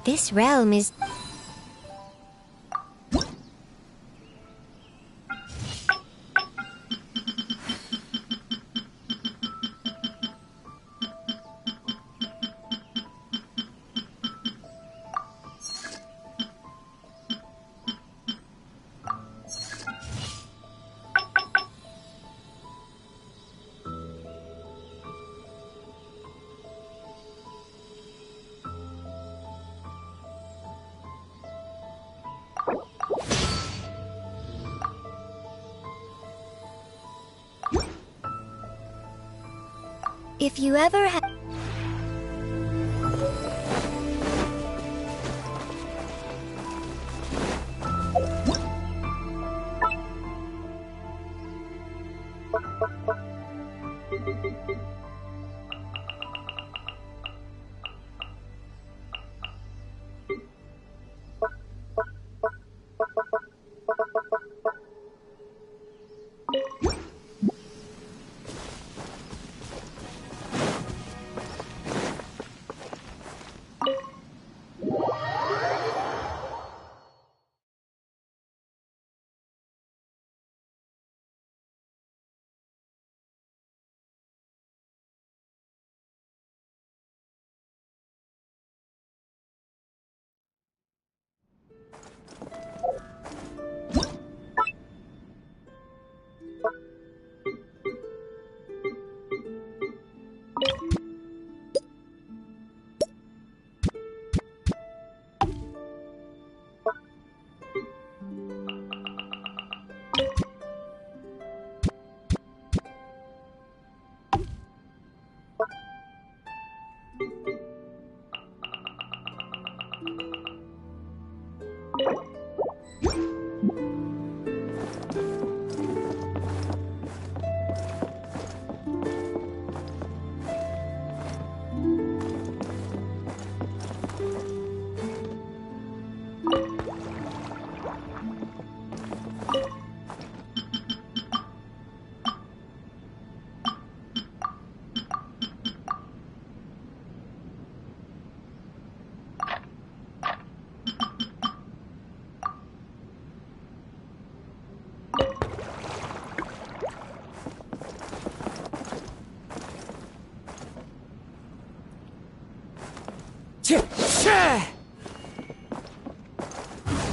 This realm is... If you ever have...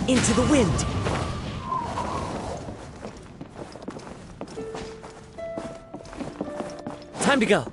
Into the wind! Time to go!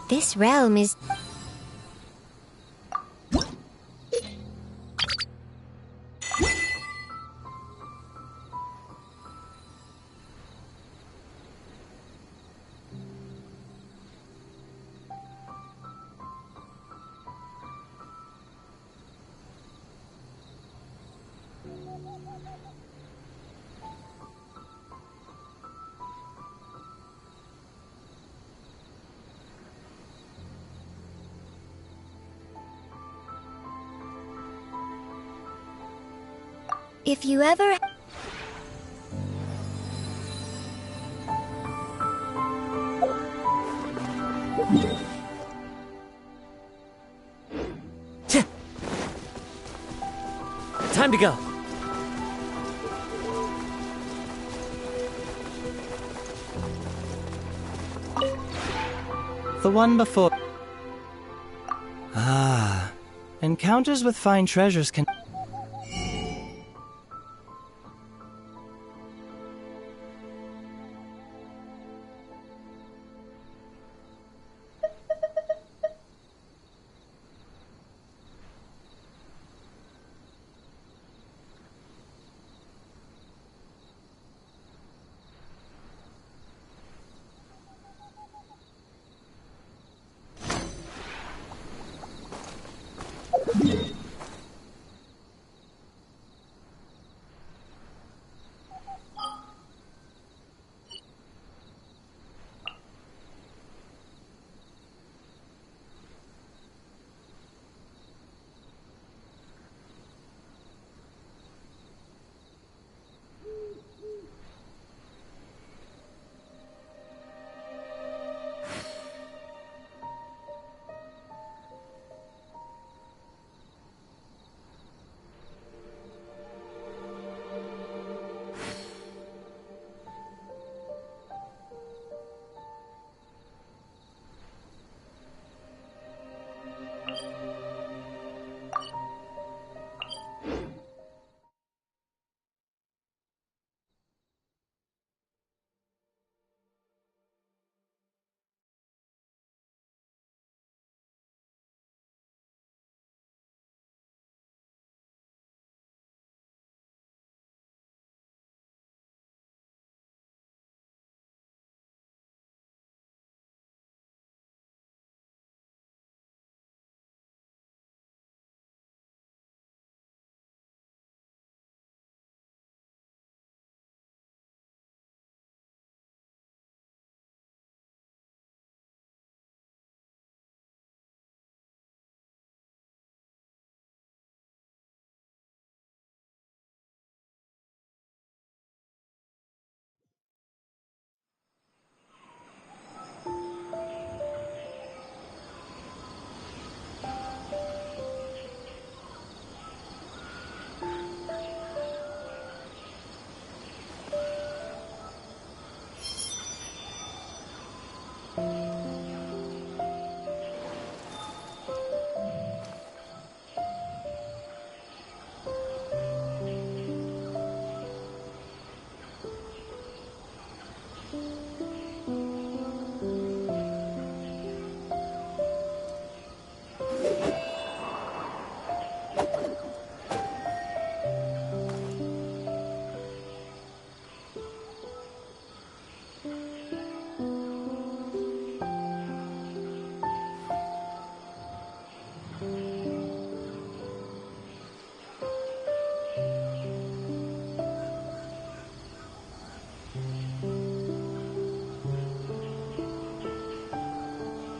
This realm is... If you ever... Time to go! The one before... Ah... Encounters with fine treasures can...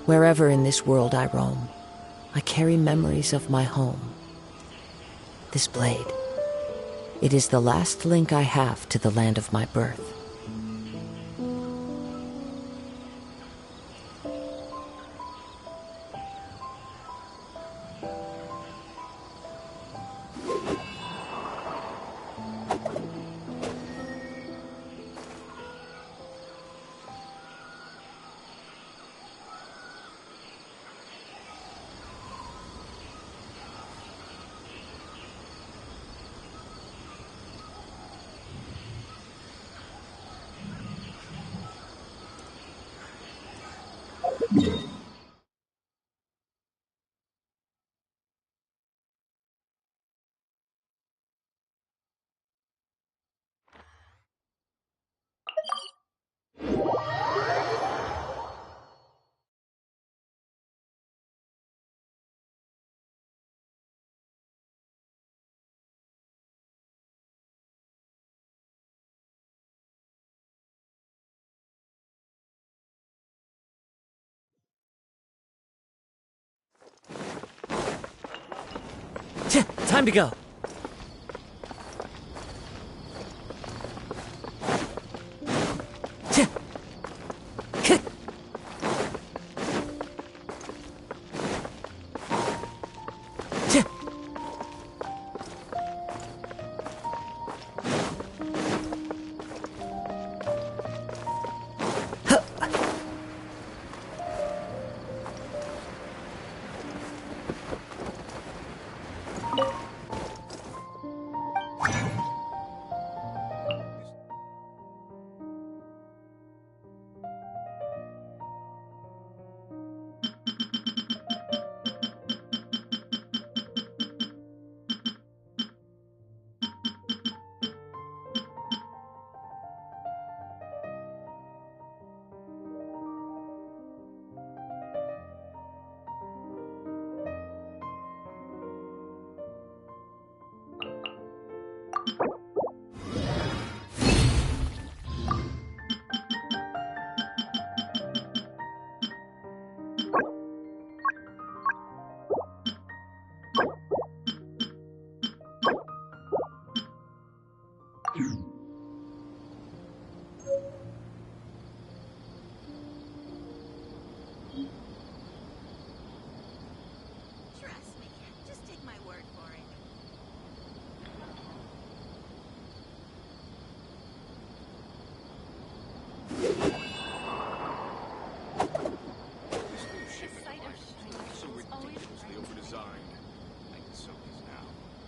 Wherever in this world I roam, I carry memories of my home. This blade, it is the last link I have to the land of my birth. Time to go.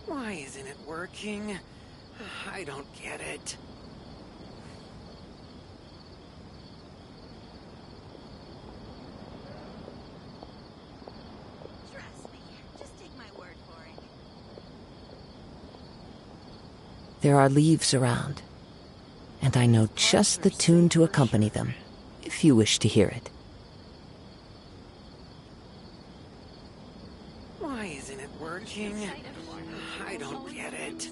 Why isn't it working? I don't get it. Trust me. Just take my word for it. There are leaves around, and I know just the tune to accompany them, if you wish to hear it. Why isn't it working? I don't get it.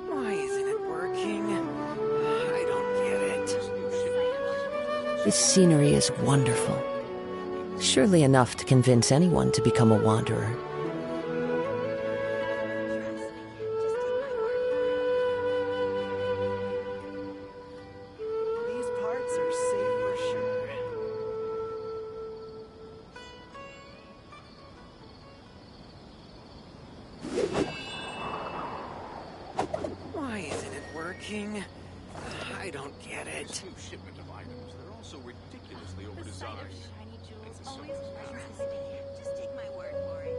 Why isn't it working? I don't get it. This scenery is wonderful. Surely enough to convince anyone to become a wanderer. These parts are safe for sure. Why isn't it working? I don't get it. This new shipment of items, they're also ridiculously overdesigned. Just take my word for it.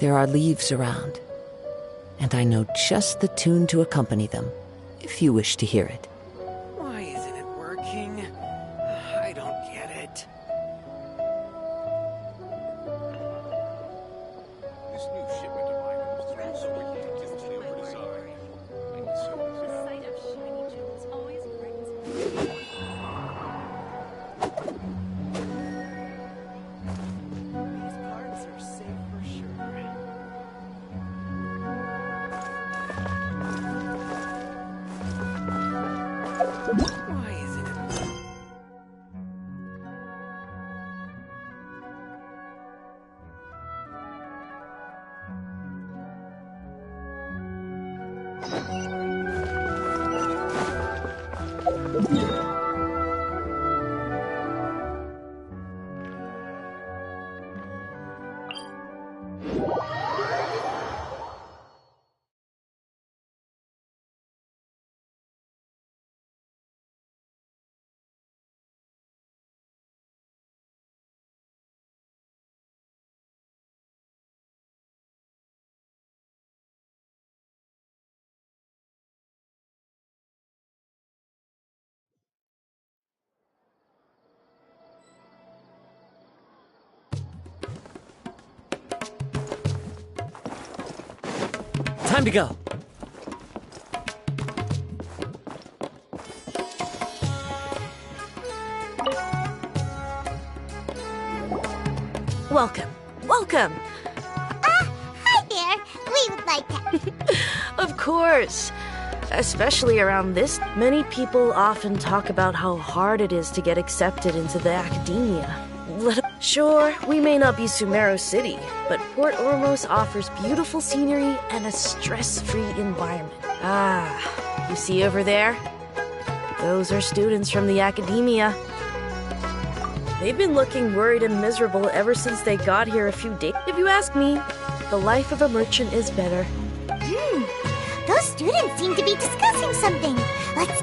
There are leaves around, and I know just the tune to accompany them, if you wish to hear it. Why isn't it working? I don't get it. Time to go. Welcome. Welcome. Hi there. We would like to... Of course. Especially around this, many people often talk about how hard it is to get accepted into the academia. Sure, we may not be Sumeru City, but Port Ormos offers beautiful scenery and a stress-free environment. Ah, you see over there? Those are students from the academia. They've been looking worried and miserable ever since they got here a few days. If you ask me, the life of a merchant is better. Those students seem to be discussing something. Let's...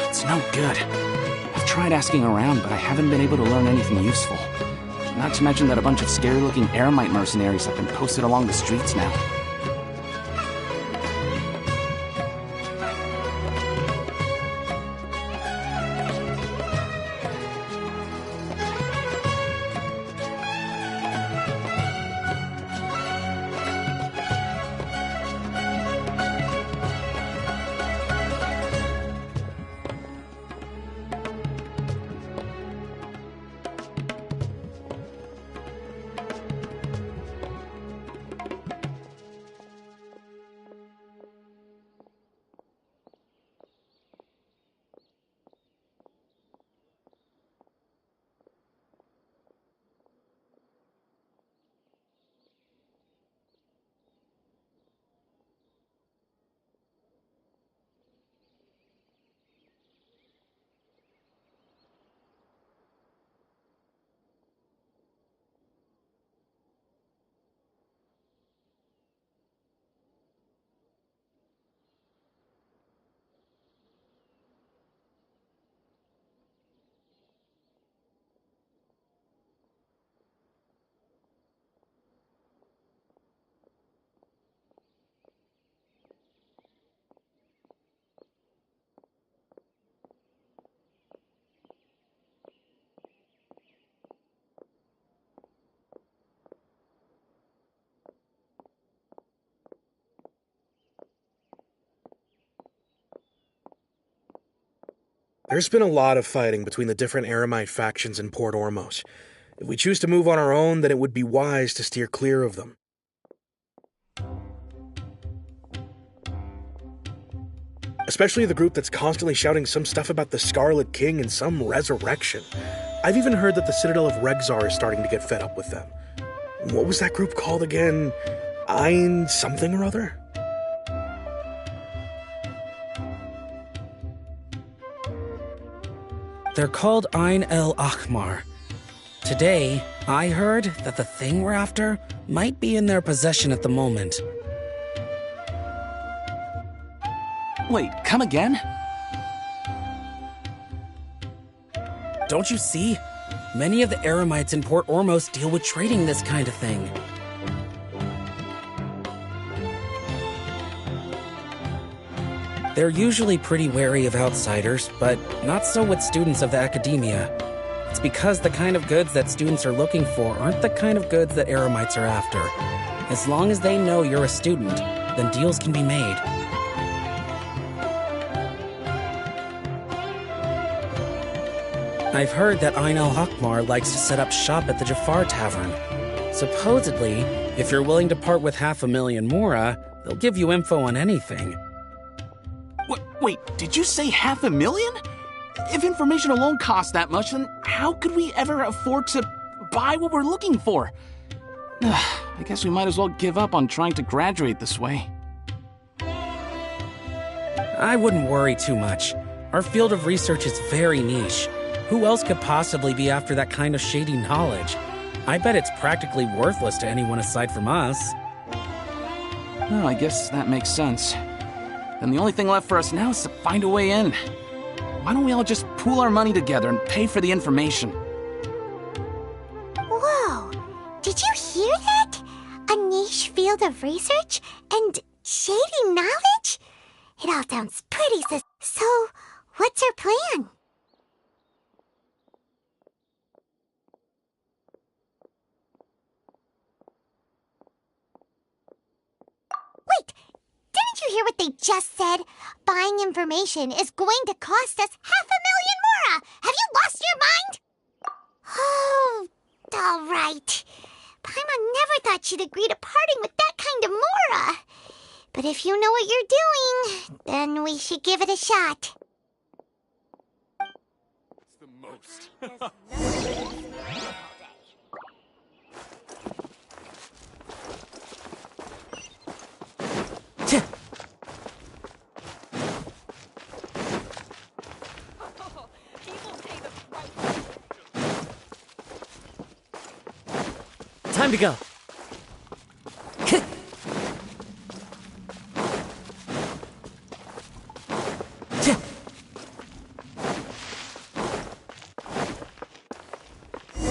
It's no good. I've tried asking around, but I haven't been able to learn anything useful. Not to mention that a bunch of scary-looking Eremite mercenaries have been posted along the streets now. There's been a lot of fighting between the different Eremite factions in Port Ormos. If we choose to move on our own, then it would be wise to steer clear of them. Especially the group that's constantly shouting some stuff about the Scarlet King and some resurrection. I've even heard that the Citadel of Regzar is starting to get fed up with them. What was that group called again? Ein something or other? They're called Ein el Akhmar. Today, I heard that the thing we're after might be in their possession at the moment. Wait, come again? Don't you see? Many of the Eremites in Port Ormos deal with trading this kind of thing. They're usually pretty wary of outsiders, but not so with students of the academia. It's because the kind of goods that students are looking for aren't the kind of goods that Eremites are after. As long as they know you're a student, then deals can be made. I've heard that Ein el-Hakmar likes to set up shop at the Jafar Tavern. Supposedly, if you're willing to part with 500,000 Mora, they'll give you info on anything. Wait, did you say 500,000? If information alone costs that much, then how could we ever afford to buy what we're looking for? I guess we might as well give up on trying to graduate this way. I wouldn't worry too much. Our field of research is very niche. Who else could possibly be after that kind of shady knowledge? I bet it's practically worthless to anyone aside from us. Well, I guess that makes sense. Then the only thing left for us now is to find a way in. Why don't we all just pool our money together and pay for the information? Whoa! Did you hear that? A niche field of research and shady knowledge? It all sounds pretty So, what's our plan? Wait! Didn't you hear what they just said? Buying information is going to cost us 500,000 mora! Have you lost your mind? Oh, all right. Paimon never thought she'd agree to parting with that kind of mora. But if you know what you're doing, then we should give it a shot. It's the most. Time to go.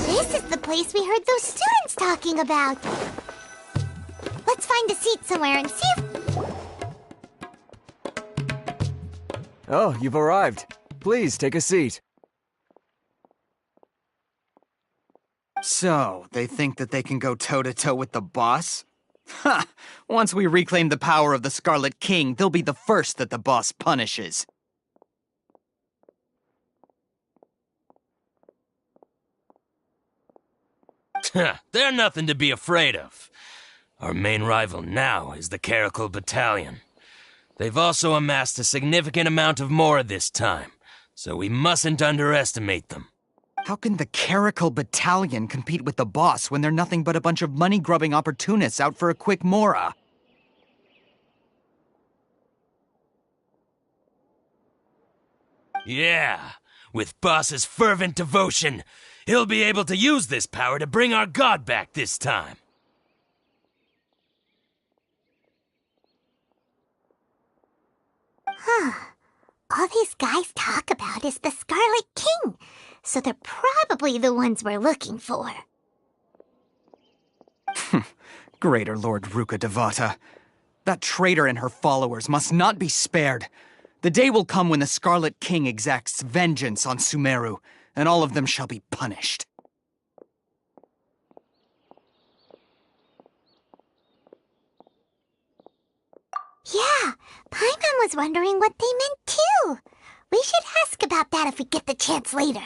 This is the place we heard those students talking about. Let's find a seat somewhere and see if... Oh, you've arrived. Please take a seat. So, they think that they can go toe-to-toe with the boss? Ha! Once we reclaim the power of the Scarlet King, they'll be the first that the boss punishes. They're nothing to be afraid of. Our main rival now is the Caracal Battalion. They've also amassed a significant amount of mora this time, so we mustn't underestimate them. How can the Caracal Battalion compete with the boss when they're nothing but a bunch of money-grubbing opportunists out for a quick mora? Yeah, with boss's fervent devotion, he'll be able to use this power to bring our god back this time. Huh. All these guys talk about is the Scarlet King, so they're probably the ones we're looking for. Greater Lord Ruka Devata. That traitor and her followers must not be spared. The day will come when the Scarlet King exacts vengeance on Sumeru, and all of them shall be punished. Yeah, Paimon was wondering what they meant too. We should ask about that if we get the chance later.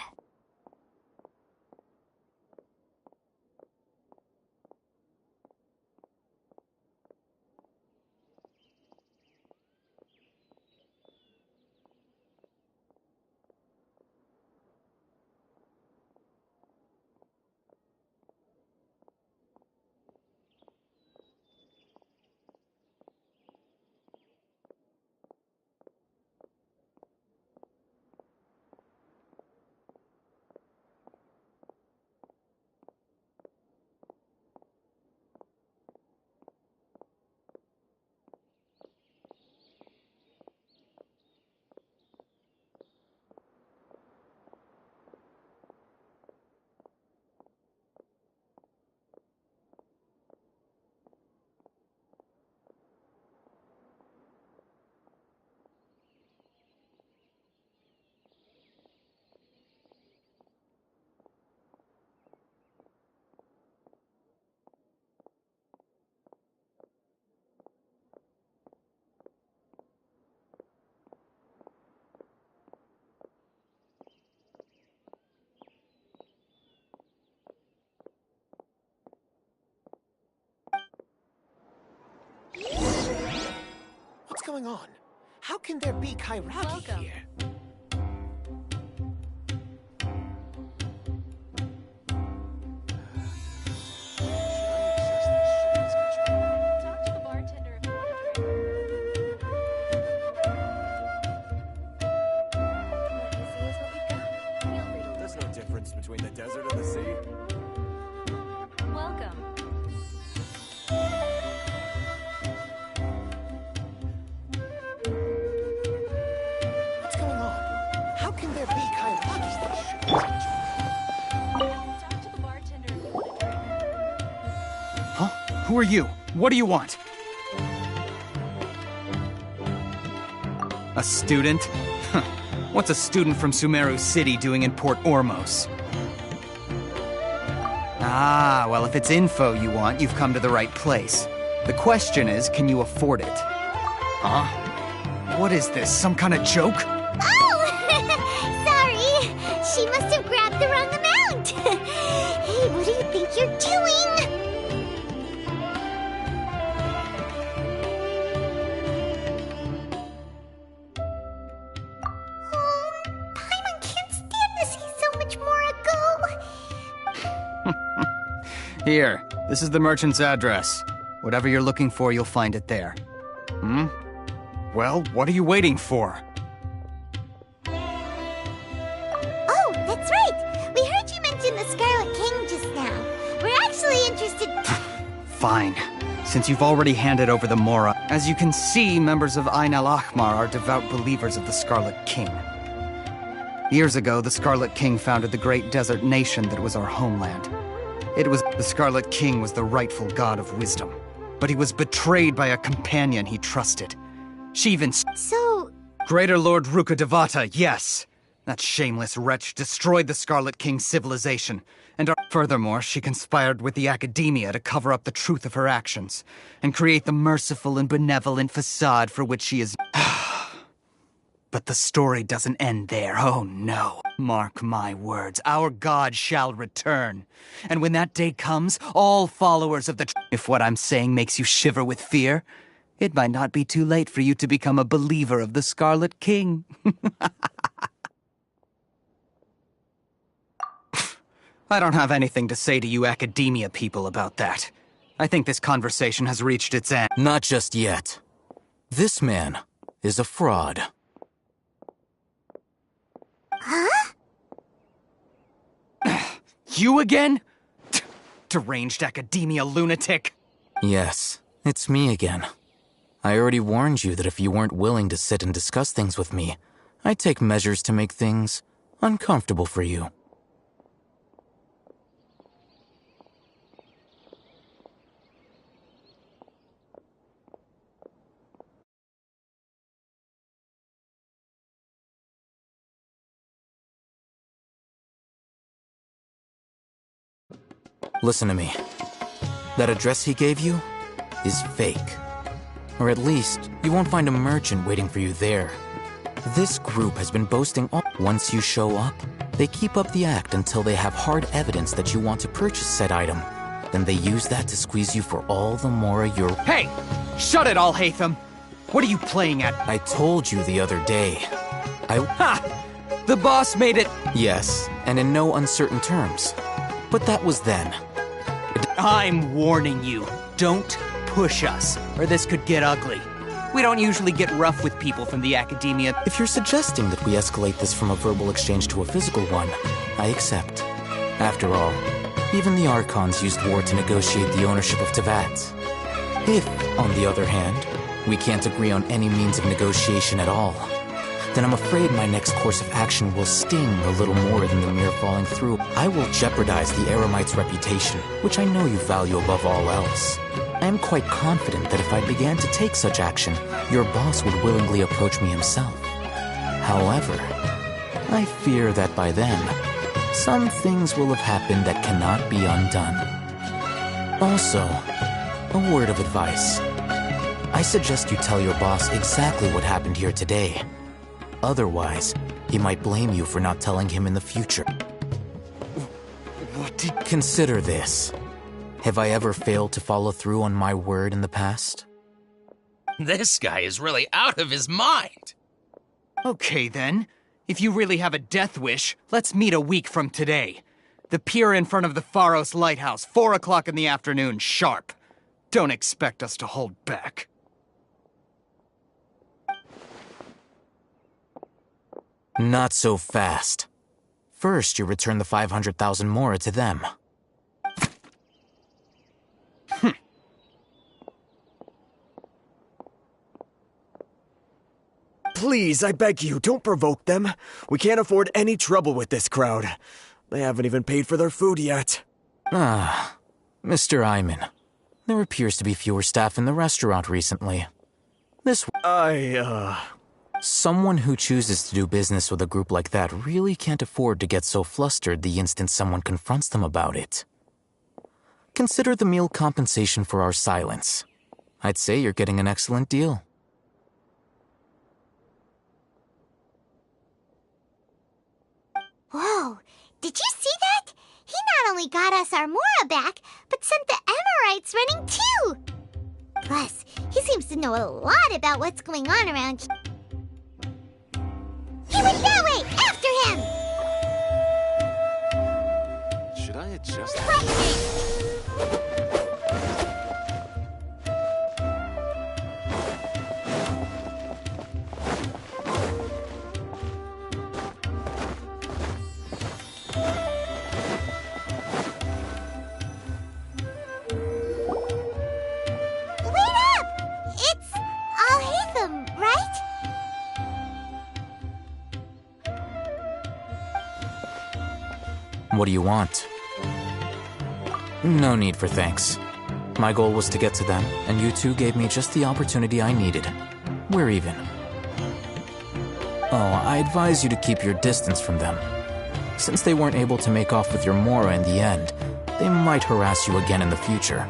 What's going on? How can there be Kairaki here? between the desert and the sea. Welcome. What's going on? How can there be Kairaki? Talk to the bartender if you want a drink. Huh? Who are you? What do you want? A student? Huh. What's a student from Sumeru City doing in Port Ormos? Ah, well, if it's info you want, you've come to the right place. The question is, can you afford it? Huh? What is this, some kind of joke? Oh! Sorry! She must have grabbed the wrong amount! Hey, what do you think you're doing? Paimon can't stand to see so much more ago! Here, this is the merchant's address. Whatever you're looking for, you'll find it there. Hmm? Well, what are you waiting for? Oh, that's right! We heard you mention the Scarlet King just now. We're actually interested... Fine. Since you've already handed over the Mora, as you can see, members of Ain al-Ahmar are devout believers of the Scarlet King. Years ago, the Scarlet King founded the great desert nation that was our homeland. The Scarlet King was the rightful god of wisdom, but he was betrayed by a companion he trusted. She even... So... Greater Lord Ruka Devata, yes! That shameless wretch destroyed the Scarlet King's civilization, and furthermore, she conspired with the Academia to cover up the truth of her actions, and create the merciful and benevolent facade for which she is... But the story doesn't end there, oh no. Mark my words, our god shall return. And when that day comes, all followers of the... If what I'm saying makes you shiver with fear, it might not be too late for you to become a believer of the Scarlet King. I don't have anything to say to you Academia people about that. I think this conversation has reached its end. Not just yet. This man is a fraud. Huh? You again? Deranged Academia lunatic. Yes, it's me again. I already warned you that if you weren't willing to sit and discuss things with me, I'd take measures to make things uncomfortable for you. Listen to me. That address he gave you is fake. Or at least, you won't find a merchant waiting for you there. This group has been boasting once you show up, they keep up the act until they have hard evidence that you want to purchase said item. Then they use that to squeeze you for all the Mora you're... Hey! Shut it all, Hatham! What are you playing at? I told you the other day. Ha! The boss made it... Yes, and in no uncertain terms. But that was then. I'm warning you. Don't push us, or this could get ugly. We don't usually get rough with people from the Academia. If you're suggesting that we escalate this from a verbal exchange to a physical one, I accept. After all, even the Archons used war to negotiate the ownership of Teyvat. If, on the other hand, we can't agree on any means of negotiation at all, then I'm afraid my next course of action will sting a little more than the mere falling through. I will jeopardize the Eremite's reputation, which I know you value above all else. I am quite confident that if I began to take such action, your boss would willingly approach me himself. However, I fear that by then, some things will have happened that cannot be undone. Also, a word of advice. I suggest you tell your boss exactly what happened here today. Otherwise, he might blame you for not telling him in the future. What did... Consider this. Have I ever failed to follow through on my word in the past? This guy is really out of his mind. Okay, then. If you really have a death wish, let's meet a week from today. The pier in front of the Pharos Lighthouse, 4 o'clock in the afternoon, sharp. Don't expect us to hold back. Not so fast. first you return the 500,000 mora to them. Please, I beg you, don't provoke them. We can't afford any trouble with this crowd. They haven't even paid for their food yet. Ah, Mr. Iman. There appears to be fewer staff in the restaurant recently. Someone who chooses to do business with a group like that really can't afford to get so flustered the instant someone confronts them about it. Consider the meal compensation for our silence. I'd say you're getting an excellent deal. Whoa, did you see that? He not only got us our Mora back, but sent the Emirites running too! Plus, he seems to know a lot about what's going on around here. He went that way! After him! Should I adjust? What do you want? No need for thanks. My goal was to get to them, and you two gave me just the opportunity I needed. We're even. Oh, I advise you to keep your distance from them. Since they weren't able to make off with your Mora in the end, they might harass you again in the future.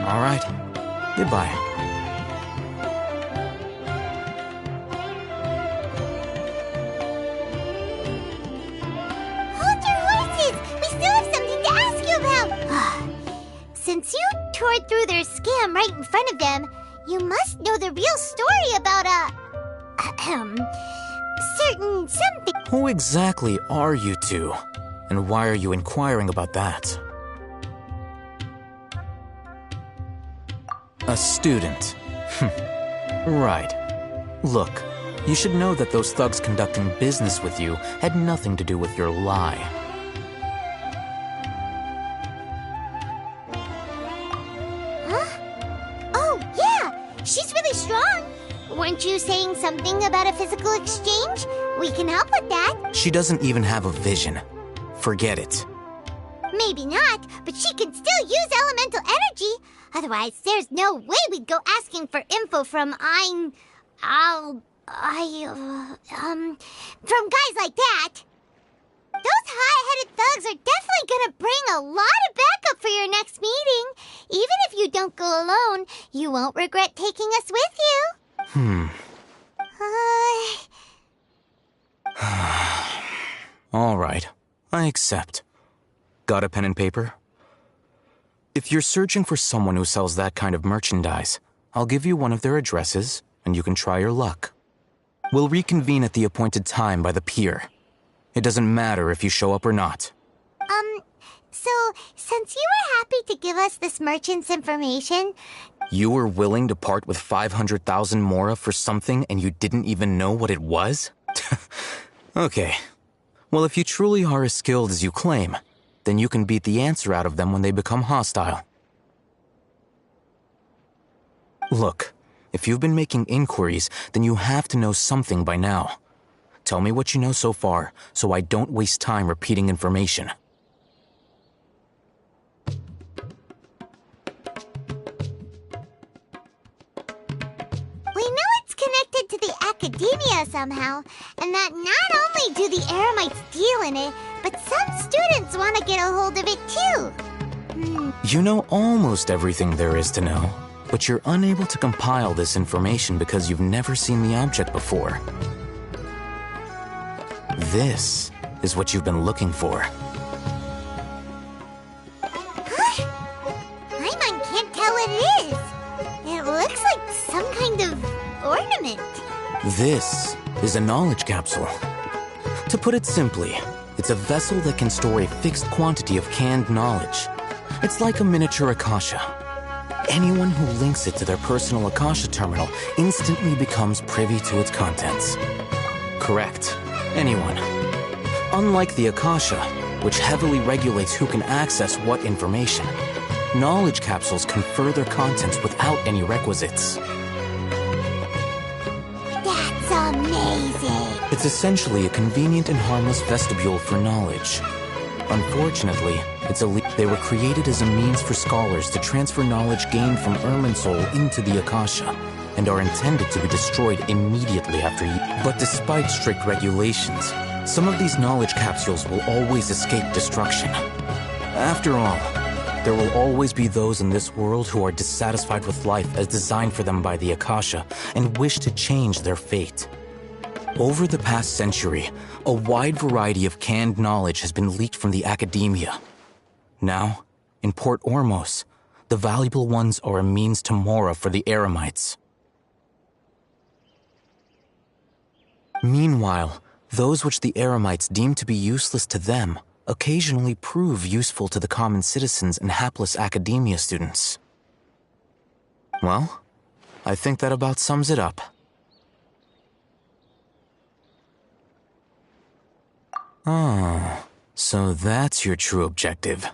All right. Goodbye. Since you tore through their scam right in front of them, you must know the real story about certain something. Who exactly are you two? And why are you inquiring about that? A student. Right. Look, you should know that those thugs conducting business with you had nothing to do with your lie. She's really strong. Weren't you saying something about a physical exchange? We can help with that. She doesn't even have a vision. Forget it. Maybe not, but she can still use elemental energy. Otherwise, there's no way we'd go asking for info from from guys like that. Those hot-headed thugs are definitely gonna bring a lot of backup for your next meeting. Even if you don't go alone, you won't regret taking us with you. All right, I accept. Got a pen and paper? If you're searching for someone who sells that kind of merchandise, I'll give you one of their addresses, and you can try your luck. We'll reconvene at the appointed time by the pier. It doesn't matter if you show up or not. So, since you were happy to give us this merchant's information... You were willing to part with 500,000 Mora for something and you didn't even know what it was? Okay. Well, if you truly are as skilled as you claim, then you can beat the answer out of them when they become hostile. Look, if you've been making inquiries, then you have to know something by now. Tell me what you know so far, so I don't waste time repeating information. We know it's connected to the Academia somehow, and that not only do the Eremites deal in it, but some students want to get a hold of it too. You know almost everything there is to know, but you're unable to compile this information because you've never seen the object before. This is what you've been looking for. Huh? Paimon can't tell what it is. It looks like some kind of ornament. This is a knowledge capsule. To put it simply, it's a vessel that can store a fixed quantity of canned knowledge. It's like a miniature Akasha. Anyone who links it to their personal Akasha terminal instantly becomes privy to its contents. Correct. Anyone. Unlike the Akasha, which heavily regulates who can access what information, knowledge capsules confer their contents without any requisites. That's amazing! It's essentially a convenient and harmless vestibule for knowledge. Unfortunately, they were created as a means for scholars to transfer knowledge gained from Irminsul into the Akasha, and are intended to be destroyed immediately after use. But despite strict regulations, some of these knowledge capsules will always escape destruction. After all, there will always be those in this world who are dissatisfied with life as designed for them by the Akasha and wish to change their fate. Over the past century, a wide variety of canned knowledge has been leaked from the academia. Now, in Port Ormos, the valuable ones are a means to Mora for the Eremites. Meanwhile, those which the Eremites deem to be useless to them occasionally prove useful to the common citizens and hapless academia students. Well, I think that about sums it up. Oh, so that's your true objective.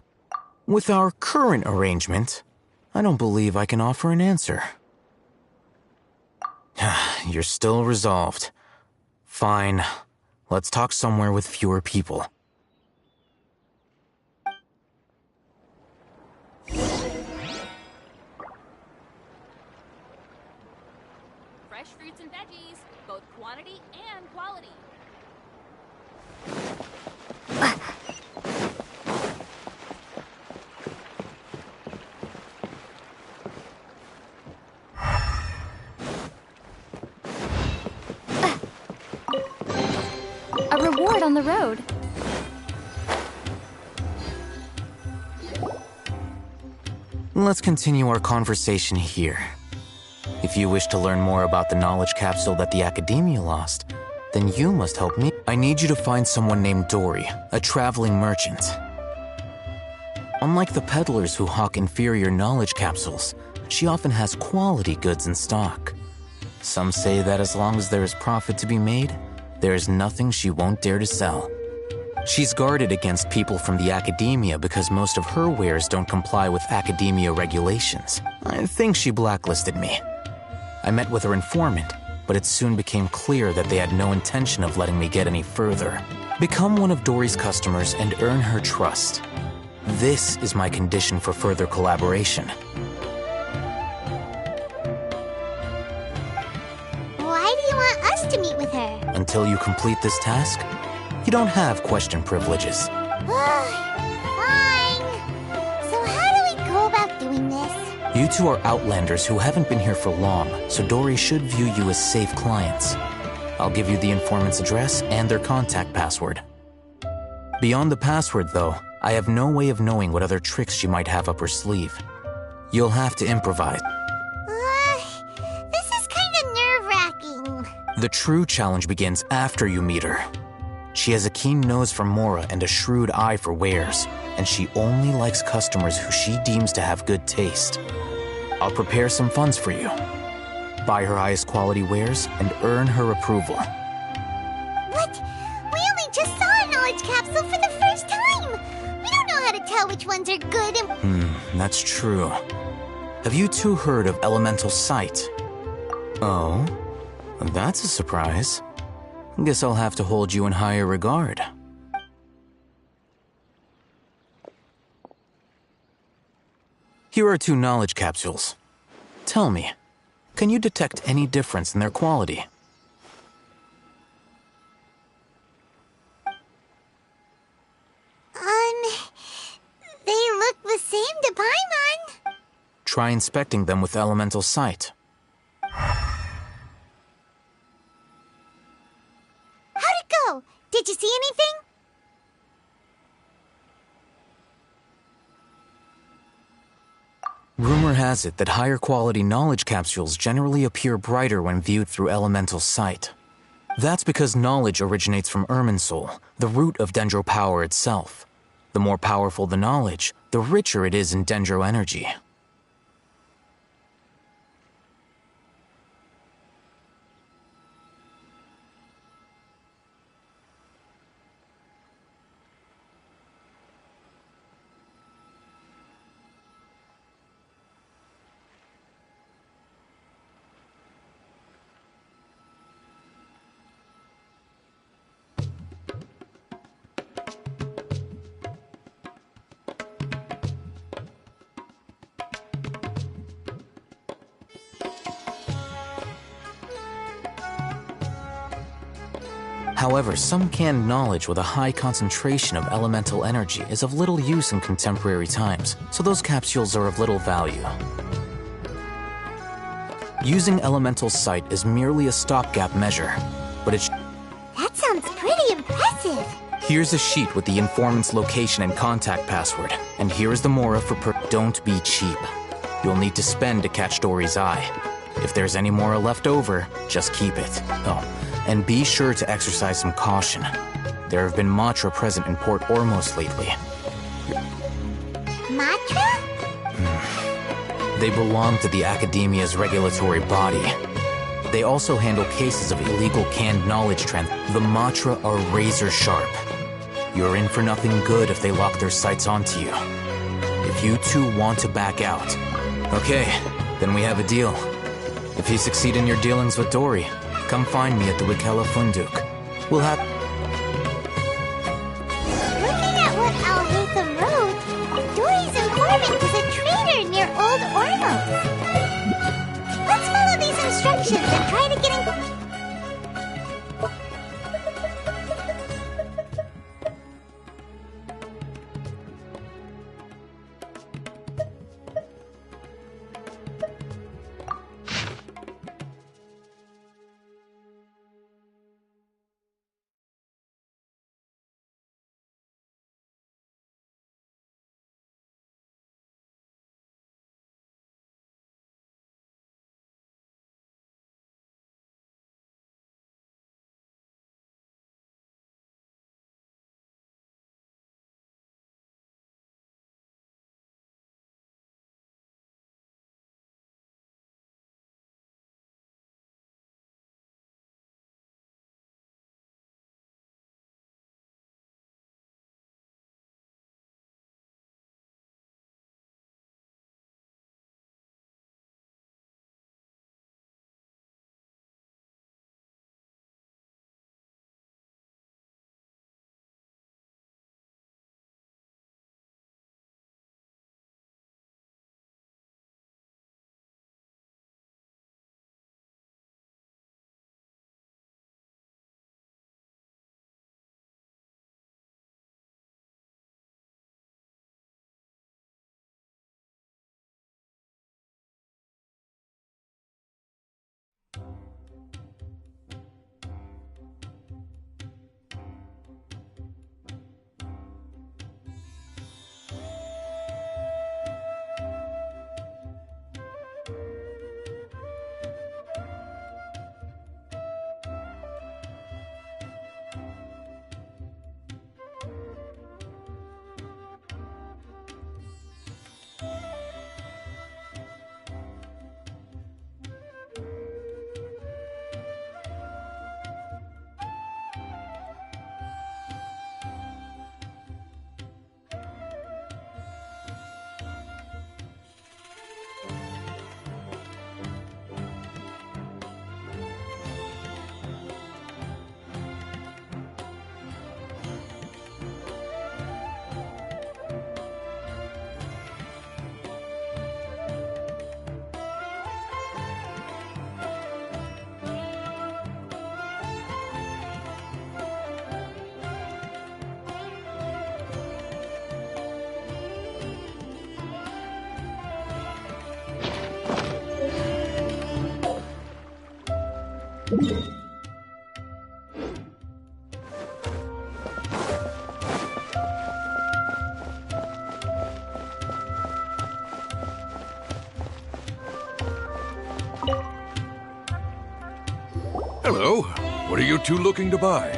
With our current arrangement, I don't believe I can offer an answer. You're still resolved. Fine. Let's talk somewhere with fewer people. Fresh fruits and veggies, both quantity and quality. A reward on the road. Let's continue our conversation here. If you wish to learn more about the knowledge capsule that the Academia lost, then you must help me. I need you to find someone named Dory, a traveling merchant. Unlike the peddlers who hawk inferior knowledge capsules, she often has quality goods in stock. Some say that as long as there is profit to be made, there is nothing she won't dare to sell. She's guarded against people from the Academia because most of her wares don't comply with Academia regulations. I think she blacklisted me. I met with her informant, but it soon became clear that they had no intention of letting me get any further. Become one of Dory's customers and earn her trust. This is my condition for further collaboration. Why do you want us to meet with her? Until you complete this task, you don't have question privileges. Fine. So how do we go about doing this? You two are outlanders who haven't been here for long, so Dory should view you as safe clients. I'll give you the informant's address and their contact password. Beyond the password, though, I have no way of knowing what other tricks she might have up her sleeve. You'll have to improvise. This is kind of nerve-wracking. The true challenge begins after you meet her. She has a keen nose for Mora and a shrewd eye for wares, and she only likes customers who she deems to have good taste. I'll prepare some funds for you. Buy her highest quality wares and earn her approval. What? We only just saw a knowledge capsule for the first time! We don't know how to tell which ones are good and... That's true. Have you two heard of elemental sight? Oh, that's a surprise. Guess I'll have to hold you in higher regard. Here are 2 knowledge capsules. Tell me, can you detect any difference in their quality? They look the same to Paimon. Try inspecting them with elemental sight. How'd it go? Did you see anything? Rumor has it that higher quality knowledge capsules generally appear brighter when viewed through elemental sight. That's because knowledge originates from Irminsul, the root of Dendro power itself. The more powerful the knowledge, the richer it is in Dendro energy. However, some canned knowledge with a high concentration of elemental energy is of little use in contemporary times, so those capsules are of little value. Using elemental sight is merely a stopgap measure, but That sounds pretty impressive. Here's a sheet with the informant's location and contact password, and here's the mora for don't be cheap. You'll need to spend to catch Dory's eye. If there's any mora left over, just keep it. Oh, and be sure to exercise some caution. There have been Matra present in Port Ormos lately. Matra? They belong to the Academia's regulatory body. They also handle cases of illegal canned knowledge The Matra are razor sharp. You're in for nothing good if they lock their sights onto you. If you two want to back out, okay, then we have a deal. If you succeed in your dealings with Dory, come find me at the Wikela Funduk. We'll have... Looking at what Al Haytham wrote, Dory's informant was a traitor near Old Ormos. Let's follow these instructions and try to get in... Hello. What are you two looking to buy?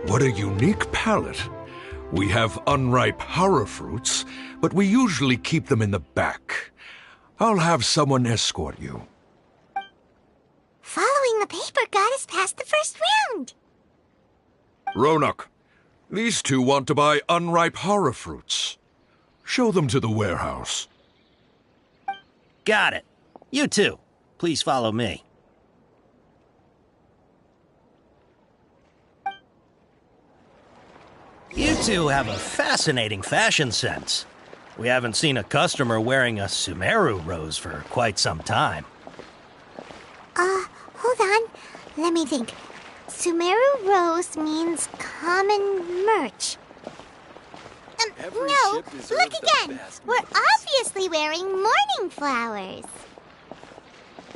What a unique palate. We have unripe hara fruits, but we usually keep them in the back. I'll have someone escort you. Following the paper got us past the first round. Ronak, these two want to buy unripe hara fruits. Show them to the warehouse. Got it. You two, Please follow me. You two have a fascinating fashion sense. We haven't seen a customer wearing a Sumeru rose for quite some time. Hold on. Let me think. Sumeru rose means common merch. No, look again. We're obviously wearing morning flowers.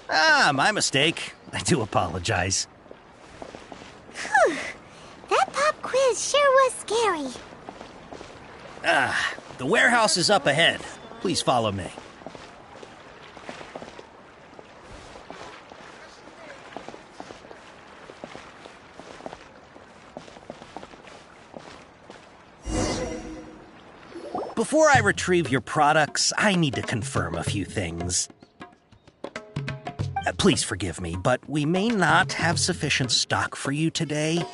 Ah, my mistake. I do apologize. Whew. That pop quiz sure was scary. The warehouse is up ahead. Please follow me. Before I retrieve your products, I need to confirm a few things. Please forgive me, but we may not have sufficient stock for you today.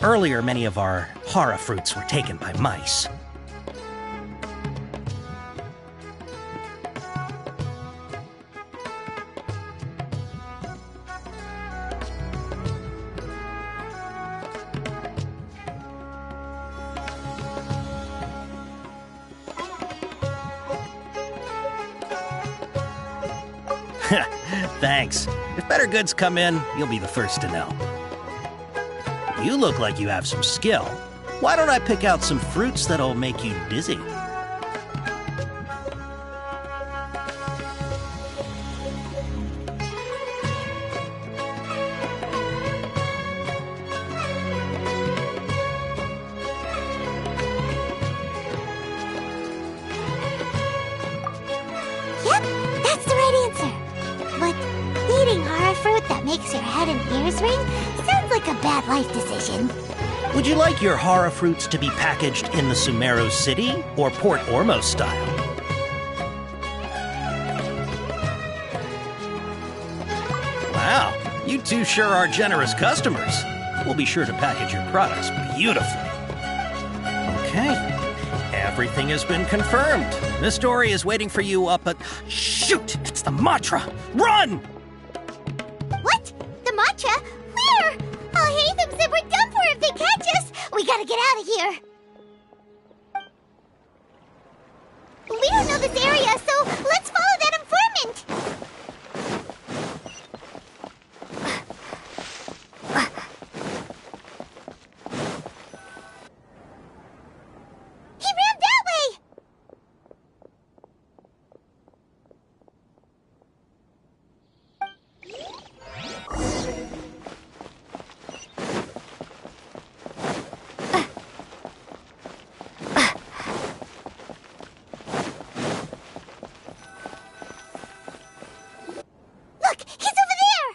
Earlier, many of our hara fruits were taken by mice. Thanks. If better goods come in, you'll be the first to know. You look like you have some skill. Why don't I pick out some fruits that'll make you dizzy? Yep, that's the right answer. But eating hara fruit that makes your head and ears ring sounds like a bad life decision. Would you like your hara fruits to be packaged in the Sumeru City or Port Ormos style? Wow, you two sure are generous customers. We'll be sure to package your products beautifully. Okay, everything has been confirmed. Miss Dory is waiting for you up at... Shoot, it's the Matra! Run! What? The matcha? Where? All Hatham said we're done for if they catch us. We gotta get out of here. We don't know this area, so let's follow that informant. He ran that way! Look, he's over there!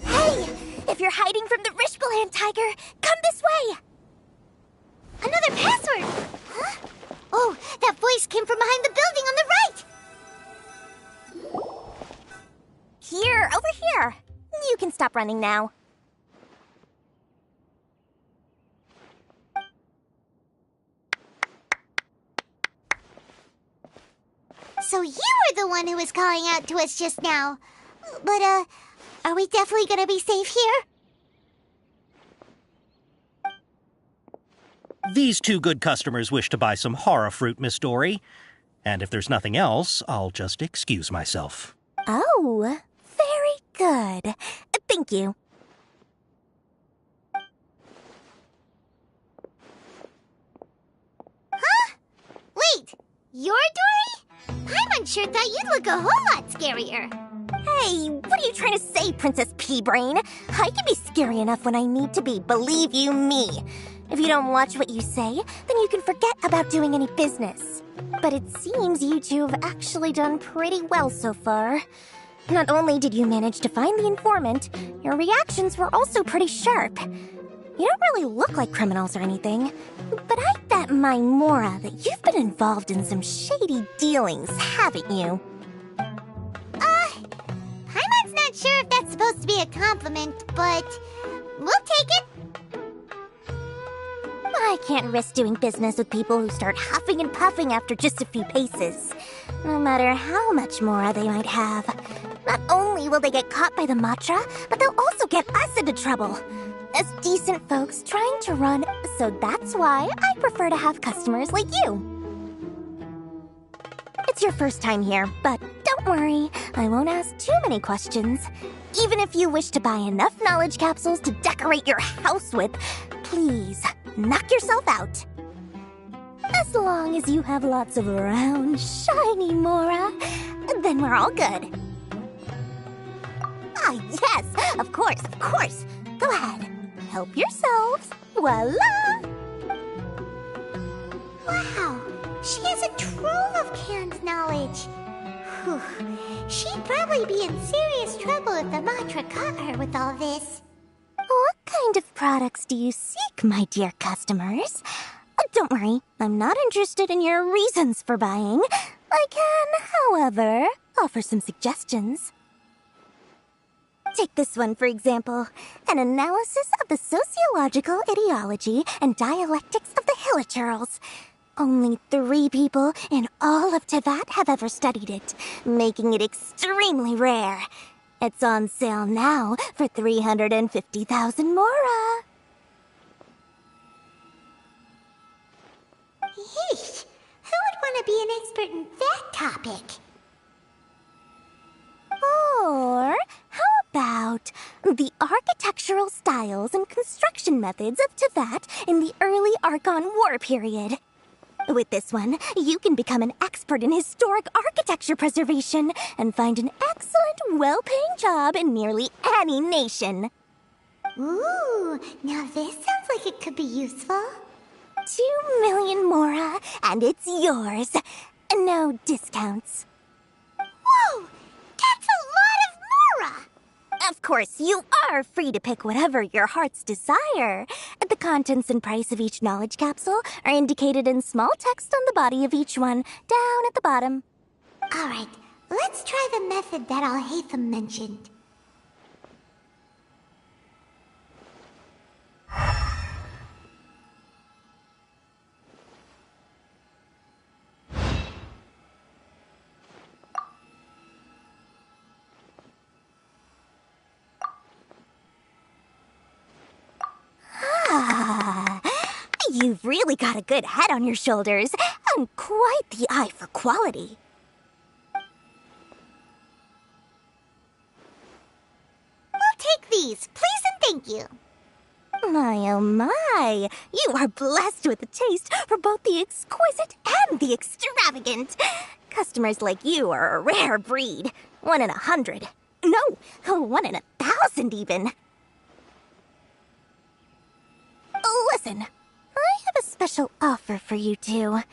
Hey! If you're hiding from the Rishbaland tiger, come this way! Another password! Huh? Oh, that voice came from behind the building on the right! Here, over here. You can stop running now. So you were the one who was calling out to us just now. But, are we definitely gonna be safe here? These two good customers wish to buy some hara fruit, Miss Dory. And if there's nothing else, I'll just excuse myself. Oh, very good. Thank you. Huh? Wait, you're Dory? Paimon sure thought you'd look a whole lot scarier. Hey, what are you trying to say, Princess Pea-Brain? I can be scary enough when I need to be, believe you me. If you don't watch what you say, then you can forget about doing any business. But it seems you two have actually done pretty well so far. Not only did you manage to find the informant, your reactions were also pretty sharp. You don't really look like criminals or anything, but I bet my Mora that you've been involved in some shady dealings, haven't you? Paimon's not sure if that's supposed to be a compliment, but we'll take it. I can't risk doing business with people who start huffing and puffing after just a few paces. No matter how much Mora they might have. Not only will they get caught by the Matra, but they'll also get us into trouble. As decent folks trying to run, so that's why I prefer to have customers like you. It's your first time here, but don't worry, I won't ask too many questions. Even if you wish to buy enough knowledge capsules to decorate your house with, please, knock yourself out. As long as you have lots of round, shiny Mora, then we're all good. Ah, yes, of course, of course. Go ahead, help yourselves. Voila! Wow, she has a trove of canned knowledge. Whew. She'd probably be in serious trouble if the Matra caught her with all this. What kind of products do you seek, my dear customers? Don't worry, I'm not interested in your reasons for buying. I can, however, offer some suggestions. Take this one, for example. An analysis of the sociological ideology and dialectics of the Hilichurls. Only 3 people in all of Teyvat have ever studied it, making it extremely rare. It's on sale now for 350,000 Mora. Yeesh, who would want to be an expert in that topic? Or how about the architectural styles and construction methods of Teyvat in the early Archon War period? With this one, you can become an expert in historic architecture preservation and find an excellent, well-paying job in nearly any nation. Ooh, now this sounds like it could be useful. 2 million Mora, and it's yours. No discounts. Whoa! That's a lot of Mora! Of course, you are free to pick whatever your heart's desire. The contents and price of each knowledge capsule are indicated in small text on the body of each one, down at the bottom. Alright, let's try the method that Alhaitham mentioned. You've really got a good head on your shoulders, and quite the eye for quality. We'll take these, please and thank you. My oh my, you are blessed with a taste for both the exquisite and the extravagant. Customers like you are a rare breed. 1 in 100. No, 1 in 1,000 even. Listen. I have a special offer for you two.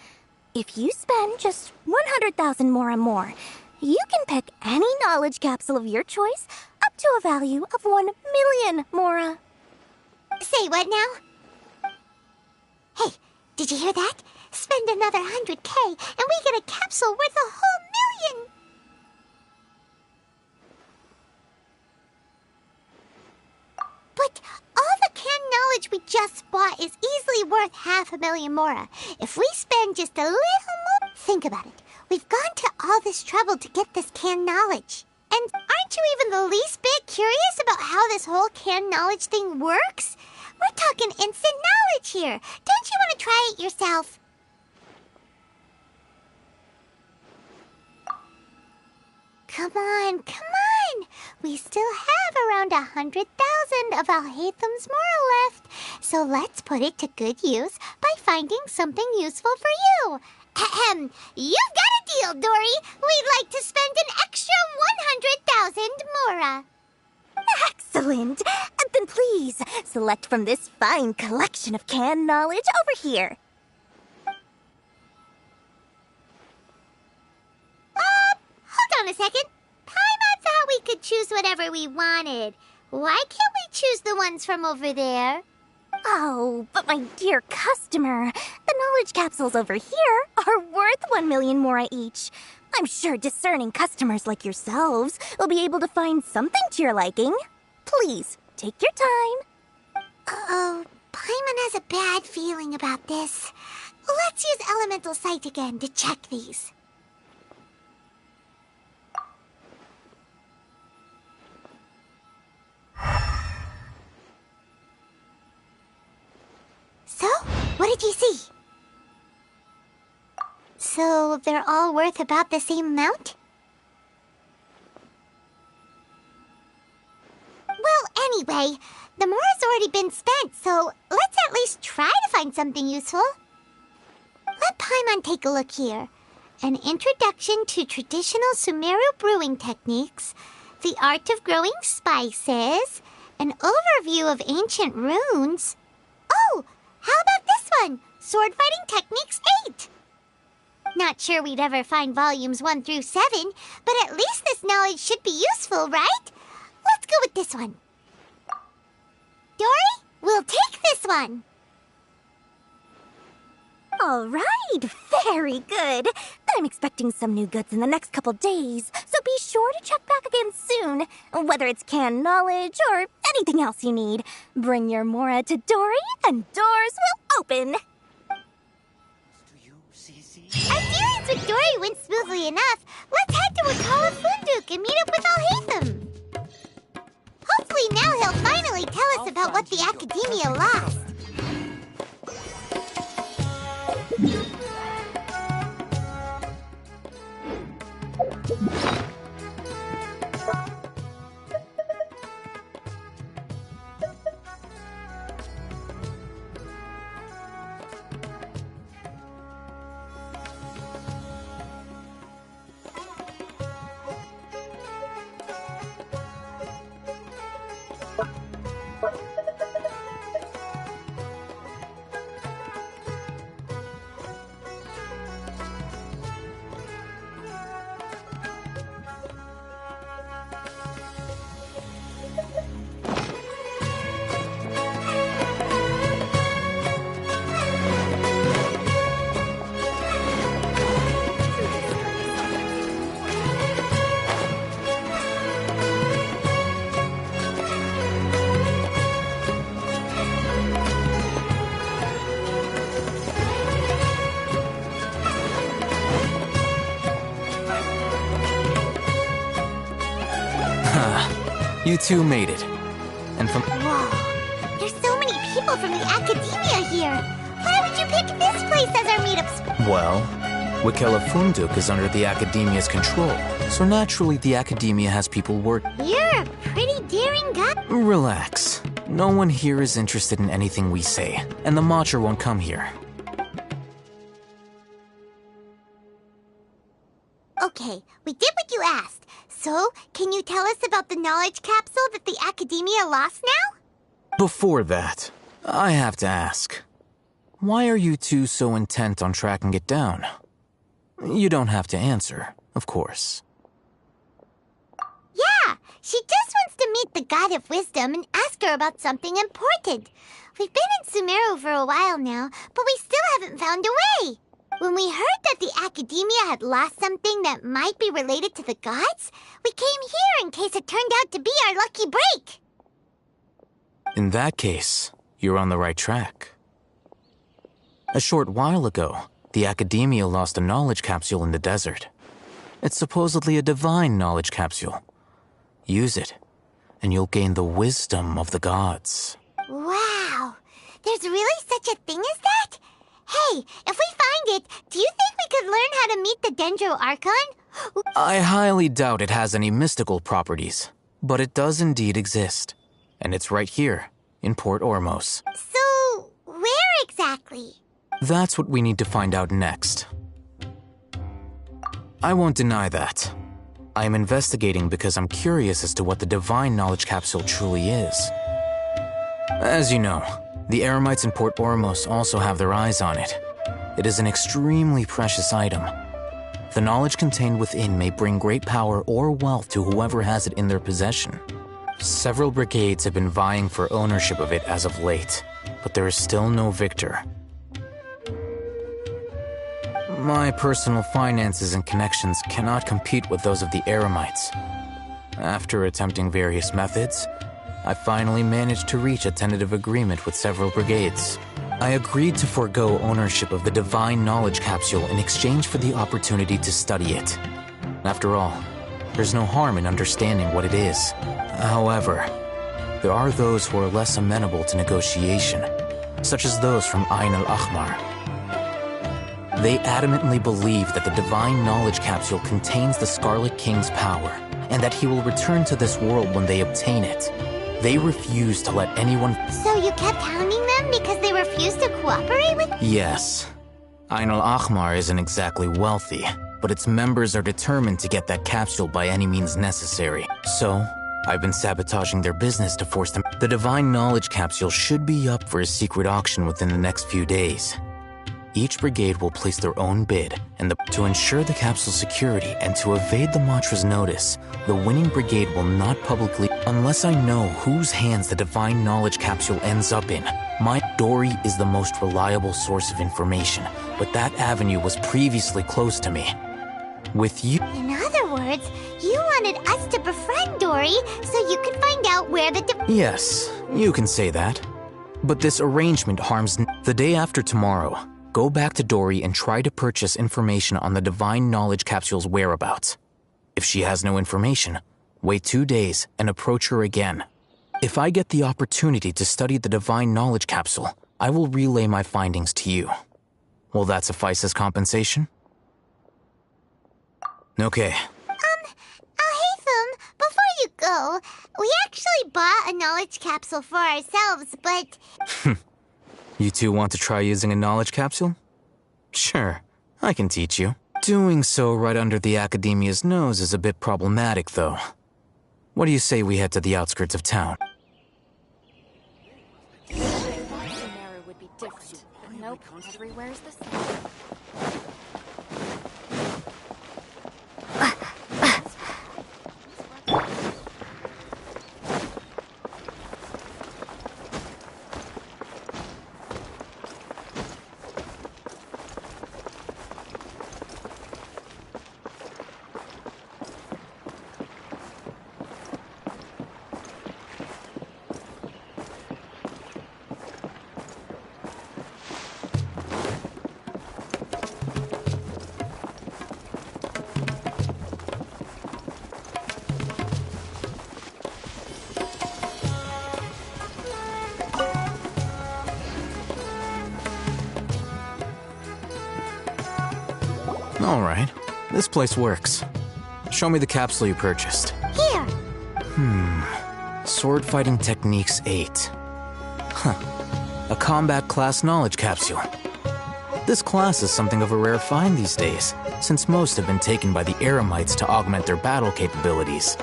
If you spend just 100,000 Mora more, you can pick any knowledge capsule of your choice up to a value of 1 million Mora. Say what now? Hey, did you hear that? Spend another 100K and we get a capsule worth a whole million! But all the canned knowledge we just bought is easily worth 500,000 Mora. If we spend just a little more... Think about it. We've gone to all this trouble to get this canned knowledge. And aren't you even the least bit curious about how this whole canned knowledge thing works? We're talking instant knowledge here. Don't you want to try it yourself? Come on, come on! We still have around 100,000 of Alhaitham's Mora left, so let's put it to good use by finding something useful for you. Ahem, you've got a deal, Dory. We'd like to spend an extra 100,000 Mora. Excellent! Then please, select from this fine collection of canned knowledge over here. Hold on a second. Paimon thought we could choose whatever we wanted. Why can't we choose the ones from over there? Oh, but my dear customer, the knowledge capsules over here are worth 1 million mora each. I'm sure discerning customers like yourselves will be able to find something to your liking. Please, take your time. Uh-oh, Paimon has a bad feeling about this. Let's use Elemental Sight again to check these. So, what did you see? So, they're all worth about the same amount? Well, anyway, the mora's already been spent, so let's at least try to find something useful. Let Paimon take a look here. An introduction to traditional Sumeru brewing techniques, the art of growing spices, an overview of ancient runes. Oh, how about this one? Sword Fighting Techniques 8. Not sure we'd ever find volumes 1 through 7, but at least this knowledge should be useful, right? Let's go with this one. Dory, we'll take this one. All right, very good. I'm expecting some new goods in the next couple days, so be sure to check back again soon. Whether it's canned knowledge or anything else you need, bring your mora to Dory and doors will open. Our dealings with Dory went smoothly enough. Let's head to Wakala Funduk and meet up with Alhaitham. Hopefully now he'll finally tell us about what the Academia lost. You two made it. And from... Whoa, there's so many people from the Academia here. Why would you pick this place as our meetup spot? Well, Wakala Funduk is under the Academia's control, so naturally the Academia has people work... You're a pretty daring guy. Relax. No one here is interested in anything we say, and the Matcher won't come here. Okay, we did what you asked. So, can you tell us about the knowledge capsule that the Academia lost now? Before that, I have to ask. Why are you two so intent on tracking it down? You don't have to answer, of course. Yeah, she just wants to meet the God of Wisdom and ask her about something important. We've been in Sumeru for a while now, but we still haven't found a way. When we heard that the Academia had lost something that might be related to the gods, we came here in case it turned out to be our lucky break. In that case, you're on the right track. A short while ago, the Academia lost a knowledge capsule in the desert. It's supposedly a divine knowledge capsule. Use it, and you'll gain the wisdom of the gods. Wow, there's really such a thing as that? Hey, if we find it, do you think we could learn how to meet the Dendro Archon? I highly doubt it has any mystical properties, but it does indeed exist. And it's right here, in Port Ormos. So, where exactly? That's what we need to find out next. I won't deny that. I am investigating because I'm curious as to what the divine knowledge capsule truly is. As you know, the Eremites in Port Ormos also have their eyes on it. It is an extremely precious item. The knowledge contained within may bring great power or wealth to whoever has it in their possession. Several brigades have been vying for ownership of it as of late. but there is still no victor. My personal finances and connections cannot compete with those of the Eremites. After attempting various methods, I finally managed to reach a tentative agreement with several brigades. I agreed to forego ownership of the Divine Knowledge Capsule in exchange for the opportunity to study it. After all, there's no harm in understanding what it is. However, there are those who are less amenable to negotiation, such as those from Ain al-Ahmar. They adamantly believe that the Divine Knowledge Capsule contains the Scarlet King's power, and that he will return to this world when they obtain it. They refuse to let anyone... So you kept hounding them because they refused to cooperate with... Yes. Ain al-Ahmar isn't exactly wealthy, but its members are determined to get that capsule by any means necessary. So, I've been sabotaging their business to force them... The Divine Knowledge Capsule should be up for a secret auction within the next few days. Each brigade will place their own bid, and to ensure the capsule's security and to evade the Matra's notice, the winning brigade will not publicly... Unless I know whose hands the Divine Knowledge Capsule ends up in. My Dory is the most reliable source of information, but that avenue was previously closed to me. With you... In other words, you wanted us to befriend Dory so you could find out where the... Yes, you can say that. But this arrangement harms... The day after tomorrow, go back to Dory and try to purchase information on the Divine Knowledge Capsule's whereabouts. If she has no information, wait 2 days and approach her again. If I get the opportunity to study the Divine Knowledge Capsule, I will relay my findings to you. Will that suffice as compensation? Okay. Hatham, before you go, we actually bought a knowledge capsule for ourselves, but... You two want to try using a knowledge capsule? Sure, I can teach you. Doing so right under the Academia's nose is a bit problematic, though. What do you say we head to the outskirts of town? I thought Sumeru would be different, but nope, everywhere's the same. All right, this place works. Show me the capsule you purchased. Here! Sword Fighting Techniques 8. A combat class knowledge capsule. This class is something of a rare find these days, since most have been taken by the Eremites to augment their battle capabilities.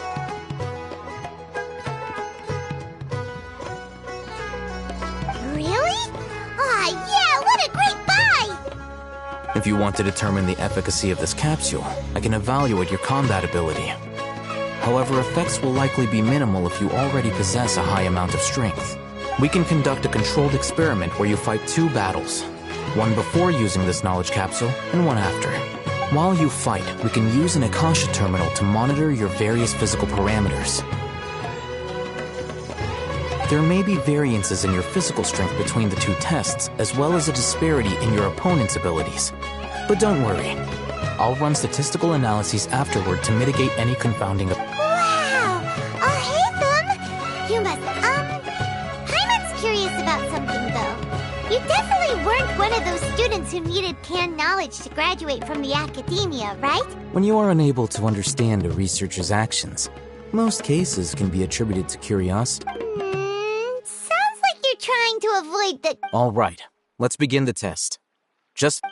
Really? Ah, yeah, what a great buy! If you want to determine the efficacy of this capsule, I can evaluate your combat ability. However, effects will likely be minimal if you already possess a high amount of strength. We can conduct a controlled experiment where you fight 2 battles, one before using this knowledge capsule and one after. While you fight, we can use an Akasha terminal to monitor your various physical parameters. There may be variances in your physical strength between the 2 tests, as well as a disparity in your opponent's abilities. But don't worry, I'll run statistical analyses afterward to mitigate any confounding... Wow! Hatham! You must, Paimon's curious about something, though. You definitely weren't one of those students who needed canned knowledge to graduate from the academia, right? When you are unable to understand a researcher's actions, most cases can be attributed to curiosity. Sounds like you're trying to avoid the... All right, let's begin the test. Just...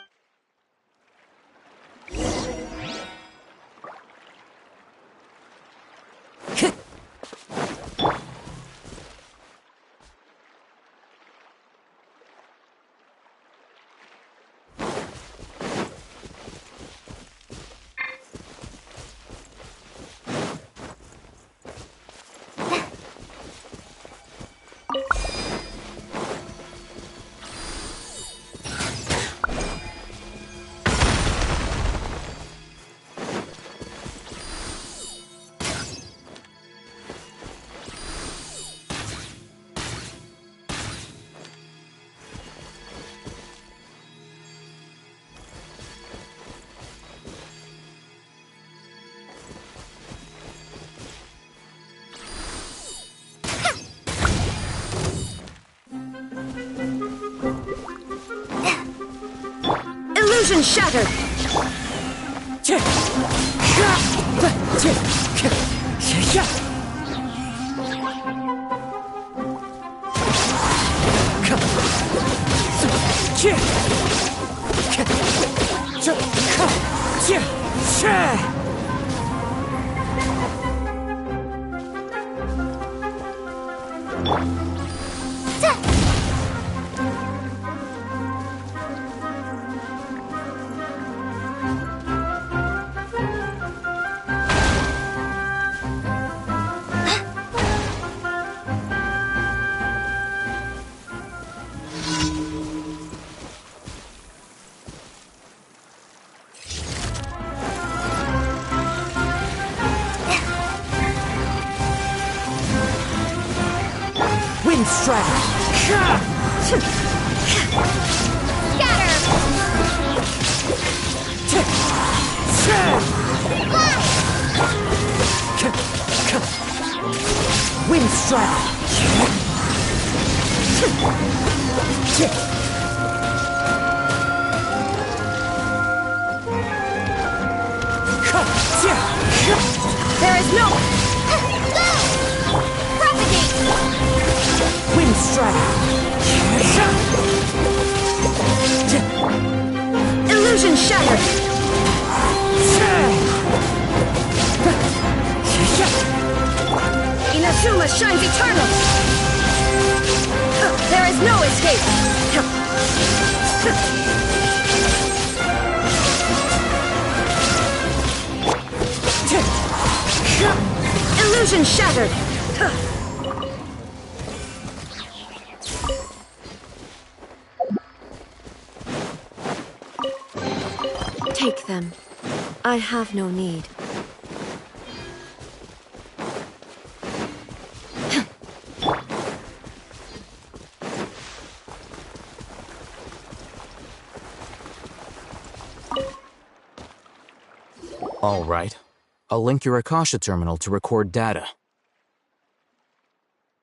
Illusion shattered! Wind strike! Wind strike! There is no... Propagate! Wind strike! Illusion shattered! Inazuma shines eternal! There is no escape! Illusion shattered! Take them. I have no need. All right. I'll link your Akasha terminal to record data.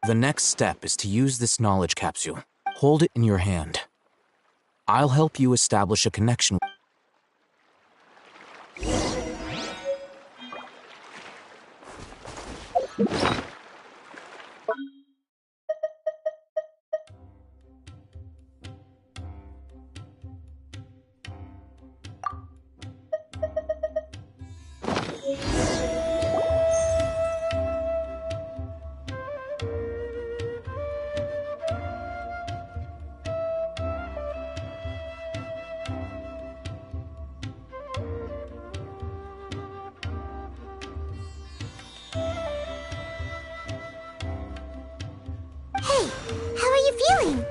The next step is to use this knowledge capsule. Hold it in your hand. I'll help you establish a connection. Hey, how are you feeling?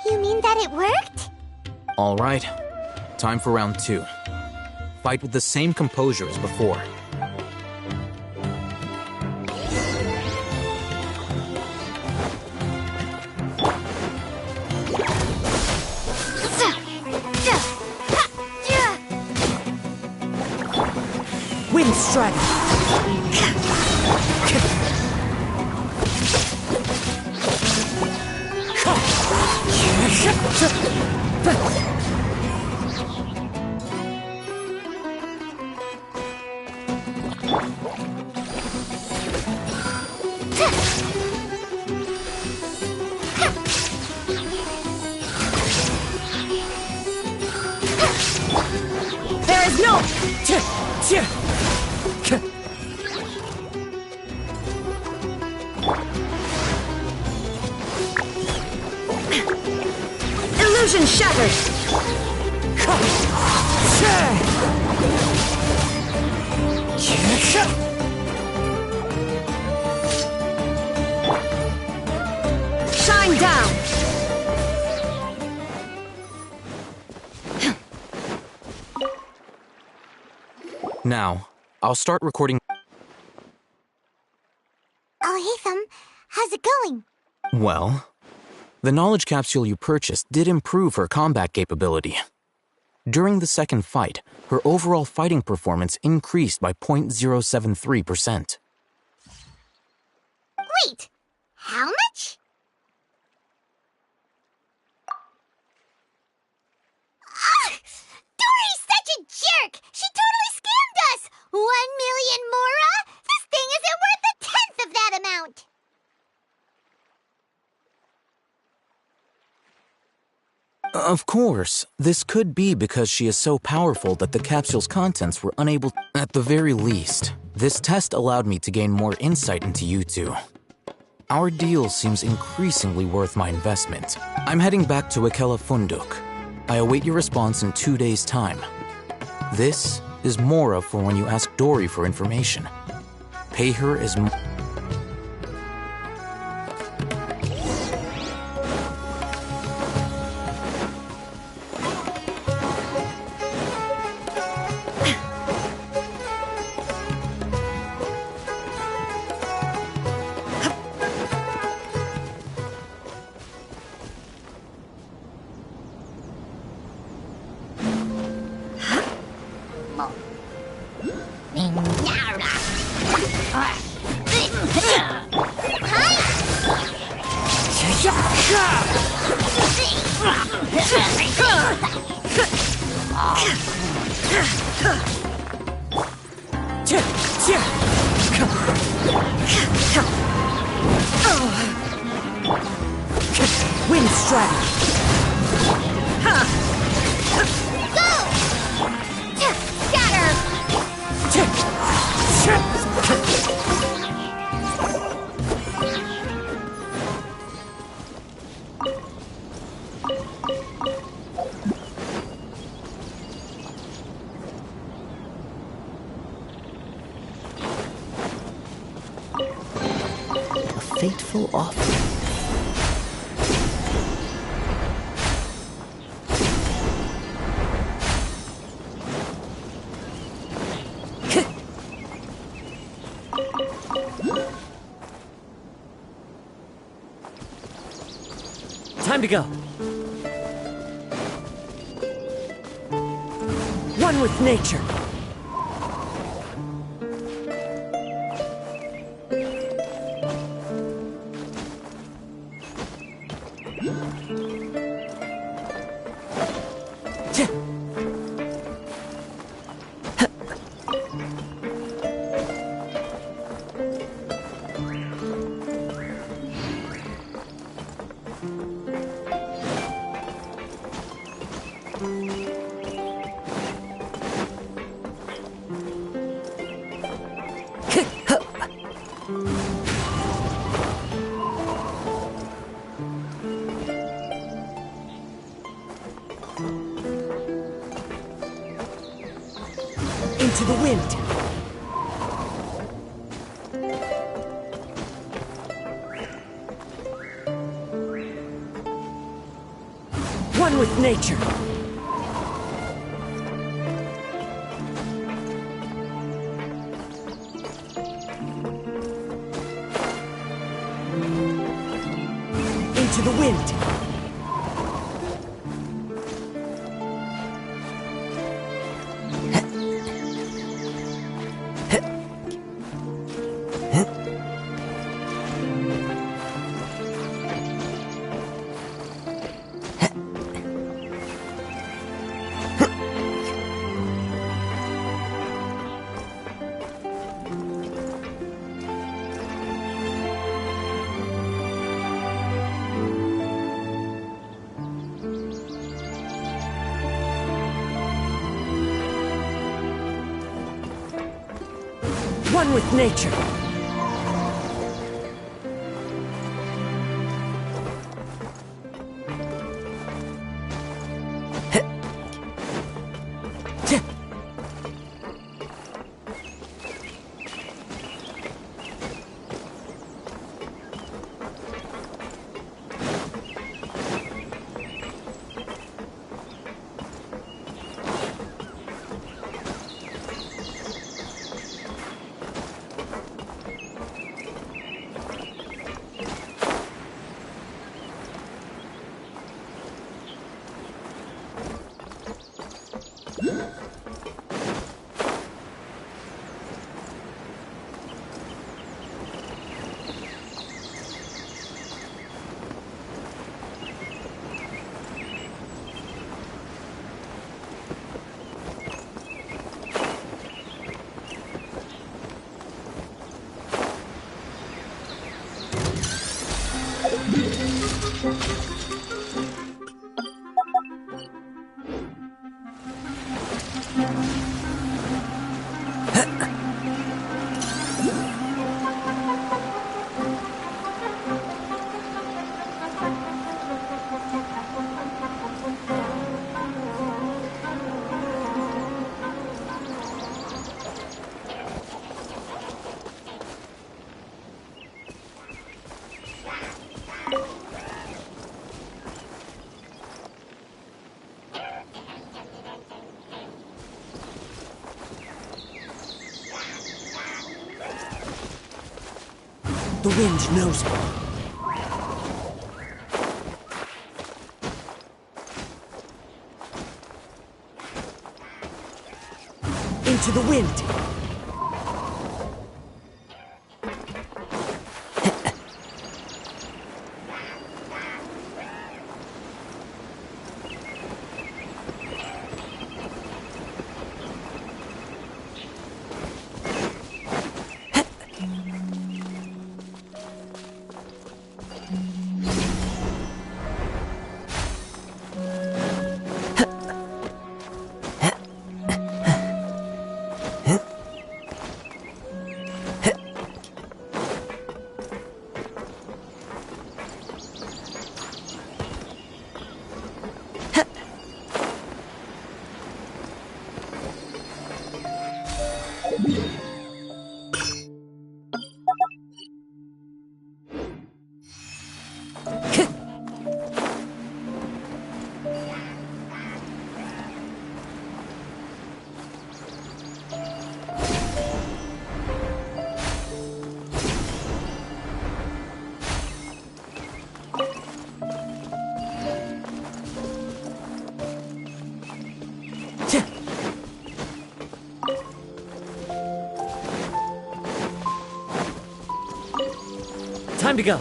You mean that it worked? All right. Time for round 2. Fight with the same composure as before. Wind strike! There is no... Illusion shattered! Shine down! Now, I'll start recording. Oh, hey, how's it going? Well, the knowledge capsule you purchased did improve her combat capability. During the second fight, her overall fighting performance increased by 0.073%. Wait, how much? Of course, this could be because she is so powerful that the capsule's contents were unable. At the very least, this test allowed me to gain more insight into you two. Our deal seems increasingly worth my investment. I'm heading back to Ikela Funduk. I await your response in 2 days' time. This is Mora for when you ask Dory for information. Pay her as Wind strike! Go! Scatter! A fateful offering. Time to go. One with nature. Into the wind. One with nature. Into the wind. One with nature. The wind knows me. Into the wind! Time to go.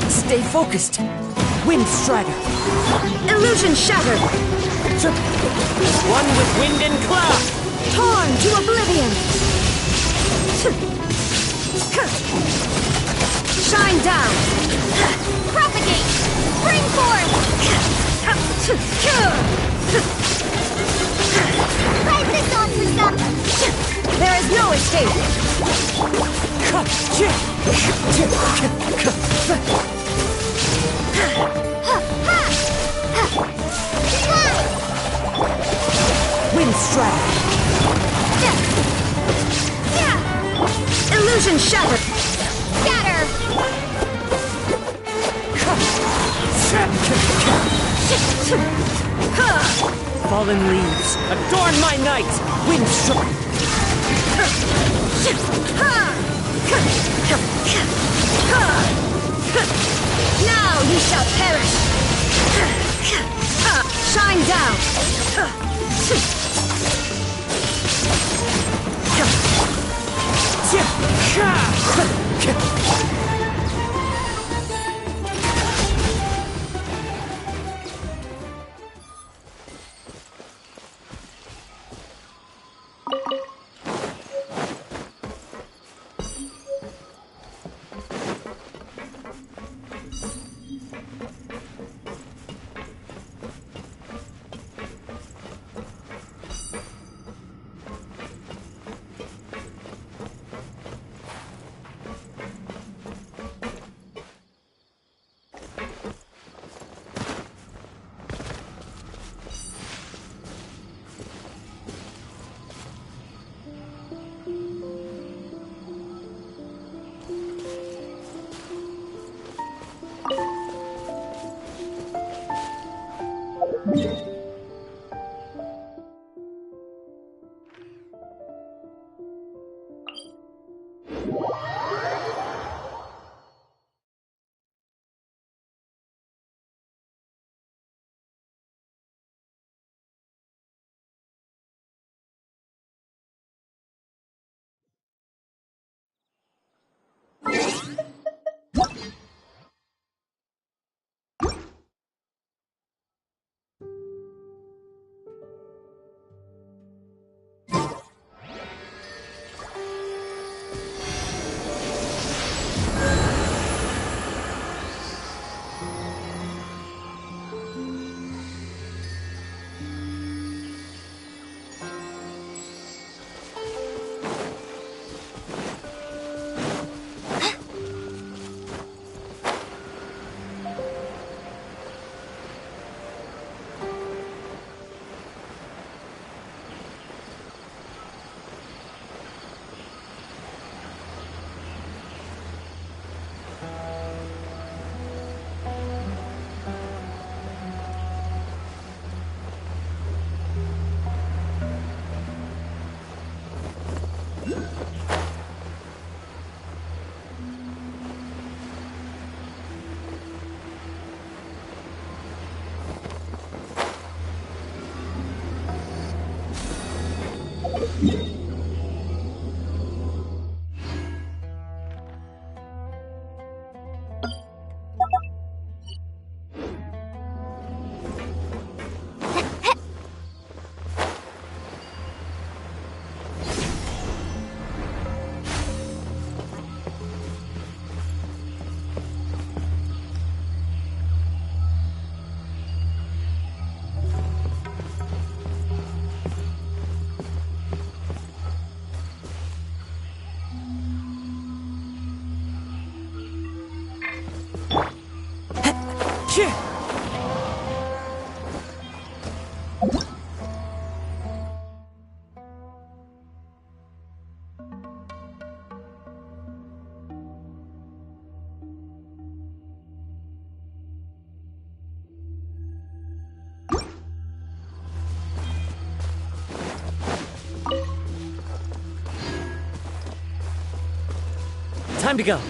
Stay focused. Wind Strider. Illusion shattered! One with wind and cloud! Torn to oblivion! Shine down! Propagate! Spring forth! Try this on for some! There is no escape! Wind Strider. Illusion shattered! Scatter! Fallen leaves, adorn my night! Wind Strider. Now you shall perish! Shine down! Time to go.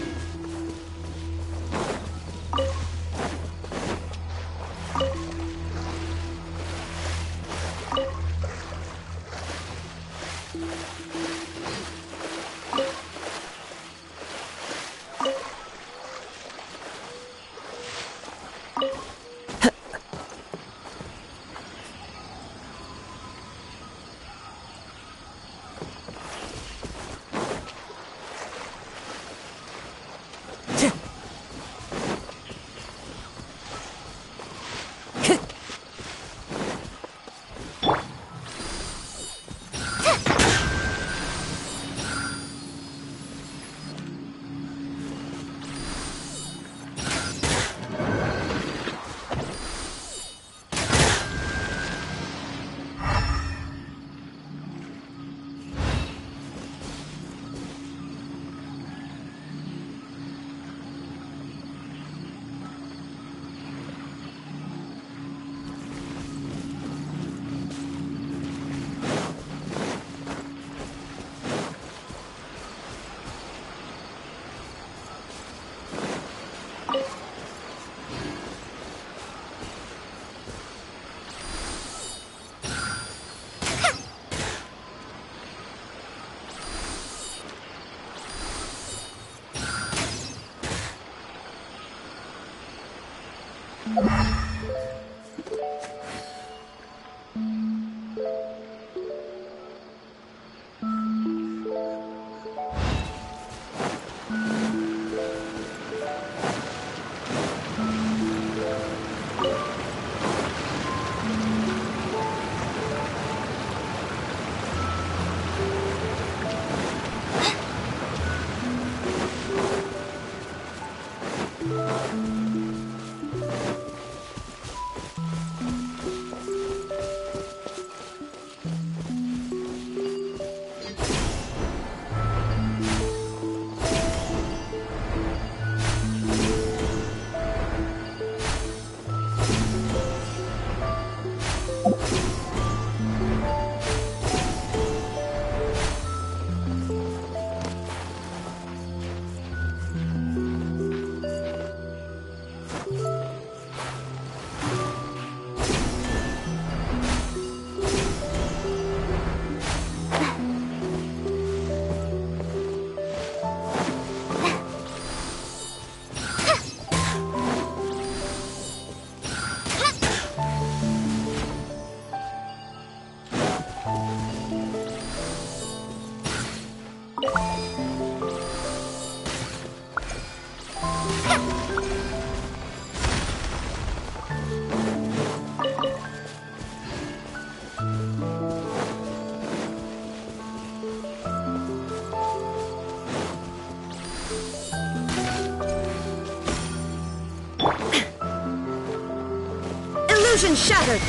Illusion shattered!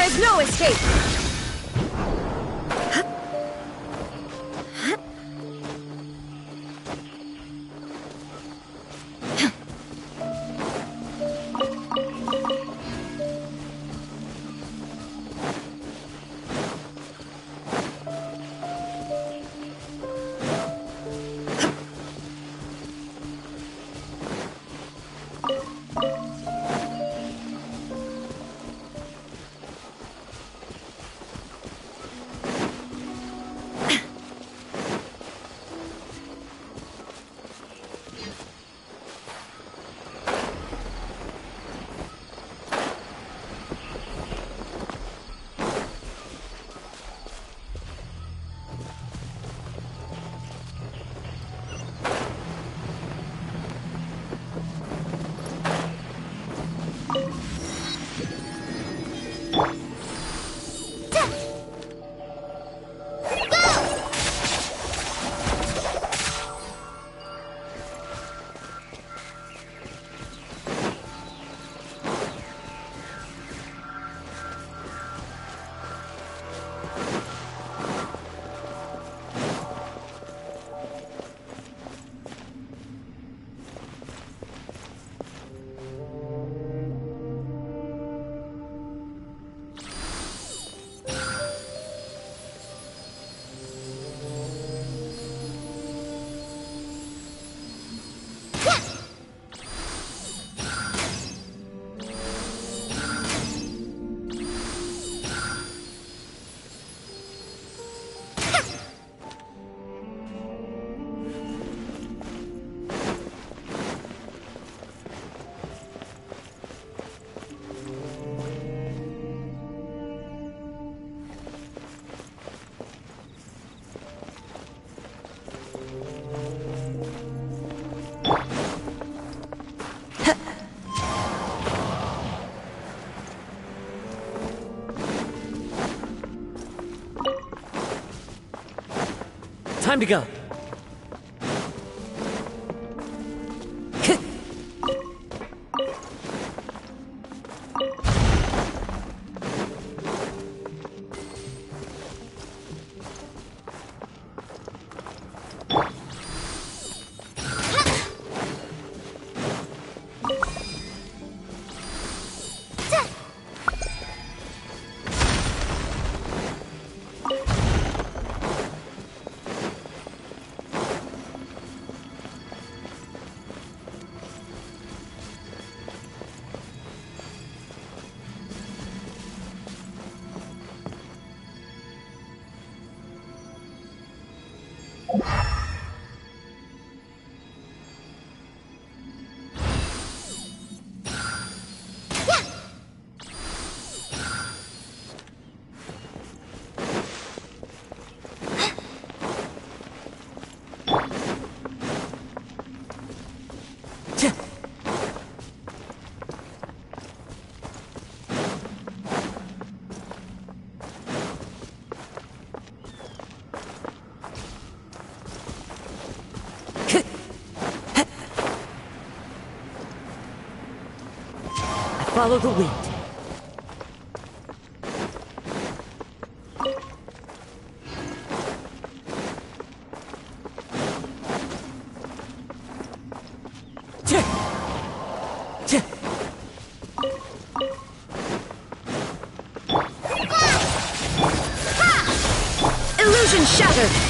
There's no escape! Time to go. Follow the wind. Illusion shattered!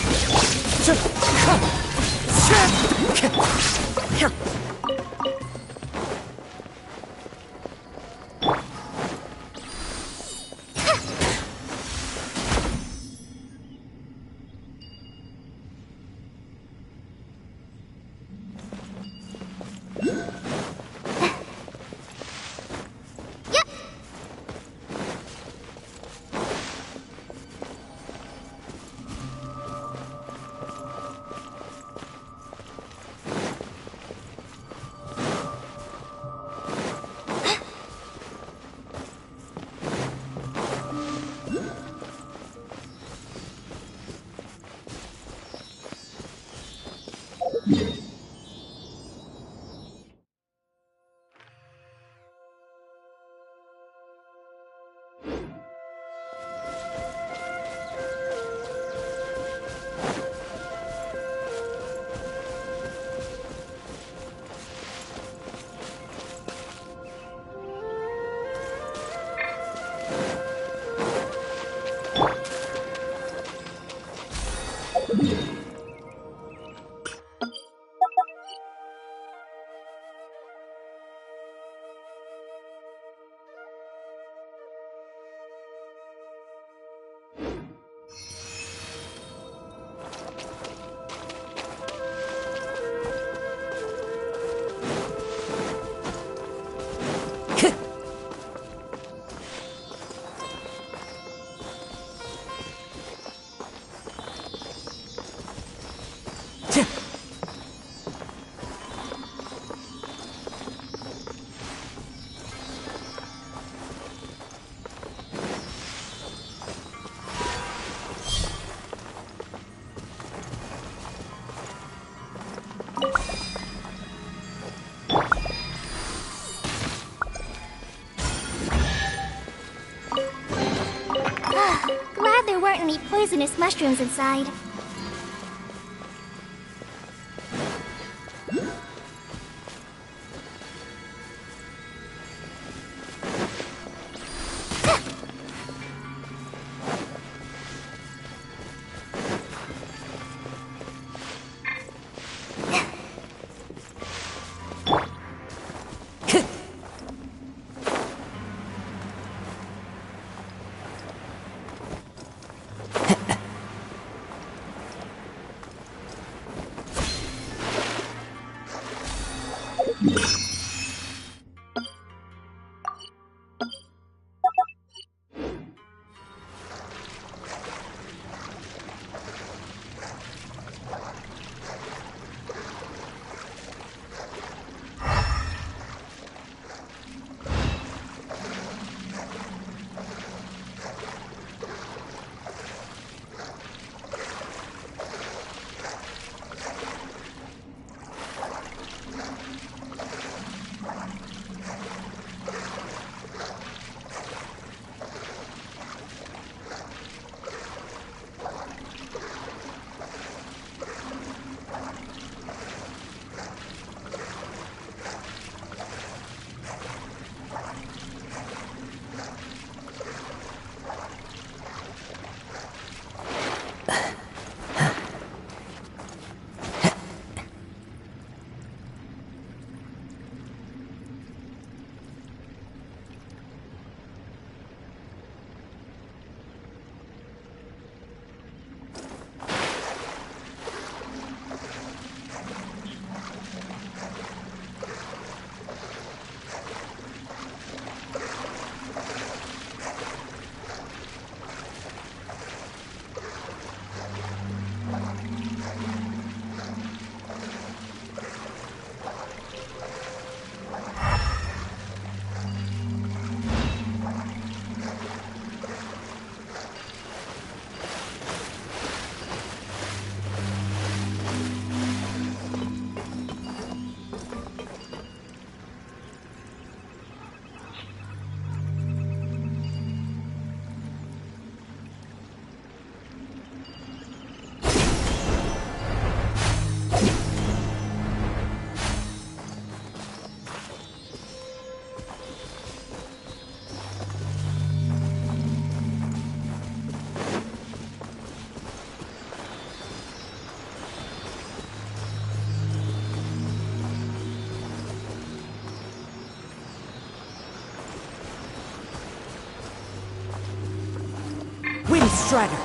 poisonous mushrooms inside. Strider.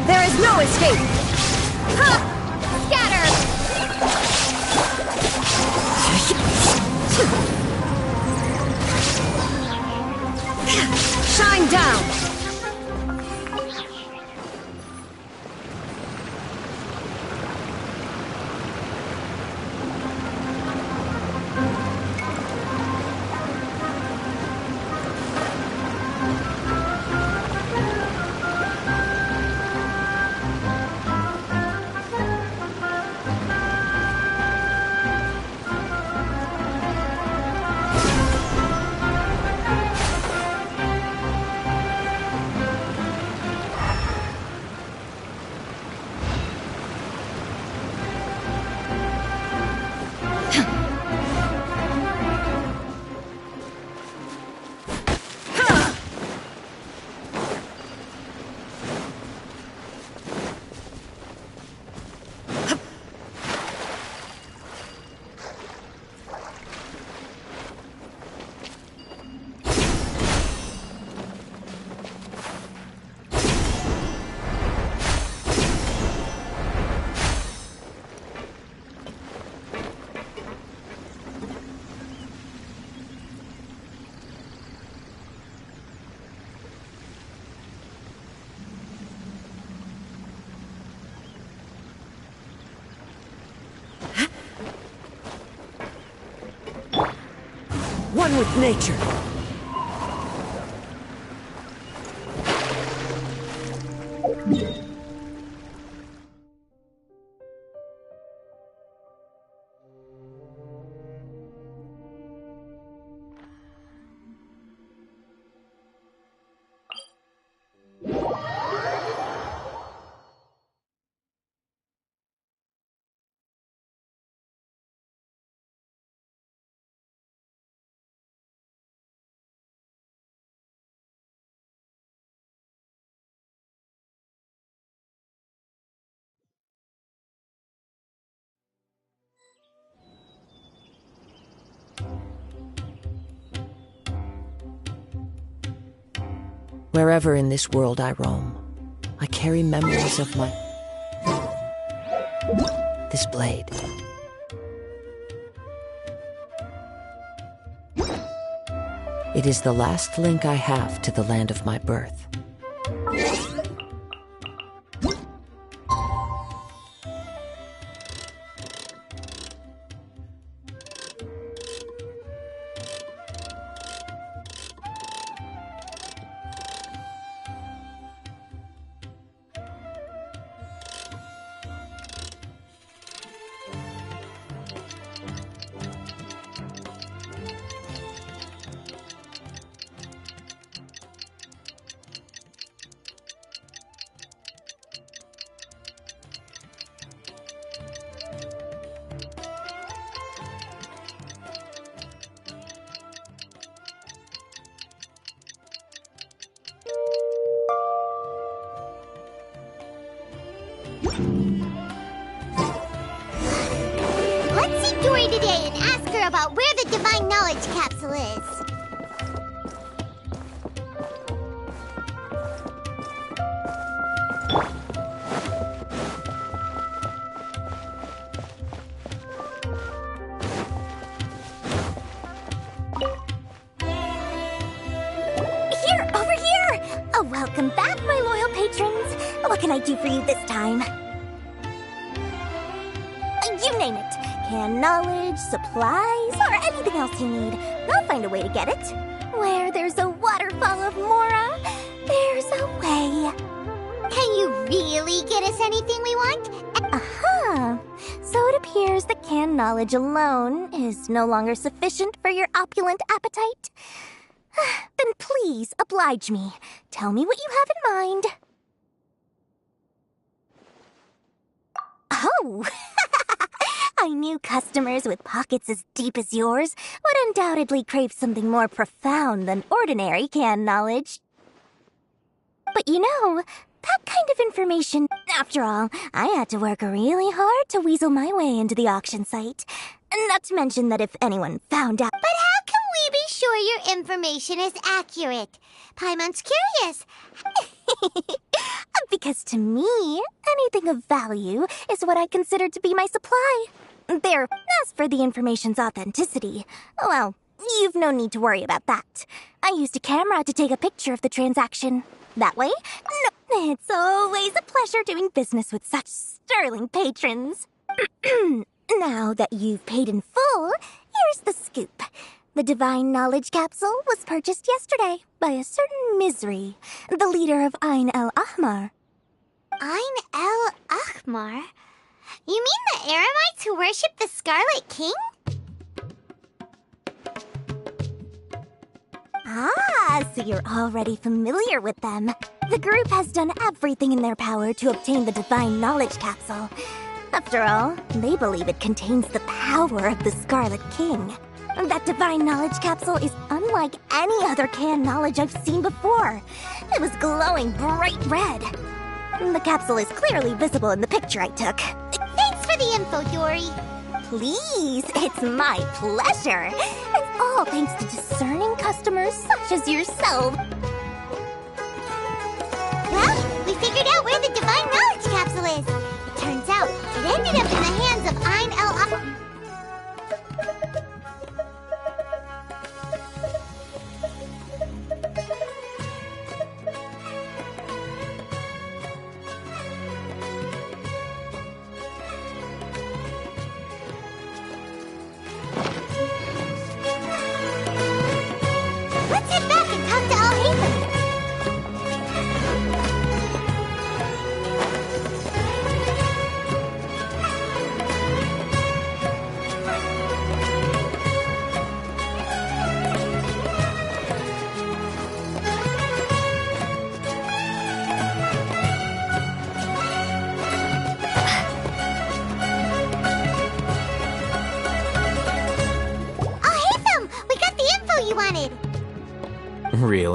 There is no escape! Ha! Scatter! Shine down! one with nature. Wherever in this world I roam, I carry memories of my... this blade. It is the last link I have to the land of my birth. Let's see Dory today and ask her about where the Divine Knowledge Capsule is. Here, over here! Oh, welcome back, my loyal patrons. What can I do for you this time? You name it. Canned knowledge, supplies, or anything else you need. I'll find a way to get it. Where there's a waterfall of Mora, there's a way. Can you really get us anything we want? Uh-huh. So it appears that canned knowledge alone is no longer sufficient for your opulent appetite. Then please oblige me. Tell me what you have in mind. Oh! I knew customers with pockets as deep as yours would undoubtedly crave something more profound than ordinary canned knowledge. But you know, that kind of information... After all, I had to work really hard to weasel my way into the auction site. Not to mention that if anyone found out... But how can we be sure your information is accurate? Paimon's curious. Because to me, anything of value is what I consider to be my supply. There, as for the information's authenticity, well, you've no need to worry about that. I used a camera to take a picture of the transaction. That way, no, it's always a pleasure doing business with such sterling patrons. Now that you've paid in full, here's the scoop. The Divine Knowledge Capsule was purchased yesterday by a certain Misery, the leader of Ain El Ahmar. Ain El Ahmar? You mean the Eremites who worship the Scarlet King? Ah, so you're already familiar with them. The group has done everything in their power to obtain the Divine Knowledge Capsule. After all, they believe it contains the power of the Scarlet King. That Divine Knowledge Capsule is unlike any other canned knowledge I've seen before. It was glowing bright red. The capsule is clearly visible in the picture I took. Thanks for the info, Dory. Please, it's my pleasure. It's all thanks to discerning customers such as yourself. Well, we figured out where the Divine Knowledge Capsule is. It turns out it ended up in the hands of Ain El Ahmar.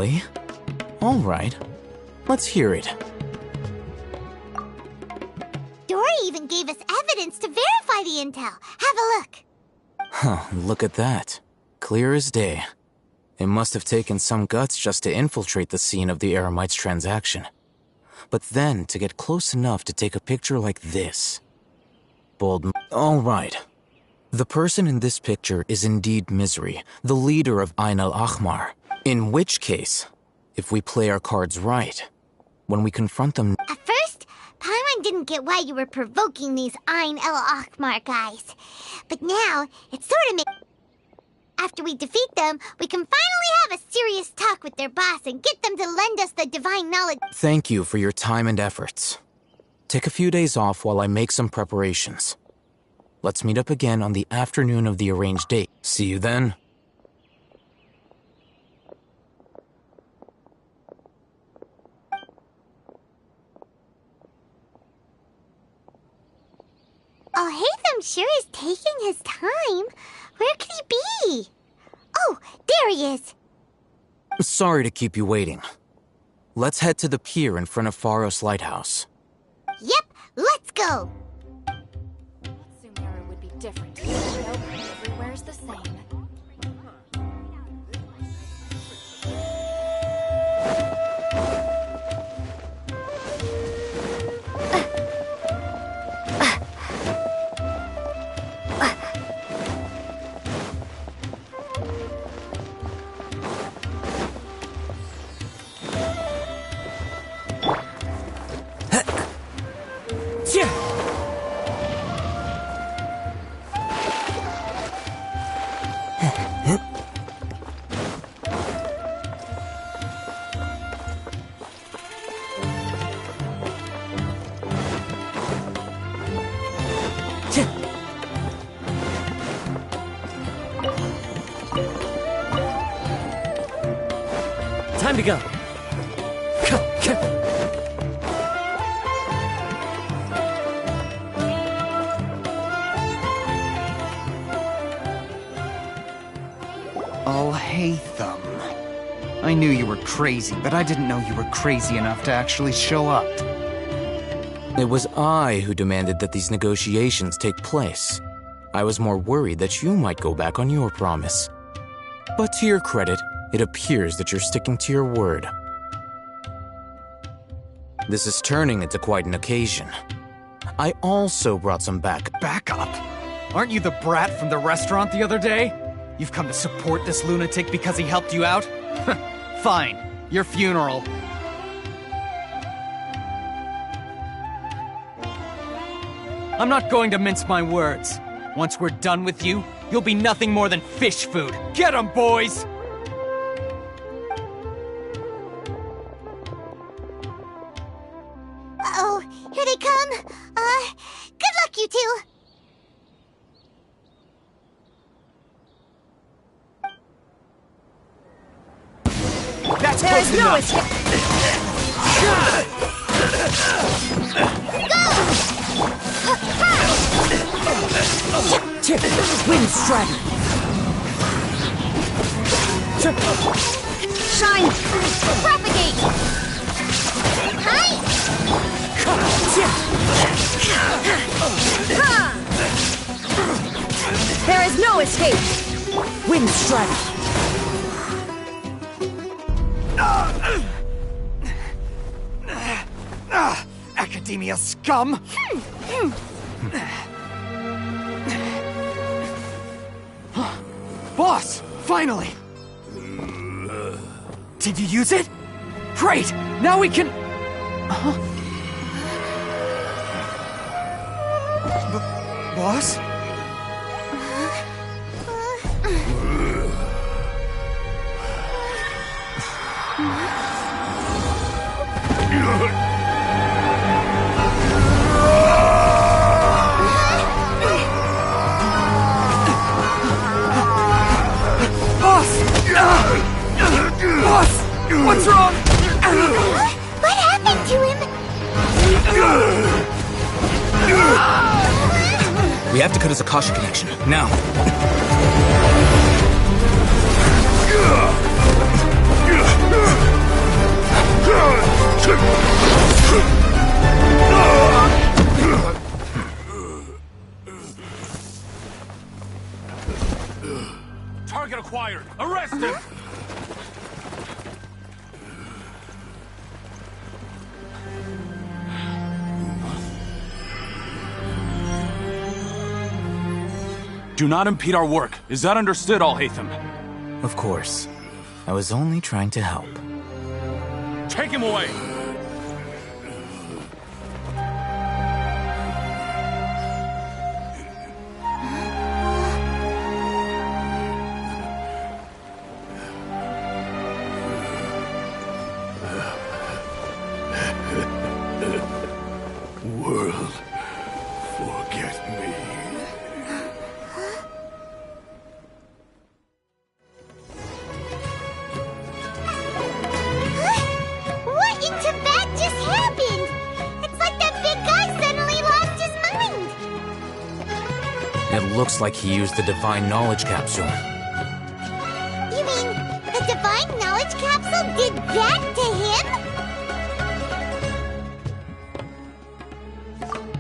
Really? All right. Let's hear it. Dory even gave us evidence to verify the intel. Have a look. Huh, look at that. Clear as day. It must have taken some guts just to infiltrate the scene of the Eremites transaction. But then to get close enough to take a picture like this. Bold. All right. The person in this picture is indeed Misery, the leader of Ain al-Ahmar. In which case, if we play our cards right, when we confront them... At first, Paimon didn't get why you were provoking these Ain al-Ahmar guys. But now, it sort of makes... After we defeat them, we can finally have a serious talk with their boss and get them to lend us the divine knowledge. Thank you for your time and efforts. Take a few days off while I make some preparations. Let's meet up again on the afternoon of the arranged date. See you then. Oh, Hatham sure is taking his time. Where could he be? Oh, there he is. Sorry to keep you waiting. Let's head to the pier in front of Pharos Lighthouse. Yep, let's go. Sumeru would be different. Nope, everywhere's the same. Time to go. Oh, Hatham. I knew you were crazy, but I didn't know you were crazy enough to actually show up. It was I who demanded that these negotiations take place. I was more worried that you might go back on your promise. But to your credit, it appears that you're sticking to your word. This is turning into quite an occasion. I also brought some backup? Aren't you the brat from the restaurant the other day? You've come to support this lunatic because he helped you out? Fine. Your funeral. I'm not going to mince my words. Once we're done with you, you'll be nothing more than fish food. Get 'em, boys! Uh-oh, here they come. Good luck, you two. That's There is no escape. Wind strike. Shine! Propagate! Hi! There is no escape! Wind strike. Academia scum! Boss! Finally! Did you use it? Great! Now we can... Boss? Boss! What's wrong? What happened to him? We have to cut his Akasha connection, now. Do not impede our work. Is that understood, Alhaitham? Of course. I was only trying to help. Take him away! World, forget me. What in Tibet just happened? It's like that big guy suddenly lost his mind. It looks like he used the Divine Knowledge Capsule. You mean the Divine Knowledge Capsule did that to him?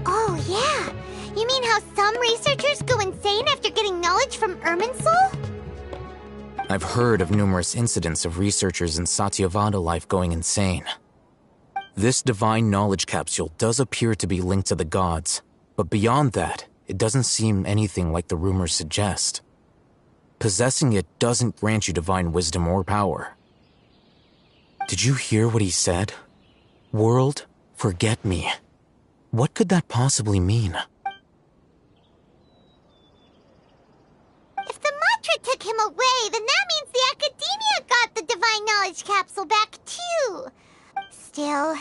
Oh, yeah. You mean how some researchers go insane after getting knowledge from Irminsul? I've heard of numerous incidents of researchers in Satyavada life going insane. This Divine Knowledge Capsule does appear to be linked to the gods, but beyond that, it doesn't seem anything like the rumors suggest. Possessing it doesn't grant you divine wisdom or power. Did you hear what he said? World, forget me. What could that possibly mean? If the mantra took him away, then that means the Academia got the Divine Knowledge Capsule back too. Still,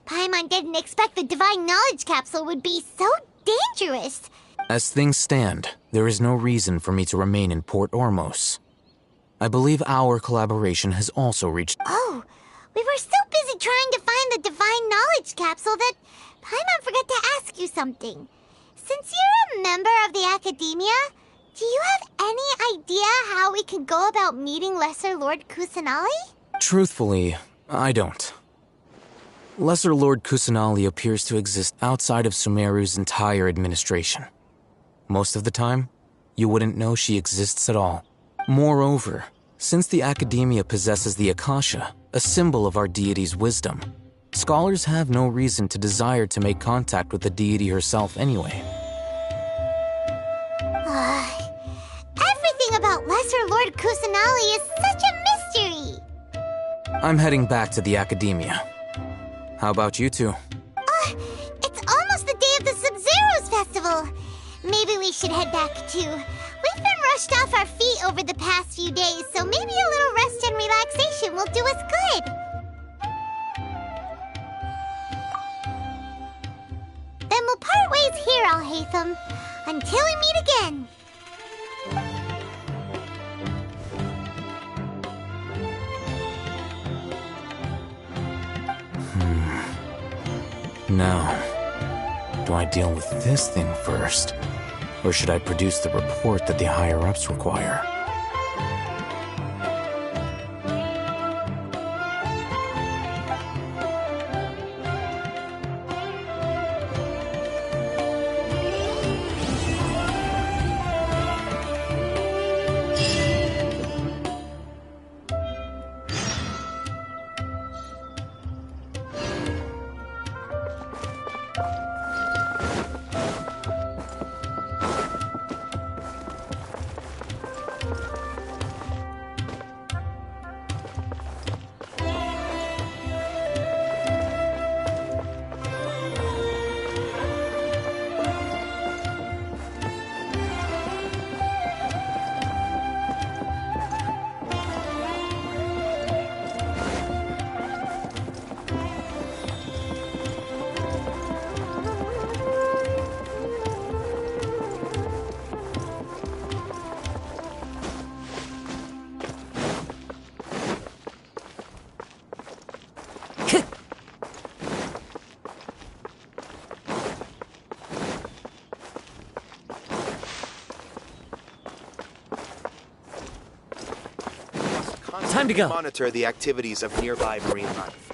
Paimon didn't expect the Divine Knowledge Capsule would be so dangerous. As things stand, there is no reason for me to remain in Port Ormos. I believe our collaboration has also reached— Oh, we were so busy trying to find the Divine Knowledge Capsule that Paimon forgot to ask you something. Since you're a member of the Academia, do you have any idea how we can go about meeting Lesser Lord Kusanali? Truthfully, I don't. Lesser Lord Kusanali appears to exist outside of Sumeru's entire administration. Most of the time, you wouldn't know she exists at all. Moreover, since the Academia possesses the Akasha, a symbol of our deity's wisdom, scholars have no reason to desire to make contact with the deity herself anyway. Everything about Lesser Lord Kusanali is such a mystery. I'm heading back to the Academia. How about you two? It's almost the day of the Sub-Zeros Festival. Maybe we should head back too. We've been rushed off our feet over the past few days, so maybe a little rest and relaxation will do us good. Then we'll part ways here, Alhaitham, until we meet again. Now, do I deal with this thing first? Or should I produce the report that the higher-ups require? Time to go. Monitor the activities of nearby marine life.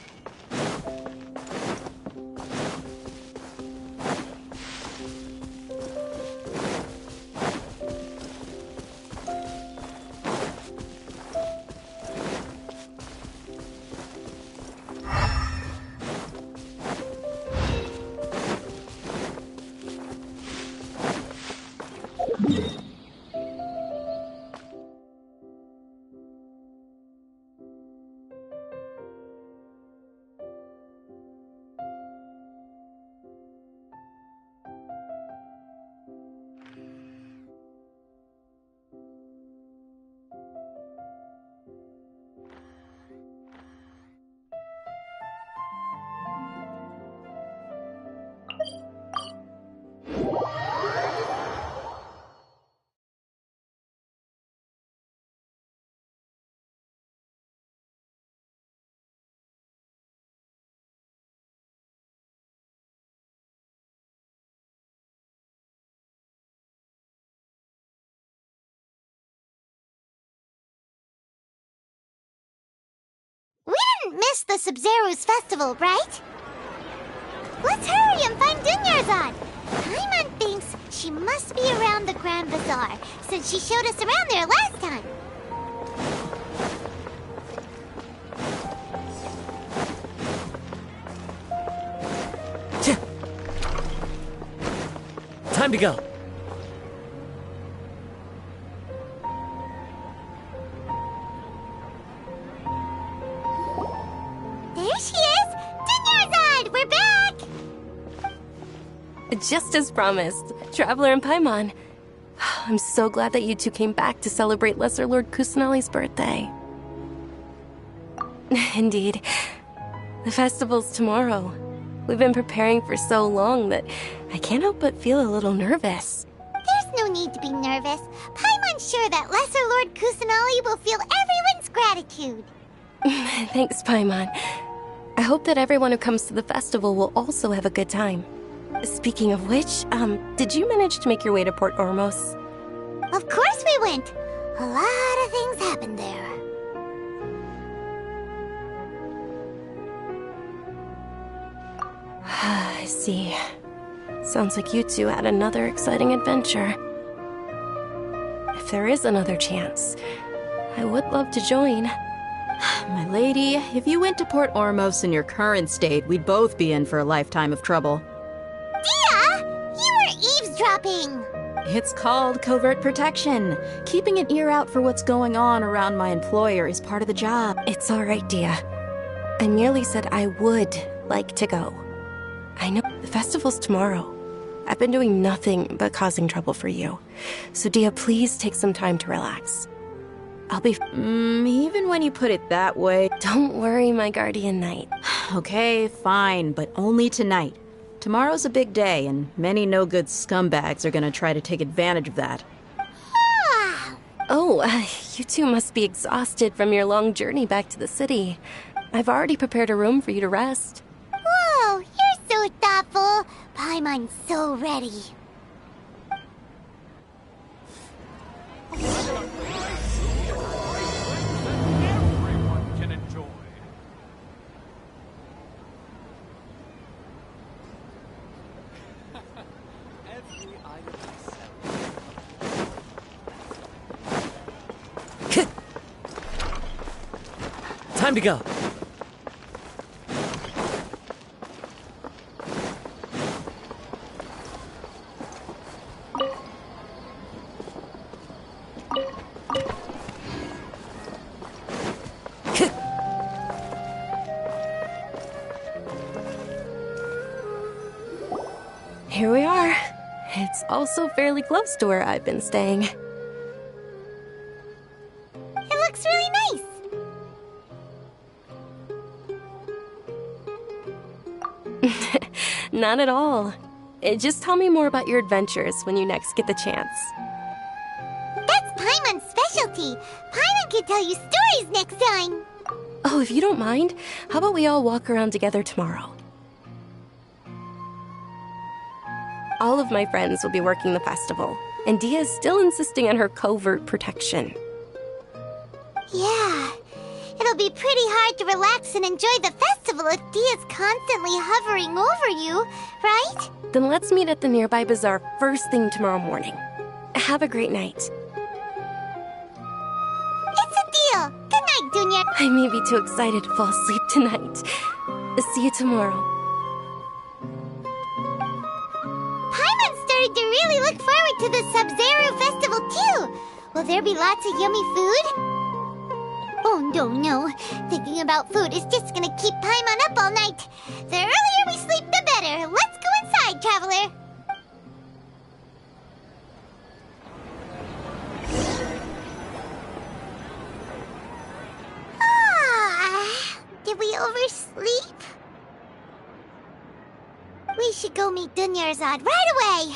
miss the Sub-Zero's festival, right? Let's hurry and find Dunyarzad! Paimon thinks she must be around the Grand Bazaar, since she showed us around there last time. Time to go. There she is! Dunyarzad! We're back! Just as promised, Traveler and Paimon. I'm so glad that you two came back to celebrate Lesser Lord Kusanali's birthday. Indeed. The festival's tomorrow. We've been preparing for so long that I can't help but feel a little nervous. There's no need to be nervous. Paimon's sure that Lesser Lord Kusanali will feel everyone's gratitude. Thanks, Paimon. I hope that everyone who comes to the festival will also have a good time. Speaking of which, did you manage to make your way to Port Ormos? Of course we went. A lot of things happened there. I see. Sounds like you two had another exciting adventure. If there is another chance, I would love to join. My lady, if you went to Port Ormos in your current state, we'd both be in for a lifetime of trouble. Dia! You were eavesdropping! It's called covert protection. Keeping an ear out for what's going on around my employer is part of the job. It's all right, Dia. I merely said I would like to go. I know the festival's tomorrow. I've been doing nothing but causing trouble for you. So, Dia, please take some time to relax. I'll be... even when you put it that way... Don't worry, my guardian knight. Okay, fine, but only tonight. Tomorrow's a big day, and many no-good scumbags are gonna try to take advantage of that. Oh, you two must be exhausted from your long journey back to the city. I've already prepared a room for you to rest. Whoa, you're so thoughtful. Paimon's so ready. Everyone can enjoy. Every item Time to go. Here we are. It's also fairly close to where I've been staying. It looks really nice. Not at all. Just tell me more about your adventures when you next get the chance. That's Paimon's specialty. Paimon can tell you stories next time. Oh, if you don't mind, how about we all walk around together tomorrow? All of my friends will be working the festival, and Dia is still insisting on her covert protection. Yeah, it'll be pretty hard to relax and enjoy the festival if Dia's constantly hovering over you, right? Then let's meet at the nearby bazaar first thing tomorrow morning. Have a great night. It's a deal. Good night, Dunya. I may be too excited to fall asleep tonight. See you tomorrow. Paimon's starting to really look forward to the Sub-Zero festival too. Will there be lots of yummy food? Oh, no. Thinking about food is just gonna keep Paimon up all night. The earlier we sleep, the better. Let's go inside, Traveler. Did we oversleep? We should go meet Dunyarzad right away.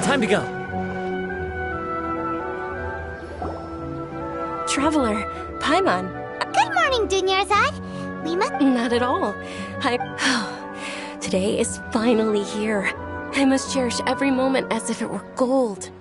Time to go. Traveler, Paimon. Good morning, Dunyarzad. We must... Not at all. Today is finally here. I must cherish every moment as if it were gold.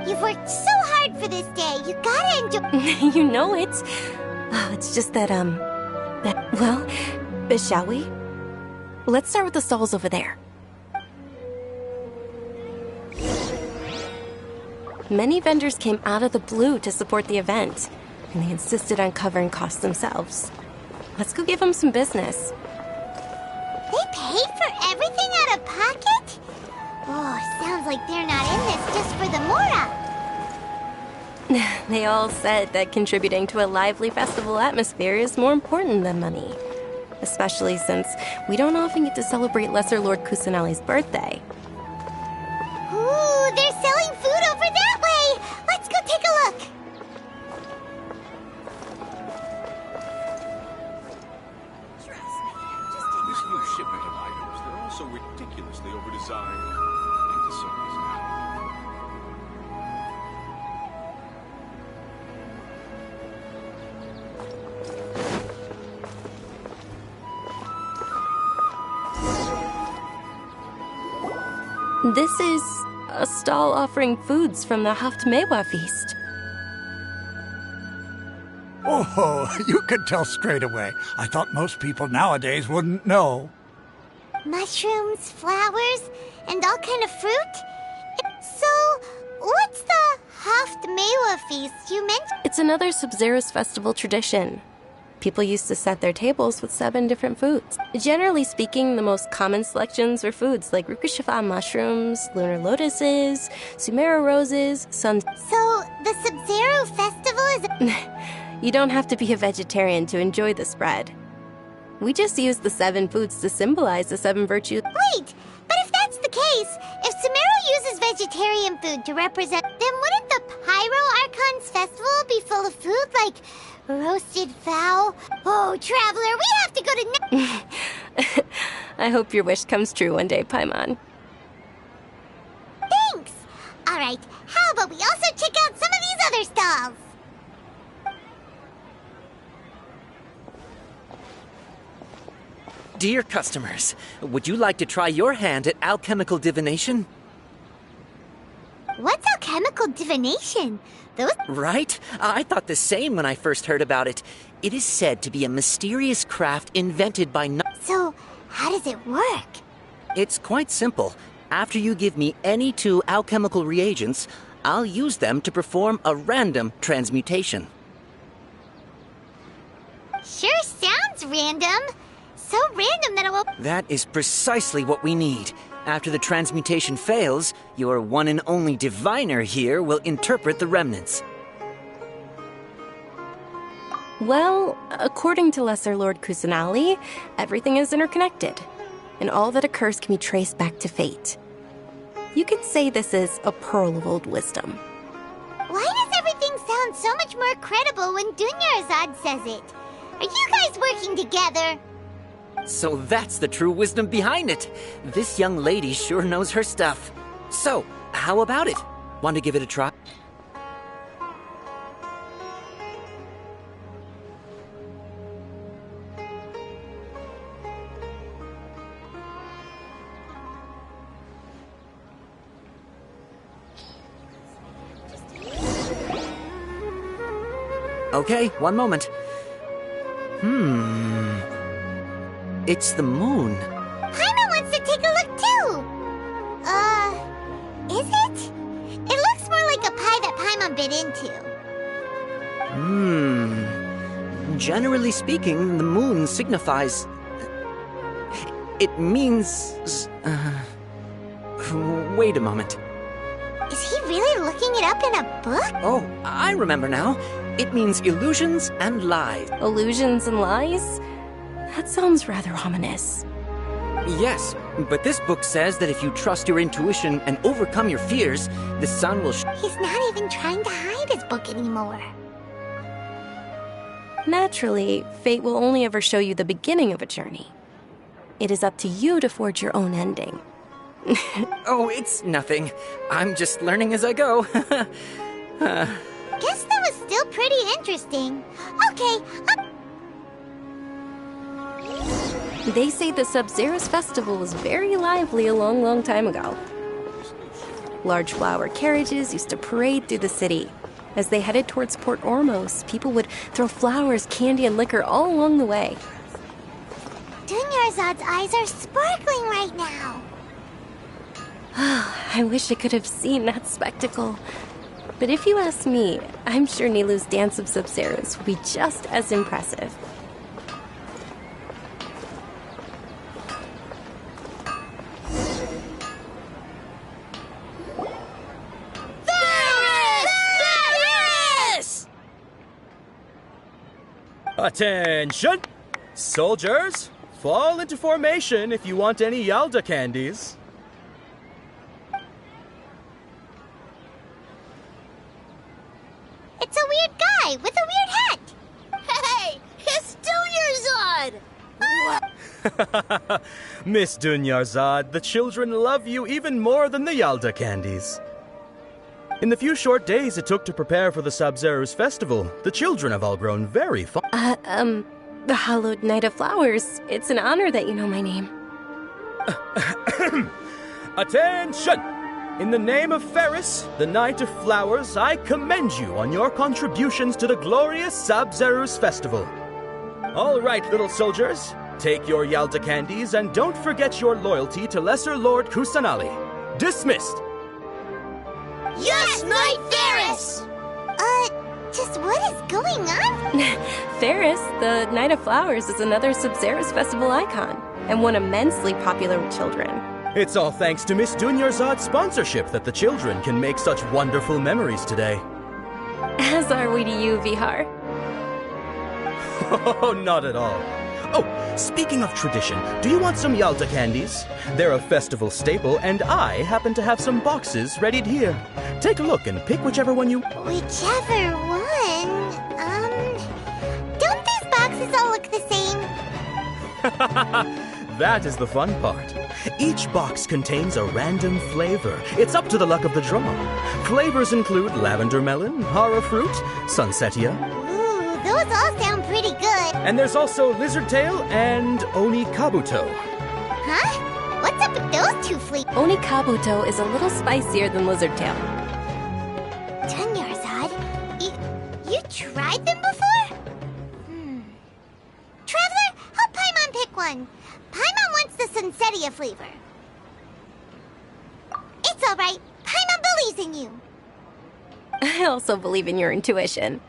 You've worked so hard for this day. You gotta enjoy... You know it. Oh, it's just that, well, shall we? Let's start with the stalls over there. Many vendors came out of the blue to support the event, and they insisted on covering costs themselves. Let's go give them some business. They paid for everything out of pocket? Oh, sounds like they're not in this just for the Mora. They all said that contributing to a lively festival atmosphere is more important than money. Especially since we don't often get to celebrate Lesser Lord Kusanali's birthday. Ooh, they're selling food over that way! Let's go take a look! This new shipment of items, they're also ridiculously over-designed. And so is now. This is a stall offering foods from the Haft Mewa feast. Oh, you could tell straight away. I thought most people nowadays wouldn't know. Mushrooms, flowers, and all kind of fruit? So, what's the Haft Mewa feast you mentioned? It's another Sub-Zero's festival tradition. People used to set their tables with 7 different foods. Generally speaking, the most common selections were foods like Rukashifa mushrooms, lunar lotuses, Sumeru roses, sun... So, the Sub-Zero festival is... You don't have to be a vegetarian to enjoy the spread. We just use the 7 foods to symbolize the 7 virtues. Wait, but if that's the case, if Sumeru uses vegetarian food to represent, then wouldn't the Pyro Archon's festival be full of food like roasted fowl? Oh, Traveler, we have to go to... I hope your wish comes true one day, Paimon. Thanks! Alright, how about we also check out some of these other stalls? Dear customers, would you like to try your hand at alchemical divination? What's alchemical divination? Those... Right? I thought the same when I first heard about it. It is said to be a mysterious craft invented by... So, how does it work? It's quite simple. After you give me any 2 alchemical reagents, I'll use them to perform a random transmutation. Sure sounds random. So random that it will... That is precisely what we need. After the transmutation fails, your one and only diviner here will interpret the remnants. Well, according to Lesser Lord Kusanali, everything is interconnected, and all that occurs can be traced back to fate. You could say this is a pearl of old wisdom. Why does everything sound so much more credible when Dunyarzad says it? Are you guys working together? So that's the true wisdom behind it. This young lady sure knows her stuff. So, how about it? Want to give it a try? Okay, one moment. It's the moon. Paimon wants to take a look too! Is it? It looks more like a pie that Paimon bit into. Generally speaking, the moon signifies... It means... Wait a moment. Is he really looking it up in a book? Oh, I remember now. It means illusions and lies. Illusions and lies? That sounds rather ominous. Yes, but this book says that if you trust your intuition and overcome your fears, the sun will He's not even trying to hide his book anymore. Naturally, fate will only ever show you the beginning of a journey. It is up to you to forge your own ending. Oh, it's nothing. I'm just learning as I go. Guess that was still pretty interesting. Okay, They say the Sub-Zerus festival was very lively a long, long time ago. Large flower carriages used to parade through the city. As they headed towards Port Ormos, people would throw flowers, candy, and liquor all along the way. Dunyarzad's eyes are sparkling right now. I wish I could have seen that spectacle. But if you ask me, I'm sure Nilou's Dance of Sub-Zerus will be just as impressive. Attention! Soldiers, fall into formation if you want any Yalda candies. It's a weird guy with a weird hat. Hey, it's Dunyarzad! Miss Dunyarzad, the children love you even more than the Yalda candies. In the few short days it took to prepare for the Sub-Zerus festival, the children have all grown very fond. The Hallowed Night of Flowers. It's an honor that you know my name. Attention! In the name of Ferris, the Knight of Flowers, I commend you on your contributions to the glorious Sub-Zerus festival. All right, little soldiers, take your Yalda candies and don't forget your loyalty to Lesser Lord Kusanali. Dismissed! Yes, Knight Ferris! Just what is going on? Ferris, the Night of Flowers, is another Sub-Zerus festival icon, and one immensely popular with children. It's all thanks to Miss Dunyarzad's sponsorship that the children can make such wonderful memories today. As are we to you, Vihar. Oh, not at all. Oh, speaking of tradition, do you want some Yalda candies? They're a festival staple, and I happen to have some boxes readied here. Take a look and pick whichever one you... Whichever one? Don't these boxes all look the same? That is the fun part. Each box contains a random flavor. It's up to the luck of the draw. Flavors include lavender melon, hara fruit, sunsetia. Ooh, those all sound pretty good. And there's also lizard tail and oni kabuto. Huh? What's up with those two flavors? Oni kabuto is a little spicier than lizard tail. Dunyarzad, you tried them before? Traveler, help Paimon pick one. Paimon wants the sunsetia flavor. It's all right. Paimon believes in you. I also believe in your intuition.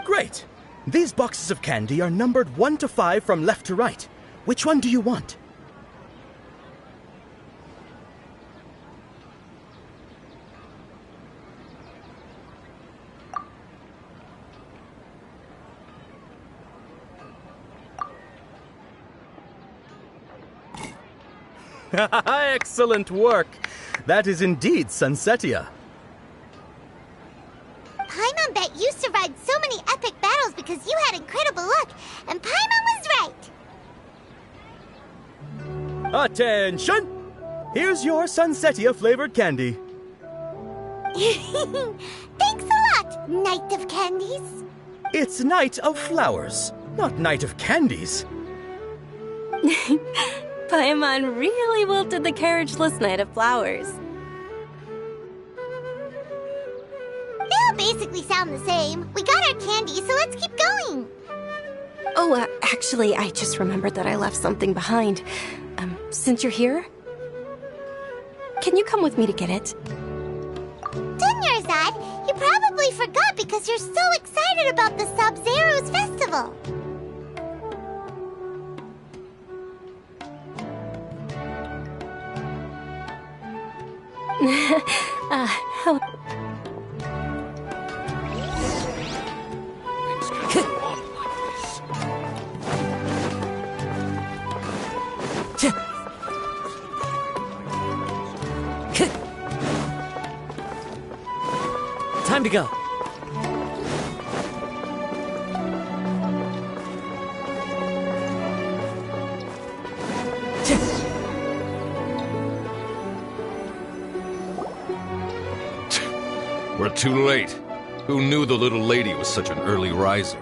Great. These boxes of candy are numbered 1 to 5 from left to right. Which one do you want? Excellent work. That is indeed sunsetia. Paimon bet you survived so many epic battles because you had incredible luck, and Paimon was right. Attention! Here's your sunsetia flavored candy. Thanks a lot, Knight of Candies. It's Night of Flowers, not Night of Candies. Paimon really wilted the carriageless Night of Flowers. They all basically sound the same. We got our candy, so let's keep going. Oh, actually, I just remembered that I left something behind. Since you're here, can you come with me to get it? Dunyarzad, you probably forgot because you're so excited about the Sub-Zerus festival. How... Things can't go on like this. Time to go. We're too late. Who knew the little lady was such an early riser?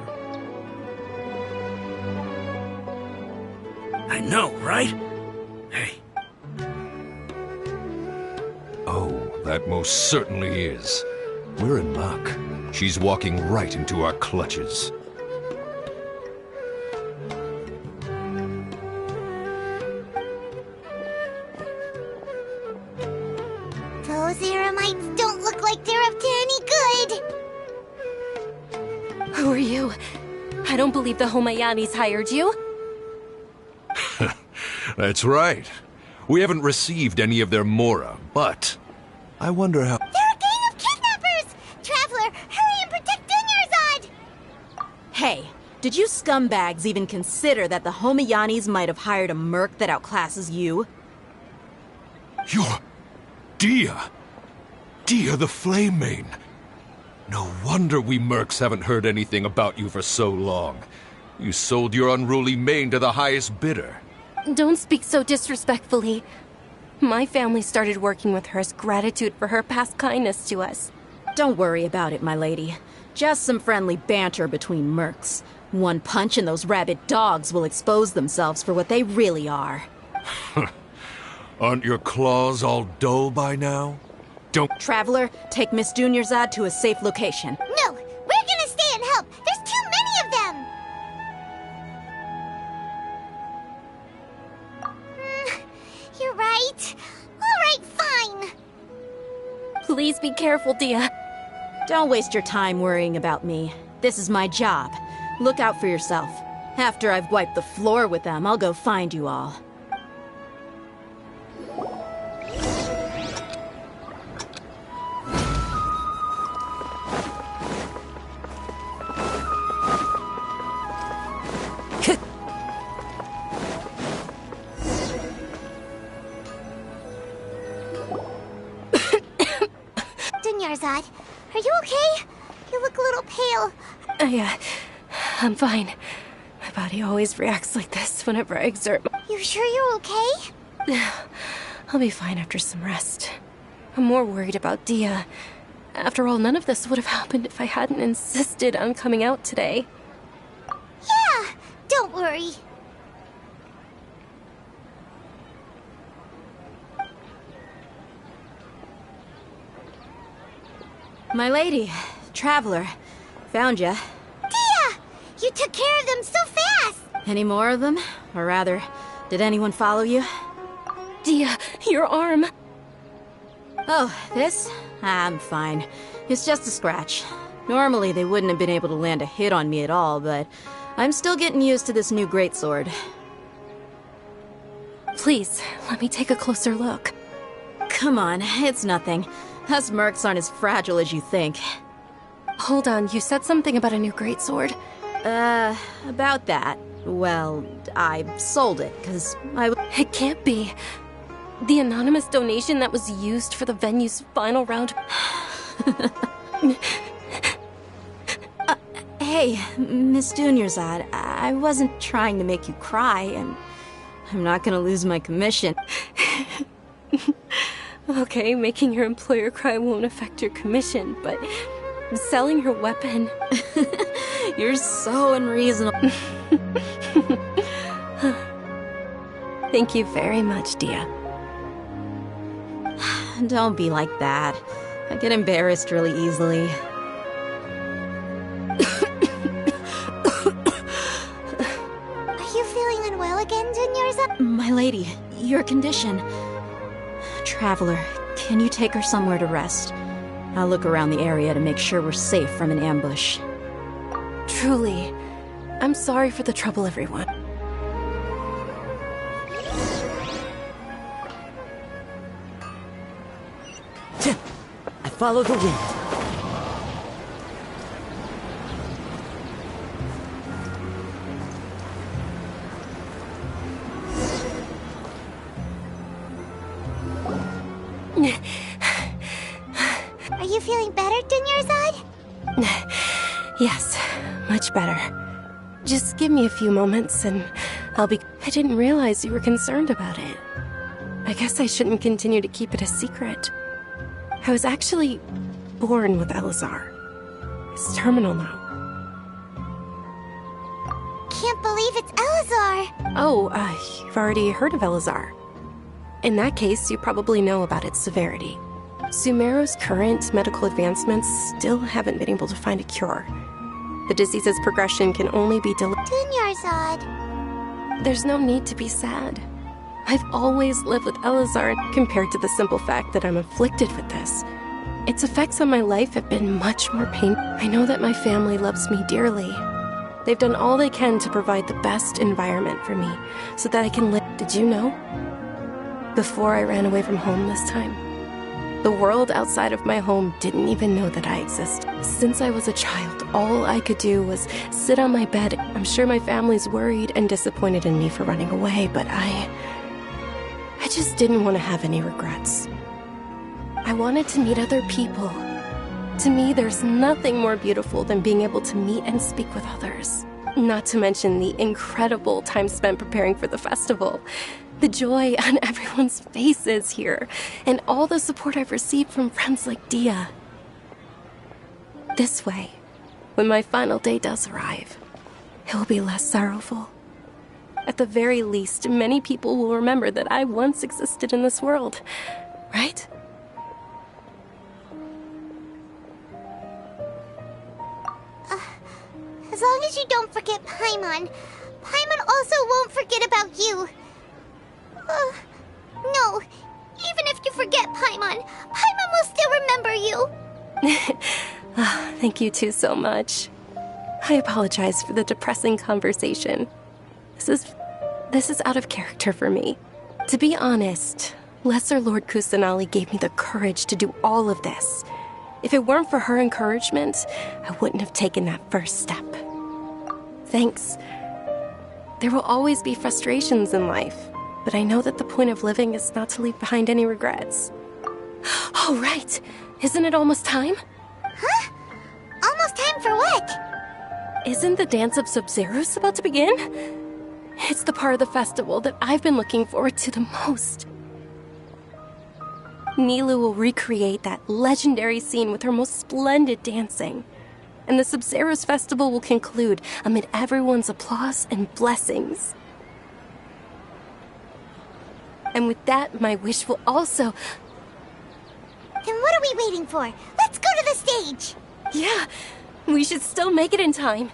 I know, right? Hey. Oh, that most certainly is. We're in luck. She's walking right into our clutches. Those Eremites don't look like they're up to any good. Who are you? I don't believe the Homayanis hired you. That's right. We haven't received any of their mora, but I wonder how... They're a gang of kidnappers! Traveler, hurry and protect Dunyarzad! Hey, did you scumbags even consider that the Homayanis might have hired a merc that outclasses you? You're... Dia! Dia the Flame Mane! No wonder we mercs haven't heard anything about you for so long. You sold your unruly mane to the highest bidder. Don't speak so disrespectfully. My family started working with her as gratitude for her past kindness to us. Don't worry about it, my lady. Just some friendly banter between mercs. One punch and those rabid dogs will expose themselves for what they really are. Aren't your claws all dull by now? Don't... Traveler, take Miss Dunyarzad to a safe location. No! We're gonna stay and help! There's too many of them! You're right. Alright, fine. Please be careful, Dia. Don't waste your time worrying about me. This is my job. Look out for yourself. After I've wiped the floor with them, I'll go find you all. Dunyarzad, are you okay? You look a little pale. I'm fine. My body always reacts like this whenever I exert my... You sure you're okay? I'll be fine after some rest. I'm more worried about Dia. After all, none of this would have happened if I hadn't insisted on coming out today. Yeah, don't worry. My lady, Traveler, found ya. Dia! You took care of them so fast! Any more of them? Or rather, did anyone follow you? Dia, your arm! Oh, this? I'm fine. It's just a scratch. Normally, they wouldn't have been able to land a hit on me at all, but I'm still getting used to this new greatsword. Please, let me take a closer look. Come on, it's nothing. Us mercs aren't as fragile as you think. Hold on, you said something about a new greatsword. About that. Well, I sold it, because It can't be. The anonymous donation that was used for the venue's final round... Hey, Miss Dunyarzad, I wasn't trying to make you cry, and I'm not gonna lose my commission. Okay, making your employer cry won't affect your commission, but selling her weapon... You're so unreasonable. Thank you very much, Dia. Don't be like that. I get embarrassed really easily. Are you feeling unwell again, Dunyarzad? My lady, your condition... Traveler, can you take her somewhere to rest? I'll look around the area to make sure we're safe from an ambush. Truly, I'm sorry for the trouble, everyone. I follow the wind. Are you feeling better, Dunyarzad? Yes, much better. Just give me a few moments and I'll be... I didn't realize you were concerned about it. I guess I shouldn't continue to keep it a secret. I was actually born with Elazar. It's terminal now. Can't believe it's Elazar! Oh, you've already heard of Elazar. In that case, you probably know about its severity. Sumeru's current medical advancements still haven't been able to find a cure. The disease's progression can only be delayed. Dunyarzad. There's no need to be sad. I've always lived with Elazar compared to the simple fact that I'm afflicted with this. Its effects on my life have been much more painful. I know that my family loves me dearly. They've done all they can to provide the best environment for me so that I can live. Did you know? Before I ran away from home this time, the world outside of my home didn't even know that I exist. Since I was a child, all I could do was sit on my bed. I'm sure my family's worried and disappointed in me for running away, but I just didn't want to have any regrets. I wanted to meet other people. To me, there's nothing more beautiful than being able to meet and speak with others. Not to mention the incredible time spent preparing for the festival. The joy on everyone's faces here, and all the support I've received from friends like Dia. This way, when my final day does arrive, it will be less sorrowful. At the very least, many people will remember that I once existed in this world, right? As long as you don't forget Paimon, Paimon also won't forget about you. No, even if you forget Paimon, Paimon will still remember you. Thank you two so much. I apologize for the depressing conversation. This is out of character for me. To be honest, Lesser Lord Kusanali gave me the courage to do all of this. If it weren't for her encouragement, I wouldn't have taken that first step. Thanks. There will always be frustrations in life, but I know that the point of living is not to leave behind any regrets. Oh, right. Isn't it almost time? Huh? Almost time for what? Isn't the Dance of Sub-Zerus about to begin? It's the part of the festival that I've been looking forward to the most. Nilou will recreate that legendary scene with her most splendid dancing. And the Sub-Zerus festival will conclude amid everyone's applause and blessings. And with that, my wish will also... Then what are we waiting for? Let's go to the stage! Yeah, we should still make it in time.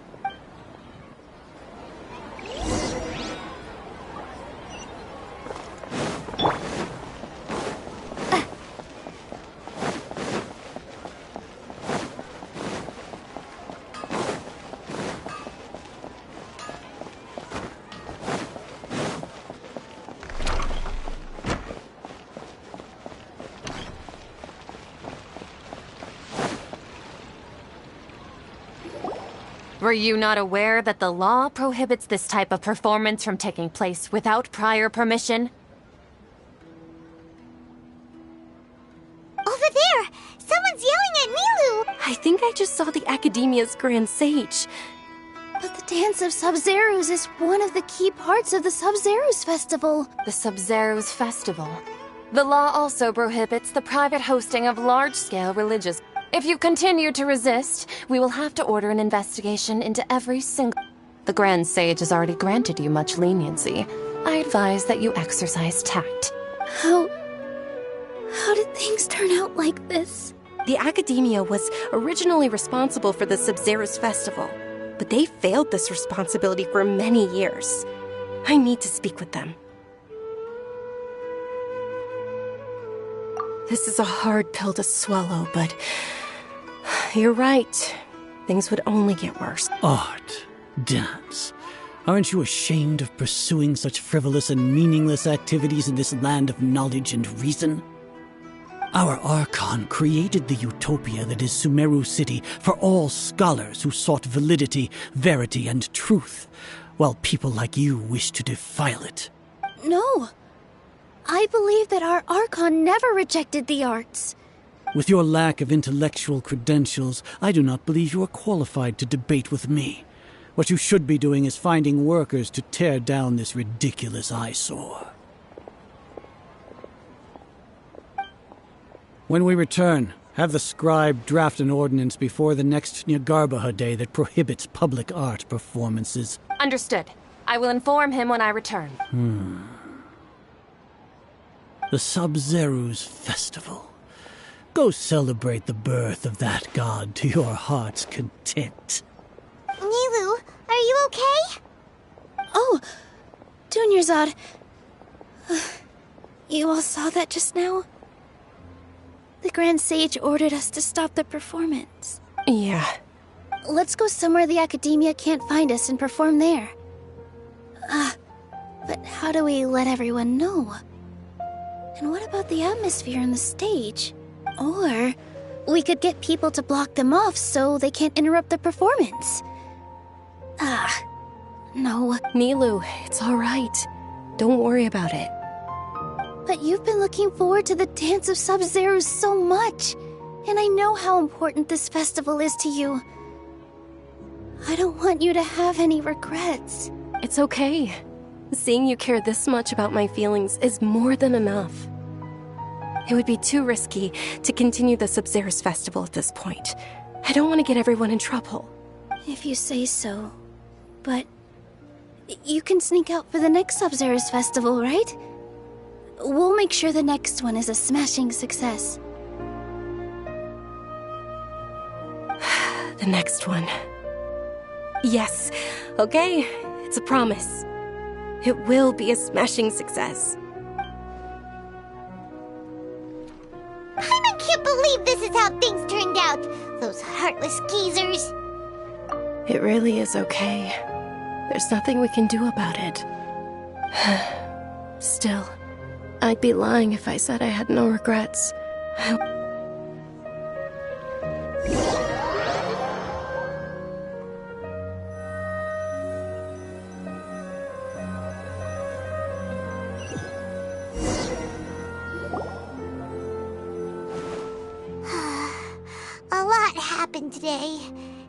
Were you not aware that the law prohibits this type of performance from taking place without prior permission? Over there! Someone's yelling at Nilou! I think I just saw the Academia's Grand Sage. But the Dance of Sub-Zerus is one of the key parts of the Sub-Zerus Festival. The Sub-Zerus Festival. The law also prohibits the private hosting of large-scale religious... If you continue to resist, we will have to order an investigation into every single... The Grand Sage has already granted you much leniency. I advise that you exercise tact. How did things turn out like this? The Academia was originally responsible for the Sub-Zerus Festival, but they failed this responsibility for many years. I need to speak with them. This is a hard pill to swallow, but... You're right. Things would only get worse. Art. Dance. Aren't you ashamed of pursuing such frivolous and meaningless activities in this land of knowledge and reason? Our Archon created the utopia that is Sumeru City for all scholars who sought validity, verity, and truth, while people like you wish to defile it. No. I believe that our Archon never rejected the arts. With your lack of intellectual credentials, I do not believe you are qualified to debate with me. What you should be doing is finding workers to tear down this ridiculous eyesore. When we return, have the scribe draft an ordinance before the next Nyargarbaha Day that prohibits public art performances. Understood. I will inform him when I return. The Sub-Zeru's Festival. Go celebrate the birth of that god to your heart's content. Nilou, are you okay? Oh, Dunyarzad. You all saw that just now? The Grand Sage ordered us to stop the performance. Yeah. Let's go somewhere the Academia can't find us and perform there. But how do we let everyone know? And what about the atmosphere on the stage? Or we could get people to block them off so they can't interrupt the performance. No. Nilou, it's all right. Don't worry about it. But you've been looking forward to the Dance of Sub-Zero so much. And I know how important this festival is to you. I don't want you to have any regrets. It's okay. Seeing you care this much about my feelings is more than enough. It would be too risky to continue the Sub-Zero's festival at this point. I don't want to get everyone in trouble. If you say so. But you can sneak out for the next Sub-Zero's festival, right? We'll make sure the next one is a smashing success. The next one. Yes. Okay, it's a promise. It will be a smashing success. I can't believe this is how things turned out. Those heartless geezers. It really is okay. There's nothing we can do about it. Still, I'd be lying if I said I had no regrets. A lot happened today.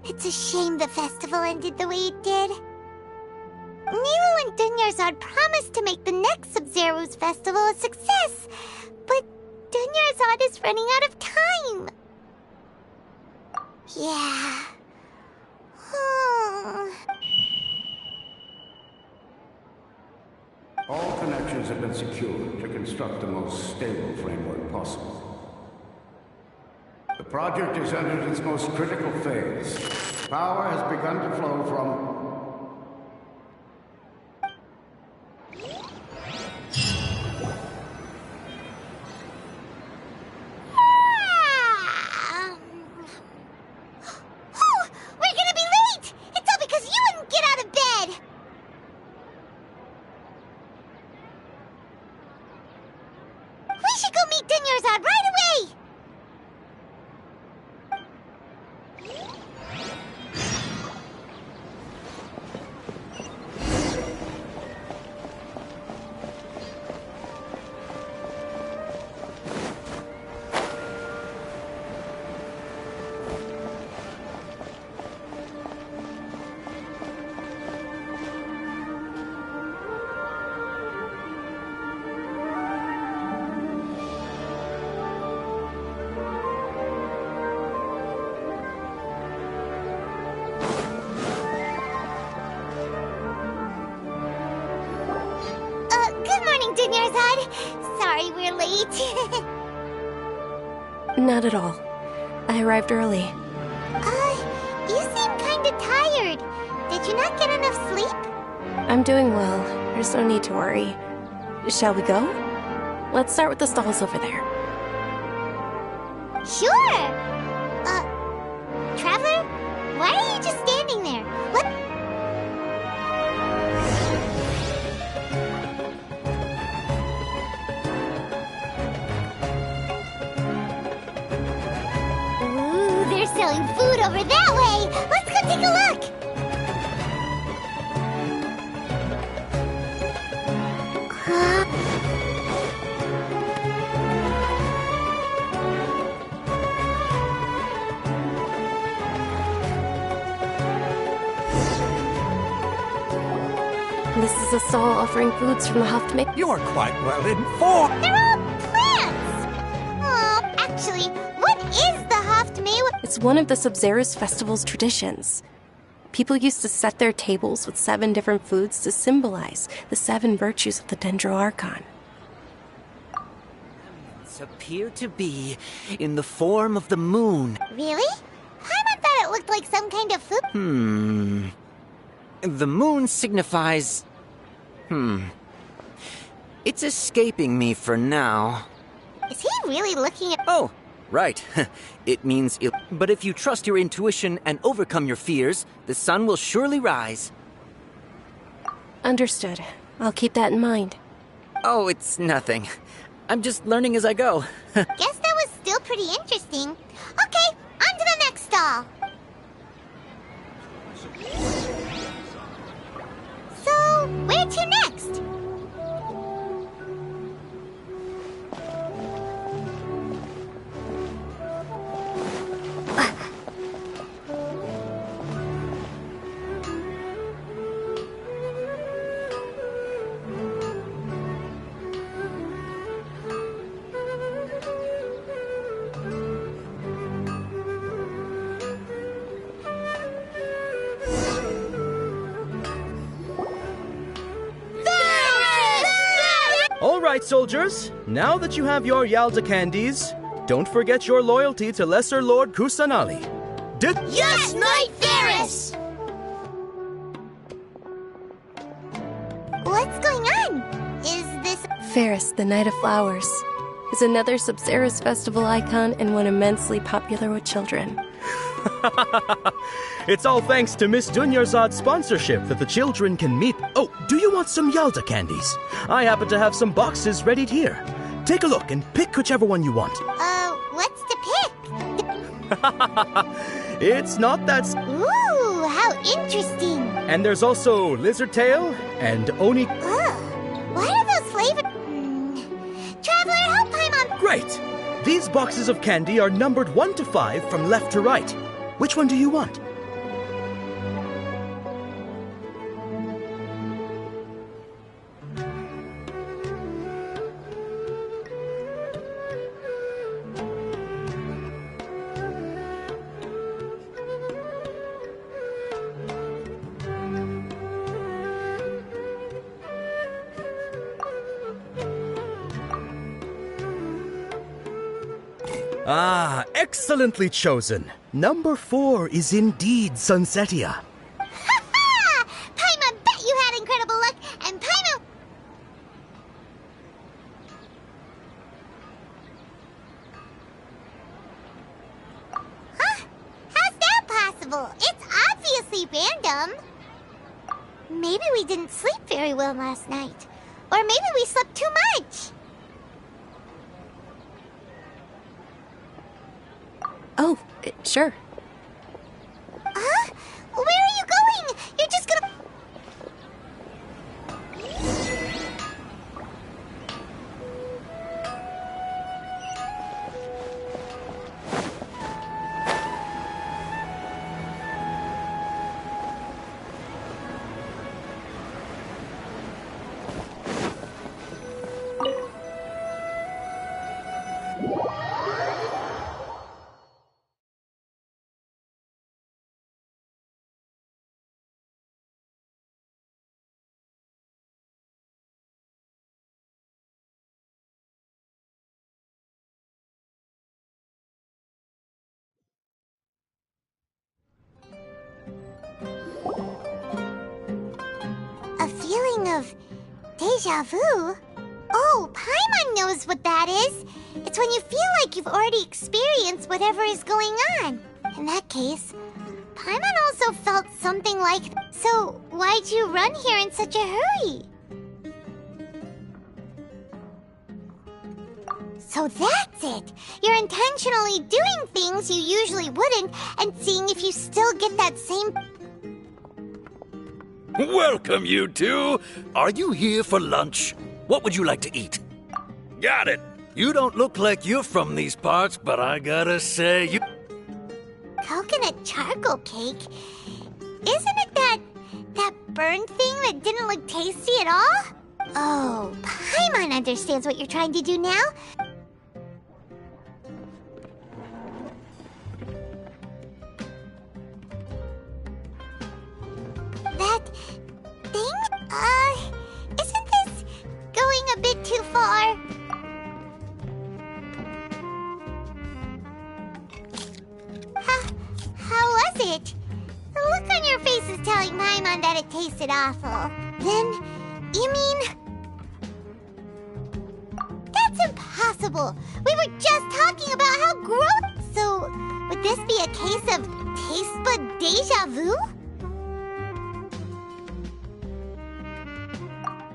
It's a shame the festival ended the way it did. Nilou and Dunyarzad promised to make the next Sub-Zero's festival a success, but Dunyarzad is running out of time. Yeah. All connections have been secured to construct the most stable framework possible. The project has entered its most critical phase. Power has begun to flow from... We're gonna be late! It's all because you wouldn't get out of bed! We should go meet Dunyarzad right away! Good morning, Dunyarzad. Sorry we're late. Not at all. I arrived early. You seem kinda tired. Did you not get enough sleep? I'm doing well. There's no need to worry. Shall we go? Let's start with the stalls over there. Sure! Traveler? Why are you just standing there? selling food over that way. Let's go take a look. This is a stall offering foods from the Haftmate. You're quite well informed. They're all plants! Oh, actually, what is the Haftmate? It's one of the Sub-Zerus Festival's traditions. People used to set their tables with 7 different foods to symbolize the 7 virtues of the Dendroarchon. Appear to be in the form of the moon. Really? Paimon thought it looked like some kind of food. The moon signifies... It's escaping me for now. Is he really looking at... Oh, right. It means... But if you trust your intuition and overcome your fears, the sun will surely rise. Understood. I'll keep that in mind. Oh, it's nothing. I'm just learning as I go. Guess that was still pretty interesting. Okay, on to the next stall. So, where to next? All right, soldiers. Now that you have your Yalda candies, don't forget your loyalty to Lesser Lord Kusanali. Yes, Knight Varys! What's going on? Is this... Ferris, the Knight of Flowers, is another Sub-Zerus Festival icon and one immensely popular with children. It's all thanks to Miss Dunyarzad's sponsorship that the children can meet. Oh, do you want some Yalda candies? I happen to have some boxes ready here. Take a look and pick whichever one you want. What's to pick? It's not that... Ooh, how interesting. And there's also Lizard Tail and Oni... Why are those flavored... Traveler, help Paimon... Great! These boxes of candy are numbered 1 to 5 from left to right. Which one do you want? Ah, excellently chosen. Number 4 is indeed Sunsetia. Ha-ha! Paimon bet you had incredible luck, and Paimon... Huh? How's that possible? It's obviously random. Maybe we didn't sleep very well last night. Or maybe we slept too much. Oh, sure. Huh? Where are you going? You're just gonna... A feeling of deja vu? Oh, Paimon knows what that is. It's when you feel like you've already experienced whatever is going on. In that case, Paimon also felt something like... So, why'd you run here in such a hurry? So that's it! You're intentionally doing things you usually wouldn't and seeing if you still get that same... Welcome, you two! Are you here for lunch? What would you like to eat? Got it! You don't look like you're from these parts, but I gotta say, you... Coconut charcoal cake? Isn't it that burned thing that didn't look tasty at all? Oh, Paimon understands what you're trying to do now. That thing? Isn't this going a bit too far? How was it? The look on your face is telling Paimon that it tasted awful. Then, you mean... That's impossible! We were just talking about how gross... So, would this be a case of taste bud deja vu?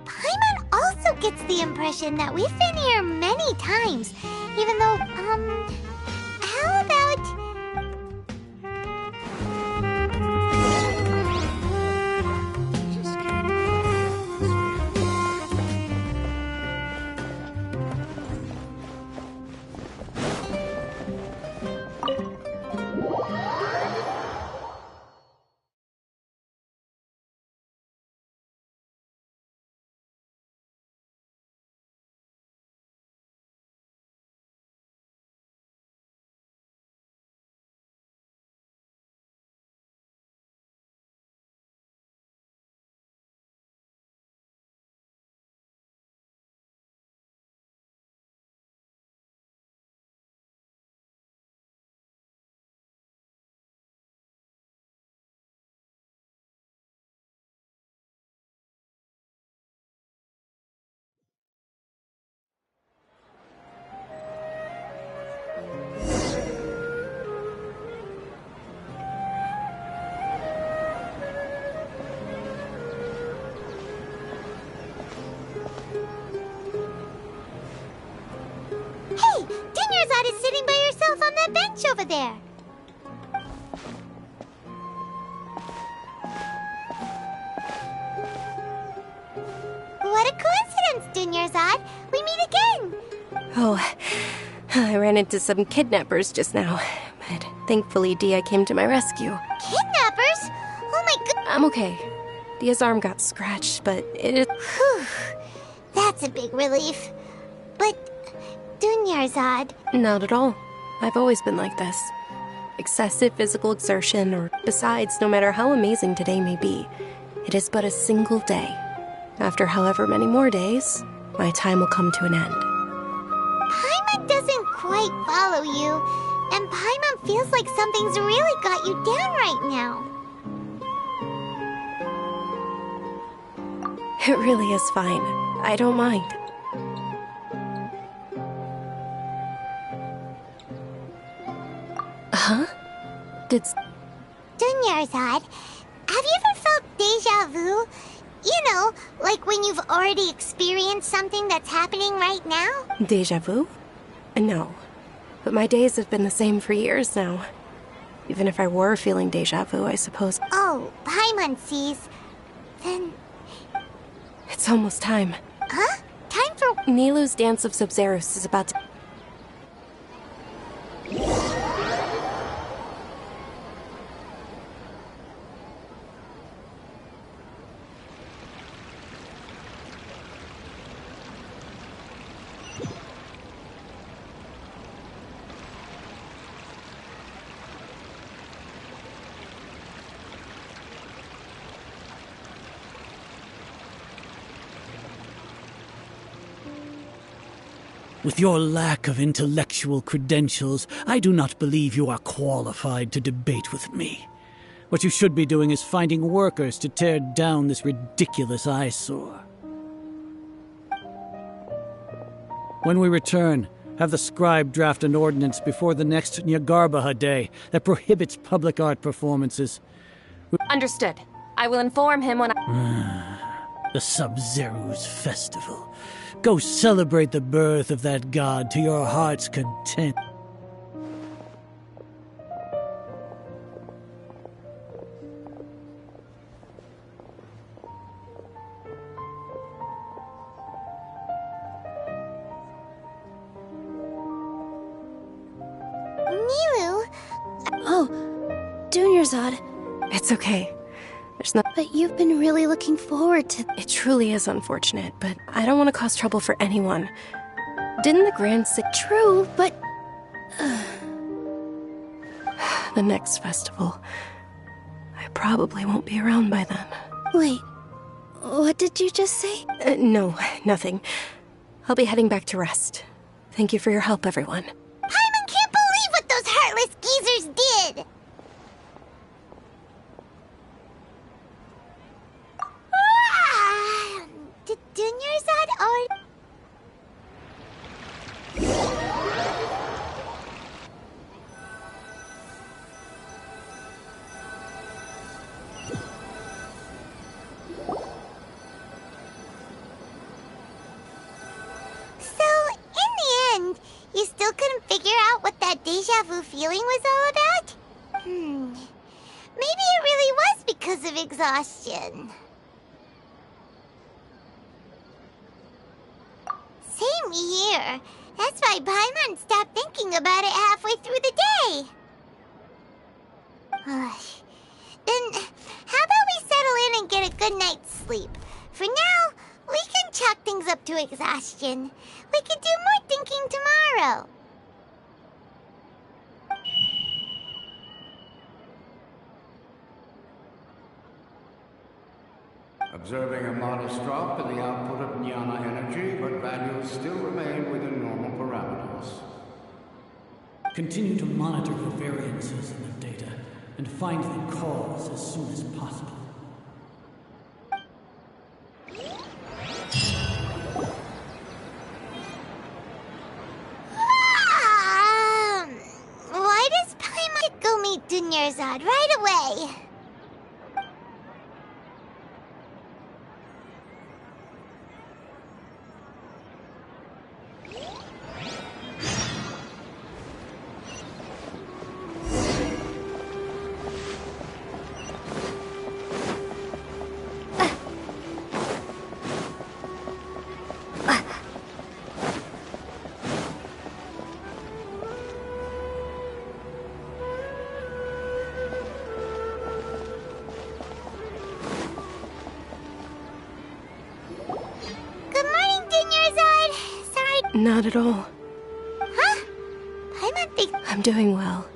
Paimon also gets the impression that we've been here many times, even though, how about... Is sitting by yourself on that bench over there. What a coincidence, Dunyarzad. We meet again. Oh, I ran into some kidnappers just now, but thankfully Dia came to my rescue. Kidnappers? Oh my god. I'm okay. Dia's arm got scratched, but it is... Whew. That's a big relief. But... Dunyarzad. Not at all. I've always been like this. Excessive physical exertion, or besides, no matter how amazing today may be, it is but a single day. After however many more days, my time will come to an end. Paimon doesn't quite follow you, and Paimon feels like something's really got you down right now. It really is fine. I don't mind. Huh? Dunyarzad, have you ever felt deja vu? You know, like when you've already experienced something that's happening right now? Deja vu? No. But my days have been the same for years now. Even if I were feeling deja vu, I suppose... Oh, Paimon sees. Then... It's almost time. Huh? Time for... Nilou's Dance of Sub-Zerus is about to... With your lack of intellectual credentials, I do not believe you are qualified to debate with me. What you should be doing is finding workers to tear down this ridiculous eyesore. When we return, have the scribe draft an ordinance before the next Nyagarbha Day that prohibits public art performances. Understood. I will inform him when I... The Sub-Zerus Festival. Go celebrate the birth of that god to your heart's content. Nilu! Oh, Dunyarzad. It's okay. There's no. But you've been really looking forward to. It truly is unfortunate, but I don't want to cause trouble for anyone. Didn't the Grand Sig. True, but. The next festival. I probably won't be around by then. Wait, what did you just say? No, nothing. I'll be heading back to rest. Thank you for your help, everyone. Paimon can't believe what those heartless geezers did! Did Dunyarzad already... You still couldn't figure out what that deja vu feeling was all about? Maybe it really was because of exhaustion. Same here. That's why Paimon stopped thinking about it halfway through the day. Then, how about we settle in and get a good night's sleep? For now, we can chalk things up to exhaustion. We could do more thinking tomorrow. Observing a modest drop in the output of jnana energy, but values still remain within normal parameters. Continue to monitor for variances in the data and find the cause as soon as possible. Why does Paimon go meet Dunyarzad right away? Not at all. Huh? Paimon thinks... I'm doing well.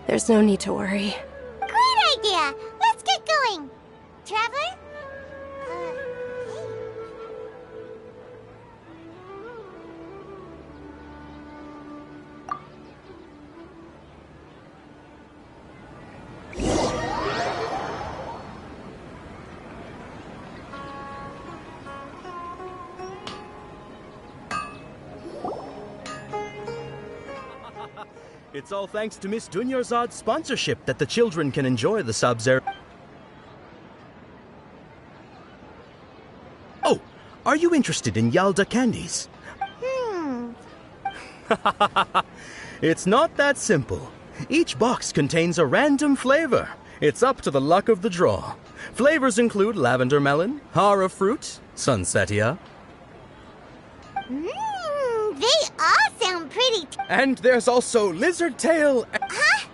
There's no need to worry. Great idea! Let's get going! Traveler? It's all thanks to Miss Dunyarzad's sponsorship that the children can enjoy the Sub-Zero. Oh, are you interested in Yalda candies? It's not that simple. Each box contains a random flavor. It's up to the luck of the draw. Flavors include lavender melon, hara fruit, sunsetia. They all sound pretty. And there's also lizard tail. Huh?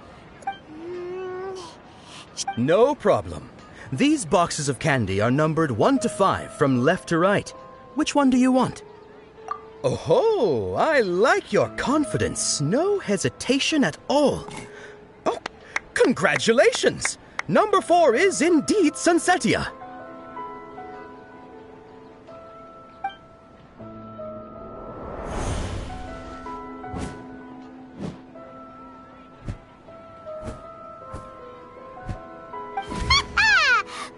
No problem. These boxes of candy are numbered 1 to 5 from left to right. Which one do you want? Oh, I like your confidence. No hesitation at all. Oh, congratulations! Number 4 is indeed Sunsetia.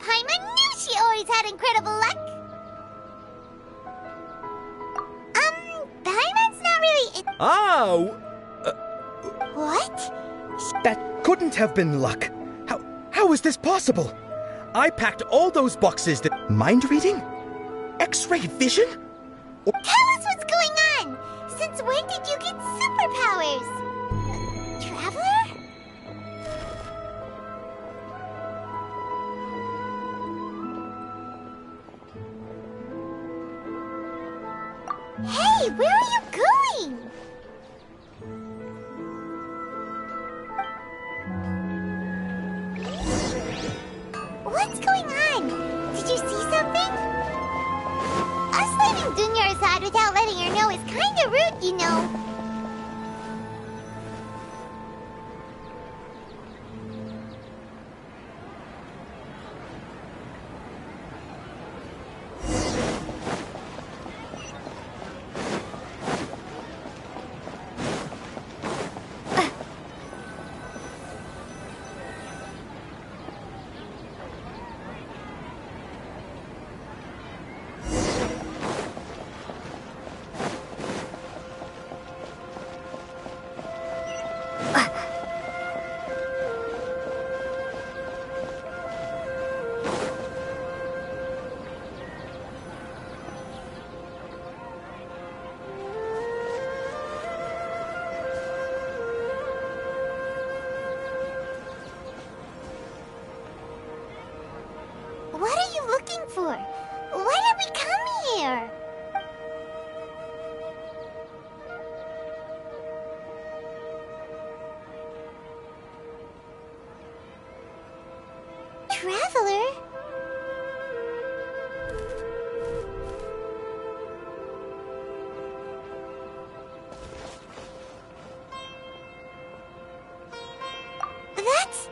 Paimon knew she always had incredible luck. Paimon's not really... What? That couldn't have been luck. How is this possible? I packed all those boxes that... Mind reading? X-ray vision? Tell us what's going on! Since when did you get superpowers? Traveler? Hey, where are you going? What's going on? Did you see something? Us leaving Dunya aside without letting her know is kinda rude, you know. What are you looking for? Why did we come here? Traveler? That's...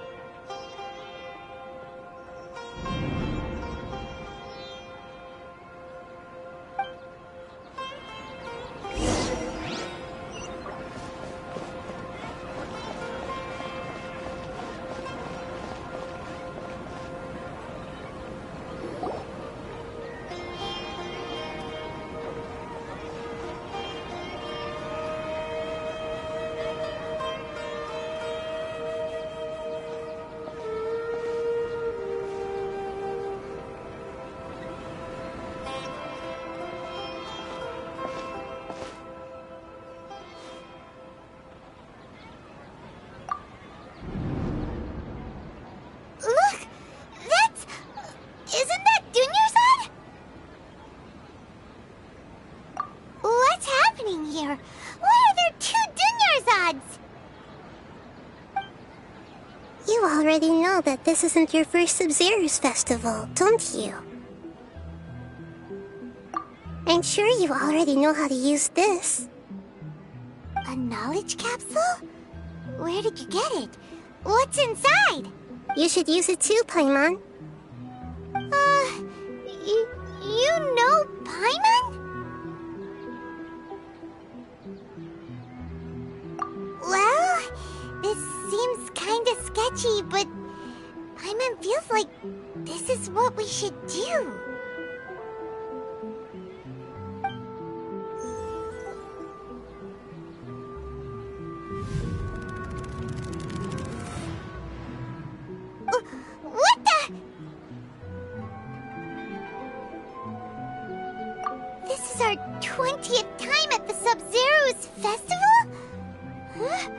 Look! That's... Isn't that Dunyarzad? What's happening here? Why are there two Dunyarzads? You already know that this isn't your first Sub-Zero's festival, don't you? I'm sure you already know how to use this. A knowledge capsule? Where did you get it? What's inside? You should use it too, Paimon. You know Paimon? Well, this seems kinda sketchy, but Paimon feels like this is what we should do. What the? This is our 20th time at the Sub-Zero's festival? Huh?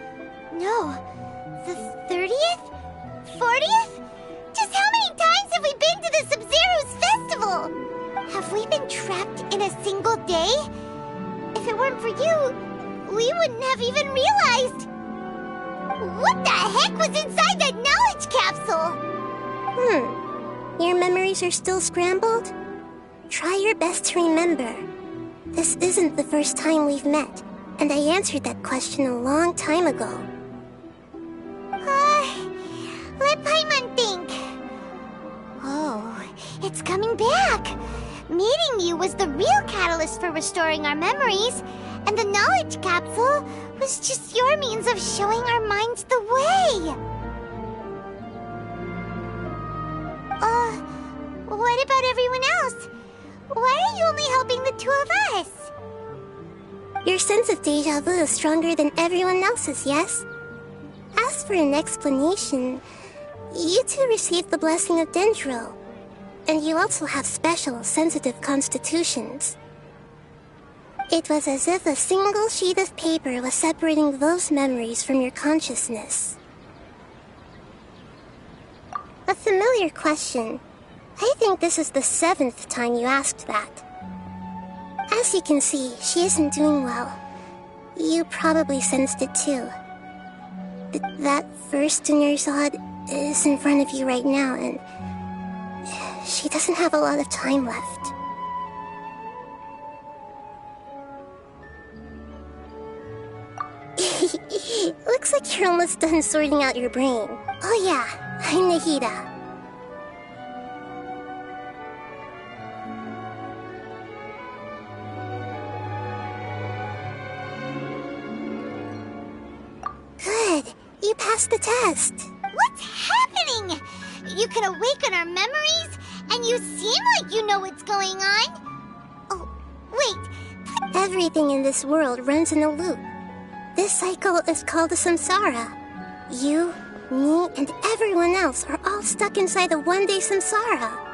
No. The 30th? 40th? Just how many times have we been to the Sub-Zero's festival? Have we been trapped in a single day? If it weren't for you, we wouldn't have even realized. What the heck was inside that knowledge capsule? Your memories are still scrambled? Try your best to remember. This isn't the first time we've met, and I answered that question a long time ago. Let Paimon think. Oh, it's coming back. Meeting you was the real catalyst for restoring our memories, and the knowledge capsule was just your means of showing our minds the way. What about everyone else? Why are you only helping the two of us? Your sense of deja vu is stronger than everyone else's, yes? As for an explanation, you two received the blessing of Dendro, and you also have special, sensitive constitutions. It was as if a single sheet of paper was separating those memories from your consciousness. A familiar question. I think this is the 7th time you asked that. As you can see, she isn't doing well. You probably sensed it too. That first Dunerzad is in front of you right now, and she doesn't have a lot of time left. Looks like you're almost done sorting out your brain. Oh yeah, I'm Nahida. Good. You passed the test. What's happening? You can awaken our memories, and you seem like you know what's going on. Oh, wait. Everything in this world runs in a loop. This cycle is called the samsara. You, me, and everyone else are all stuck inside the one-day samsara.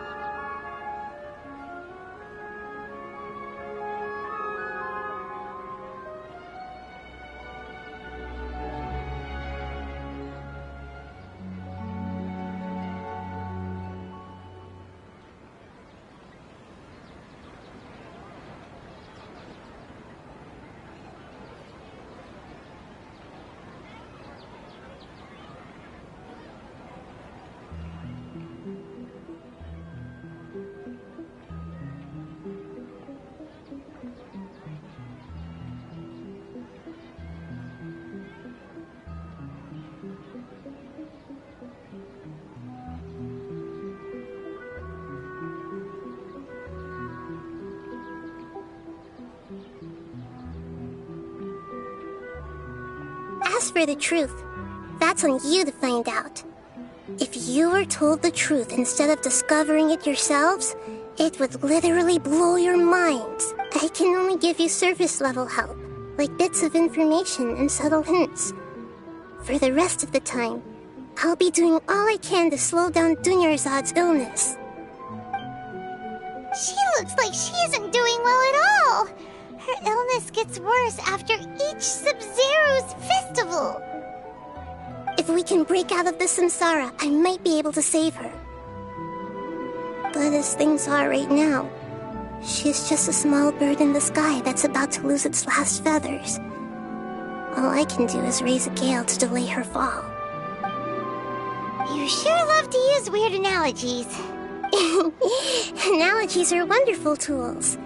As for the truth, that's on you to find out. If you were told the truth instead of discovering it yourselves, it would literally blow your minds. I can only give you surface-level help, like bits of information and subtle hints. For the rest of the time, I'll be doing all I can to slow down Dunerzad's illness. She looks like she isn't doing well at all. Her illness gets worse after each Sub-Zero's festival. If we can break out of the samsara, I might be able to save her. But as things are right now, she's just a small bird in the sky that's about to lose its last feathers. All I can do is raise a gale to delay her fall. You sure love to use weird analogies. Analogies are wonderful tools.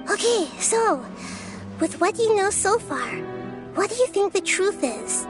Okay, so, with what you know so far, what do you think the truth is?